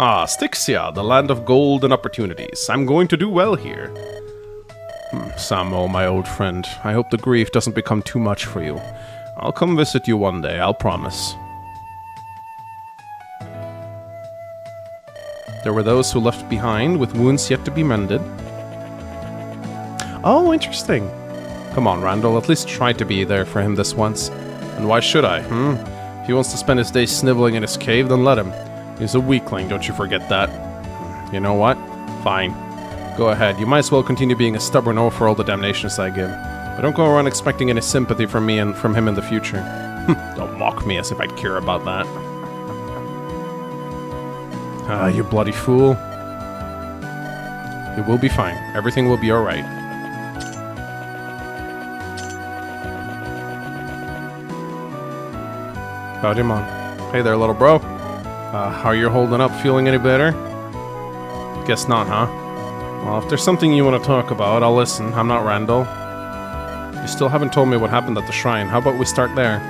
Ah, Styxia, the land of gold and opportunities. I'm going to do well here. Samo, my old friend, I hope the grief doesn't become too much for you. I'll come visit you one day, I'll promise. There were those who left behind, with wounds yet to be mended. Oh, interesting. Come on, Randall, at least try to be there for him this once. And why should I, If he wants to spend his days sniveling in his cave, then let him. He's a weakling, don't you forget that. You know what? Fine. Go ahead, you might as well continue being a stubborn oaf for all the damnations I give. But don't go around expecting any sympathy from me and from him in the future. Don't mock me as if I'd care about that. Ah, you bloody fool. It will be fine. Everything will be alright. Howdy, Mon. Hey there, little bro. How are you holding up? Feeling any better? Guess not, huh? Well, if there's something you want to talk about, I'll listen. I'm not Randall. You still haven't told me what happened at the shrine. How about we start there?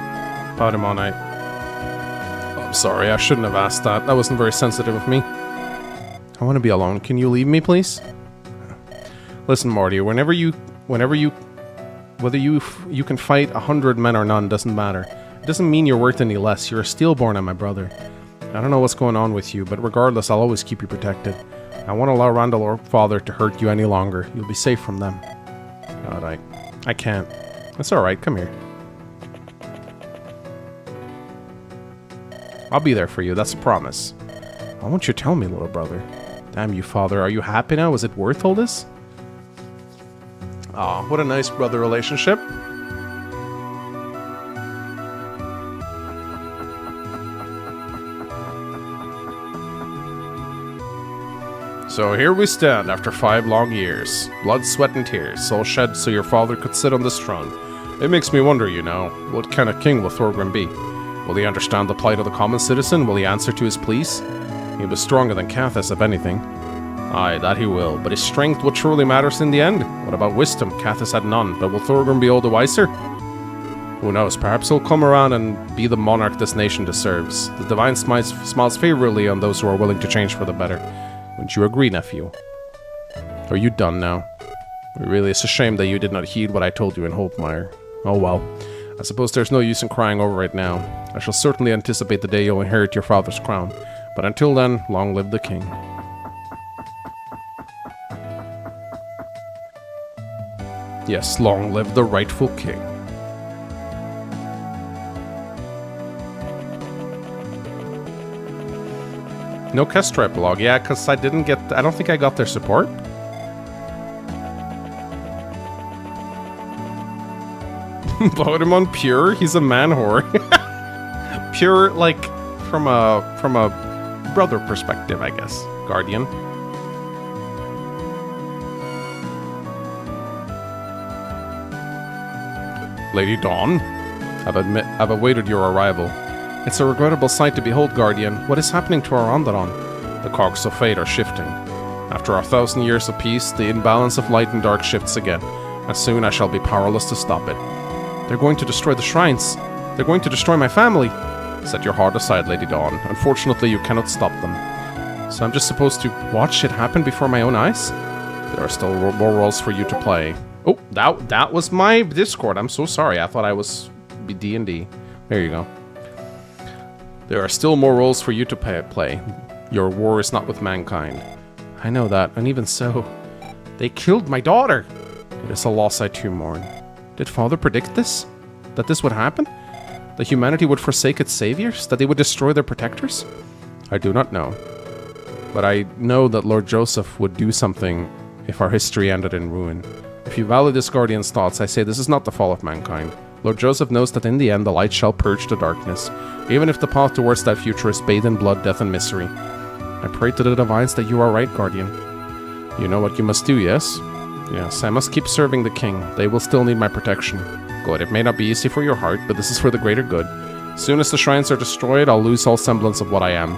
Pardon, I'm sorry, I shouldn't have asked that. That wasn't very sensitive of me. I want to be alone. Can you leave me, please? Listen, Morty, whether you can fight 100 men or none doesn't matter. It doesn't mean you're worth any less. You're a Steelborn and my brother. I don't know what's going on with you, but regardless, I'll always keep you protected. I won't allow Randall or Father to hurt you any longer. You'll be safe from them. God, I can't. That's alright, come here. I'll be there for you, that's a promise. Why won't you tell me, little brother? Damn you, Father, are you happy now? Is it worth all this? Aw, what a nice brother relationship. So here we stand after 5 long years. Blood, sweat, and tears, all shed so your father could sit on this throne. It makes me wonder, you know, what kind of king will Thorgrim be? Will he understand the plight of the common citizen? Will he answer to his pleas? He was stronger than Cathis, if anything. Aye, that he will, but his strength what truly matters in the end? What about wisdom? Cathis had none, but will Thorgrim be all the wiser? Who knows, perhaps he'll come around and be the monarch this nation deserves. The Divine smiles favorably on those who are willing to change for the better. Wouldn't you agree, nephew? Are you done now? Really, it's a shame that you did not heed what I told you in Holtmire. Oh well. I suppose there's no use in crying over it now. I shall certainly anticipate the day you'll inherit your father's crown. But until then, long live the king. Yes, long live the rightful king. No Kestra epilogue. Yeah, because I don't think I got their support. Pokemon pure? He's a man whore. Pure, like, from a brother perspective, I guess. Guardian. Lady Dawn, I've awaited your arrival. It's a regrettable sight to behold, Guardian. What is happening to our Onderon? The cogs of fate are shifting. After 1,000 years of peace, the imbalance of light and dark shifts again, and soon I shall be powerless to stop it. They're going to destroy the shrines. They're going to destroy my family. Set your heart aside, Lady Dawn. Unfortunately, you cannot stop them. So I'm just supposed to watch it happen before my own eyes? There are still more roles for you to play. Oh, that was my Discord. I'm so sorry. I thought I was D&D. There you go. There are still more roles for you to play. Your war is not with mankind. I know that, and even so, they killed my daughter. It is a loss I too mourn. Did Father predict this? That this would happen? That humanity would forsake its saviors? That they would destroy their protectors? I do not know. But I know that Lord Joseph would do something if our history ended in ruin. If you value this Guardian's thoughts, I say this is not the fall of mankind. Lord Joseph knows that in the end the light shall purge the darkness, even if the path towards that future is bathed in blood, death, and misery. I pray to the divines that you are right, Guardian. You know what you must do, yes? Yes, I must keep serving the king. They will still need my protection. Good, it may not be easy for your heart, but this is for the greater good. As soon as the shrines are destroyed, I'll lose all semblance of what I am.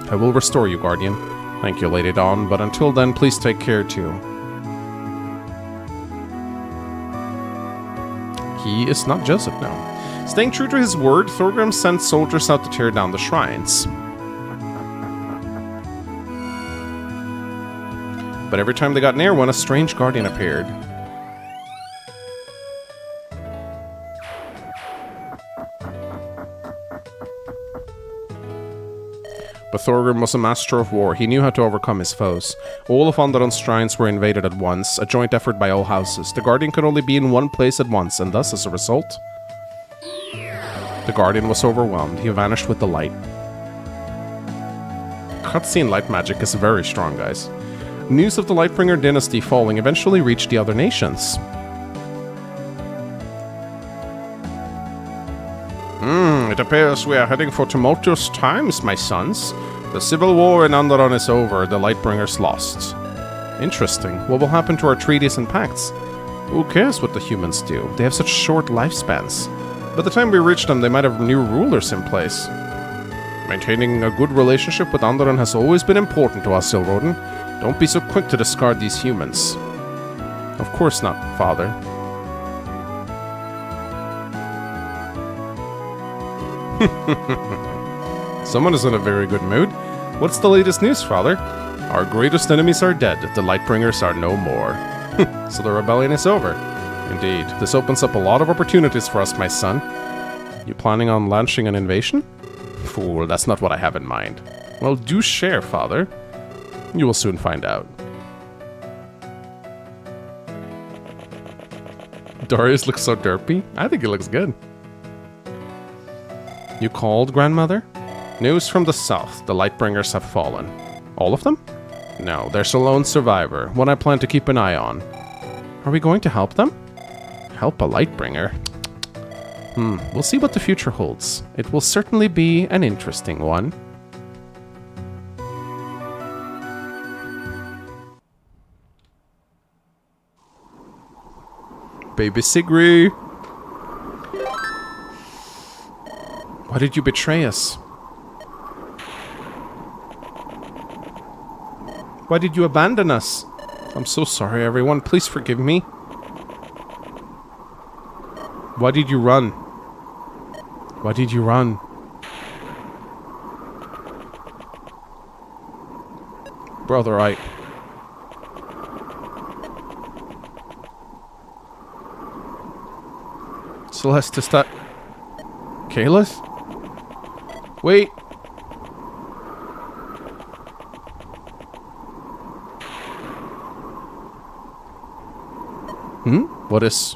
I will restore you, Guardian. Thank you, Lady Dawn, but until then, please take care too. He is not Joseph now. Staying true to his word, Thorgrim sent soldiers out to tear down the shrines. But every time they got near one, a strange guardian appeared. But Thorgrim was a master of war. He knew how to overcome his foes. All of Onderon's shrines were invaded at once, a joint effort by all houses. The Guardian could only be in one place at once, and thus, as a result, the Guardian was overwhelmed. He vanished with the light. Cutscene light magic is very strong, guys. News of the Lightbringer dynasty falling eventually reached the other nations. It appears we are heading for tumultuous times, my sons. The civil war in Onderon is over, the Lightbringers lost. Interesting. What will happen to our treaties and pacts? Who cares what the humans do? They have such short lifespans. By the time we reach them, they might have new rulers in place. Maintaining a good relationship with Onderon has always been important to us, Silroden. Don't be so quick to discard these humans. Of course not, Father. Someone is in a very good mood. What's the latest news, Father? Our greatest enemies are dead. The Lightbringers are no more. So the rebellion is over. Indeed. This opens up a lot of opportunities for us, my son. You planning on launching an invasion? Fool, that's not what I have in mind. Well, do share, Father. You will soon find out. Darius looks so derpy. I think he looks good. You called, Grandmother? News from the south. The Lightbringers have fallen. All of them? No, there's a lone survivor, one I plan to keep an eye on. Are we going to help them? Help a Lightbringer? We'll see what the future holds. It will certainly be an interesting one. Baby Sigrid! Why did you betray us? Why did you abandon us? I'm so sorry, everyone. Please forgive me. Why did you run? Why did you run? Brother, Celeste, is that... Kalis? Wait. What is...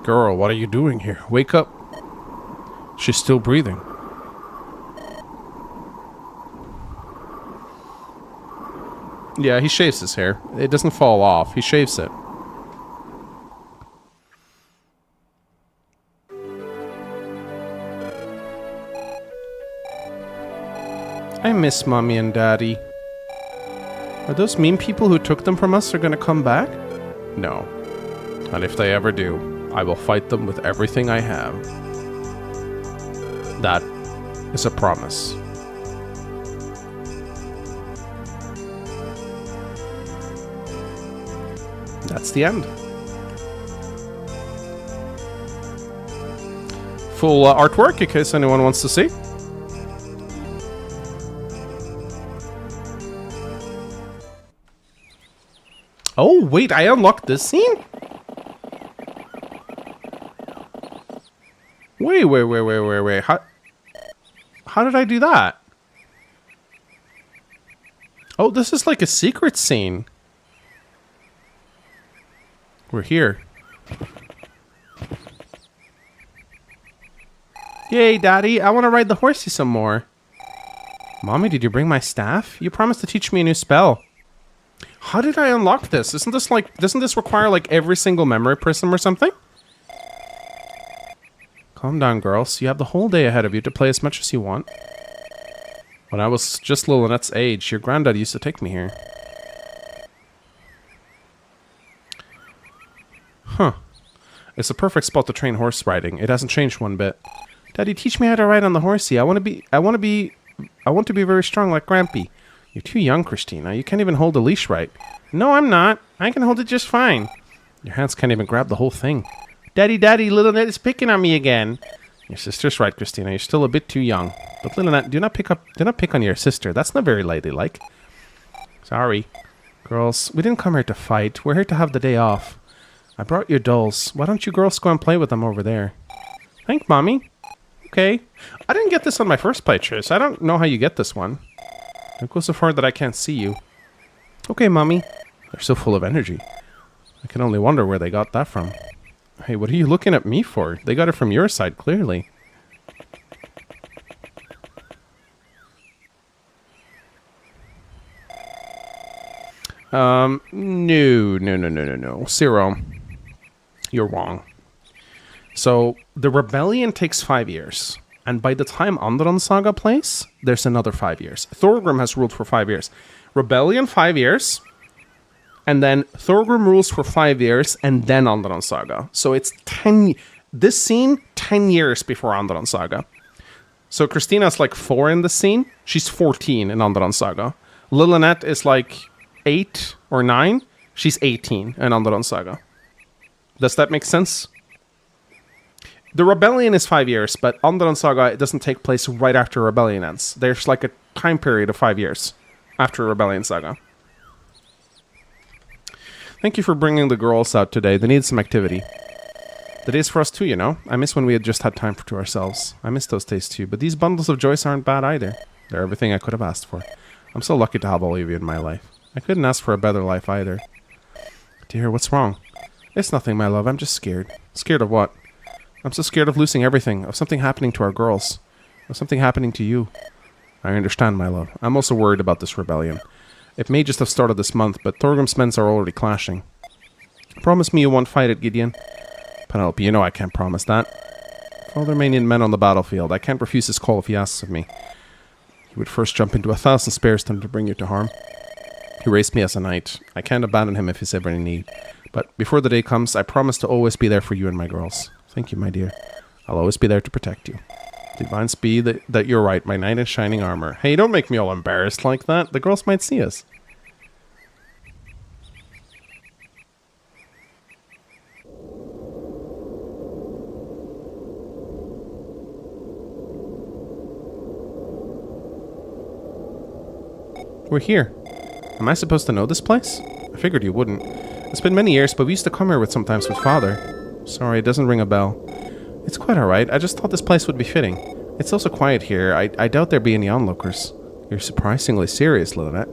Girl, what are you doing here? Wake up. She's still breathing. Yeah, he shaves his hair. It doesn't fall off. He shaves it. I miss Mommy and Daddy. Are those mean people who took them from us gonna come back? No. And if they ever do, I will fight them with everything I have. That is a promise. That's the end. full artwork in case anyone wants to see. Oh, wait, I unlocked this scene? Wait. How did I do that? Oh, this is like a secret scene. We're here. Yay, Daddy, I want to ride the horsey some more. Mommy, did you bring my staff? You promised to teach me a new spell. How did I unlock this? Doesn't this require like every single memory prism or something? Calm down, girls. You have the whole day ahead of you to play as much as you want. When I was just little Lynette's age, your granddad used to take me here. Huh. It's a perfect spot to train horse riding. It hasn't changed one bit. Daddy, teach me how to ride on the horsey. I want to be very strong like Grampy. You're too young, Christina. You can't even hold a leash right. No, I'm not. I can hold it just fine. Your hands can't even grab the whole thing. Daddy, little Ned is picking on me again. Your sister's right, Christina. You're still a bit too young. But little Ned, do not pick on your sister. That's not very ladylike. Sorry. Girls, we didn't come here to fight. We're here to have the day off. I brought your dolls. Why don't you girls go and play with them over there? Thank Mommy. Okay. I didn't get this on my first playthrough, so I don't know how you get this one. Don't go so far that I can't see you. Okay, Mommy. They're so full of energy. I can only wonder where they got that from. Hey, what are you looking at me for? They got it from your side, clearly. No. Zero. You're wrong. So, the Rebellion takes 5 years. And by the time Onderon Saga plays, there's another 5 years. Thorgrim has ruled for 5 years. Rebellion, 5 years. And then Thorgrim rules for 5 years, and then Onderon Saga. So it's 10... This scene, 10 years before Onderon Saga. So Christina's like 4 in the scene. She's 14 in Onderon Saga. Lynette is like 8 or 9. She's 18 in Onderon Saga. Does that make sense? The Rebellion is 5 years, but Onderon Saga, it doesn't take place right after Rebellion ends. There's like a time period of 5 years after Rebellion Saga. Thank you for bringing the girls out today. They need some activity. The days for us too, you know. I miss when we had just had time to ourselves. I miss those days too, but these bundles of joys aren't bad either. They're everything I could have asked for. I'm so lucky to have all of you in my life. I couldn't ask for a better life either. Dear, what's wrong? It's nothing, my love. I'm just scared. Scared of what? I'm so scared of losing everything, of something happening to our girls, of something happening to you. I understand, my love. I'm also worried about this rebellion. It may just have started this month, but Thorgrim's men are already clashing. Promise me you won't fight it, Gideon. Penelope, you know I can't promise that. Father may need men on the battlefield. I can't refuse his call if he asks of me. He would first jump into 1,000 spears to bring you to harm. He raised me as a knight. I can't abandon him if he's ever in need. But before the day comes, I promise to always be there for you and my girls. Thank you, my dear. I'll always be there to protect you. Divines be that you're right, my knight in shining armor. Hey, don't make me all embarrassed like that. The girls might see us. We're here. Am I supposed to know this place? I figured you wouldn't. It's been many years, but we used to come here sometimes with Father. Sorry, it doesn't ring a bell. It's quite alright. I just thought this place would be fitting. It's also quiet here. I doubt there'd be any onlookers. You're surprisingly serious, Lynette.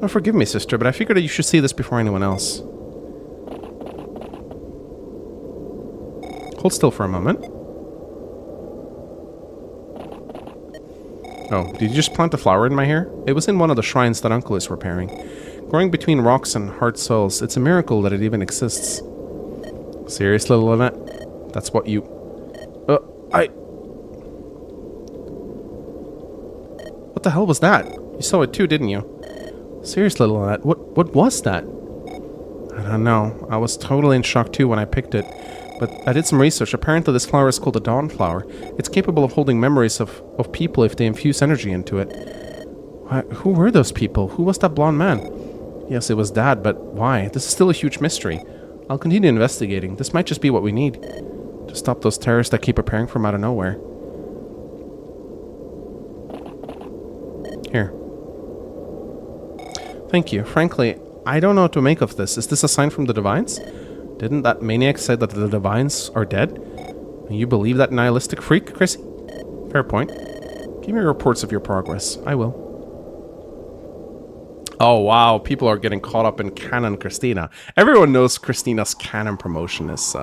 Oh, forgive me, sister, but I figured that you should see this before anyone else. Hold still for a moment. Oh, did you just plant a flower in my hair? It was in one of the shrines that Uncle is repairing. Growing between rocks and hard souls, it's a miracle that it even exists. Seriously, Lynette? That's what you... What the hell was that? You saw it too, didn't you? Seriously, Lynette, what was that? I don't know. I was totally in shock too when I picked it. But I did some research. Apparently this flower is called a dawn flower. It's capable of holding memories of people if they infuse energy into it. Who were those people? Who was that blonde man? Yes, it was Dad, but why? This is still a huge mystery. I'll continue investigating. This might just be what we need. To stop those terrorists that keep appearing from out of nowhere. Here. Thank you. Frankly, I don't know what to make of this. Is this a sign from the Divines? Didn't that maniac say that the Divines are dead? You believe that nihilistic freak, Chrissy? Fair point. Give me reports of your progress. I will. Oh, wow. People are getting caught up in canon Christina. Everyone knows Christina's canon promotion is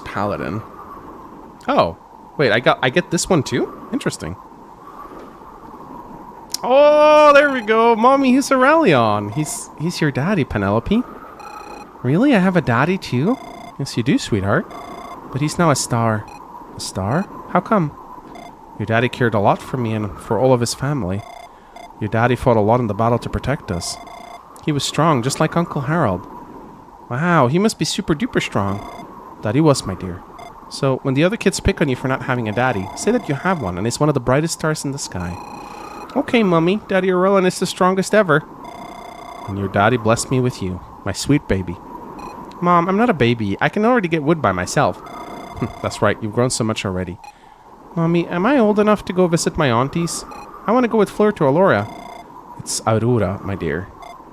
Paladin. Oh. Wait, I get this one too? Interesting. Oh, there we go. Mommy, he's Aurelion. He's your daddy, Penelope. Really? I have a daddy too? Yes, you do, sweetheart. But he's now a star. A star? How come? Your daddy cared a lot for me and for all of his family. Your daddy fought a lot in the battle to protect us. He was strong, just like Uncle Harold. Wow, he must be super duper strong. Daddy was, my dear. So, when the other kids pick on you for not having a daddy, say that you have one and he's one of the brightest stars in the sky. Okay, Mummy, Daddy Aurelion is the strongest ever. And your daddy blessed me with you, my sweet baby. Mom, I'm not a baby. I can already get wood by myself. That's right, you've grown so much already. Mommy, am I old enough to go visit my aunties? I want to go with Fleur to Alora. It's Aurora, my dear.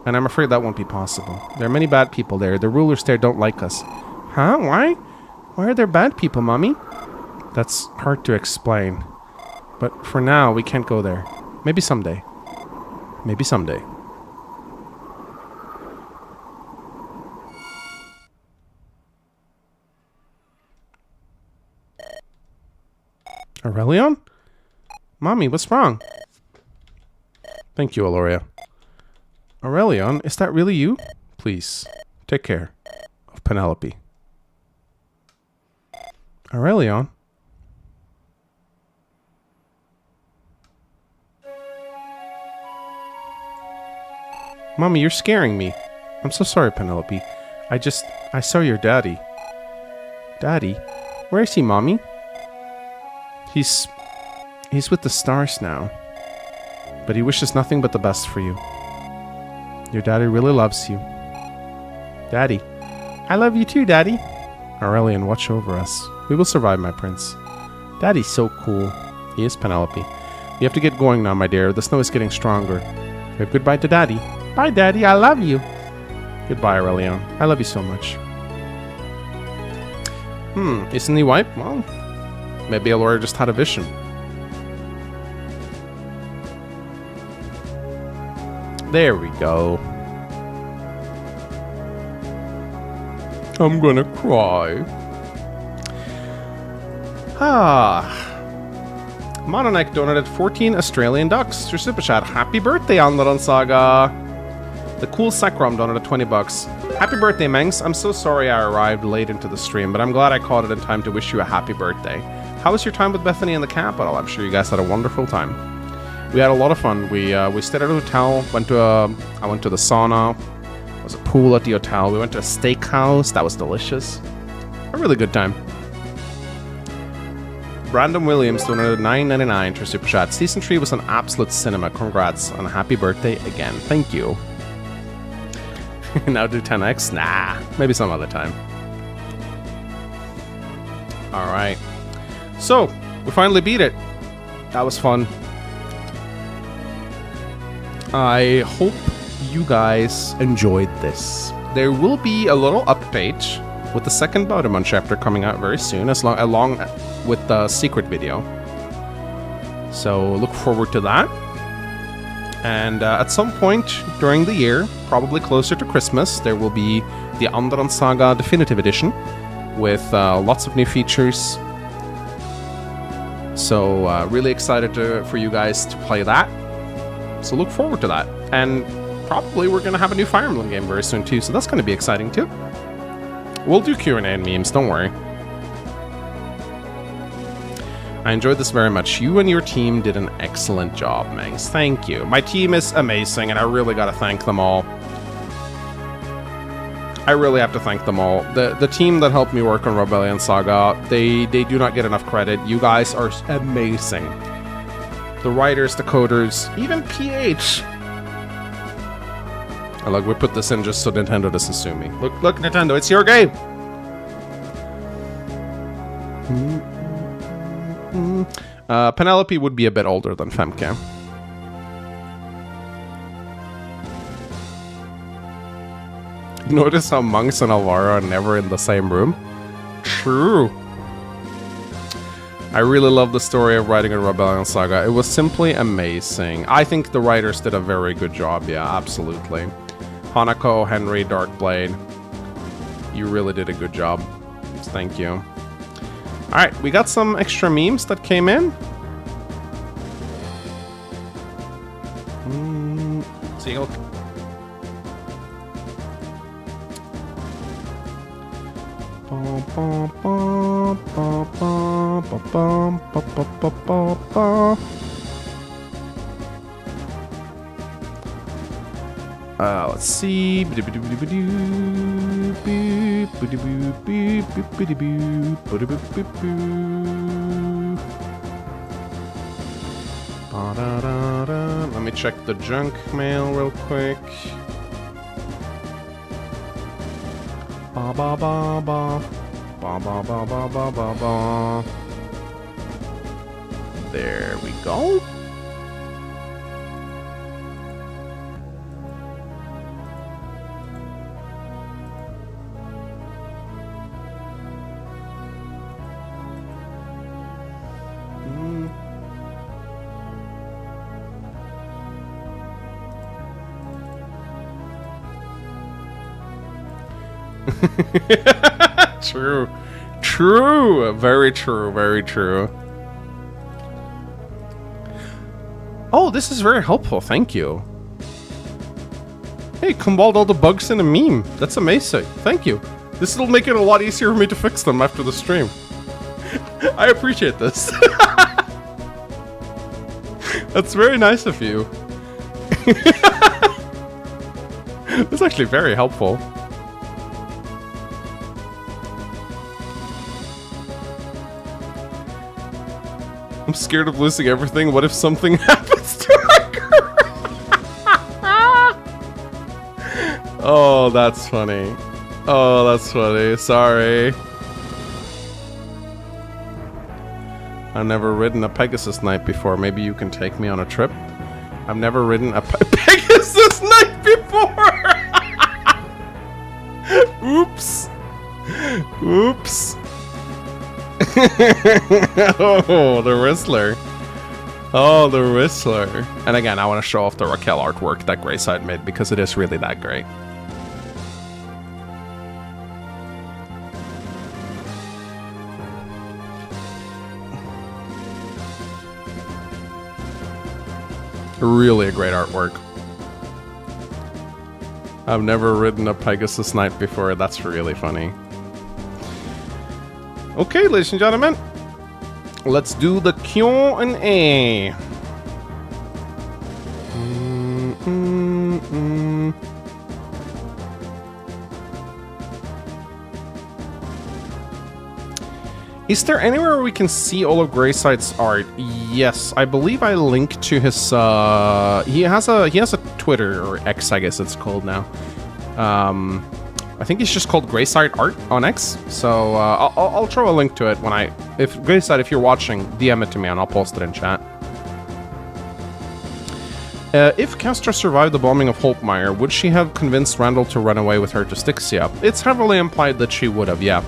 And I'm afraid that won't be possible. There are many bad people there. The rulers there don't like us. Huh? Why? Why are there bad people, Mommy? That's hard to explain. But for now, we can't go there. Maybe someday. Maybe someday. Aurelion? Mommy, what's wrong? Thank you, Aloria. Aurelion, is that really you? Please, take care of Penelope. Aurelion? Mommy, you're scaring me. I'm so sorry, Penelope. I saw your daddy. Daddy? Where is he, Mommy? He's with the stars now. But he wishes nothing but the best for you. Your daddy really loves you. Daddy. I love you too, Daddy. Aurelion, watch over us. We will survive, my prince. Daddy's so cool. He is, Penelope. We have to get going now, my dear. The snow is getting stronger. Wave goodbye to Daddy. Bye, Daddy. I love you. Goodbye, Aurelion. I love you so much. Isn't he white? Well, maybe Alora just had a vision. There we go. I'm gonna cry. Mononek donated 14 Australian ducks through Super Chat. Happy birthday, Rebellion Saga. The cool Sakram donated 20 bucks. Happy birthday, Mengs. I'm so sorry I arrived late into the stream, but I'm glad I caught it in time to wish you a happy birthday. How was your time with Bethany in the capital? I'm sure you guys had a wonderful time. We had a lot of fun. We stayed at a hotel. I went to the sauna. There was a pool at the hotel. We went to a steakhouse. That was delicious. A really good time. Brandon Williams donated $9.99 to Super Chat. Season 3 was an absolute cinema. Congrats and a happy birthday again. Thank you. Now do 10x? Nah, maybe some other time. Alright. So, we finally beat it. That was fun. I hope you guys enjoyed this. There will be a little update with the second Baudemont chapter coming out very soon, along with the secret video. So look forward to that. And at some point during the year, probably closer to Christmas, there will be the Rebellion Saga Definitive Edition with lots of new features. So really excited for you guys to play that. So look forward to that. And probably we're going to have a new Fire Emblem game very soon too, so that's going to be exciting too. We'll do Q&A and memes, don't worry. I enjoyed this very much. You and your team did an excellent job, Mengs. Thank you. My team is amazing, and I really got to thank them all. I really have to thank them all. The team that helped me work on Rebellion Saga, they do not get enough credit. You guys are amazing. The writers, the coders, even PH. Oh, look, we put this in just so Nintendo doesn't sue me. Look, Nintendo, it's your game! Penelope would be a bit older than Femke. Notice how Monks and Alvaro are never in the same room? True. I really love the story of writing a Rebellion Saga. It was simply amazing. I think the writers did a very good job, yeah, absolutely. Hanako, Henry, Darkblade. You really did a good job. Thank you. Alright, we got some extra memes that came in. Seagull. Let's see. Let me check the junk mail real quick. Ba ba ba ba. Ba ba ba ba ba ba ba. There we go. True. True. Very true. Very true. Oh, this is very helpful. Thank you. Hey, combined all the bugs in a meme. That's amazing. Thank you. This will make it a lot easier for me to fix them after the stream. I appreciate this. That's very nice of you. That's actually very helpful. I'm scared of losing everything. What if something happens to my girl? Oh, that's funny. Oh, that's funny. Sorry. I've never ridden a Pegasus Knight before. Maybe you can take me on a trip. I've never ridden a Pegasus Knight before. Oops. Oops. Oh, the Whistler. Oh, the Whistler. And again, I want to show off the Raquel artwork that Greyside made because it is really that great. Really a great artwork. I've never ridden a Pegasus Knight before. That's really funny. Okay, ladies and gentlemen, let's do the Q&A. Is there anywhere we can see all of Greyside's art? Yes, I believe I linked to his. He has a Twitter, or X, I guess it's called now. I think it's just called Greyside Art on X. So I'll throw a link to it when if Greyside, if you're watching, DM it to me and I'll post it in chat. If Kestra survived the bombing of Holtmeyer, would she have convinced Randall to run away with her to Styxia? It's heavily implied that she would have, yeah.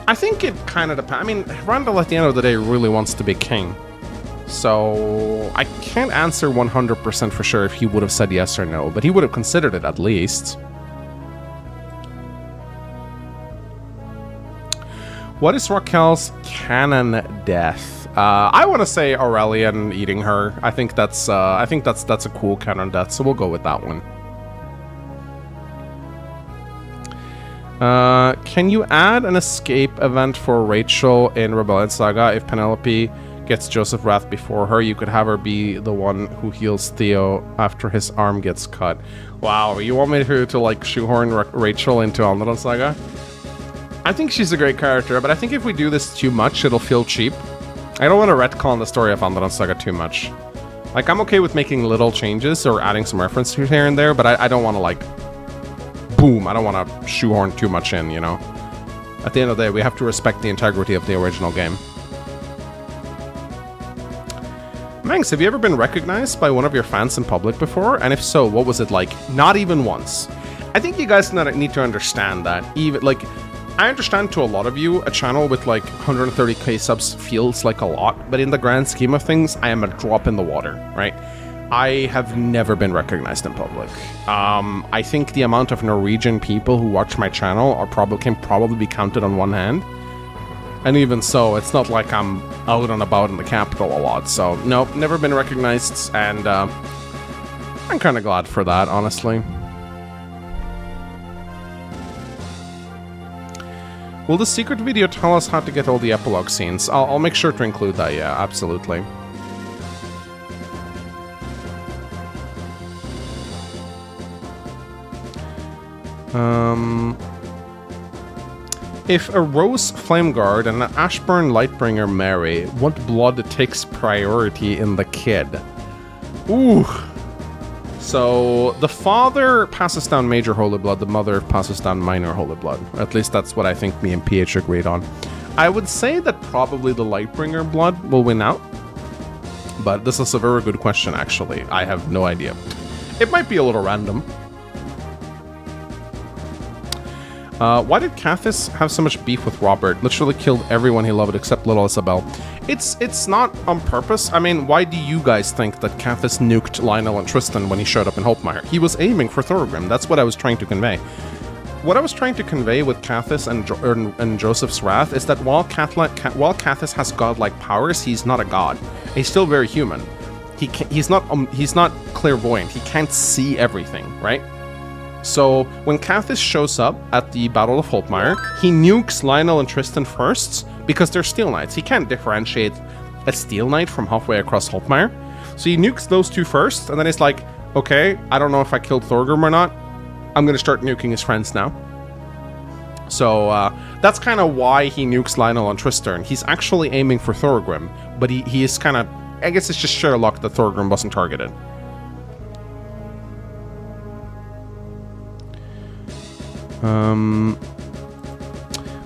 I think it kind of depends. I mean, Randall at the end of the day really wants to be king. So I can't answer 100% for sure if he would have said yes or no, but he would have considered it at least. What is Raquel's canon death? I want to say Aurelian eating her. I think that's a cool canon death, so we'll go with that one. Can you add an escape event for Rachel in Rebellion Saga? If Penelope gets Joseph Wrath before her, you could have her be the one who heals Theo after his arm gets cut. Wow, you want me to like shoehorn Rachel into Rebellion Saga? I think she's a great character, but I think if we do this too much, it'll feel cheap. I don't want to retcon the story of Rebellion Saga too much. Like, I'm okay with making little changes or adding some references here and there, but I don't want to, like, boom, I don't want to shoehorn too much in, you know? At the end of the day, we have to respect the integrity of the original game. Mangs, have you ever been recognized by one of your fans in public before? And if so, what was it like? Not even once. I think you guys need to understand that. Even like, I understand to a lot of you, a channel with like 130k subs feels like a lot, but in the grand scheme of things, I am a drop in the water, right? I have never been recognized in public. I think the amount of Norwegian people who watch my channel can probably be counted on one hand. And even so, it's not like I'm out and about in the capital a lot. So, no, never been recognized, and I'm kind of glad for that, honestly. Will the secret video tell us how to get all the epilogue scenes? I'll make sure to include that, yeah, absolutely. If a Rose Flameguard and an Ashburn Lightbringer marry, what blood takes priority in the kid? Ooh. So, the father passes down major holy blood, the mother passes down minor holy blood. At least that's what I think me and PH agreed on. I would say that probably the Lightbringer blood will win out. But this is a very good question, actually. I have no idea. It might be a little random. Why did Cathis have so much beef with Robert? Literally killed everyone he loved except little Isabel. It's not on purpose. I mean, why do you guys think that Cathis nuked Lionel and Tristan when he showed up in Holtmeyer? He was aiming for Thorgrim. That's what I was trying to convey. What I was trying to convey with Cathis and Joseph's Wrath is that while Cathis has godlike powers, he's not a god. He's still very human. He's not clairvoyant. He can't see everything, right? So, when Cathis shows up at the Battle of Holtmeyer, he nukes Lionel and Tristan first, because they're Steel Knights. He can't differentiate a Steel Knight from halfway across Holtmeyer. So he nukes those two first, and then he's like, okay, I don't know if I killed Thorgrim or not. I'm gonna start nuking his friends now. So, that's kind of why he nukes Lionel and Tristan. He's actually aiming for Thorgrim, but he is kind of... I guess it's just sheer luck that Thorgrim wasn't targeted.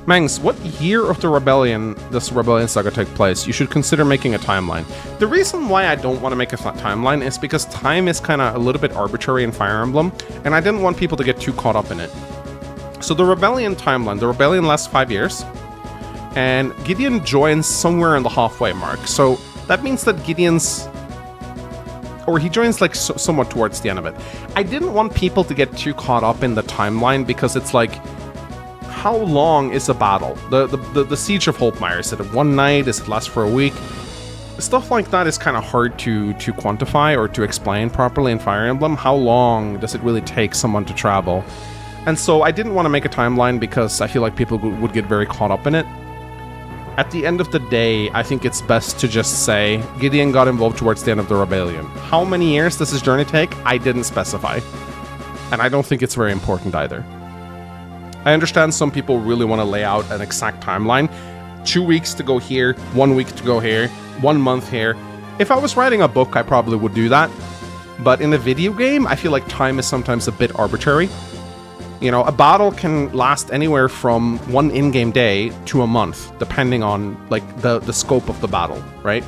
Mangs, what year of the Rebellion does Rebellion Saga take place? You should consider making a timeline. The reason why I don't want to make a timeline is because time is kind of a little bit arbitrary in Fire Emblem, and I didn't want people to get too caught up in it. So the Rebellion timeline, the Rebellion lasts 5 years, and Gideon joins somewhere in the halfway mark. So that means that Gideon's... or he joins like somewhat towards the end of it. I didn't want people to get too caught up in the timeline because it's like, how long is a battle? The Siege of Holtmeyer, is it one night? Does it last for a week? Stuff like that is kind of hard to quantify or to explain properly in Fire Emblem. How long does it really take someone to travel? And so I didn't want to make a timeline because I feel like people would get very caught up in it. At the end of the day, I think it's best to just say Gideon got involved towards the end of the rebellion. How many years does his journey take? I didn't specify. And I don't think it's very important either. I understand some people really want to lay out an exact timeline. 2 weeks to go here, 1 week to go here, 1 month here. If I was writing a book, I probably would do that. But in a video game, I feel like time is sometimes a bit arbitrary. You know, a battle can last anywhere from 1 in-game day to a month, depending on, like, the scope of the battle, right?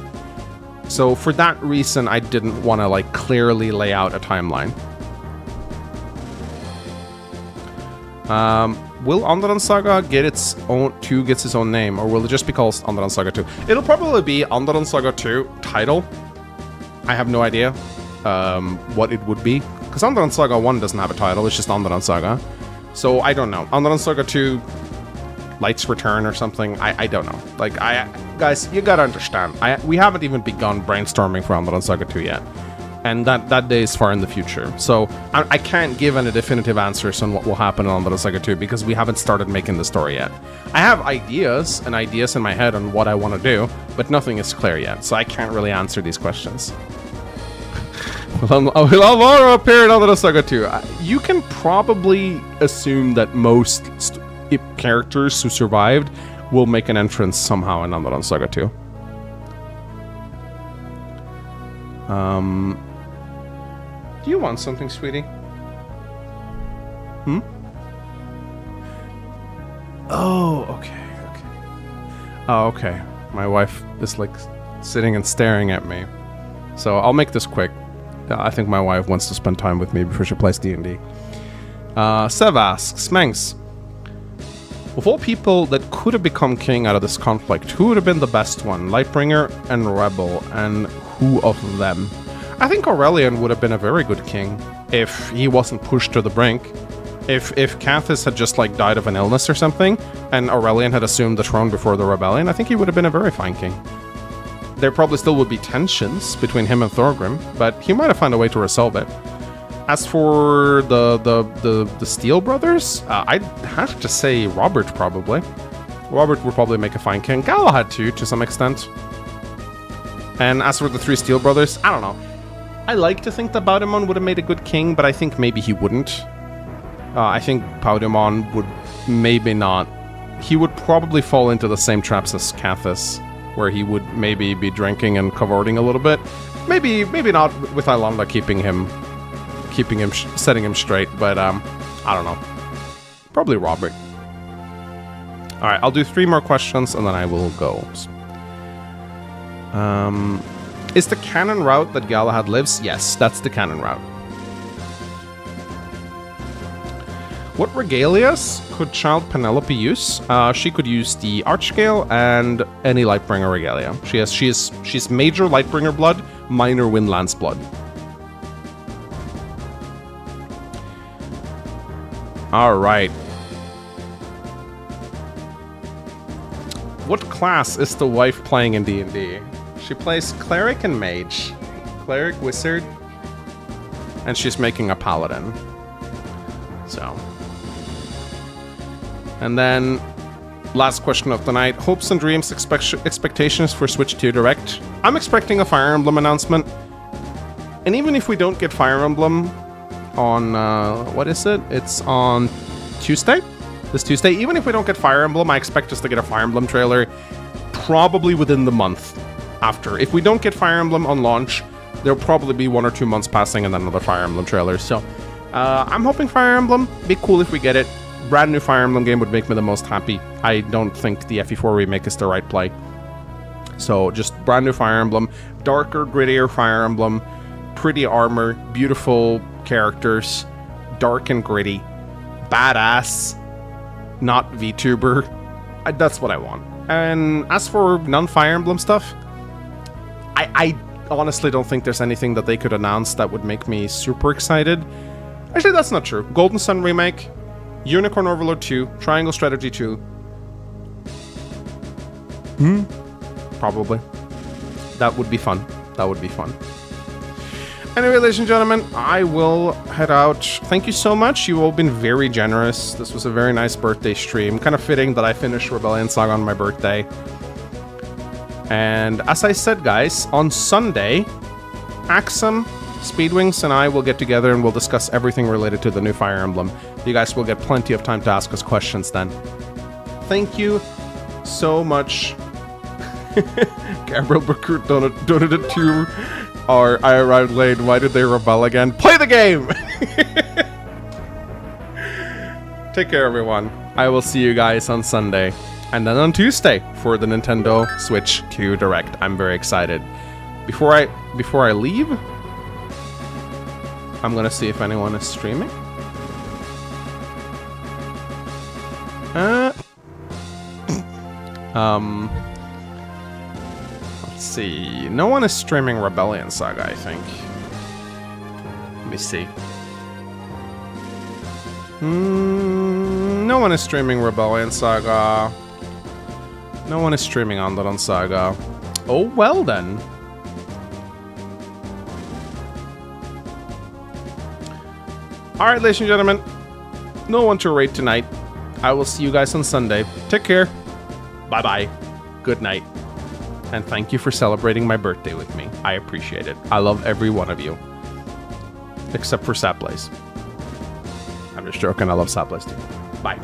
So for that reason, I didn't want to, like, clearly lay out a timeline. Will Onderland Saga get its own gets its own name, or will it just be called Onderland Saga 2? It'll probably be Onderland Saga 2 title. I have no idea what it would be, because Onderland Saga 1 doesn't have a title, it's just Onderland Saga. So I don't know. Onderland Saga 2, Light's Return or something, I don't know. Like, guys, you gotta understand, we haven't even begun brainstorming for Onderland Saga 2 yet. And that day is far in the future. So I can't give any definitive answers on what will happen on Onderland Saga 2 because we haven't started making the story yet. I have ideas in my head on what I want to do, but nothing is clear yet, so I can't really answer these questions. Will Alvaro appear in Onderland Saga 2? You can probably assume that most characters who survived will make an entrance somehow in Onderland Saga 2. Do you want something, sweetie? Oh, okay. Oh, okay. My wife is like sitting and staring at me. So I'll make this quick. I think my wife wants to spend time with me before she plays D&D. Sev asks, Smanks, of all people that could have become king out of this conflict, who would have been the best one? Lightbringer and Rebel, and who of them? I think Aurelian would have been a very good king if he wasn't pushed to the brink. If Cathis had just like died of an illness or something, and Aurelian had assumed the throne before the rebellion, I think he would have been a very fine king. There probably still would be tensions between him and Thorgrim, but he might have found a way to resolve it. As for the Steel brothers, I'd have to say Robert probably. Robert would probably make a fine king. Galahad too, to some extent. And as for the 3 Steel brothers, I don't know. I like to think that Baudemon would have made a good king, but I think maybe he wouldn't. I think Baudemon would maybe not. He would probably fall into the same traps as Cathis, where he would maybe be drinking and cavorting a little bit. Maybe not with Ilonda setting him straight, but I don't know. Probably Robert. All right, I'll do 3 more questions and then I will go. Is the canon route that Galahad lives? Yes, that's the canon route. What regalias could child Penelope use? She could use the Archgale and any Lightbringer regalia. She's major Lightbringer blood, minor Windlance blood. All right. What class is the wife playing in D&D? She plays Cleric and Mage. Cleric, Wizard. And she's making a Paladin. So. And then, last question of the night. Hopes and dreams, expectations for Switch 2 Direct. I'm expecting a Fire Emblem announcement. And even if we don't get Fire Emblem on, what is it? It's on Tuesday? This Tuesday. Even if we don't get Fire Emblem, I expect us to get a Fire Emblem trailer probably within the month after. If we don't get Fire Emblem on launch, there'll probably be 1 or 2 months passing and then another Fire Emblem trailer. So, I'm hoping Fire Emblem. Be cool if we get it. Brand new Fire Emblem game would make me the most happy. I don't think the FE4 remake is the right play. So, just brand new Fire Emblem. Darker, grittier Fire Emblem. Pretty armor. Beautiful characters. Dark and gritty. Badass. Not VTuber. That's what I want. And as for non-Fire Emblem stuff, I honestly don't think there's anything that they could announce that would make me super excited. Actually, that's not true. Golden Sun Remake, Unicorn Overlord 2, Triangle Strategy 2. Probably. That would be fun. That would be fun. Anyway, ladies and gentlemen, I will head out. Thank you so much. You've all been very generous. This was a very nice birthday stream. Kind of fitting that I finished Rebellion Saga on my birthday. And as I said, guys, on Sunday, Axum, Speedwings, and I will get together and we'll discuss everything related to the new Fire Emblem. You guys will get plenty of time to ask us questions then. Thank you so much. Gabriel Berkut donated to our I arrived late. Why did they rebel again? Play the game! Take care, everyone. I will see you guys on Sunday. And then on Tuesday for the Nintendo Switch 2 Direct. I'm very excited. Before I leave, I'm gonna see if anyone is streaming. Let's see. No one is streaming Rebellion Saga, I think. Let me see. No one is streaming Rebellion Saga. No one is streaming Andalon Saga. Oh, well then. Alright, ladies and gentlemen. No one to rate tonight. I will see you guys on Sunday. Take care. Bye-bye. Good night. And thank you for celebrating my birthday with me. I appreciate it. I love every one of you. Except for Saplace. I'm just joking. I love Saplace too. Bye.